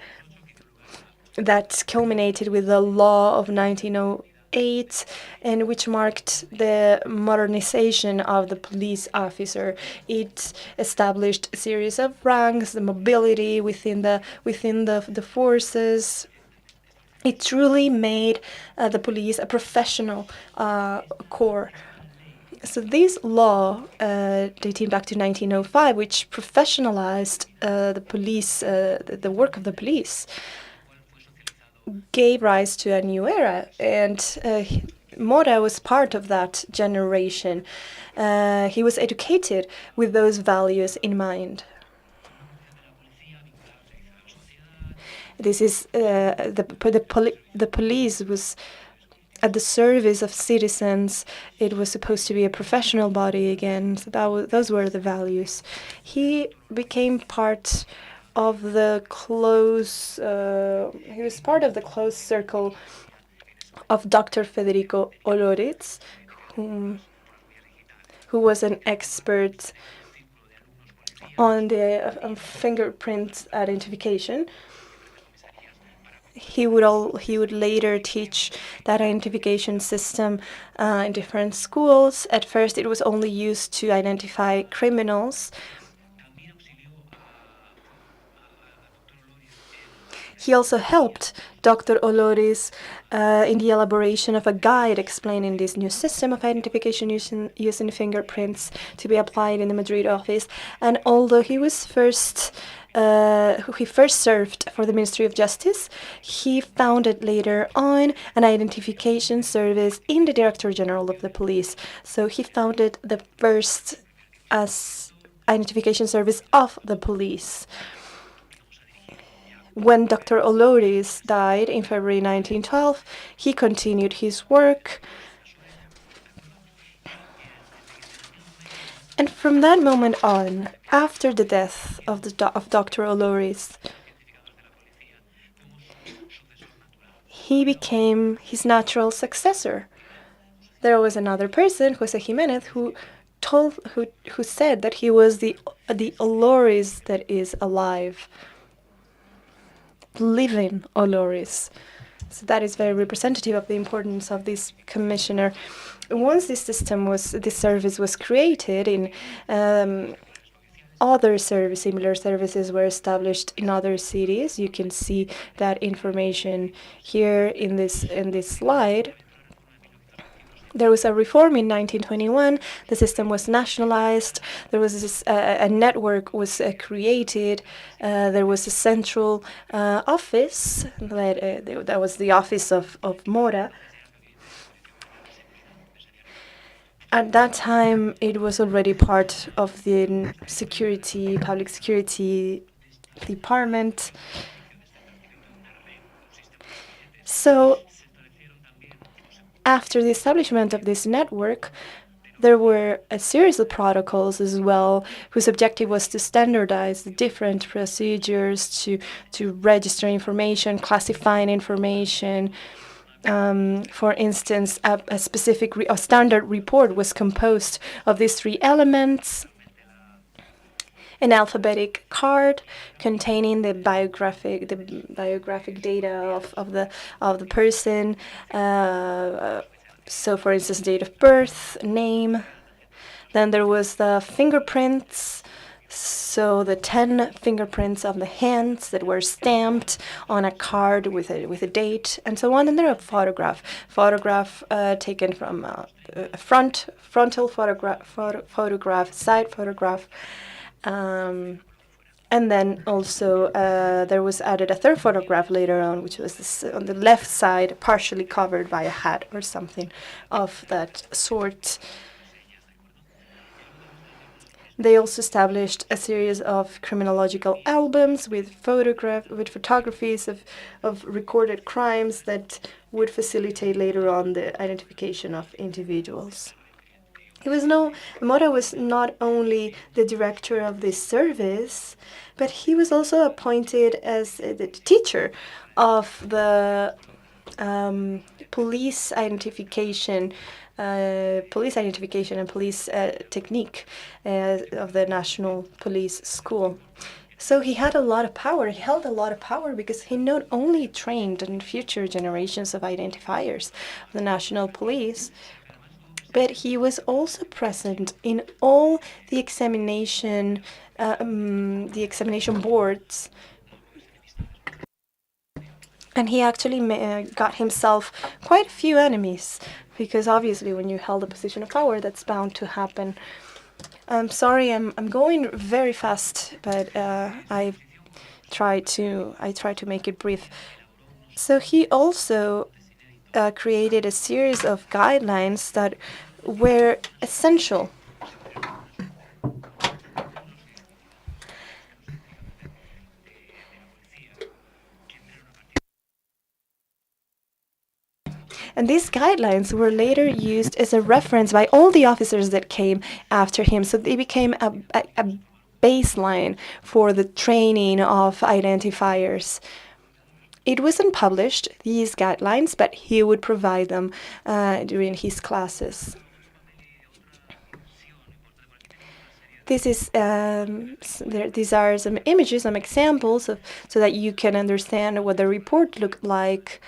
that culminated with the law of 1908, and which marked the modernization of the police officer. It established a series of ranks, the mobility within the forces. It truly made the police a professional corps. So this law, dating back to 1905, which professionalized the police, the work of the police, gave rise to a new era, and Mora was part of that generation. He was educated with those values in mind. This is the police was at the service of citizens. It was supposed to be a professional body again. So those were the values. He became part of the close. He was part of the close circle of Dr. Federico Oloriz, who was an expert on the fingerprint identification. He would later teach that identification system in different schools. At first, it was only used to identify criminals. He also helped Dr. Oloriz in the elaboration of a guide explaining this new system of identification using fingerprints to be applied in the Madrid office. And although he was first served for the Ministry of Justice, he founded later on an identification service in the Director General of the Police. So he founded the first identification service of the police. When Dr. Oloriz died in February 1912, he continued his work. And from that moment on, after the death of Dr. Oloriz, he became his natural successor. There was another person, José Jiménez, who said that he was the Oloriz that is alive. Living Oloriz. So that is very representative of the importance of this commissioner. Once this service was created, in similar services were established in other cities. You can see that information here in this slide. There was a reform in 1921. The system was nationalized. There was a network was created. There was a central office that was the office of Mora. At that time, it was already part of the public security department. So, after the establishment of this network, there were a series of protocols as well, whose objective was to standardize the different procedures to register information, classifying information. For instance, a specific standard report was composed of these three elements: an alphabetic card containing the biographic data of the person. So, for instance, date of birth, name. Then there was the fingerprints. So the 10 fingerprints of the hands that were stamped on a card with a date and so on. And there a photograph taken from a frontal photograph, side photograph. And then also there was added a third photograph later on, which was on the left side, partially covered by a hat or something of that sort. They also established a series of criminological albums with photographies of recorded crimes that would facilitate later on the identification of individuals. Mora was not only the director of this service, but he was also appointed as the teacher of the police identification and police technique of the National Police School. So he had a lot of power. He held a lot of power because he not only trained in future generations of identifiers of the National Police, but he was also present in all the examination boards. And he actually got himself quite a few enemies, because obviously when you held a position of power, that's bound to happen. I'm sorry, I'm going very fast, but I try to make it brief. So he also created a series of guidelines that were essential. And these guidelines were later used as a reference by all the officers that came after him. So they became a baseline for the training of identifiers. It wasn't published, these guidelines, but he would provide them during his classes. These are some images, some examples so that you can understand what the report looked like.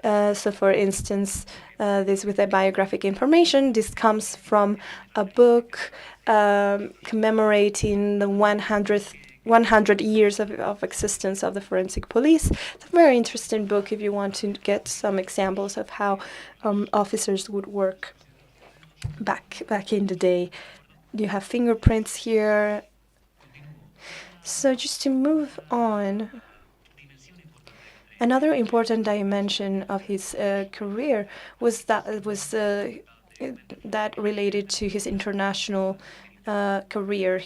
So, for instance, this with the biographic information, this comes from a book commemorating the 100 years of existence of the forensic police. It's a very interesting book if you want to get some examples of how officers would work back in the day. You have fingerprints here. So just to move on, another important dimension of his career was that related to his international career.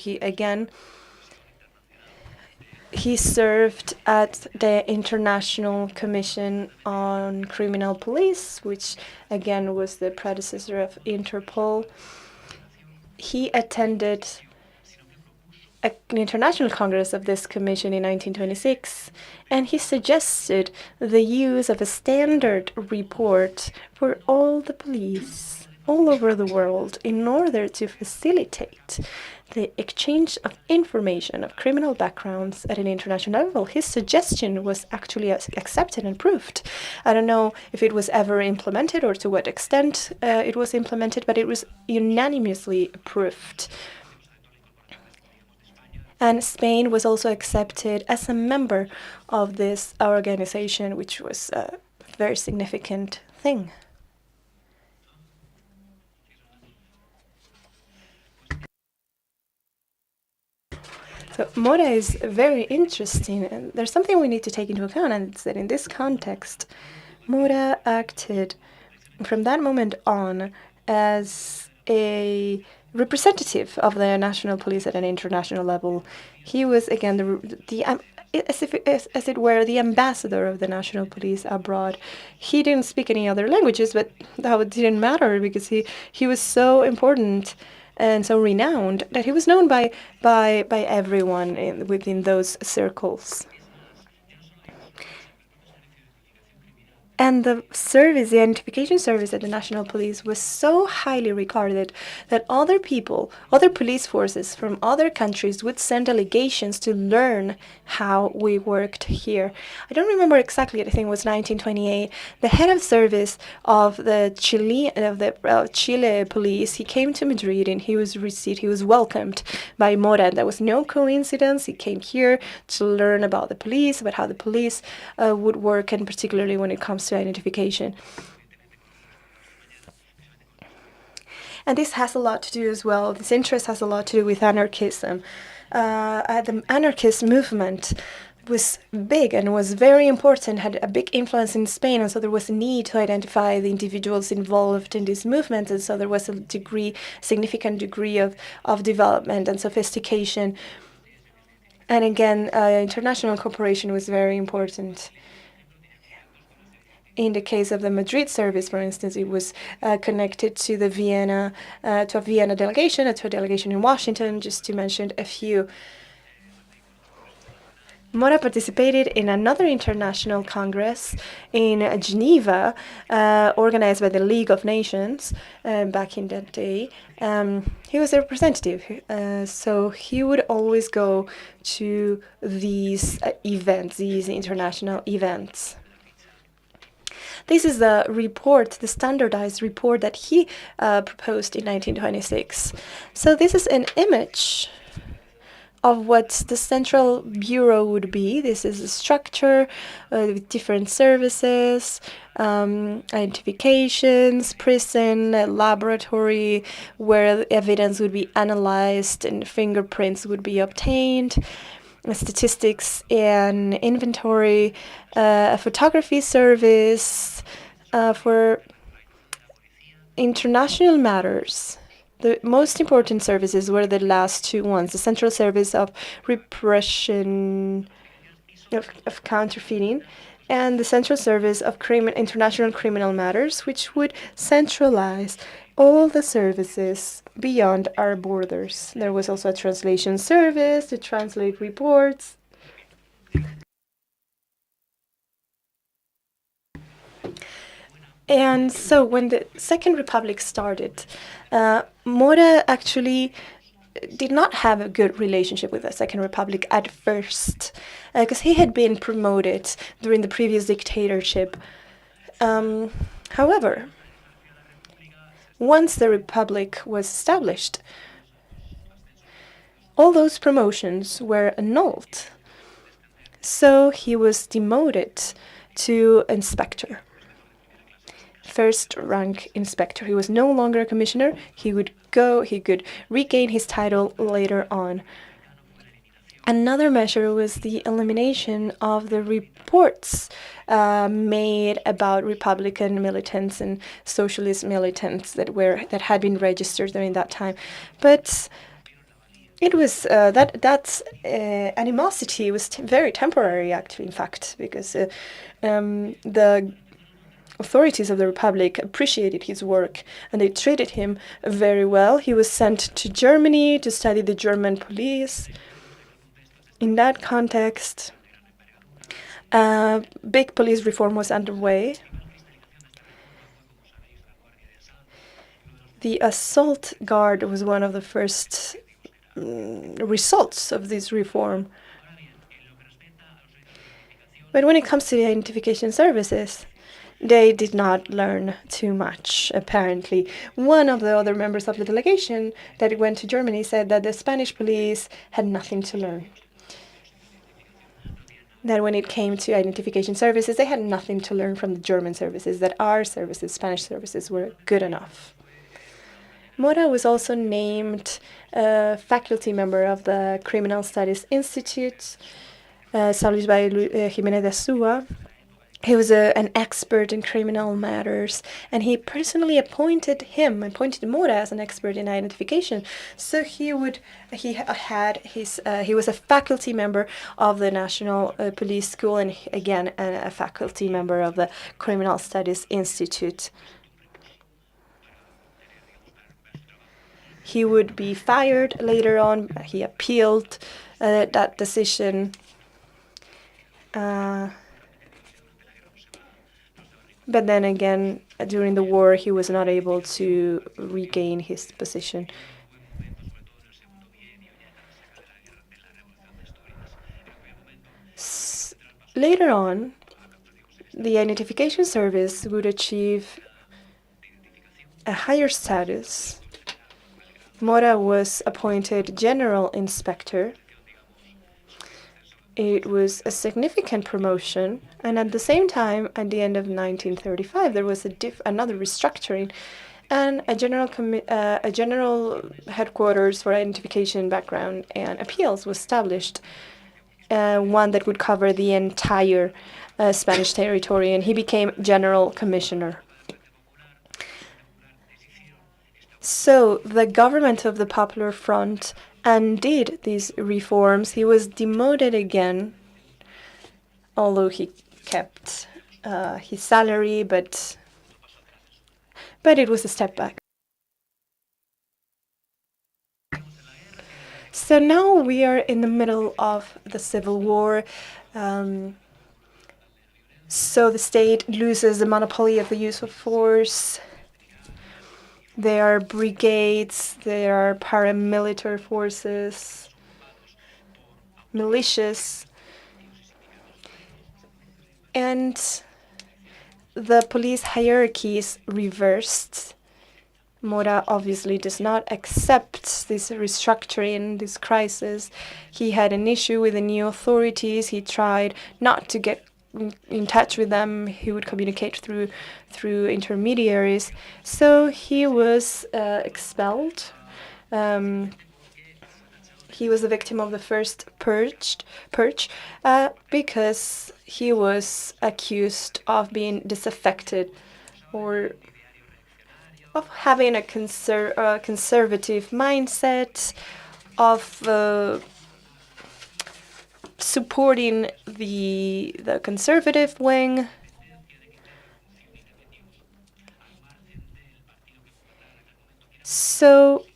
He served at the International Commission on Criminal Police, which again was the predecessor of Interpol. He attended an international congress of this commission in 1926, and he suggested the use of a standard report for all the police all over the world in order to facilitate the exchange of information of criminal backgrounds at an international level. His suggestion was actually accepted and approved. I don't know if it was ever implemented or to what extent it was implemented, but it was unanimously approved. And Spain was also accepted as a member of this organization, which was a very significant thing. So Mora is very interesting, and there's something we need to take into account, and it's that in this context, Mora acted from that moment on as a representative of the national police at an international level. He was again as it were the ambassador of the national police abroad. He didn't speak any other languages, but that didn't matter because he was so important and so renowned that he was known by everyone within those circles. And the identification service at the National Police was so highly regarded that other police forces from other countries would send delegations to learn how we worked here. I don't remember exactly, I think it was 1928. The head of service of the Chile police, he came to Madrid and he was welcomed by Mora. There was no coincidence. He came here to learn about the police, about how the police would work, and particularly when it comes to identification. And this has a lot to do as well, this interest has a lot to do with anarchism. The anarchist movement was big and was very important, had a big influence in Spain, and so there was a need to identify the individuals involved in this movement, and so there was a significant degree of development and sophistication. And again, international cooperation was very important. In the case of the Madrid service, for instance, it was connected to the Vienna delegation, to a delegation in Washington, just to mention a few. Mora participated in another international congress in Geneva, organized by the League of Nations back in that day. He was a representative, so he would always go to these events, these international events. This is the report, the standardized report that he proposed in 1926. So this is an image of what the Central Bureau would be. This is a structure with different services, identifications, prison, laboratory, where evidence would be analyzed and fingerprints would be obtained. statistics and inventory, a photography service for international matters. The most important services were the last two ones, the Central Service of Repression of Counterfeiting and the Central Service of International Criminal Matters, which would centralize all the services beyond our borders. There was also a translation service to translate reports. And so when the Second Republic started, Mora actually did not have a good relationship with the Second Republic at first, because he had been promoted during the previous dictatorship. However, once the Republic was established, all those promotions were annulled. So he was demoted to inspector. First rank inspector. He was no longer a commissioner. He could regain his title later on. Another measure was the elimination of the reports made about Republican militants and socialist militants that had been registered during that time. But it was that animosity was very temporary, actually, in fact, because the authorities of the Republic appreciated his work and they treated him very well. He was sent to Germany to study the German police. In that context, big police reform was underway. The assault guard was one of the first results of this reform. But when it comes to the identification services, they did not learn too much, apparently. One of the other members of the delegation that went to Germany said that the Spanish police had nothing to learn. That when it came to identification services, they had nothing to learn from the German services, that our services, Spanish services, were good enough. Mora was also named a faculty member of the Criminal Studies Institute, established by Jiménez de Azúa. He was an expert in criminal matters, and he personally appointed Mora as an expert in identification. So he was a faculty member of the National Police School, and again a faculty member of the Criminal Studies Institute. He would be fired later on. He appealed that decision. But then again, during the war, he was not able to regain his position. Later on, the identification service would achieve a higher status. Mora was appointed general inspector. It was a significant promotion, and at the same time, at the end of 1935, there was another restructuring, and a general headquarters for identification, background, and appeals was established, one that would cover the entire Spanish territory, and he became general commissioner. So the government of the Popular Front undid these reforms. He was demoted again, although he kept his salary, but it was a step back. So now we are in the middle of the Civil War. So the state loses the monopoly of the use of force. There are brigades, there are paramilitary forces, militias, and the police hierarchy is reversed. Mora obviously does not accept this restructuring, this crisis. He had an issue with the new authorities. He tried not to get in touch with them. He would communicate through intermediaries. So he was expelled. he was the victim of the first purge because he was accused of being disaffected or of having a conservative mindset, of supporting the conservative wing. So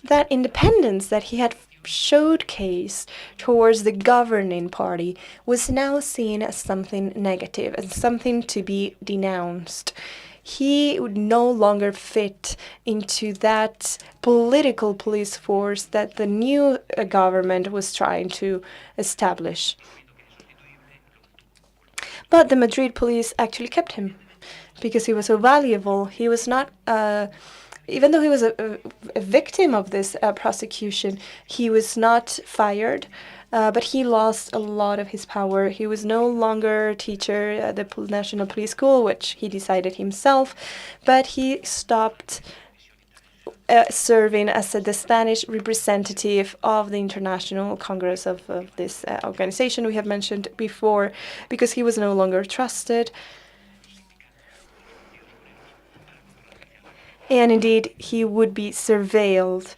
that independence that he had showcased towards the governing party was now seen as something negative and something to be denounced. He would no longer fit into that political police force that the new government was trying to establish. But the Madrid police actually kept him because he was so valuable. He was not, even though he was a victim of this prosecution, he was not fired. But he lost a lot of his power. He was no longer a teacher at the National Police School, which he decided himself, but he stopped serving as the Spanish representative of the International Congress of this organization we have mentioned before, because he was no longer trusted. And indeed, he would be surveilled.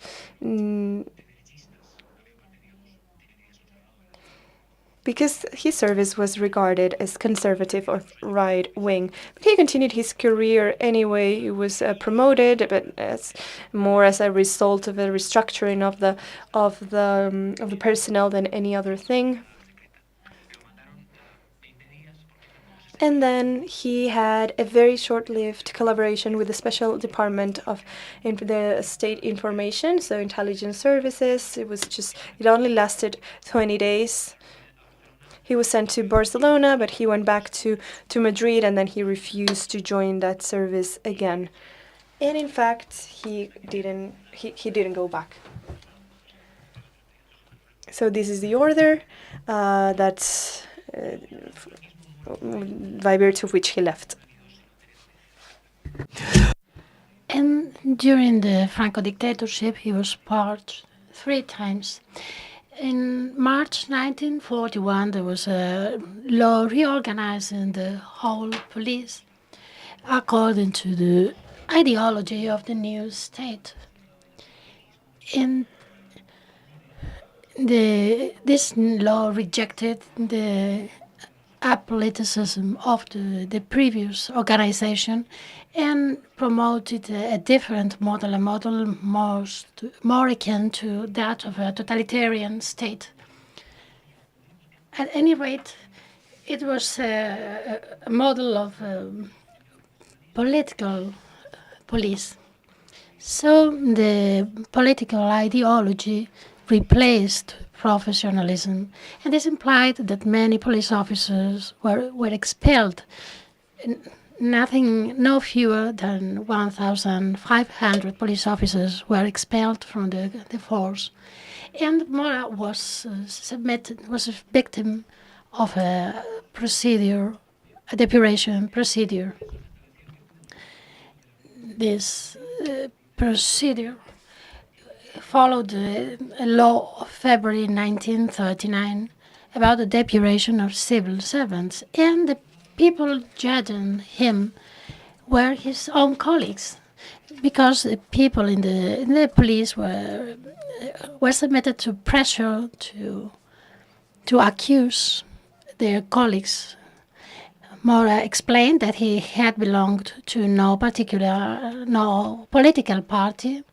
Because his service was regarded as conservative or right-wing. But he continued his career anyway. He was promoted, but more as a result of a restructuring of the personnel than any other thing. And then he had a very short-lived collaboration with the Special Department of the State Information, so intelligence services. It only lasted 20 days. He was sent to Barcelona, but he went back to Madrid, and then he refused to join that service again. And in fact, he didn't go back. So this is the order that's by virtue of which he left. And during the Franco dictatorship, he was purged 3 times. In March 1941, there was a law reorganizing the whole police according to the ideology of the new state. And this law rejected the apoliticism of the previous organization and promoted a different model, a model more akin to that of a totalitarian state. At any rate, it was a model of political police. So the political ideology replaced professionalism, and this implied that many police officers were expelled. No fewer than 1,500 police officers were expelled from the force, and Mora was a victim of a depuration procedure. This procedure followed a law of February 1939 about the depuration of civil servants, and the people judging him were his own colleagues, because the people in the police were submitted to pressure to accuse their colleagues. Mora explained that he had belonged to no political party.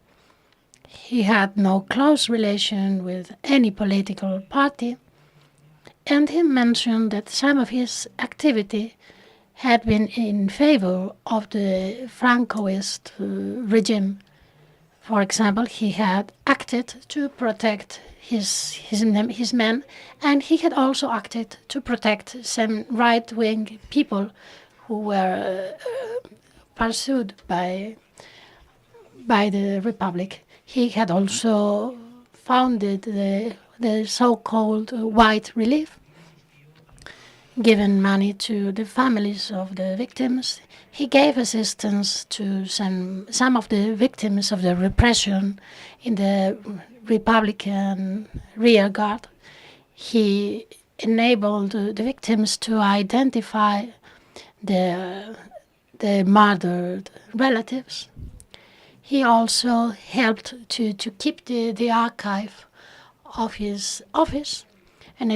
He had no close relation with any political party, and he mentioned that some of his activity had been in favor of the Francoist regime. For example, he had acted to protect his men, and he had also acted to protect some right-wing people who were pursued by the Republic. He had also founded the so-called White Relief. given money to the families of the victims. He gave assistance to some of the victims of the repression in the Republican rear guard. He enabled the victims to identify the murdered relatives. He also helped to keep the archive of his office, and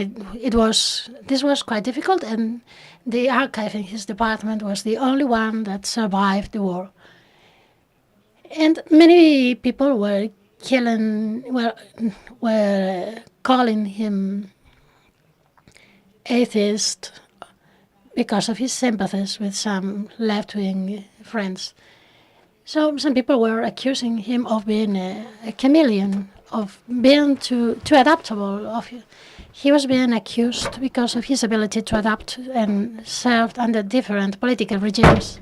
this was quite difficult, and the archive in his department was the only one that survived the war. And many people were calling him atheist because of his sympathies with some left-wing friends. So some people were accusing him of being a chameleon, of being too adaptable. He was being accused because of his ability to adapt and served under different political regimes.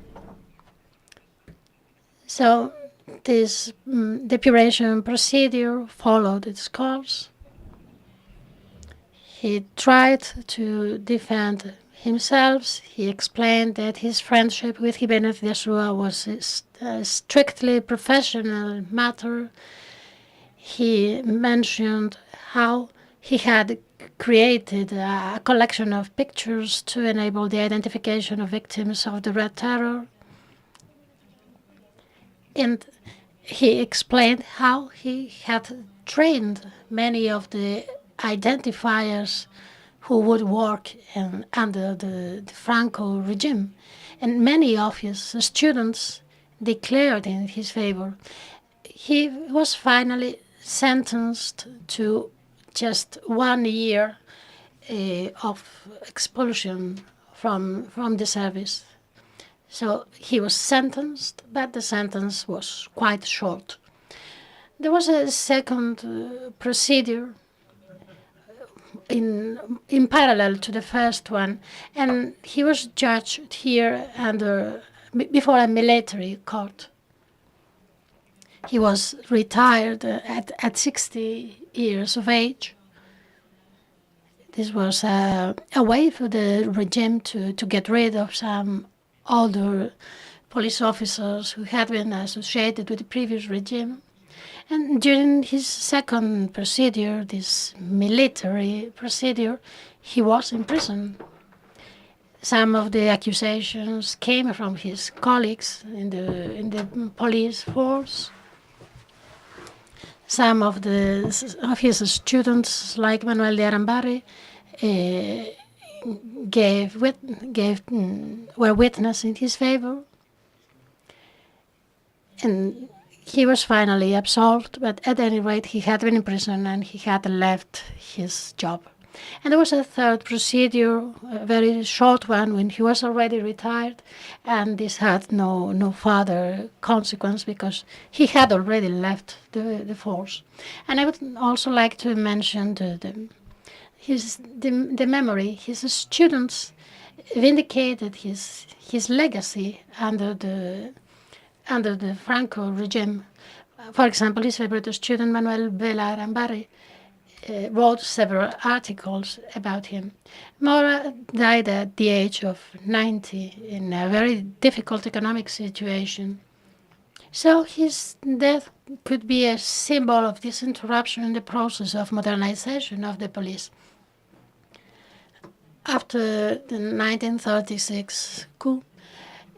So this depuration procedure followed its course. He tried to defend himself. He explained that his friendship with Jiménez de Azúa was a strictly professional matter. He mentioned how he had created a collection of pictures to enable the identification of victims of the Red Terror. And he explained how he had trained many of the identifiers who would work under the Franco regime. And many of his students declared in his favor. He was finally sentenced to just 1 year of expulsion from the service. So he was sentenced, but the sentence was quite short. There was a second procedure in parallel to the first one, and he was judged here before a military court. He was retired at 60 years of age. This was a way for the regime to get rid of some older police officers who had been associated with the previous regime. And during his second procedure, this military procedure, he was in prison. Some of the accusations came from his colleagues in the police force. Some of his students, like Manuel de Arambarri, were witness in his favor. And he was finally absolved, but at any rate, he had been in prison and he had left his job. And there was a third procedure, a very short one, when he was already retired, and this had no further consequence because he had already left the force. And I would also like to mention the memory. His students vindicated his legacy under the Franco regime. For example, his favorite student, Manuel Vela Arambarri, wrote several articles about him. Mora died at the age of 90 in a very difficult economic situation. So his death could be a symbol of this interruption in the process of modernization of the police. After the 1936 coup,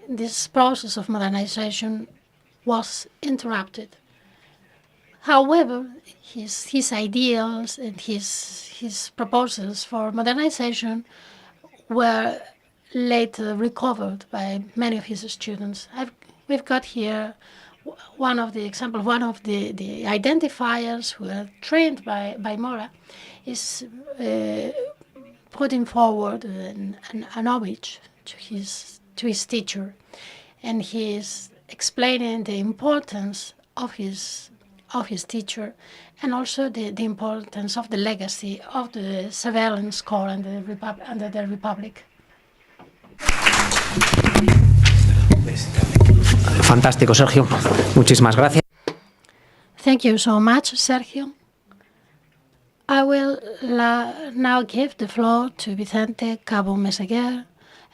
this process of modernization was interrupted. However, his ideals and his proposals for modernization were later recovered by many of his students. We've got here one of the identifiers who were trained by Mora is putting forward an homage to his teacher, and he is explaining the importance of his teacher, and also the importance of the legacy of the surveillance corps under the Republic. Fantástico, Sergio. Muchísimas gracias. Thank you so much, Sergio. I will now give the floor to Vicente Cabo Meseguer,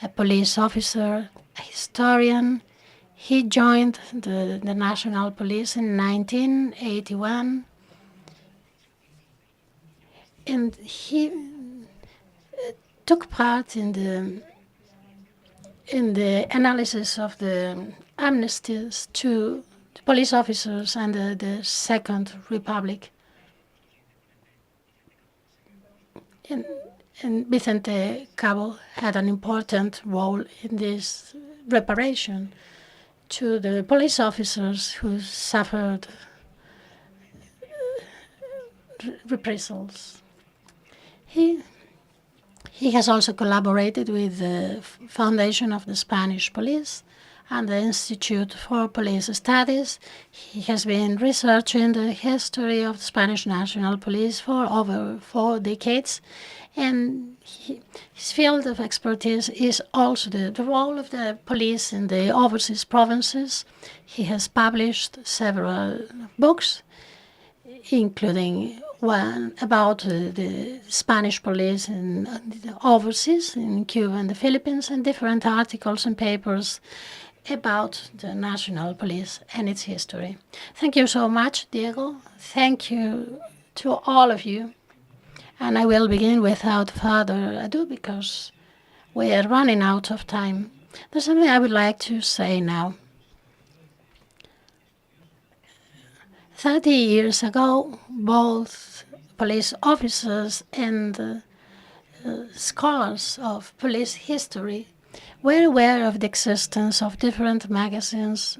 a police officer, a historian. He joined the National Police in 1981, and he took part in the analysis of the amnesties to the police officers under the Second Republic. And Vicente Cabo had an important role in this reparation to the police officers who suffered reprisals. He has also collaborated with the Foundation of the Spanish Police and the Institute for Police Studies. He has been researching the history of the Spanish National Police for over 4 decades, and his field of expertise is also the role of the police in the overseas provinces. He has published several books, including one about the Spanish police in the overseas, in Cuba and the Philippines, and different articles and papers about the national police and its history. Thank you so much, Diego. Thank you to all of you. And I will begin without further ado because we are running out of time. There's something I would like to say now. 30 years ago, both police officers and scholars of police history were aware of the existence of different magazines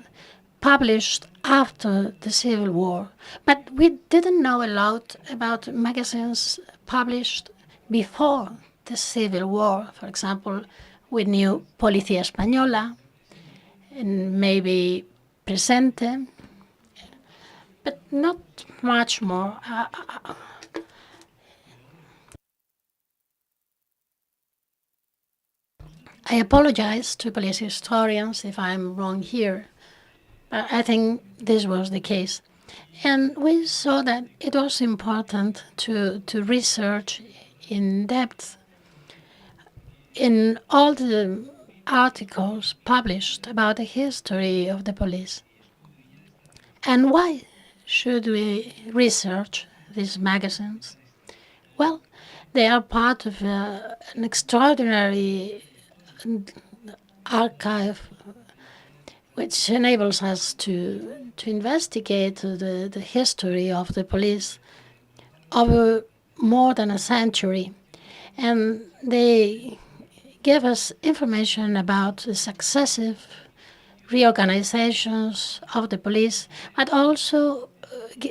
published after the Civil War. But we didn't know a lot about magazines published before the Civil War. For example, we knew Policía Española and maybe Presente, but not much more. I apologize to police historians if I'm wrong here, but I think this was the case. And we saw that it was important to research in depth in all the articles published about the history of the police. And why should we research these magazines? Well, they are part of an extraordinary archive which enables us to investigate the history of the police over more than a century. And they give us information about the successive reorganizations of the police, but also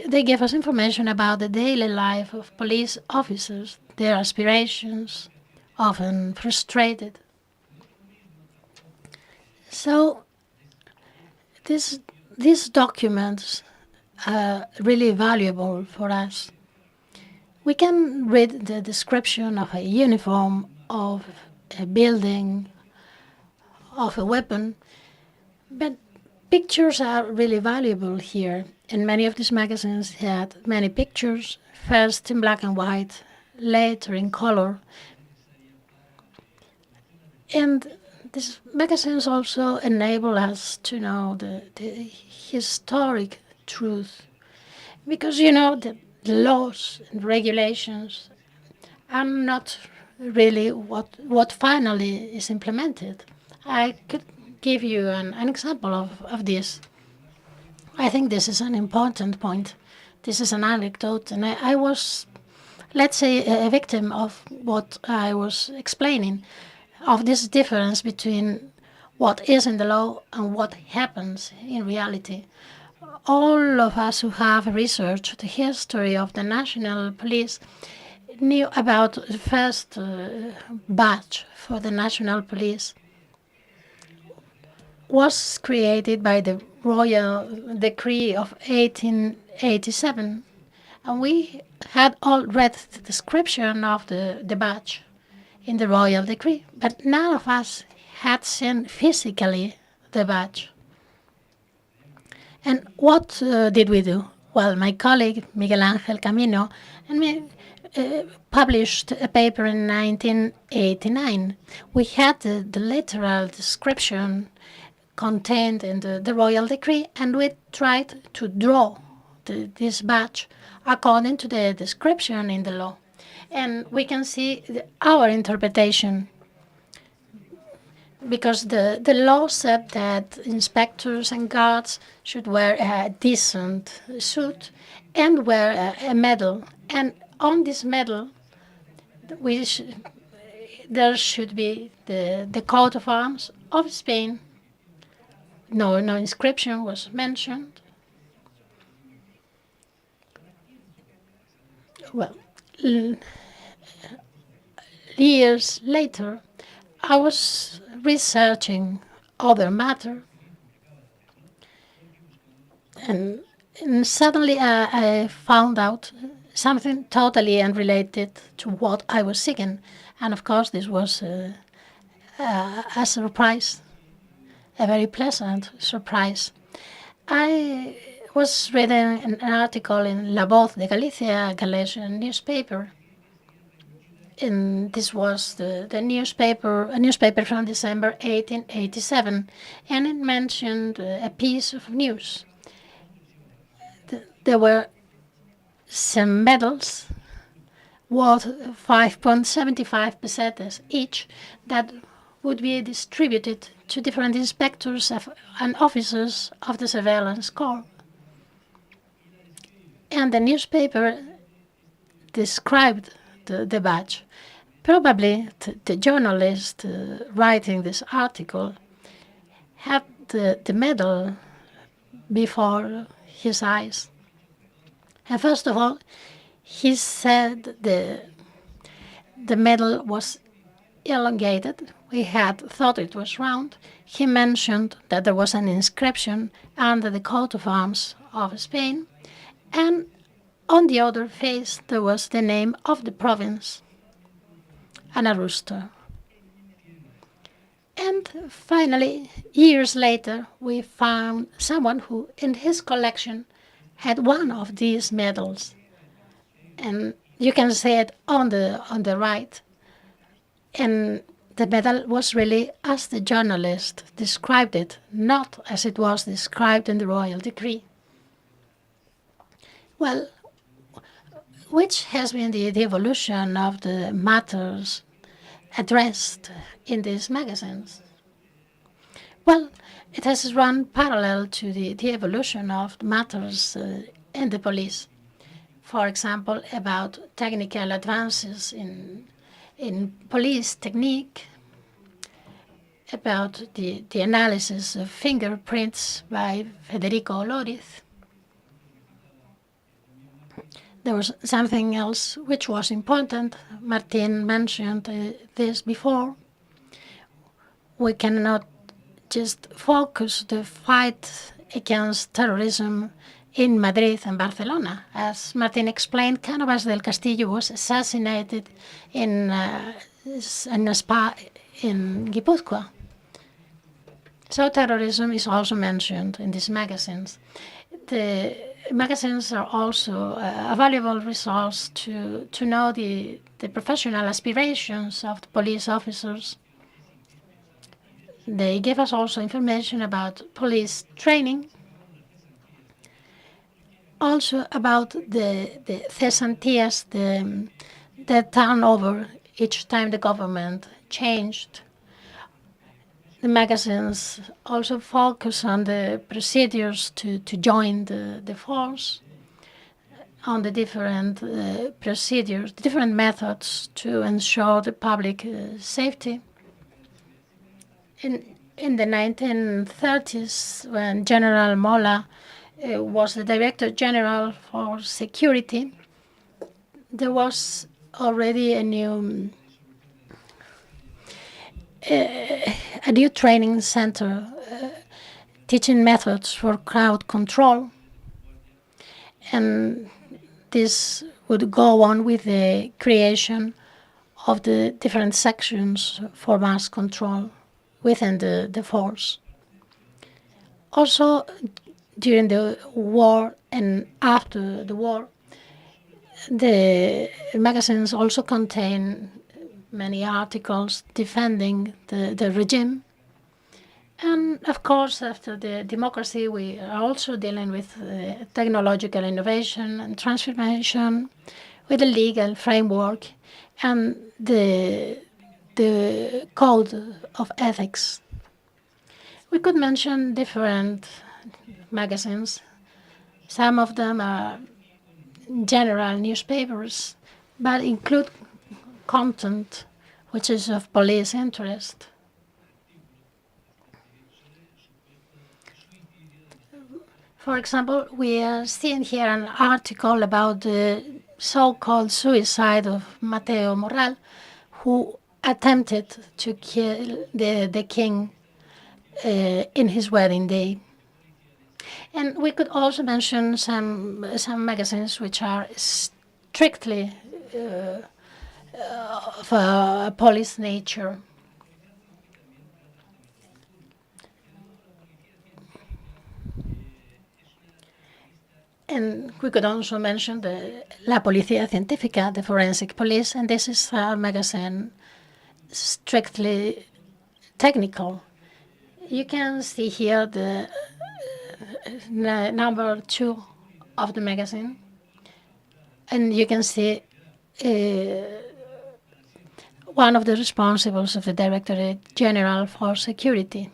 they give us information about the daily life of police officers, their aspirations, often frustrated. So these documents are really valuable for us. We can read the description of a uniform, of a building, of a weapon, but pictures are really valuable here. And many of these magazines had many pictures, first in black and white, later in color. And these magazines also enable us to know the historic truth. Because, you know, the laws and regulations are not really what finally is implemented. I could give you an example of this. I think this is an important point. This is an anecdote, and I was, let's say, a victim of what I was explaining, of this difference between what is in the law and what happens in reality. All of us who have researched the history of the National Police knew about the first batch for the National Police was created by the Royal Decree of 1887. And we had all read the description of the batch in the Royal Decree, but none of us had seen physically the badge. And what did we do? Well, my colleague Miguel Ángel Camino and me, published a paper in 1989. We had the literal description contained in the royal decree, and we tried to draw this badge according to the description in the law. And we can see our interpretation, because the law said that inspectors and guards should wear a decent suit and wear a medal. And on this medal, there should be the coat of arms of Spain. No inscription was mentioned. Well, years later, I was researching other matter, and suddenly I found out something totally unrelated to what I was seeking. And of course, this was a surprise, a very pleasant surprise. I was reading an article in La Voz de Galicia, a Galician newspaper. And this was a newspaper from December 1887, and it mentioned a piece of news. There were some medals worth 5.75 pesetas each that would be distributed to different inspectors and officers of the surveillance corps. And the newspaper described the badge. Probably the journalist writing this article had the medal before his eyes. And first of all, he said the medal was elongated. We had thought it was round. He mentioned that there was an inscription under the coat of arms of Spain, and on the other face there was the name of the province and a rooster. And finally, years later, we found someone who, in his collection, had one of these medals. And you can see it on the right. And the medal was really as the journalist described it, not as it was described in the royal decree. Well, which has been the evolution of the matters addressed in these magazines? Well, it has run parallel to the evolution of matters in the police. For example, about technical advances in police technique, about the analysis of fingerprints by Federico Loriz. There was something else which was important. Martin mentioned this before. We cannot just focus the fight against terrorism in Madrid and Barcelona. As Martin explained, Cánovas del Castillo was assassinated in a spa in Guipúzcoa. So terrorism is also mentioned in these magazines. The magazines are also a valuable resource to know the professional aspirations of the police officers. They give us also information about police training, also about the cesantías, the turnover each time the government changed. The magazines also focus on the procedures to join the force, on the different procedures, different methods to ensure the public safety. In the 1930s, when General Mola was the Director General for Security, there was already a new training center teaching methods for crowd control. And this would go on with the creation of the different sections for mass control within the force. Also, during the war and after the war, the magazines also contain many articles defending the regime. And of course, after the democracy, we are also dealing with technological innovation and transformation, with the legal framework and the code of ethics. We could mention different magazines. Some of them are general newspapers, but include content which is of police interest. For example, we are seeing here an article about the so-called suicide of Mateo Morral, who attempted to kill the king in his wedding day. And we could also mention some magazines which are strictly of a police nature. And we could also mention La Policía Científica, the forensic police, and this is a magazine strictly technical. You can see here the number 2 of the magazine, and you can see one of the responsibles of the Directorate General for Security.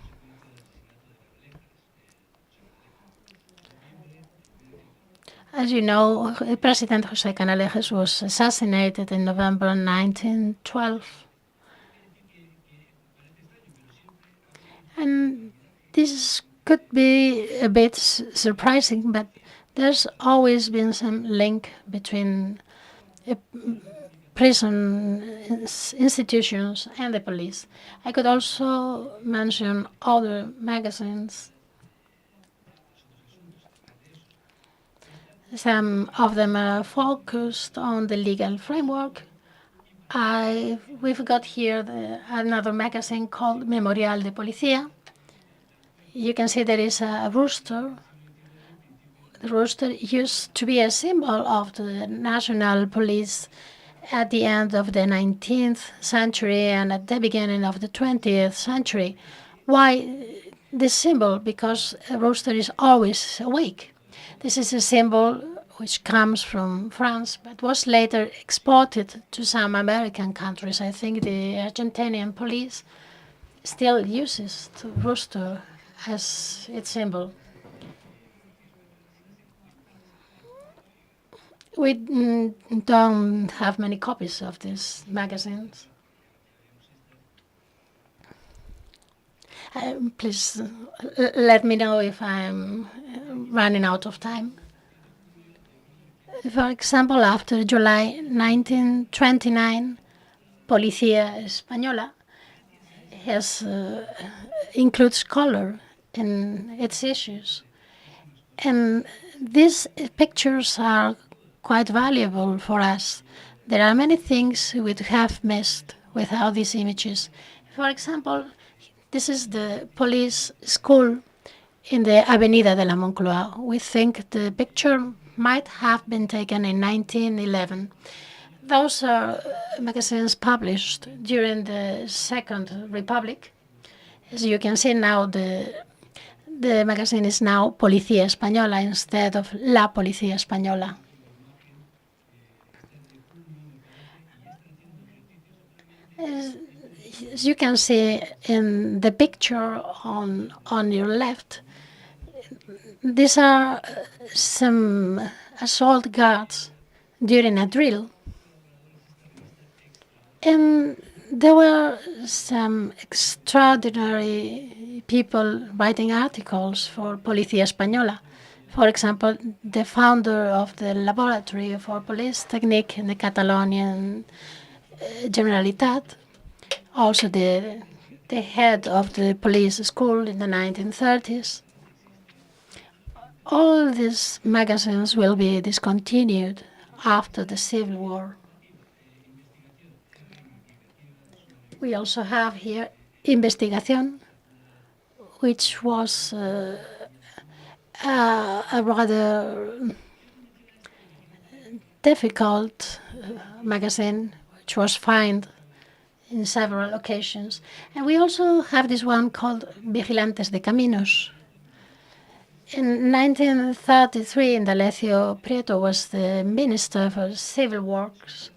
As you know, President José Canalejas was assassinated in November 1912. And this could be a bit surprising, but there's always been some link between prison institutions and the police. I could also mention other magazines. Some of them are focused on the legal framework. We've got here another magazine called Memorial de Policía. You can see there is a rooster. The rooster used to be a symbol of the national police at the end of the 19th century and at the beginning of the 20th century. Why this symbol? Because a rooster is always awake. This is a symbol which comes from France, but was later exported to some American countries. I think the Argentinian police still uses the rooster as its symbol. We don't have many copies of these magazines. Please let me know if I'm running out of time. For example, after July 1929, Policía Española includes color in its issues. And these pictures are quite valuable for us. There are many things we would have missed without these images. For example, this is the police school in the Avenida de la Moncloa. We think the picture might have been taken in 1911. Those are magazines published during the Second Republic. As you can see now, the magazine is now Policía Española instead of La Policía Española. As you can see in the picture on your left, these are some assault guards during a drill. And there were some extraordinary people writing articles for Policía Española. For example, the founder of the Laboratory for Police Technique in the Catalonian Generalitat, also the head of the police school in the 1930s. All these magazines will be discontinued after the Civil War. We also have here Investigación, which was a rather difficult magazine, which was found in several occasions. And we also have this one called Vigilantes de Caminos. In 1933, Indalecio Prieto was the Minister for Civil Works,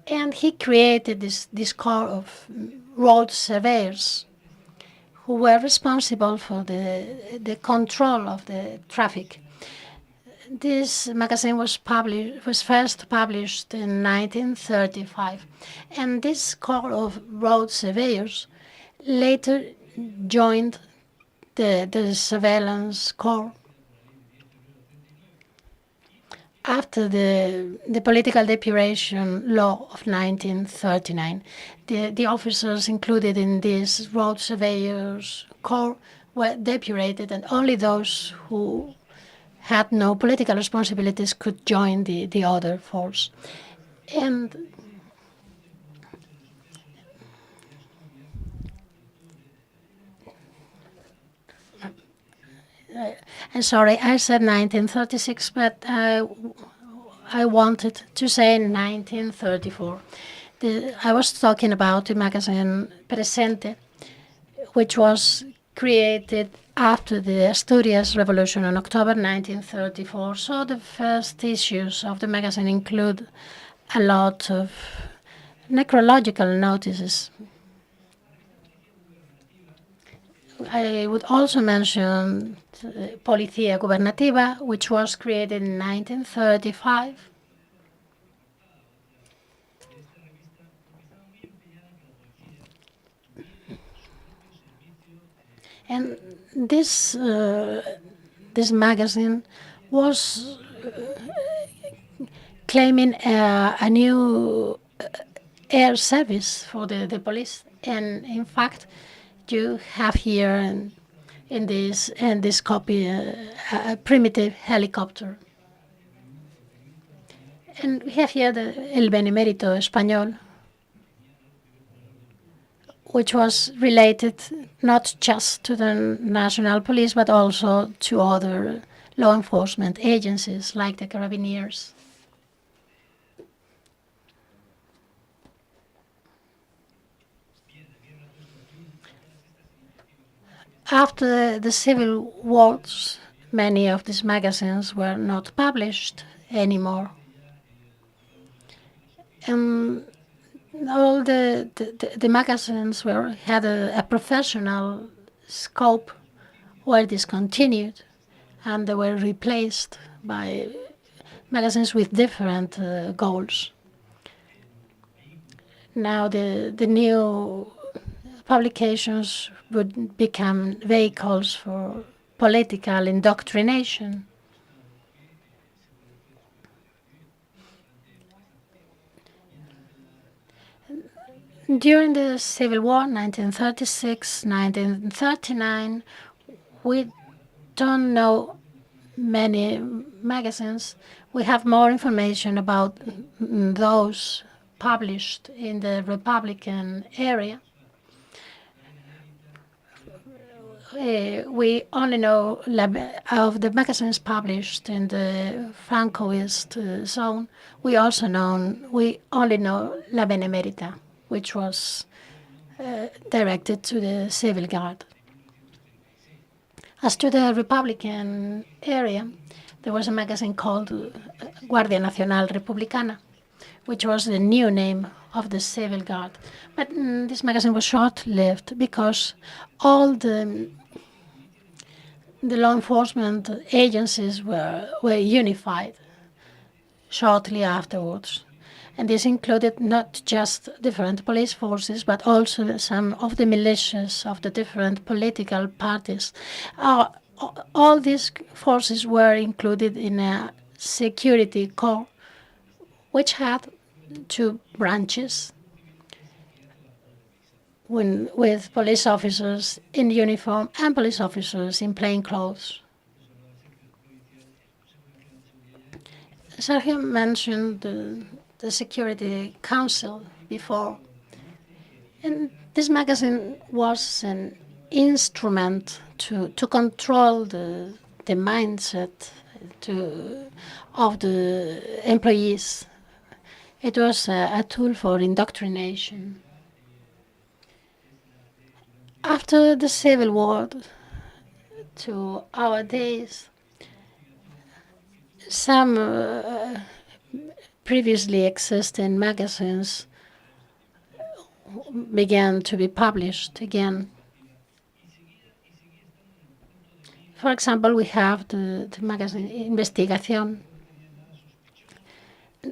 and he created this corps of road surveyors who were responsible for the control of the traffic. This magazine was first published in 1935, and this corps of road surveyors later joined the surveillance corps. After the political depuration law of 1939, the officers included in this road surveyors corps were depurated, and only those who had no political responsibilities could join the other force. And I'm sorry, I said 1936, but I wanted to say 1934. I was talking about the magazine Presente, which was created after the Asturias Revolution in October 1934. So the first issues of the magazine include a lot of necrological notices. I would also mention Policía Gubernativa, which was created in 1935. And this magazine was claiming a new air service for the police, and in fact, you have here in this copy a primitive helicopter. And we have here El Benemérito Español, which was related not just to the national police, but also to other law enforcement agencies like the Carabineers. After the civil wars, many of these magazines were not published anymore. All the magazines had a professional scope were discontinued, and they were replaced by magazines with different goals. Now the new publications would become vehicles for political indoctrination. During the Civil War, 1936, 1939, we don't know many magazines. We have more information about those published in the Republican area. We only know of the magazines published in the Francoist zone. We only know La Benemérita, which was directed to the Civil Guard. As to the Republican area, there was a magazine called Guardia Nacional Republicana, which was the new name of the Civil Guard. But this magazine was short-lived because all the law enforcement agencies were unified shortly afterwards. And this included not just different police forces, but also some of the militias of the different political parties. All these forces were included in a security corps, which had two branches, with police officers in uniform and police officers in plain clothes. Sergio mentioned the Security Council before, and this magazine was an instrument to control the mindset of the employees It was a tool for indoctrination. After the Civil War to our days, some previously existing magazines began to be published again. For example, we have the magazine Investigación.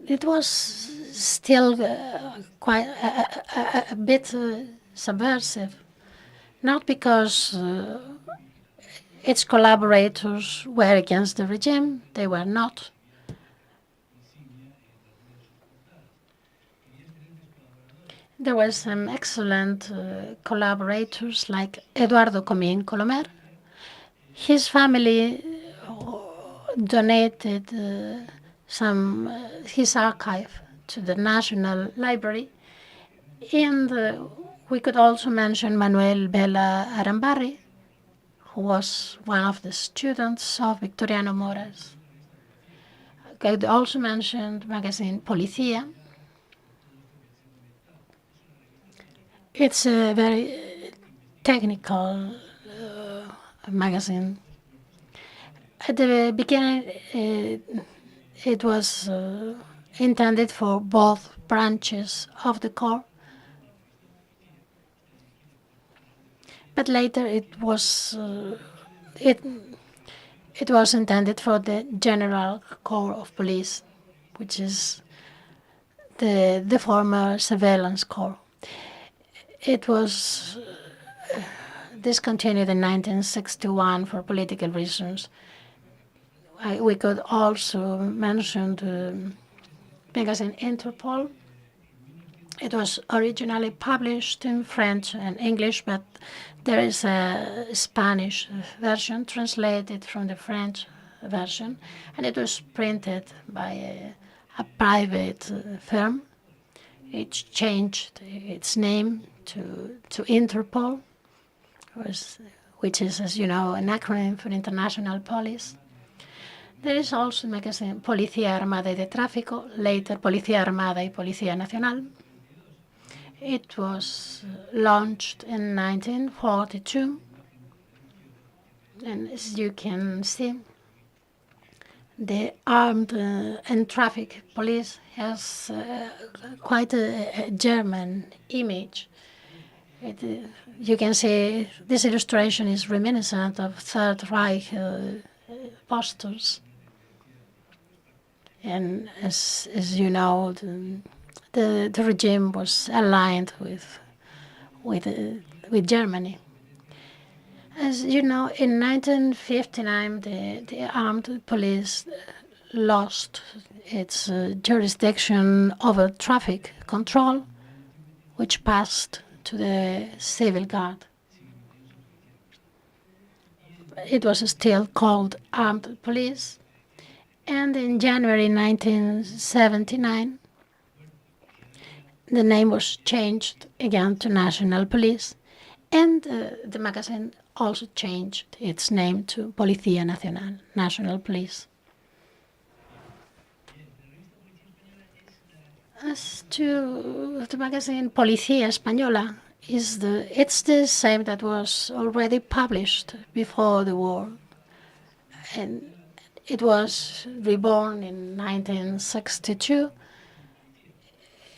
It was still quite a bit subversive, not because its collaborators were against the regime, they were not. There were some excellent collaborators like Eduardo Comín Colomer. His family donated his archive to the National Library, and we could also mention Manuel Vela Arambarri, who was one of the students of Victoriano Moras. I could also mention the magazine Policía. It's a very technical magazine. At the beginning, it was intended for both branches of the Corps, but later it was intended for the General Corps of Police, which is the former Surveillance Corps. It was discontinued in 1961 for political reasons. We could also mention the magazine Interpol. It was originally published in French and English, but there is a Spanish version translated from the French version, and it was printed by a private firm. It changed its name to Interpol, which is, as you know, an acronym for International Police. There is also a magazine Policía Armada y de Tráfico, later Policía Armada y Policía Nacional. It was launched in 1942, and as you can see, the armed and traffic police has quite a German image. You can see this illustration is reminiscent of Third Reich posters. And as you know, the regime was aligned with Germany. As you know, in 1959, the armed police lost its jurisdiction over traffic control, which passed to the Civil Guard. It was still called armed police, and in January 1979, the name was changed again to National Police, and the magazine also changed its name to Policía Nacional, National Police. As to the magazine Policía Española, it's the same that was already published before the war, and it was reborn in 1962.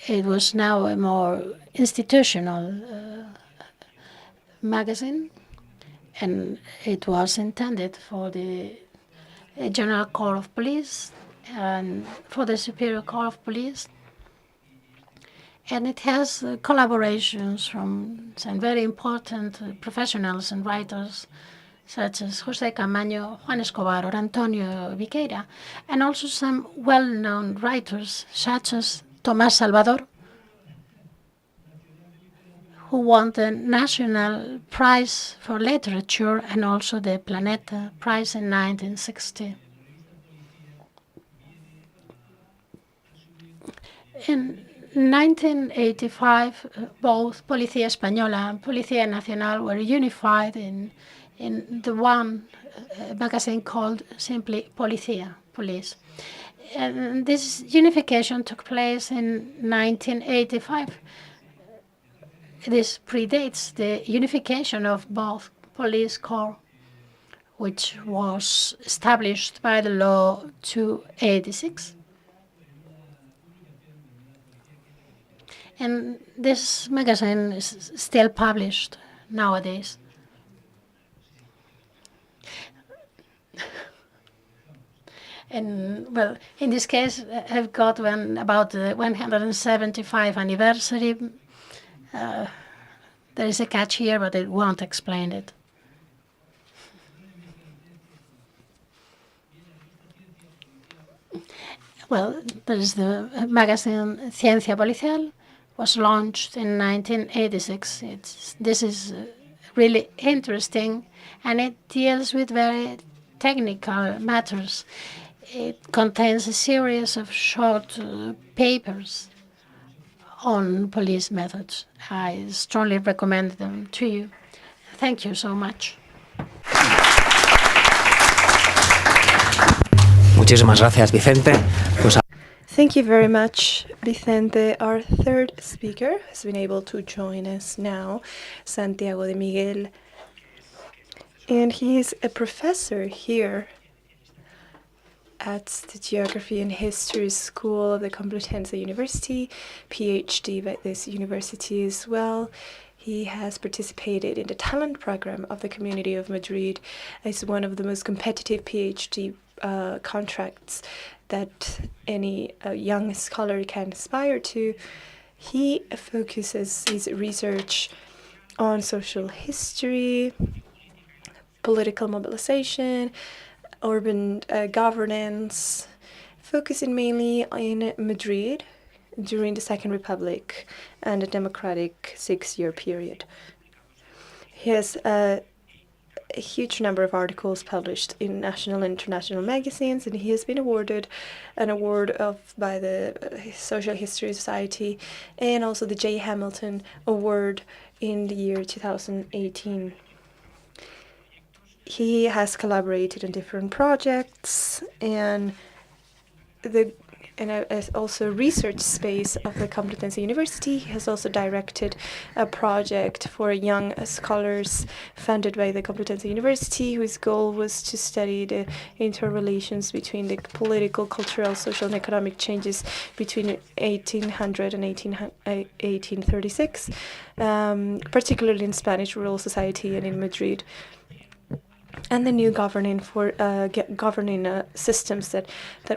It was now a more institutional magazine, and it was intended for the General Corps of Police and for the Superior Corps of Police. And it has collaborations from some very important professionals and writers, such as José Camaño, Juan Escobar, or Antonio Viqueira, and also some well-known writers, such as Tomás Salvador, who won the National Prize for Literature and also the Planeta Prize in 1960. In 1985, both Policía Española and Policía Nacional were unified in the one magazine called simply Policía, Police. And this unification took place in 1985. This predates the unification of both police corps, which was established by the law 286. And this magazine is still published nowadays. And well, in this case, I've got about the 175th anniversary. There is a catch here, but it won't explain it. Well, there is the magazine Ciencia Policial, was launched in 1986. This is really interesting, and it deals with very technical matters. It contains a series of short papers on police methods. I strongly recommend them to you. Thank you so much. Muchísimas gracias, Vicente. Thank you very much, Vicente. Our third speaker has been able to join us now, Santiago de Miguel. And he is a professor here at the Geography and History School of the Complutense University, PhD by this university as well. He has participated in the talent program of the Community of Madrid as one of the most competitive PhD contracts that any young scholar can aspire to. He focuses his research on social history, political mobilization, urban governance, focusing mainly in Madrid during the Second Republic and the democratic 6-year period. He has a huge number of articles published in national and international magazines, and he has been awarded an award by the Social History Society and also the J. Hamilton Award in the year 2018. He has collaborated on different projects and as also research space of the Complutense University. He has also directed a project for young scholars funded by the Complutense University, whose goal was to study the interrelations between the political, cultural, social, and economic changes between 1800 and 1836, particularly in Spanish rural society and in Madrid, and the new governing systems that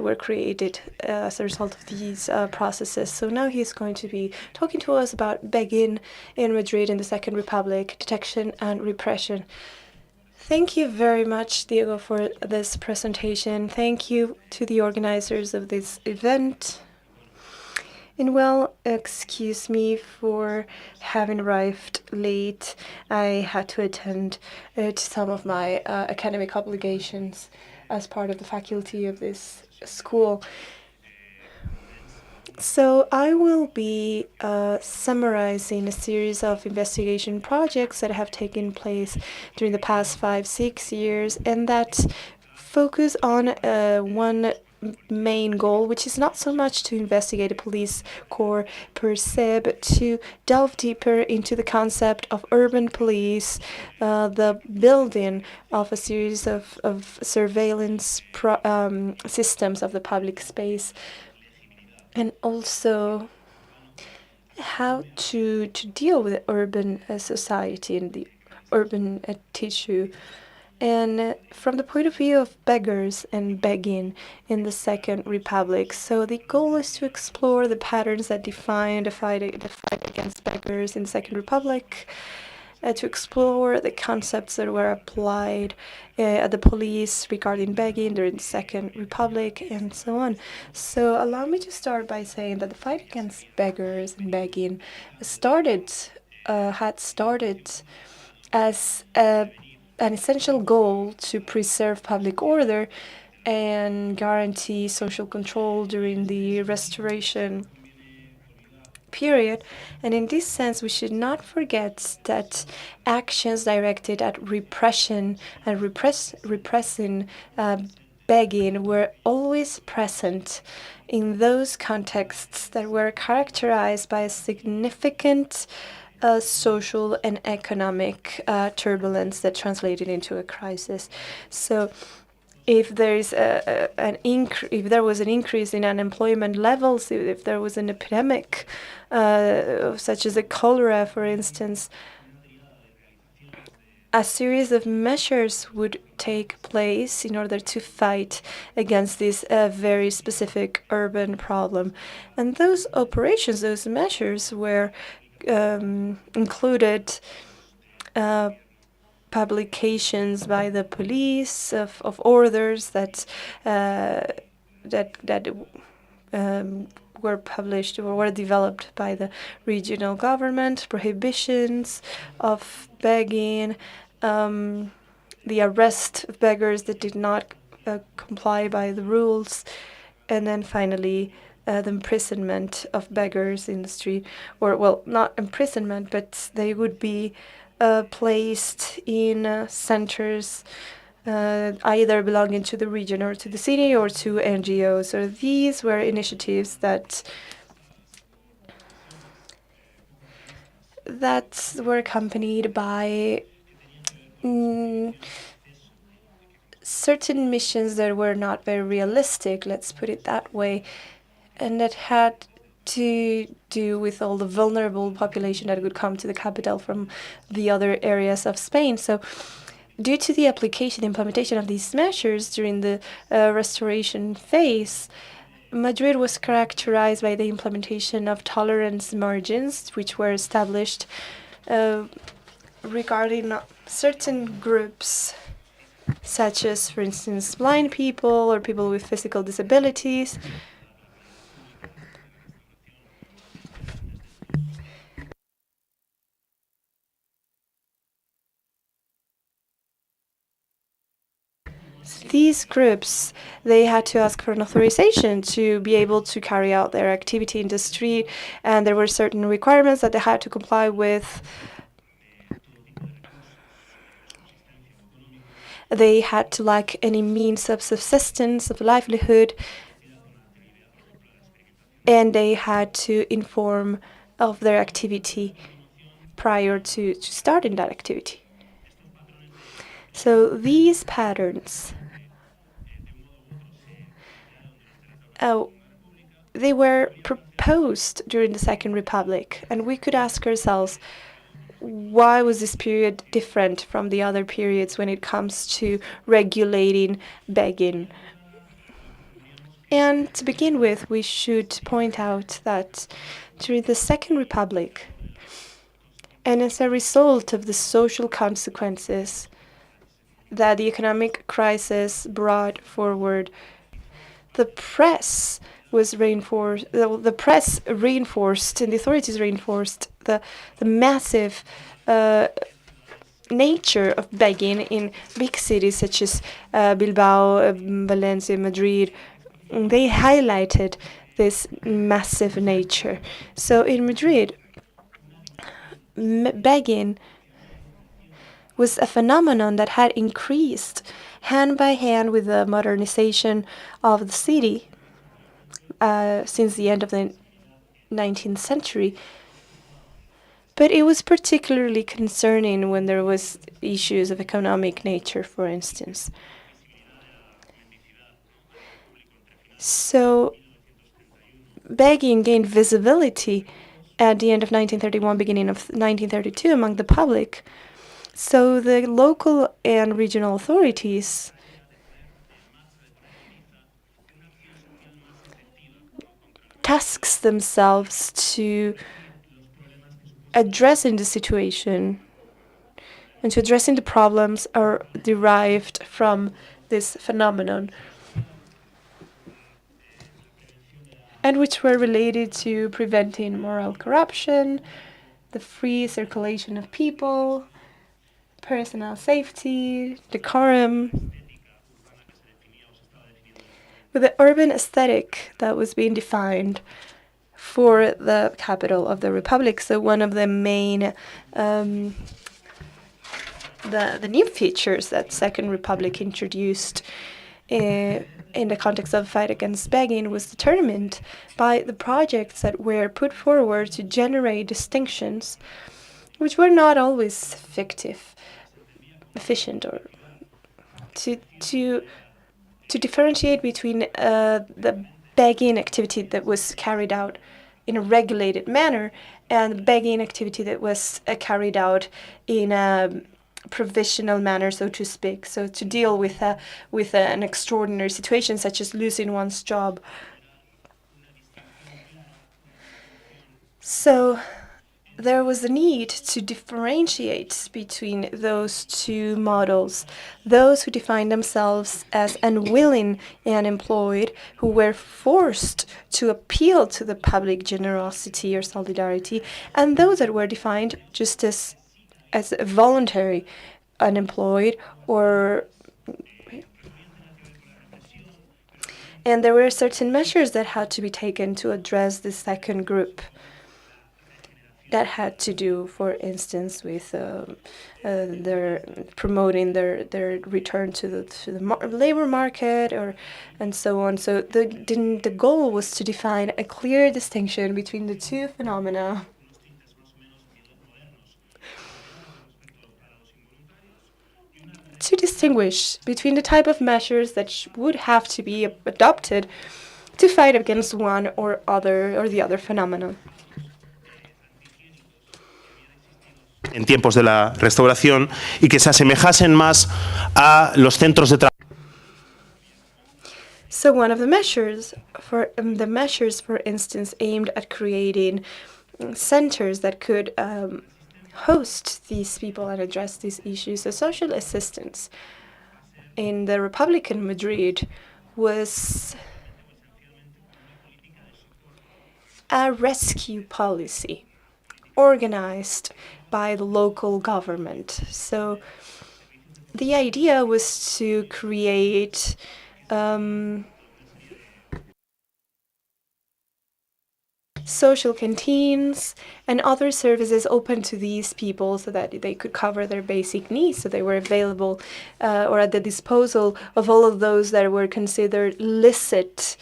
were created as a result of these processes. So now he's going to be talking to us about begging in Madrid in the Second Republic, detection and repression. Thank you very much, Diego, for this presentation. Thank you to the organizers of this event. And well, excuse me for having arrived late. I had to attend to some of my academic obligations as part of the faculty of this school. So I will be summarizing a series of investigation projects that have taken place during the past 5-6 years, and that focus on one main goal, which is not so much to investigate a police corps per se, but to delve deeper into the concept of urban police, the building of a series of surveillance systems of the public space, and also how to deal with the urban society and the urban tissue. And from the point of view of beggars and begging in the Second Republic. So the goal is to explore the patterns that define the fight against beggars in the Second Republic, to explore the concepts that were applied at the police regarding begging during the Second Republic, and so on. So allow me to start by saying that the fight against beggars and begging had started as an essential goal to preserve public order and guarantee social control during the Restoration period. And in this sense, we should not forget that actions directed at repression and repressing begging were always present in those contexts that were characterized by a significant social and economic turbulence that translated into a crisis. So if there is if there was an increase in unemployment levels, if there was an epidemic such as a cholera, for instance, a series of measures would take place in order to fight against this very specific urban problem. And those operations, those measures were included publications by the police of orders that were published or were developed by the regional government, prohibitions of begging, the arrest of beggars that did not comply by the rules, and then finally the imprisonment of beggars in the street, or, well, not imprisonment, but they would be placed in centers either belonging to the region or to the city or to NGOs. So these were initiatives that were accompanied by certain missions that were not very realistic, let's put it that way, and that had to do with all the vulnerable population that would come to the capital from the other areas of Spain. So due to the implementation of these measures during the restoration phase, Madrid was characterized by the implementation of tolerance margins, which were established regarding certain groups, such as, for instance, blind people or people with physical disabilities. These groups, they had to ask for an authorization to be able to carry out their activity in the street, and there were certain requirements that they had to comply with. They had to lack any means of subsistence, of livelihood, and they had to inform of their activity prior to starting that activity. So these patterns, they were proposed during the Second Republic, and we could ask ourselves, why was this period different from the other periods when it comes to regulating begging? And to begin with, we should point out that during the Second Republic, and as a result of the social consequences that the economic crisis brought forward, the press was reinforced. The press reinforced, and the authorities reinforced the massive nature of begging in big cities such as Bilbao, Valencia, Madrid. They highlighted this massive nature. So in Madrid, begging was a phenomenon that had increased hand by hand with the modernization of the city since the end of the 19th century. But it was particularly concerning when there was issues of economic nature, for instance. So begging gained visibility at the end of 1931, beginning of 1932 among the public. So the local and regional authorities tasks themselves to addressing the situation and to addressing the problems are derived from this phenomenon, and which were related to preventing moral corruption, the free circulation of people, personal safety, decorum, with the urban aesthetic that was being defined for the capital of the Republic. So one of the main the new features that Second Republic introduced in the context of fight against begging was determined by the projects that were put forward to generate distinctions, which were not always efficient, or to differentiate between the begging activity that was carried out in a regulated manner and the begging activity that was carried out in a provisional manner, so to speak. So to deal with an extraordinary situation such as losing one's job. So there was a need to differentiate between those two models. Those who defined themselves as unwilling and unemployed, who were forced to appeal to the public generosity or solidarity, and those that were defined just as voluntary unemployed, and there were certain measures that had to be taken to address the second group. That had to do, for instance, with their promoting their return to the labor market, and so on. So the goal was to define a clear distinction between the two phenomena. To distinguish between the type of measures that would have to be adopted to fight against one or the other phenomenon. En tiempos de la Restauración y que se asemejasen más a los centros de trabajo. So one of the measures, for instance, aimed at creating centers that could host these people and address these issues. So social assistance in the Republican Madrid was a rescue policy organized by the local government. So the idea was to create social canteens and other services open to these people so that they could cover their basic needs. So they were available or at the disposal of all of those that were considered licit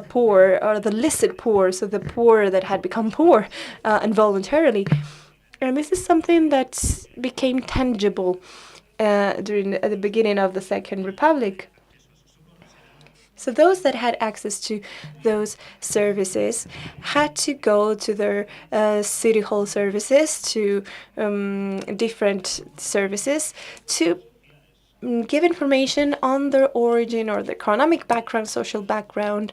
poor, or the licit poor, so the poor that had become poor involuntarily. And this is something that became tangible at the beginning of the Second Republic. So those that had access to those services had to go to their city hall services, to different services, to give information on their origin or their economic background, social background,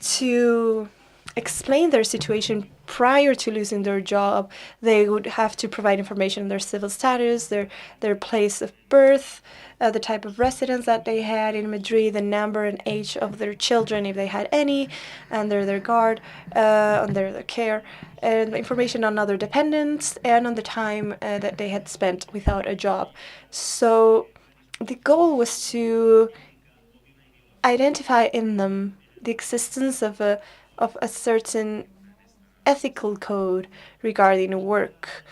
to explain their situation prior to losing their job. They would have to provide information on their civil status, their place of birth, the type of residence that they had in Madrid, the number and age of their children, if they had any, under their guard, under their care, and information on other dependents, and on the time that they had spent without a job. So the goal was to identify in them the existence of a certain ethical code regarding work.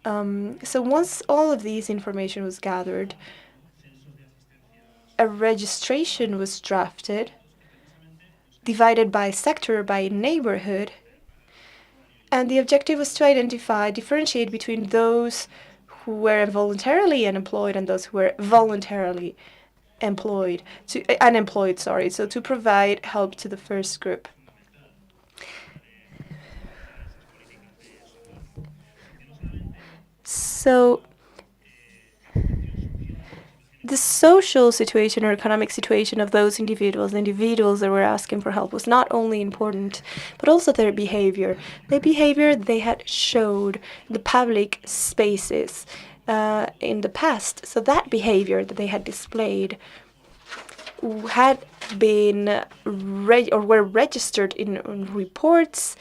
So once all of these information was gathered, a registration was drafted, divided by sector, by neighborhood, and the objective was to differentiate between those who were involuntarily unemployed and those who were voluntarily unemployed, so to provide help to the first group. So the social situation or economic situation of those individuals that were asking for help was not only important, but also their behavior. The behavior they had showed the public spaces in the past. So that behavior that they had displayed had been were registered in reports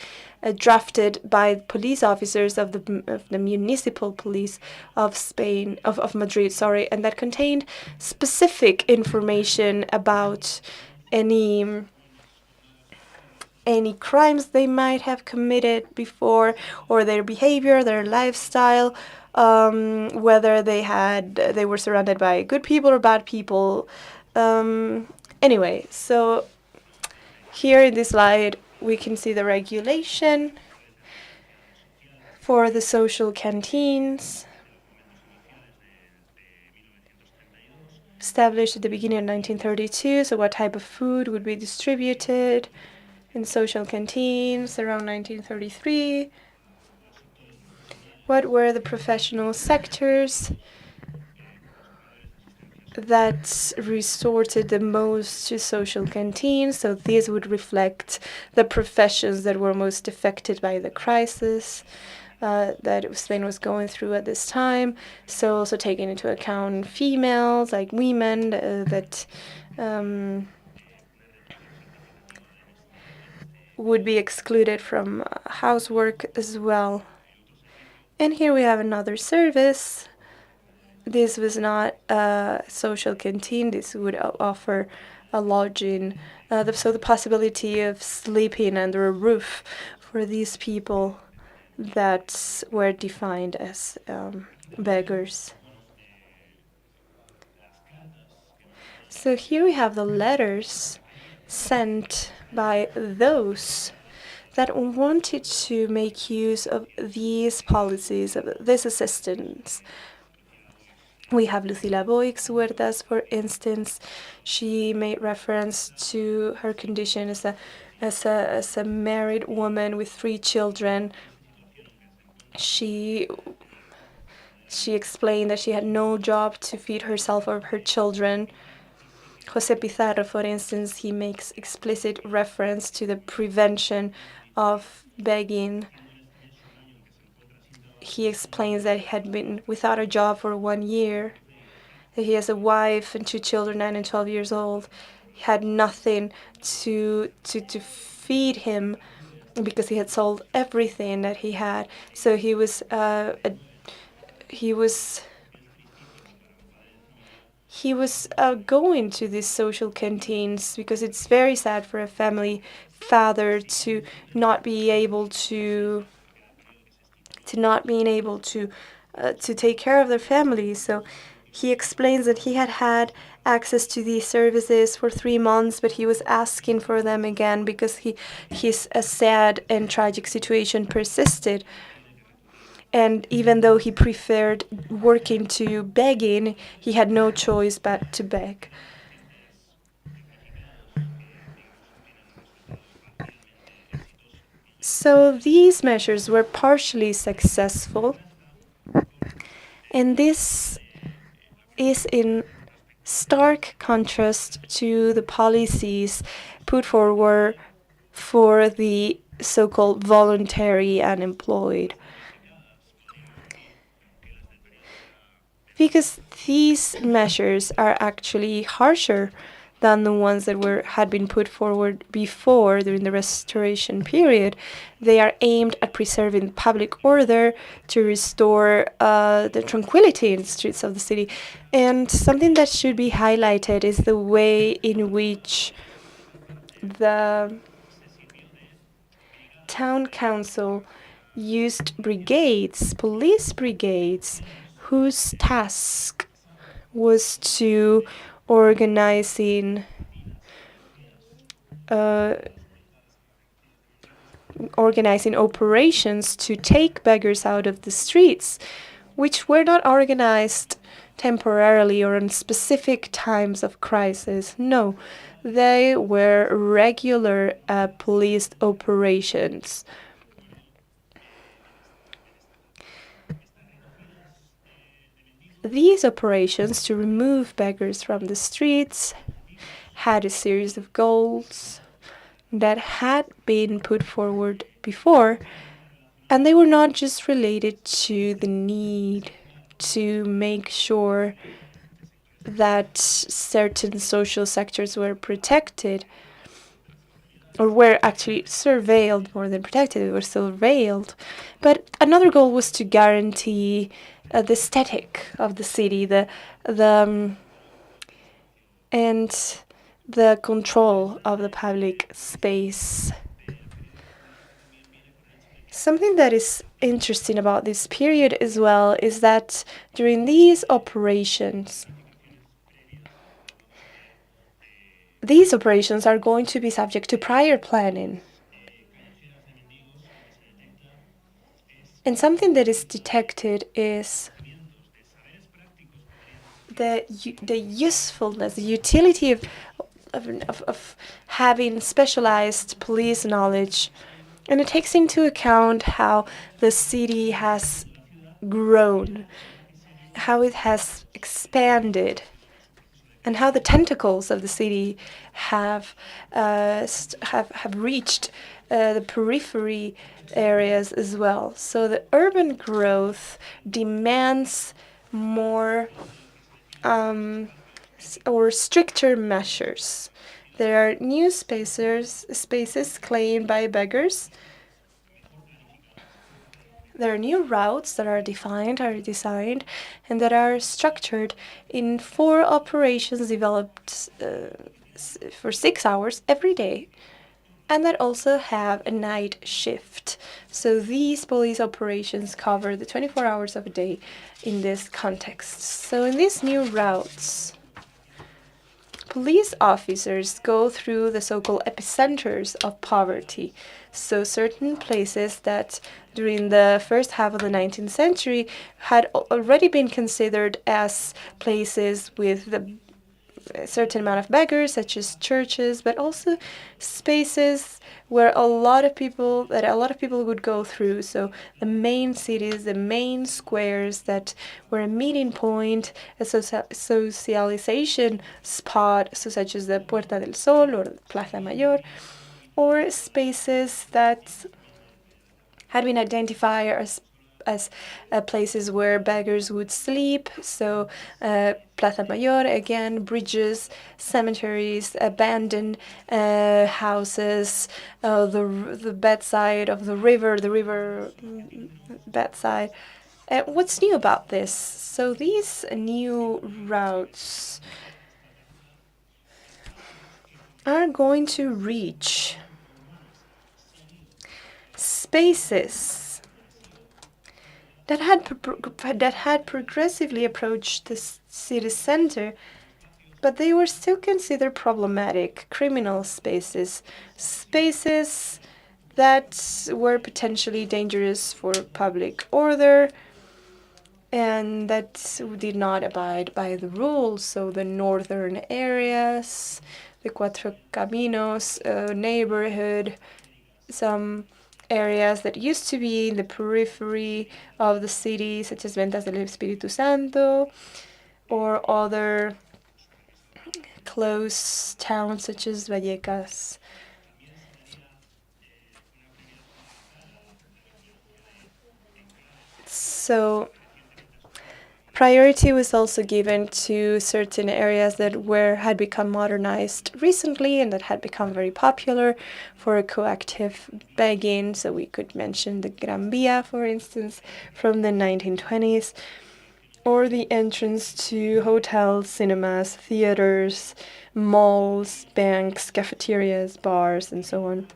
drafted by police officers of the municipal police of Spain, of Madrid, and that contained specific information about any crimes they might have committed before, or their behavior, their lifestyle, whether they were surrounded by good people or bad people. Anyway, so here in this slide, we can see the regulation for the social canteens, established at the beginning of 1932. So what type of food would be distributed in social canteens around 1933? What were the professional sectors that resorted the most to social canteens? So these would reflect the professions that were most affected by the crisis that Spain was going through at this time. So also taking into account females, like women, that would be excluded from housework as well. And here we have another service. This was not a social canteen. This would offer a lodging, so the possibility of sleeping under a roof for these people that were defined as beggars. So here we have the letters sent by those that wanted to make use of these policies, of this assistance. We have Lucila Boix Huertas, for instance. She made reference to her condition as a married woman with 3 children. She explained that she had no job to feed herself or her children. José Pizarro, for instance, he makes explicit reference to the prevention of begging. He explains that he had been without a job for 1 year, that he has a wife and 2 children, 9 and 12 years old. He had nothing to feed him because he had sold everything that he had. So he was going to these social canteens because it's very sad for a family father to not be able to take care of their family. So he explains that he had access to these services for 3 months, but he was asking for them again because his sad and tragic situation persisted. And even though he preferred working to begging, he had no choice but to beg. So these measures were partially successful, and this is in stark contrast to the policies put forward for the so-called voluntary unemployed. Because these measures are actually harsher than the ones that had been put forward before during the Restoration period. They are aimed at preserving public order, to restore the tranquility in the streets of the city. And something that should be highlighted is the way in which the town council used brigades, police brigades, whose task was to organizing operations to take beggars out of the streets, which were not organized temporarily or in specific times of crisis. No, they were regular police operations. These operations to remove beggars from the streets had a series of goals that had been put forward before, and they were not just related to the need to make sure that certain social sectors were protected, or were actually surveilled more than protected, they were surveilled. But another goal was to guarantee the aesthetic of the city, and the control of the public space. Something that is interesting about this period as well is that during these operations are going to be subject to prior planning. And something that is detected is the usefulness, the utility of having specialized police knowledge. And it takes into account how the city has grown, how it has expanded, and how the tentacles of the city have reached the periphery areas as well. So the urban growth demands more or stricter measures. There are new spaces claimed by beggars. There are new routes that are designed, and that are structured in 4 operations developed for 6 hours every day, and that also have a night shift. So these police operations cover the 24 hours of a day in this context. So in these new routes, police officers go through the so-called epicenters of poverty. So certain places that during the first half of the 19th century had already been considered as places with a certain amount of beggars, such as churches, but also spaces where a lot of people would go through. So the main cities, the main squares that were a meeting point, a socialization spot, so such as the Puerta del Sol or Plaza Mayor, or spaces that had been identified as places where beggars would sleep. So Plaza Mayor, again, bridges, cemeteries, abandoned houses, the bedside of the river bedside. What's new about this? So these new routes are going to reach spaces that had progressively approached the city center, but they were still considered problematic, criminal spaces that were potentially dangerous for public order and that did not abide by the rules. So the northern areas, the Cuatro Caminos neighborhood, some areas that used to be in the periphery of the city, such as Ventas del Espíritu Santo, or other close towns such as Vallecas. So priority was also given to certain areas that had become modernized recently and that had become very popular for coactive begging. So we could mention the Gran Via, for instance, from the 1920s, or the entrance to hotels, cinemas, theaters, malls, banks, cafeterias, bars, and so on.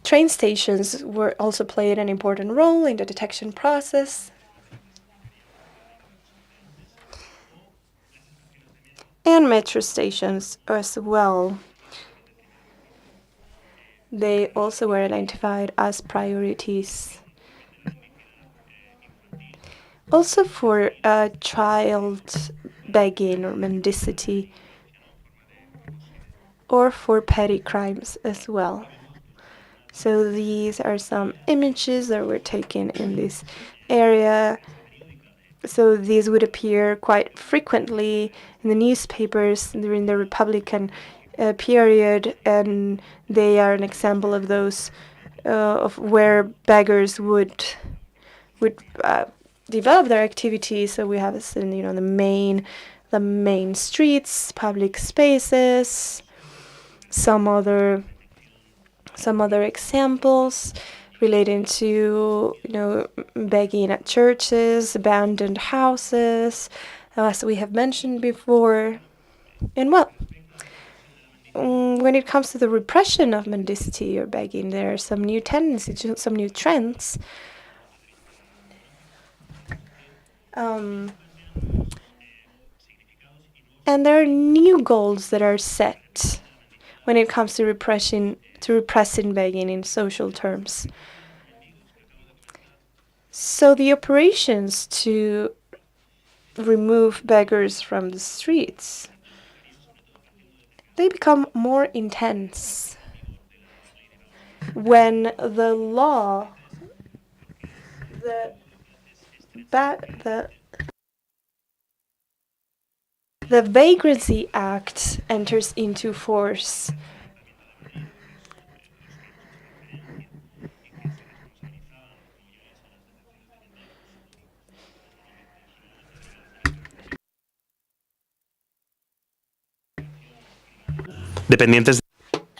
Train stations also played an important role in the detection process. And metro stations as well. They also were identified as priorities. Also for child begging or mendicity, or for petty crimes as well. So these are some images that were taken in this area. So these would appear quite frequently in the newspapers during the Republican period, and they are an example of those of where beggars would develop their activities. So we have the main streets, public spaces, some other examples relating to begging at churches, abandoned houses, as we have mentioned before. And when it comes to the repression of mendicity or begging, there are some new tendencies, some new trends. And there are new goals that are set when it comes to repressing begging in social terms. So the operations to remove beggars from the streets, they become more intense when the law, the Vagrancy Act enters into force.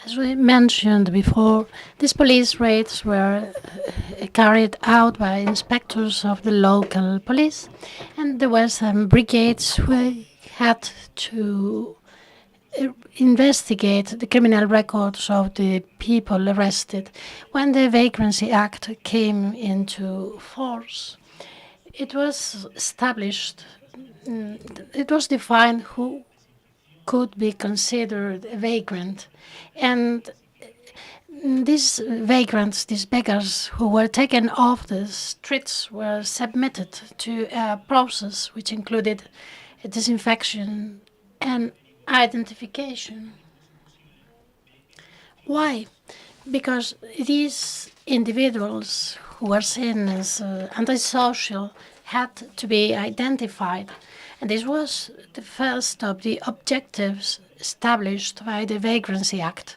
As we mentioned before, these police raids were carried out by inspectors of the local police, and there were some brigades who had to investigate the criminal records of the people arrested. When the Vagrancy Act came into force, it was established, it was defined who could be considered a vagrant. And these vagrants, these beggars who were taken off the streets, were submitted to a process which included a disinfection and identification. Why? Because these individuals who were seen as antisocial had to be identified. And this was the first of the objectives established by the Vagrancy Act.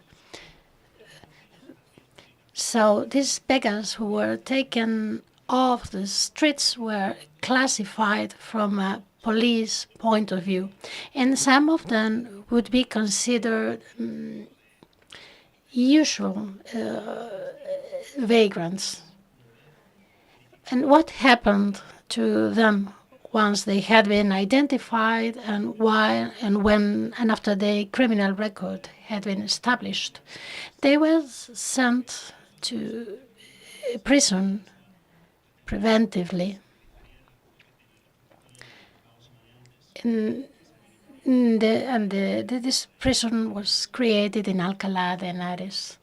So these beggars who were taken off the streets were classified from a police point of view. And some of them would be considered usual vagrants. And what happened to them once they had been identified and why and when and after the criminal record had been established? They were sent to prison preventively. This prison was created in Alcalá de Henares.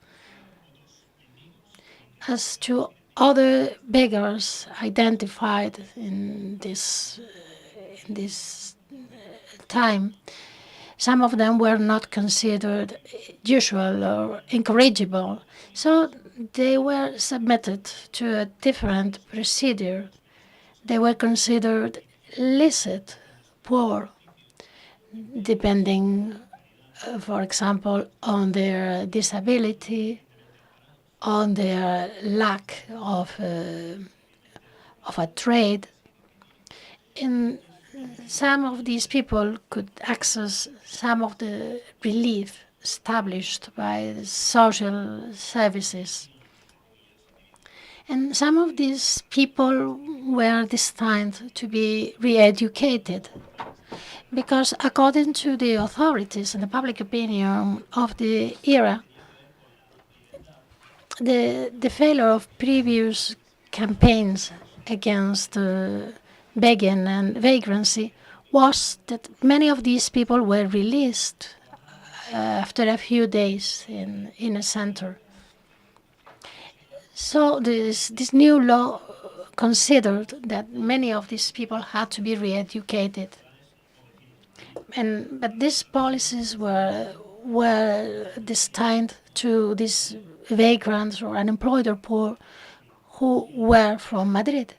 As to other beggars identified in this time, some of them were not considered usual or incorrigible, so they were submitted to a different procedure. They were considered licit poor, depending, for example, on their disability, on their lack of a trade. And some of these people could access some of the relief established by the social services. And some of these people were destined to be re-educated, because according to the authorities and the public opinion of the era, the failure of previous campaigns against begging and vagrancy was that many of these people were released after a few days in a center. So this new law considered that many of these people had to be re-educated. But these policies were destined to these vagrants or unemployed or poor who were from Madrid.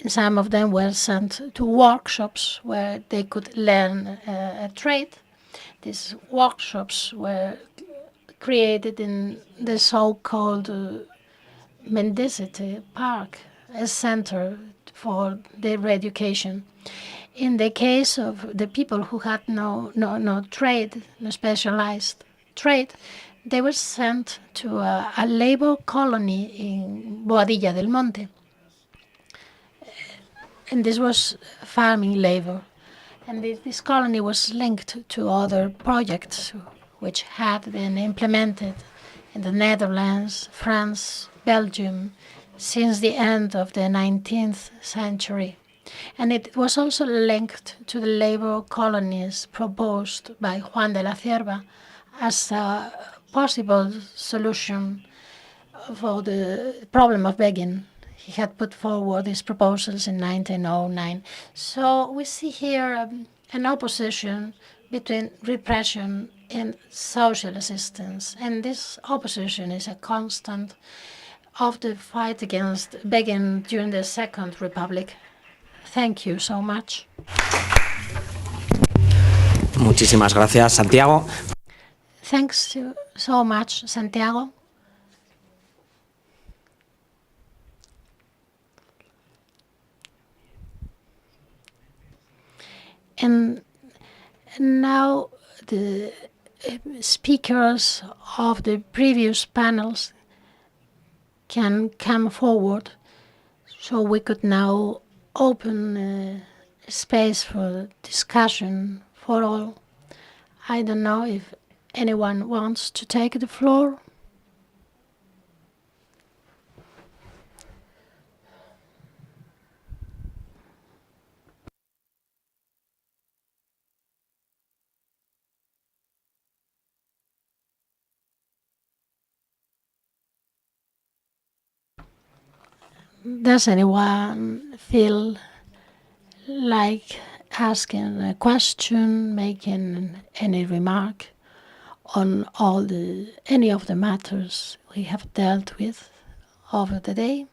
Some of them were sent to workshops where they could learn a trade. These workshops were created in the so-called Mendicity Park, a center for their education. In the case of the people who had no trade, no specialized trade, they were sent to a labor colony in Boadilla del Monte. And this was farming labor. And this colony was linked to other projects which had been implemented in the Netherlands, France, Belgium, since the end of the 19th century. And it was also linked to the labor colonies proposed by Juan de la Cierva as a possible solution for the problem of begging. He had put forward these proposals in 1909. So we see here an opposition between repression and social assistance. And this opposition is a constant of the fight against begging during the Second Republic. Thank you so much. Muchísimas gracias, Santiago. Thanks so much, Santiago. And now the speakers of the previous panels can come forward, so we could now open space for discussion for all. I don't know if anyone wants to take the floor. Does anyone feel like asking a question, making any remark on any of the matters we have dealt with over the day?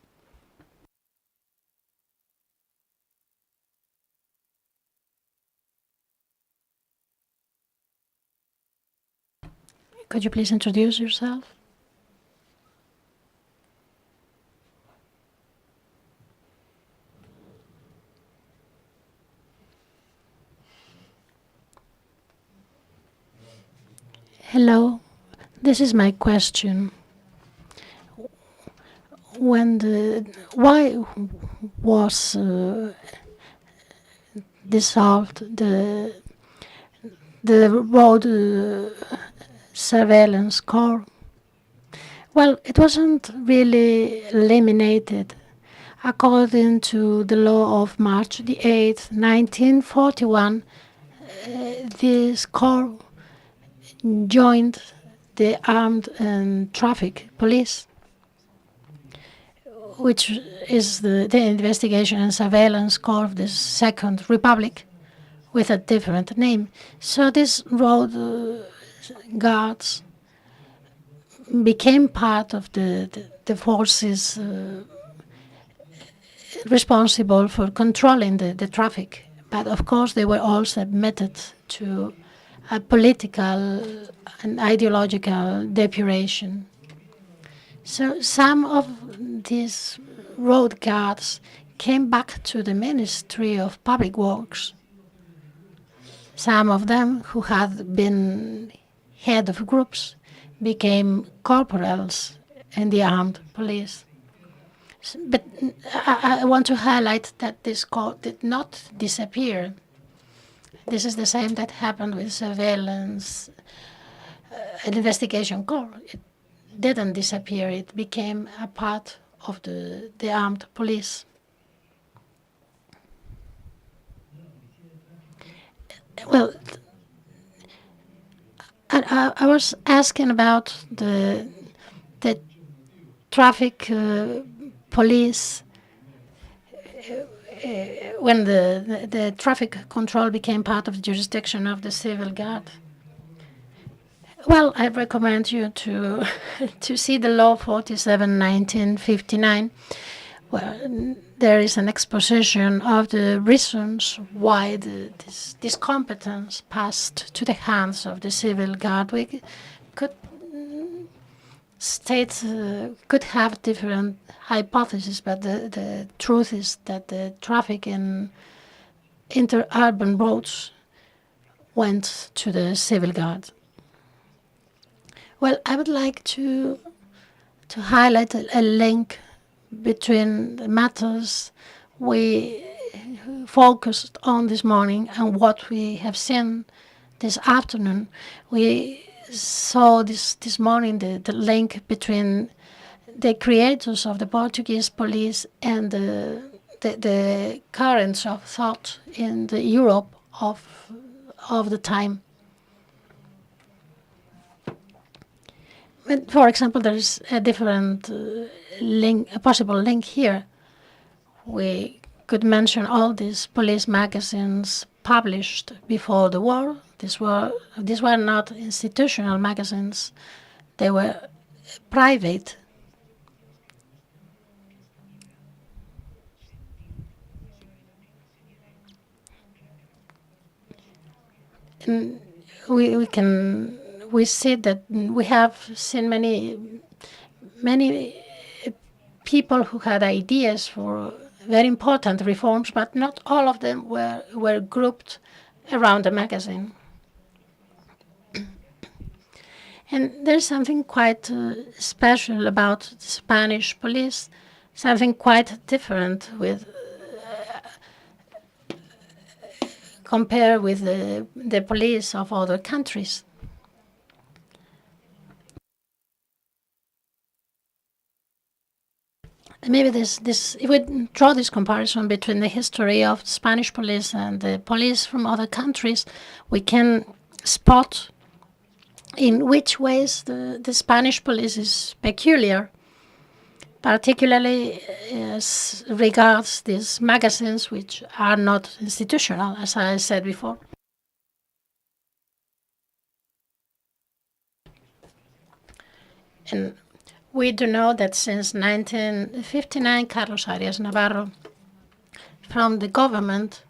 Could you please introduce yourself? Hello, this is my question. Why was dissolved the road surveillance corps? Well, it wasn't really eliminated. According to the law of March the 8th, 1941, this corps joined the Armed and Traffic Police, which is the Investigation and Surveillance Corps of the Second Republic, with a different name. So these road guards became part of the forces responsible for controlling the traffic. But of course, they were all submitted to a political and ideological depuration. So some of these road guards came back to the Ministry of Public Works. Some of them who had been head of groups became corporals in the armed police. But I want to highlight that this corps did not disappear. This is the same that happened with surveillance and investigation corps. It didn't disappear. It became a part of the armed police. Well, I was asking about the traffic police when the traffic control became part of the jurisdiction of the civil guard. Well, I recommend you to see the law 47/1959, where there is an exposition of the reasons why this competence passed to the hands of the civil guard. We could states could have different hypotheses, but the truth is that the traffic in interurban roads went to the civil guard. Well, I would like to highlight a link between the matters we focused on this morning and what we have seen this afternoon. We saw this morning the link between the creators of the Portuguese police and the currents of thought in the Europe of the time. But for example, there is a different a possible link here. We could mention all these police magazines published before the war. These were not institutional magazines; they were private. And we see that we have seen many people who had ideas for very important reforms, but not all of them were grouped around the magazine. And there's something quite special about the Spanish police, something quite different with compared with the police of other countries. Maybe if we draw this comparison between the history of the Spanish police and the police from other countries, we can spot in which ways the Spanish police is peculiar, particularly as regards these magazines which are not institutional, as I said before. And we do know that since 1959, Carlos Arias Navarro, from the government,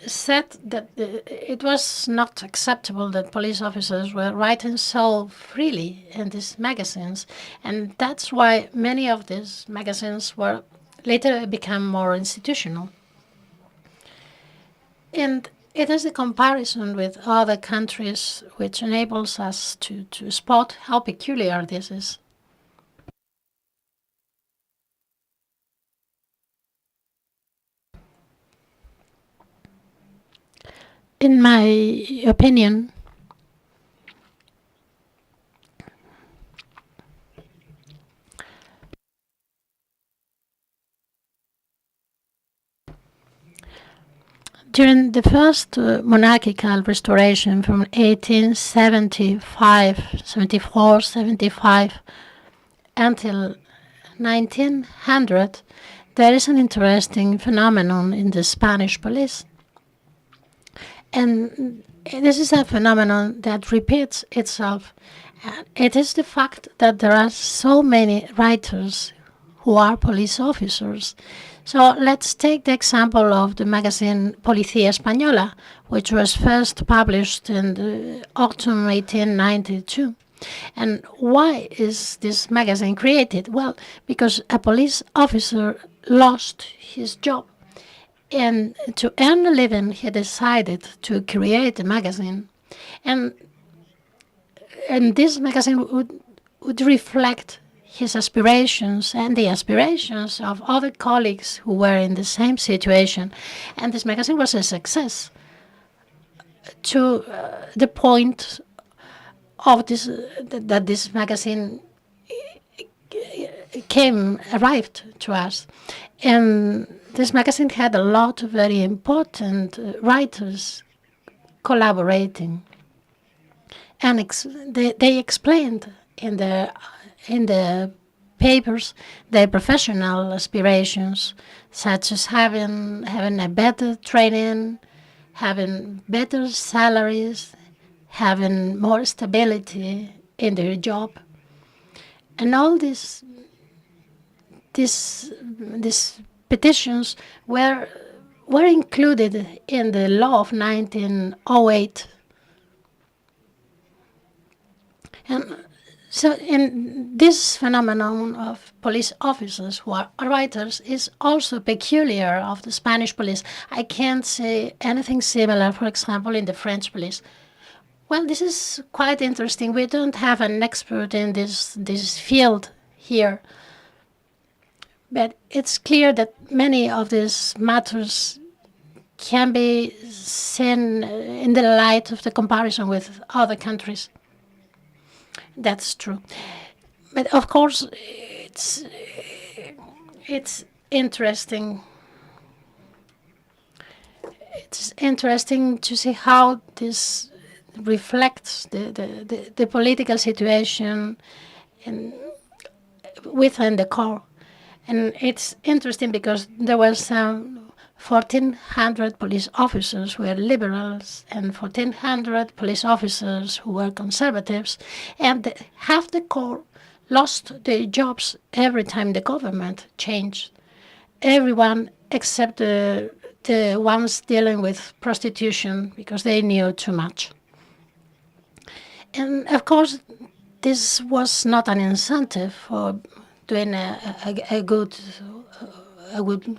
said that it was not acceptable that police officers were writing so freely in these magazines, and that's why many of these magazines were later become more institutional. And it is a comparison with other countries which enables us to spot how peculiar this is. In my opinion, during the first monarchical restoration from 1875, 74, 75 until 1900, there is an interesting phenomenon in the Spanish police. And this is a phenomenon that repeats itself. It is the fact that there are so many writers who are police officers. So let's take the example of the magazine Policía Española, which was first published in the autumn 1892. And why is this magazine created? Well, because a police officer lost his job. And to earn a living, he decided to create a magazine. And this magazine would reflect his aspirations and the aspirations of other colleagues who were in the same situation. And this magazine was a success to the point of that this magazine arrived to us. And this magazine had a lot of very important writers collaborating, and they explained in the papers their professional aspirations, such as having a better training, having better salaries, having more stability in their job, and all these petitions were included in the law of 1908. And so in this phenomenon of police officers who are writers is also peculiar of the Spanish police. I can't say anything similar, for example, in the French police. Well, this is quite interesting. We don't have an expert in this field here. But it's clear that many of these matters can be seen in the light of the comparison with other countries. That's true. But of course, it's interesting. It's interesting to see how this reflects the political situation within the core. And it's interesting because there were some 1,400 police officers who were liberals and 1,400 police officers who were conservatives, and half the corps lost their jobs every time the government changed. Everyone except the ones dealing with prostitution, because they knew too much. And of course, this was not an incentive for doing a good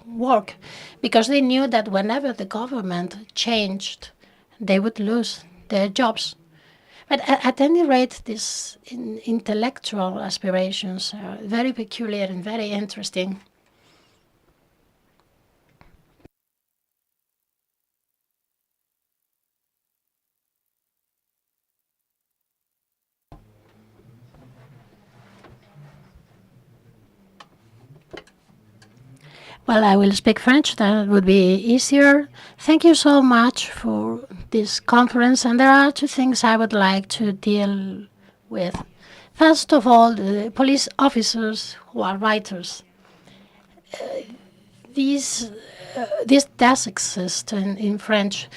work, because they knew that whenever the government changed, they would lose their jobs. But at any rate, these intellectual aspirations are very peculiar and very interesting. Well, I will speak French. That would be easier. Thank you so much for this conference. And there are two things I would like to deal with. First of all, the police officers who are writers. These does exist in French.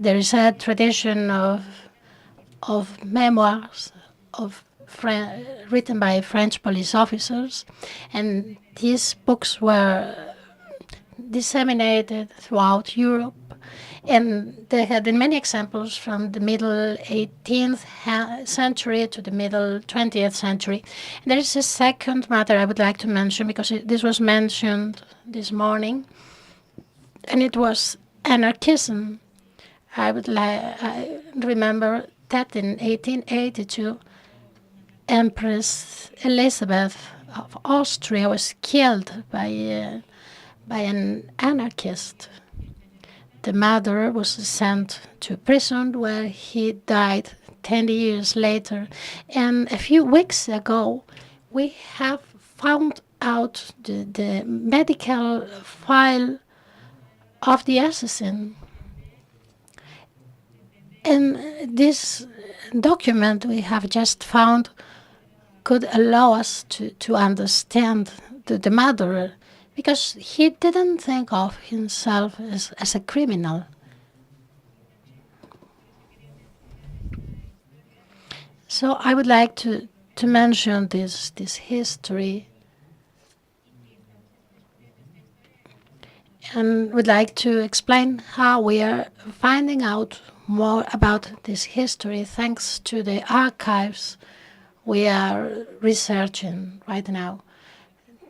There is a tradition of memoirs written by French police officers, and these books were disseminated throughout Europe, and there have been many examples from the middle 18th century to the middle 20th century. And there is a second matter I would like to mention, because this was mentioned this morning, and it was anarchism. I remember that in 1882, Empress Elizabeth of Austria was killed by an anarchist. The murderer was sent to prison, where he died 10 years later. And a few weeks ago, we have found out the medical file of the assassin. And this document we have just found could allow us to understand the murderer, because he didn't think of himself as a criminal. So I would like to mention this history, and would like to explain how we are finding out more about this history thanks to the archives we are researching right now.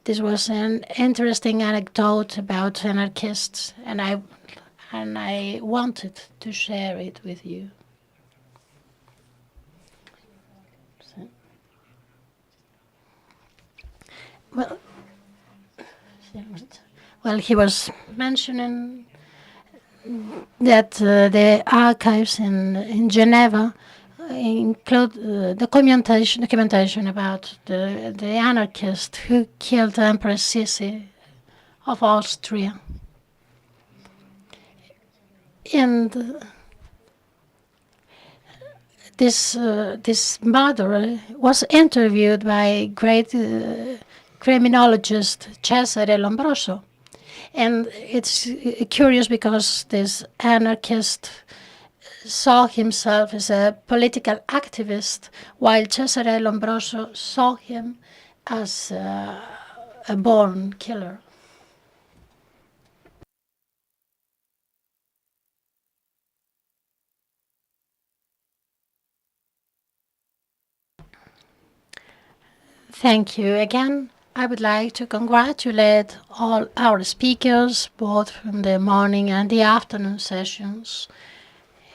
This was an interesting anecdote about anarchists, and I wanted to share it with you. Well, he was mentioning that the archives in Geneva include documentation about the anarchist who killed Empress Sissi of Austria. And this murderer was interviewed by great criminologist Cesare Lombroso. And it's curious because this anarchist saw himself as a political activist, while Cesare Lombroso saw him as a born killer. Thank you again. I would like to congratulate all our speakers, both from the morning and the afternoon sessions.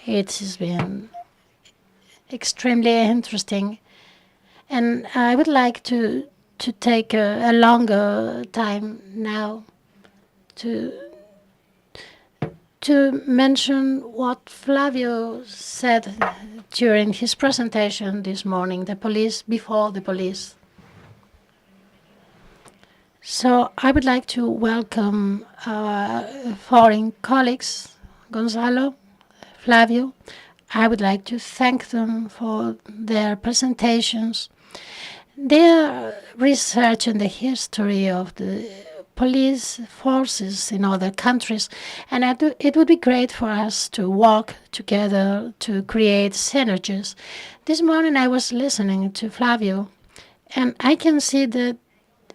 It has been extremely interesting, and I would like to take a longer time now to to mention what Flavio said during his presentation this morning, the police before the police. So I would like to welcome our foreign colleagues, Gonzalo, Flavio. I would like to thank them for their presentations. Their research in the history of the police forces in other countries, and it would be great for us to work together to create synergies. This morning I was listening to Flavio, and I can see that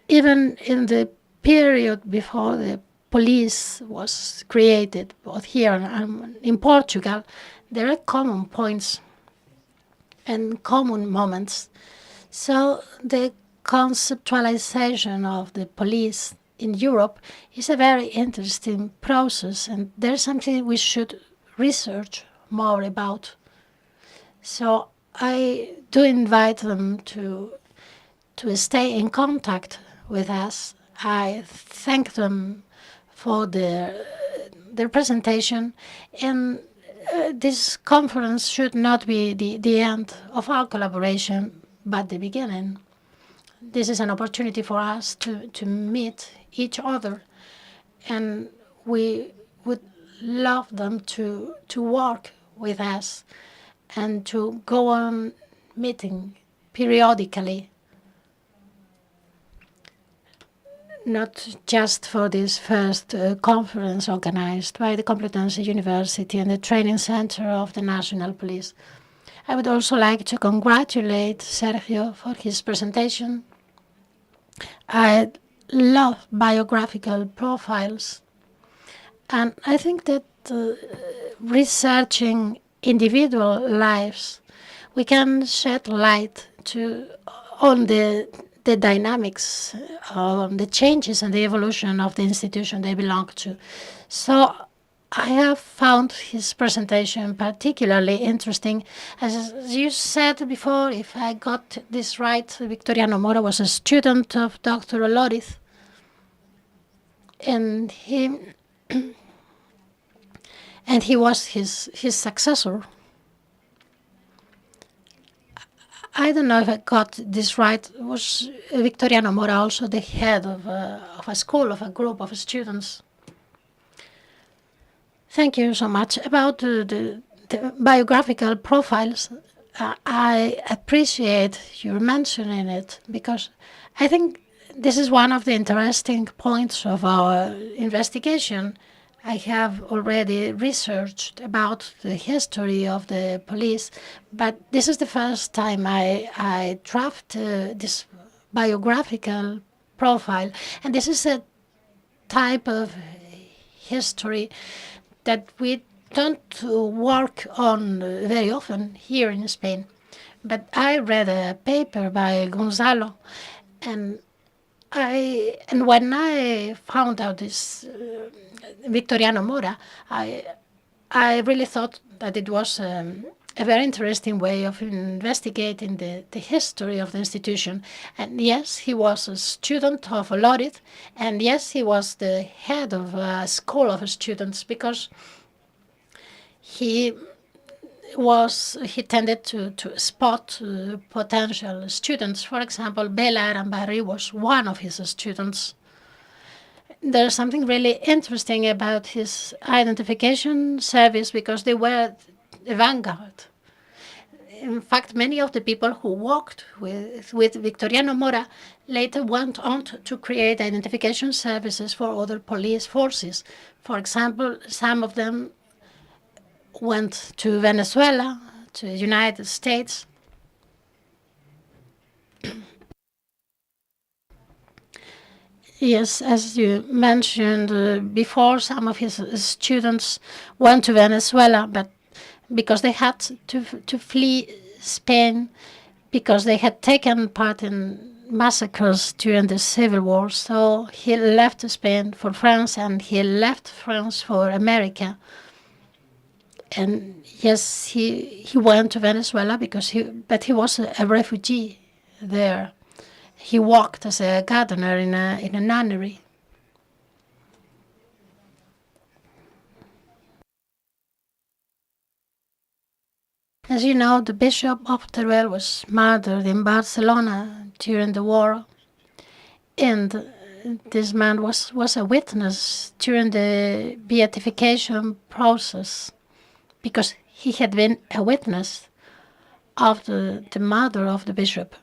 even in the period before the police was created, both here and in Portugal, there are common points and common moments. So the conceptualization of the police in Europe is a very interesting process, and there's something we should research more about. So I do invite them to stay in contact with us. I thank them for their presentation, and this conference should not be the end of our collaboration, but the beginning. This is an opportunity for us to meet each other, and we would love them to work with us and to go on meeting periodically, not just for this first conference organized by the Complutense University and the Training Center of the National Police. I would also like to congratulate Sergio for his presentation. I love biographical profiles, and I think that researching individual lives, we can shed light on the dynamics, on the changes and the evolution of the institution they belong to. So I have found his presentation particularly interesting. As you said before, if I got this right, Victoriano Mora was a student of Dr. Oloriz, and he was his successor. I don't know if I got this right. Was Victoriano Mora also the head of a school, of a group of students? Thank you so much. About the biographical profiles, I appreciate your mentioning it, because I think this is one of the interesting points of our investigation. I have already researched about the history of the police, but this is the first time I draft this biographical profile. And this is a type of history that we don't work on very often here in Spain. But I read a paper by Gonzalo, and when I found out this Victoriano Mora, I really thought that it was a very interesting way of investigating the history of the institution. And yes, he was a student of Oloriz, and yes, he was the head of a school of students, because he tended to spot potential students. For example, Bela Arambarri was one of his students. There's something really interesting about his identification service, because they were the vanguard. In fact, many of the people who worked with Victoriano Mora later went on to create identification services for other police forces. For example, some of them went to Venezuela, to the United States. Yes, as you mentioned before, some of his students went to Venezuela, but because they had to flee Spain, because they had taken part in massacres during the Civil War. So he left Spain for France, and he left France for America. And yes, he went to Venezuela but he was a refugee there. He worked as a gardener in a nunnery. As you know, the Bishop of Teruel was murdered in Barcelona during the war, and this man was a witness during the beatification process because he had been a witness of the murder of the bishop.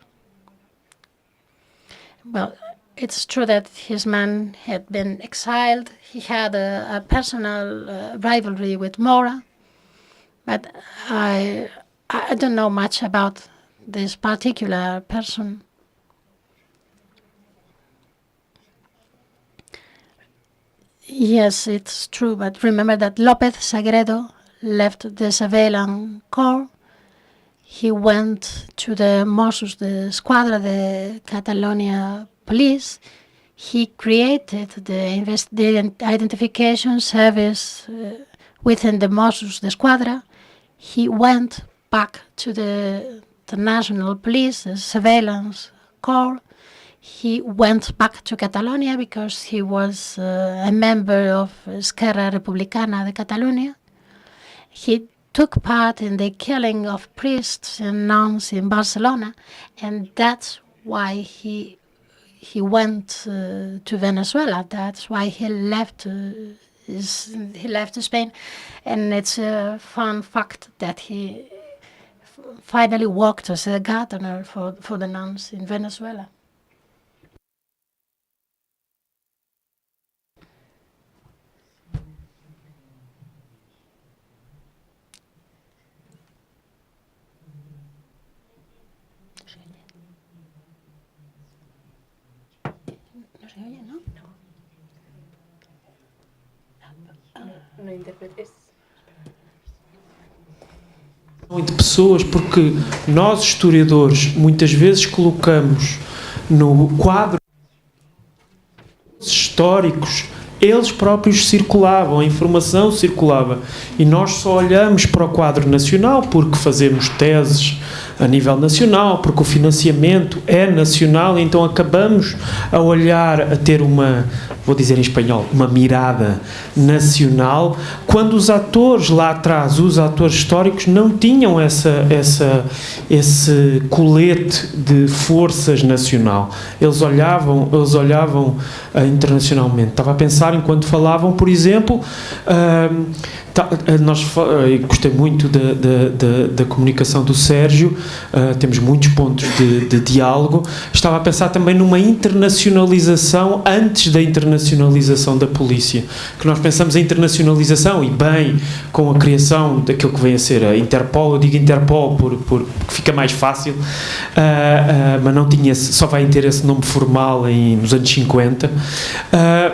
Well, it's true that his man had been exiled. He had a personal rivalry with Mora, but I don't know much about this particular person. Yes, it's true, but remember that López Sagredo left the surveillance corps. He went to the Mossos de Esquadra, the Catalonia police. He created the identification service within the Mossos de Esquadra. He went back to the national police, the surveillance corps. He went back to Catalonia because he was a member of Esquerra Republicana de Catalunya. He took part in the killing of priests and nuns in Barcelona, and that's why he went to Venezuela. That's why he left Spain, and it's a fun fact that he finally worked as a gardener for the nuns in Venezuela. Não interpretes. De pessoas, porque nós, historiadores, muitas vezes colocamos no quadro históricos, eles próprios circulavam, a informação circulava, e nós só olhamos para o quadro nacional porque fazemos teses a nível nacional, porque o financiamento é nacional, então acabamos a olhar, a ter uma, vou dizer em espanhol, uma mirada nacional, quando os atores lá atrás, os atores históricos, não tinham esse colete de forças nacional. Eles olhavam internacionalmente. Estava a pensar, enquanto falavam, por exemplo, gostei muito da comunicação do Sérgio, temos muitos pontos de diálogo. Estava a pensar também numa internacionalização antes da internacionalização da polícia, que nós pensamos em internacionalização, e bem, com a criação daquilo que vem a ser a Interpol. Eu digo Interpol porque fica mais fácil, mas não tinha, só vai ter esse nome formal nos anos 50,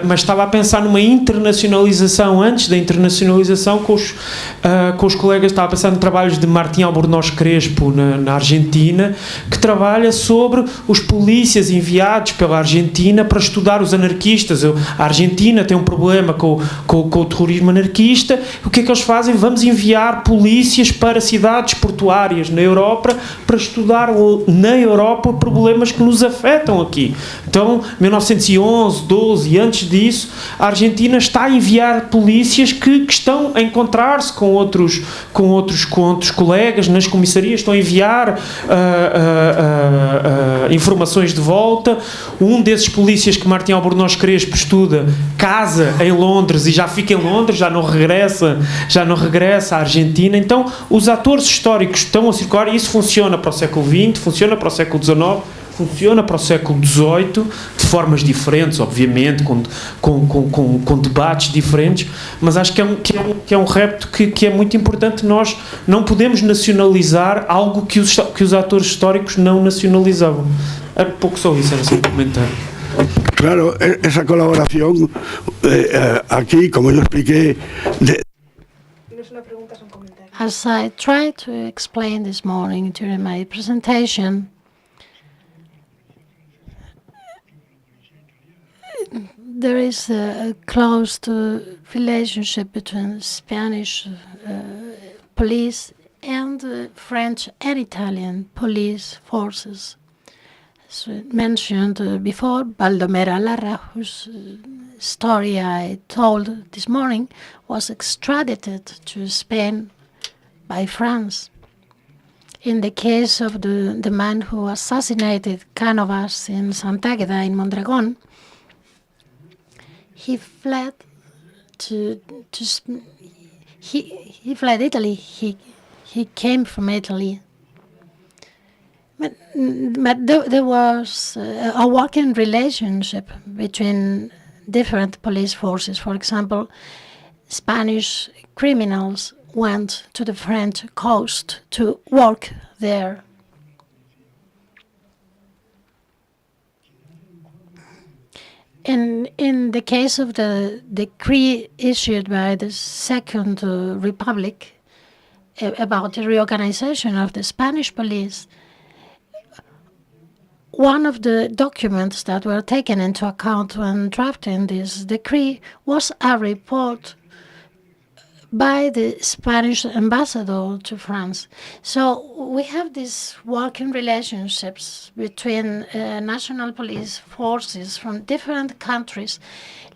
mas estava a pensar numa internacionalização antes da internacionalização com os colegas. Estava a pensar em trabalhos de Martim Albornoz Crespo na Argentina, que trabalha sobre os polícias enviados pela Argentina para estudar os anarquistas. A Argentina tem um problema com o terrorismo anarquista. O que é que eles fazem? Vamos enviar polícias para cidades portuárias na Europa para estudar na Europa problemas que nos afetam aqui. Então, 1911, 12 e antes disso, a Argentina está a enviar polícias que estão a encontrar-se com outros colegas nas comissarias, estão a enviar informações de volta. Um desses polícias que Martim Albornoz Crespo estuda casa em Londres e já fica em Londres, já não regressa à Argentina. Então, os atores históricos estão a circular, e isso funciona para o século XX, funciona para o século XIX, funciona para o século XVIII, de formas diferentes, obviamente, com debates diferentes, mas acho que é um repto que é muito importante. Nós não podemos nacionalizar algo que os atores históricos não nacionalizavam. Era um pouco só isso, era só um comentário. Claro, esa colaboración aquí, como yo expliqué... As I tried to explain this morning during my presentation, there is a close relationship between Spanish police and French and Italian police forces. As mentioned before, Baldomero Larra, whose story I told this morning, was extradited to Spain by France. in the case of the man who assassinated Cánovas in Sant'Agata in Mondragon, he fled he fled Italy. He came from Italy. But there was a working relationship between different police forces. For example, Spanish criminals went to the French coast to work there. In the case of the decree issued by the Second Republic about the reorganization of the Spanish police, one of the documents that were taken into account when drafting this decree was a report by the Spanish ambassador to France. So we have these working relationships between national police forces from different countries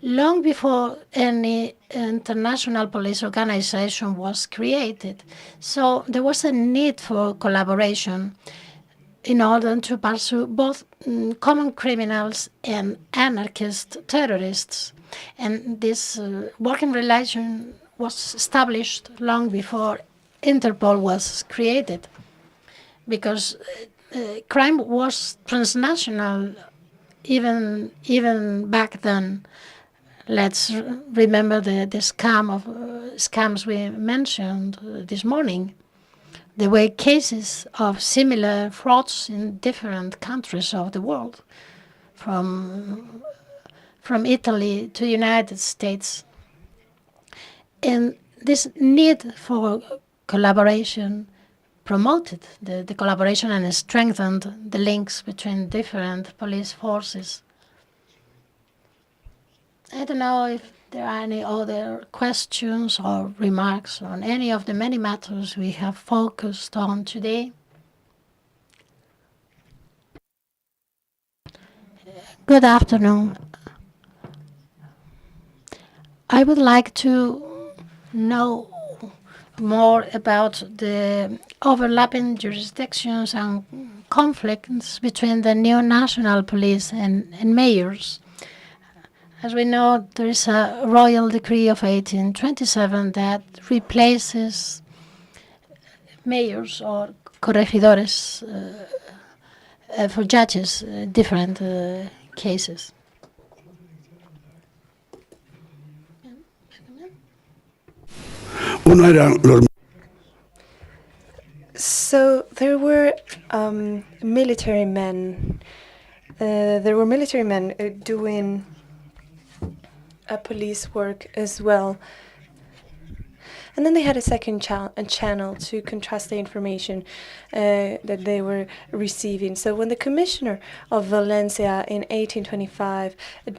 long before any international police organization was created. So there was a need for collaboration in order to pursue both common criminals and anarchist terrorists. And this working relation was established long before Interpol was created, because crime was transnational even back then. Let's remember the scams we mentioned this morning. There were cases of similar frauds in different countries of the world, from Italy to the United States. And this need for collaboration promoted the collaboration and strengthened the links between different police forces. I don't know if there are any other questions or remarks on any of the many matters we have focused on today. Good afternoon. I would like to know more about the overlapping jurisdictions and conflicts between the new national police and mayors. As we know, there is a royal decree of 1827 that replaces mayors or corregidores for judges, different cases. So there were military men. Doing police work as well. And then they had a second channel to contrast the information that they were receiving. So when the commissioner of Valencia in 1825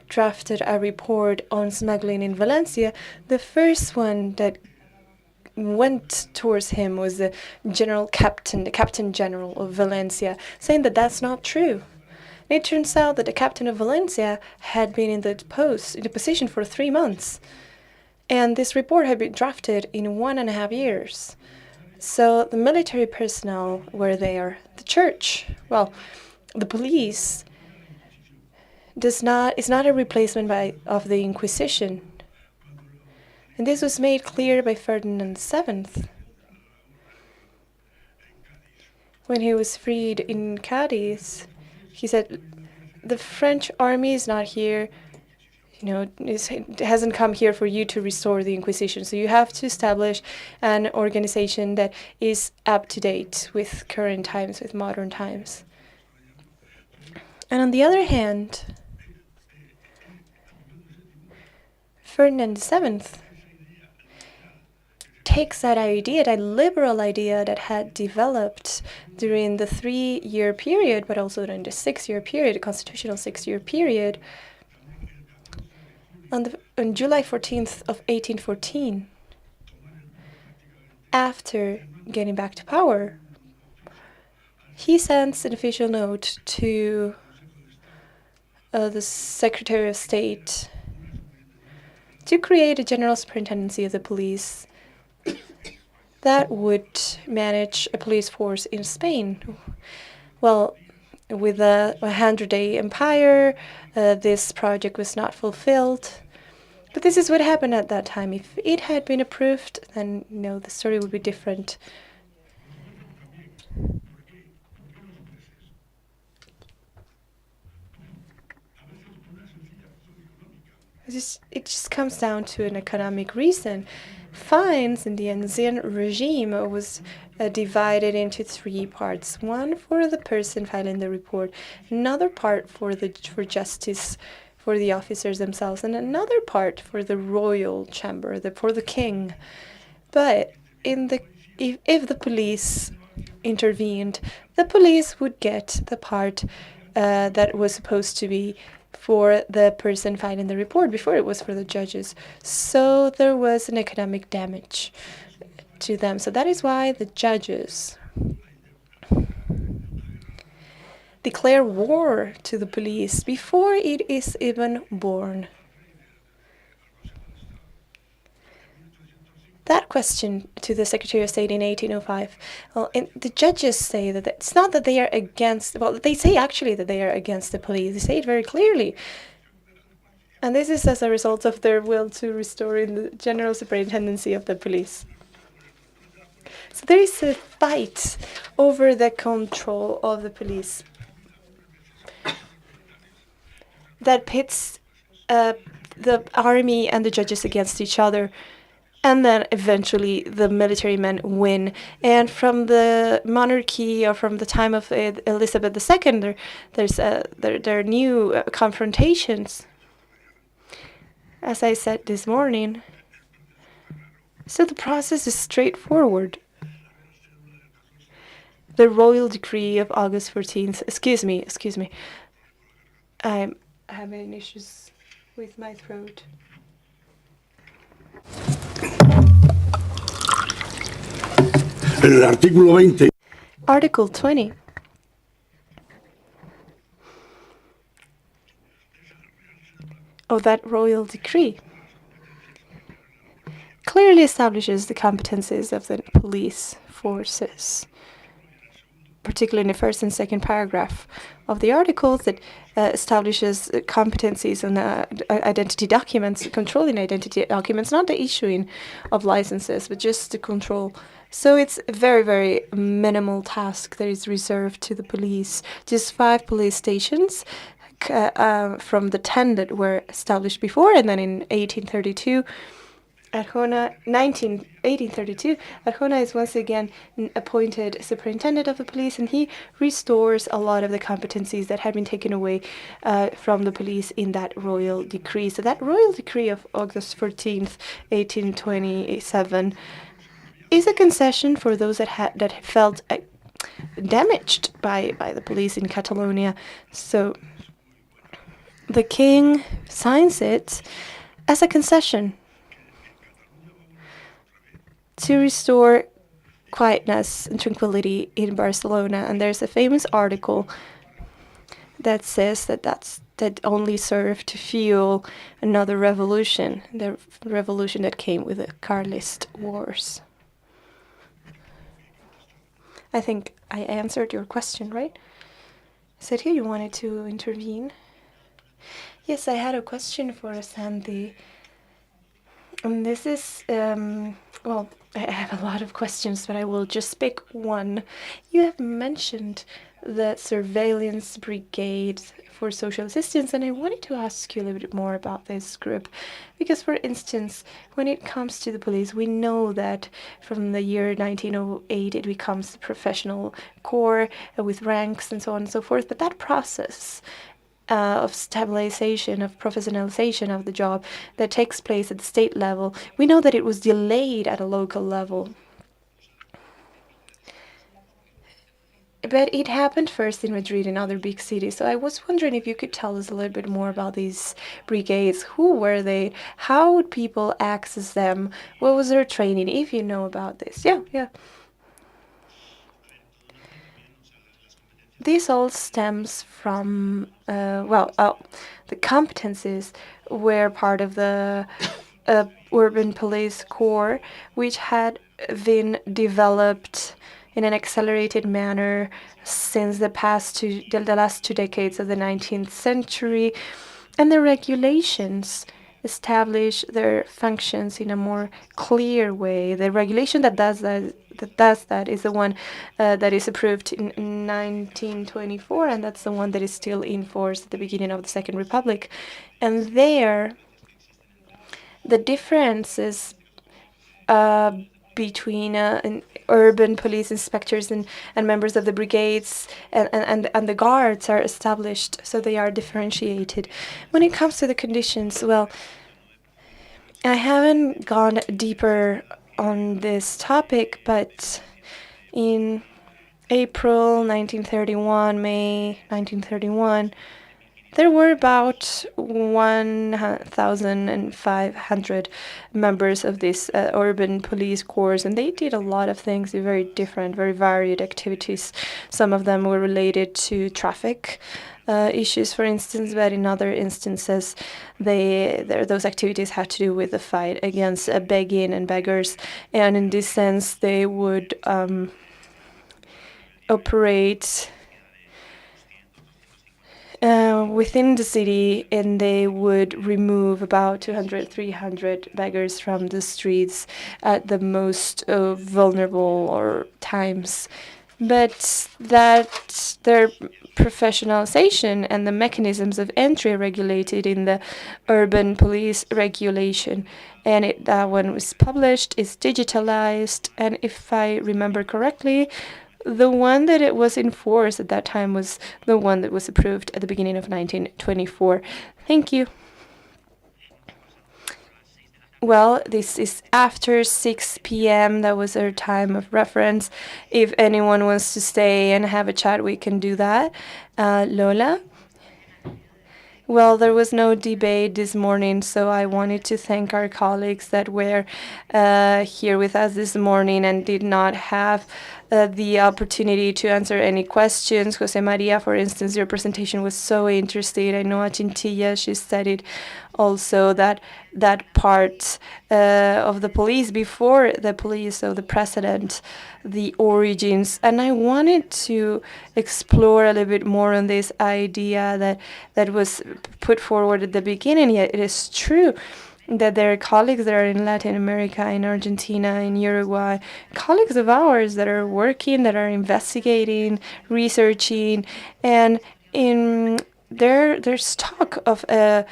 drafted a report on smuggling in Valencia, the first one that went towards him was the captain general of Valencia, saying that that's not true. And it turns out that the captain of Valencia had been in the position for 3 months. And this report had been drafted in 1.5 years. So the military personnel were there. The church, well, the police is not a replacement of the Inquisition. And this was made clear by Ferdinand VII when he was freed in Cadiz. He said, the French army is not here, it hasn't come here for you to restore the Inquisition. So you have to establish an organization that is up to date with current times, with modern times. And on the other hand, Ferdinand VII takes that idea, that liberal idea that had developed during the 3-year period, but also during the 6-year period, the constitutional 6-year period. On July 14th of 1814, after getting back to power, he sends an official note to the Secretary of State to create a general superintendency of the police that would manage a police force in Spain. Well, with a 100-day empire, this project was not fulfilled. But this is what happened at that time. If it had been approved, then the story would be different. It just comes down to an economic reason. Fines in the Ancien regime was divided into 3 parts. One for the person filing the report, another part for justice, for the officers themselves, and another part for the royal chamber, for the king. But if the police intervened, the police would get the part that was supposed to be for the person filing the report. Before it was for the judges. So there was an economic damage to them. So that is why the judges declare war to the police before it is even born. That question to the Secretary of State in 1805, well, the judges say that it's not that they are against, well, they say actually that they are against the police. They say it very clearly. And this is as a result of their will to restore the general superintendency of the police. So there is a fight over the control of the police that pits the army and the judges against each other. And then eventually the military men win. And from the monarchy, or from the time of Elizabeth II, there are new confrontations, as I said this morning. So the process is straightforward. The royal decree of August 14th, excuse me, I'm having issues with my throat. Article 20. Of that royal decree clearly establishes the competencies of the police forces, particularly in the first and second paragraph of the articles, that establishes competencies on identity documents, controlling identity documents, not the issuing of licenses, but just the control. So it's a very, very minimal task that is reserved to the police. Just 5 police stations from the 10 that were established before, and then in 1832, Arjona, 1832, Arjona is once again appointed superintendent of the police, and he restores a lot of the competencies that had been taken away from the police in that royal decree. So that royal decree of August 14th, 1827 is a concession for those that felt damaged by the police in Catalonia. So the king signs it as a concession to restore quietness and tranquility in Barcelona. And there's a famous article that says that only served to fuel another revolution, the revolution that came with the Carlist Wars. I think I answered your question, right? Said here you wanted to intervene. Yes, I had a question for Sandy. And this is, well, I have a lot of questions, but I will just pick one. You have mentioned the surveillance brigade for social assistance, and I wanted to ask you a little bit more about this group. Because, for instance, when it comes to the police, we know that from the year 1908 it becomes a professional corps with ranks and so on and so forth. But that process of stabilization, of professionalization of the job that takes place at the state level, we know that it was delayed at a local level. But it happened first in Madrid and other big cities. So I was wondering if you could tell us a little bit more about these brigades. Who were they? How would people access them? What was their training, if you know about this? Yeah. This all stems from, the competencies were part of the urban police corps, which had been developed in an accelerated manner since the last 2 decades of the 19th century, and the regulations establish their functions in a more clear way. The regulation that does that is the one that is approved in 1924, and that's the one that is still in force at the beginning of the Second Republic. And there, the differences between urban police inspectors and members of the brigades and the guards are established, so they are differentiated. When it comes to the conditions, well, I haven't gone deeper on this topic, but in April 1931, May 1931, there were about 1,500 members of this urban police corps, and they did a lot of things, very different, very varied activities. Some of them were related to traffic issues, for instance, but in other instances, those activities had to do with the fight against begging and beggars, and in this sense, they would operate within the city, and they would remove about 200, 300 beggars from the streets at the most vulnerable or times. But that their professionalization and the mechanisms of entry are regulated in the urban police regulation, and that one was published, is digitalized, and if I remember correctly, the one that it was in force at that time was the one that was approved at the beginning of 1924. Thank you. Well, this is after 6 p.m. That was our time of reference. If anyone wants to stay and have a chat, we can do that. Lola? Well, there was no debate this morning, so I wanted to thank our colleagues that were here with us this morning and did not have the opportunity to answer any questions. Jose Maria, for instance, your presentation was so interesting. I know Achintilla, she studied also that part of the police before the police, so the precedent, the origins, and I wanted to explore a little bit more on this idea that was put forward at the beginning. Yet it is true that there are colleagues that are in Latin America, in Argentina, in Uruguay, colleagues of ours that are working, that are investigating, researching, and in there's talk of a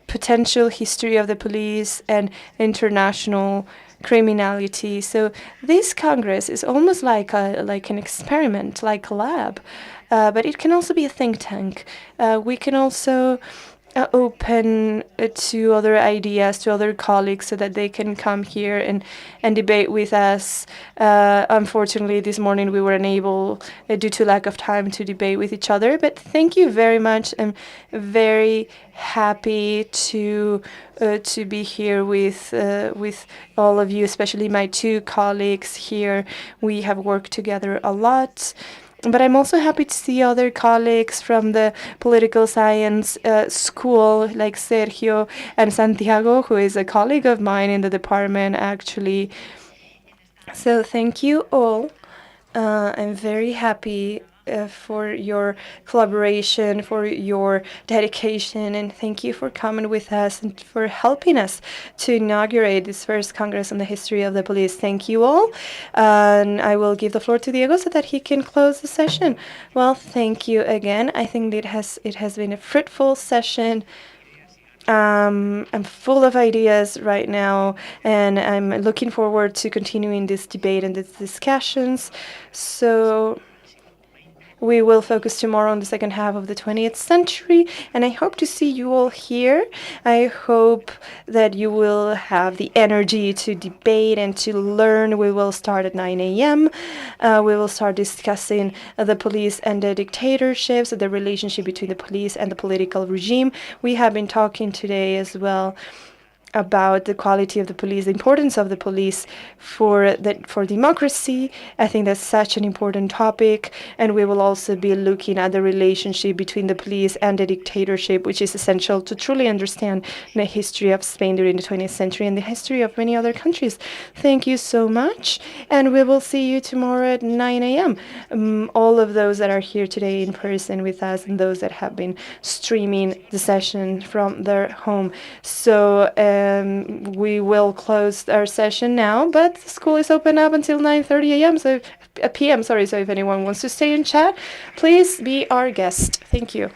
potential history of the police and international criminality. So this Congress is almost like an experiment, like a lab, but it can also be a think tank. We can also open to other ideas, to other colleagues, so that they can come here and debate with us. Unfortunately, this morning we were unable, due to lack of time, to debate with each other. But thank you very much. I'm very happy to be here with all of you, especially my two colleagues here. We have worked together a lot. But I'm also happy to see other colleagues from the political science school, like Sergio and Santiago, who is a colleague of mine in the department, actually. So thank you all. I'm very happy for your collaboration, for your dedication, and thank you for coming with us and for helping us to inaugurate this first Congress on the history of the police. Thank you all. And I will give the floor to Diego so that he can close the session. Well, thank you again. I think it has been a fruitful session. I'm full of ideas right now, and I'm looking forward to continuing this debate and these discussions. So we will focus tomorrow on the second half of the 20th century, and I hope to see you all here. I hope that you will have the energy to debate and to learn. We will start at 9 a.m. We will start discussing the police and the dictatorships, the relationship between the police and the political regime. We have been talking today as well about the quality of the police, the importance of the police for democracy. I think that's such an important topic, and we will also be looking at the relationship between the police and the dictatorship, which is essential to truly understand the history of Spain during the 20th century and the history of many other countries. Thank you so much, and we will see you tomorrow at 9 a.m. All of those that are here today in person with us and those that have been streaming the session from their home. So we will close our session now, but the school is open up until 9:30 a.m. So if anyone wants to stay and chat, please be our guest. Thank you.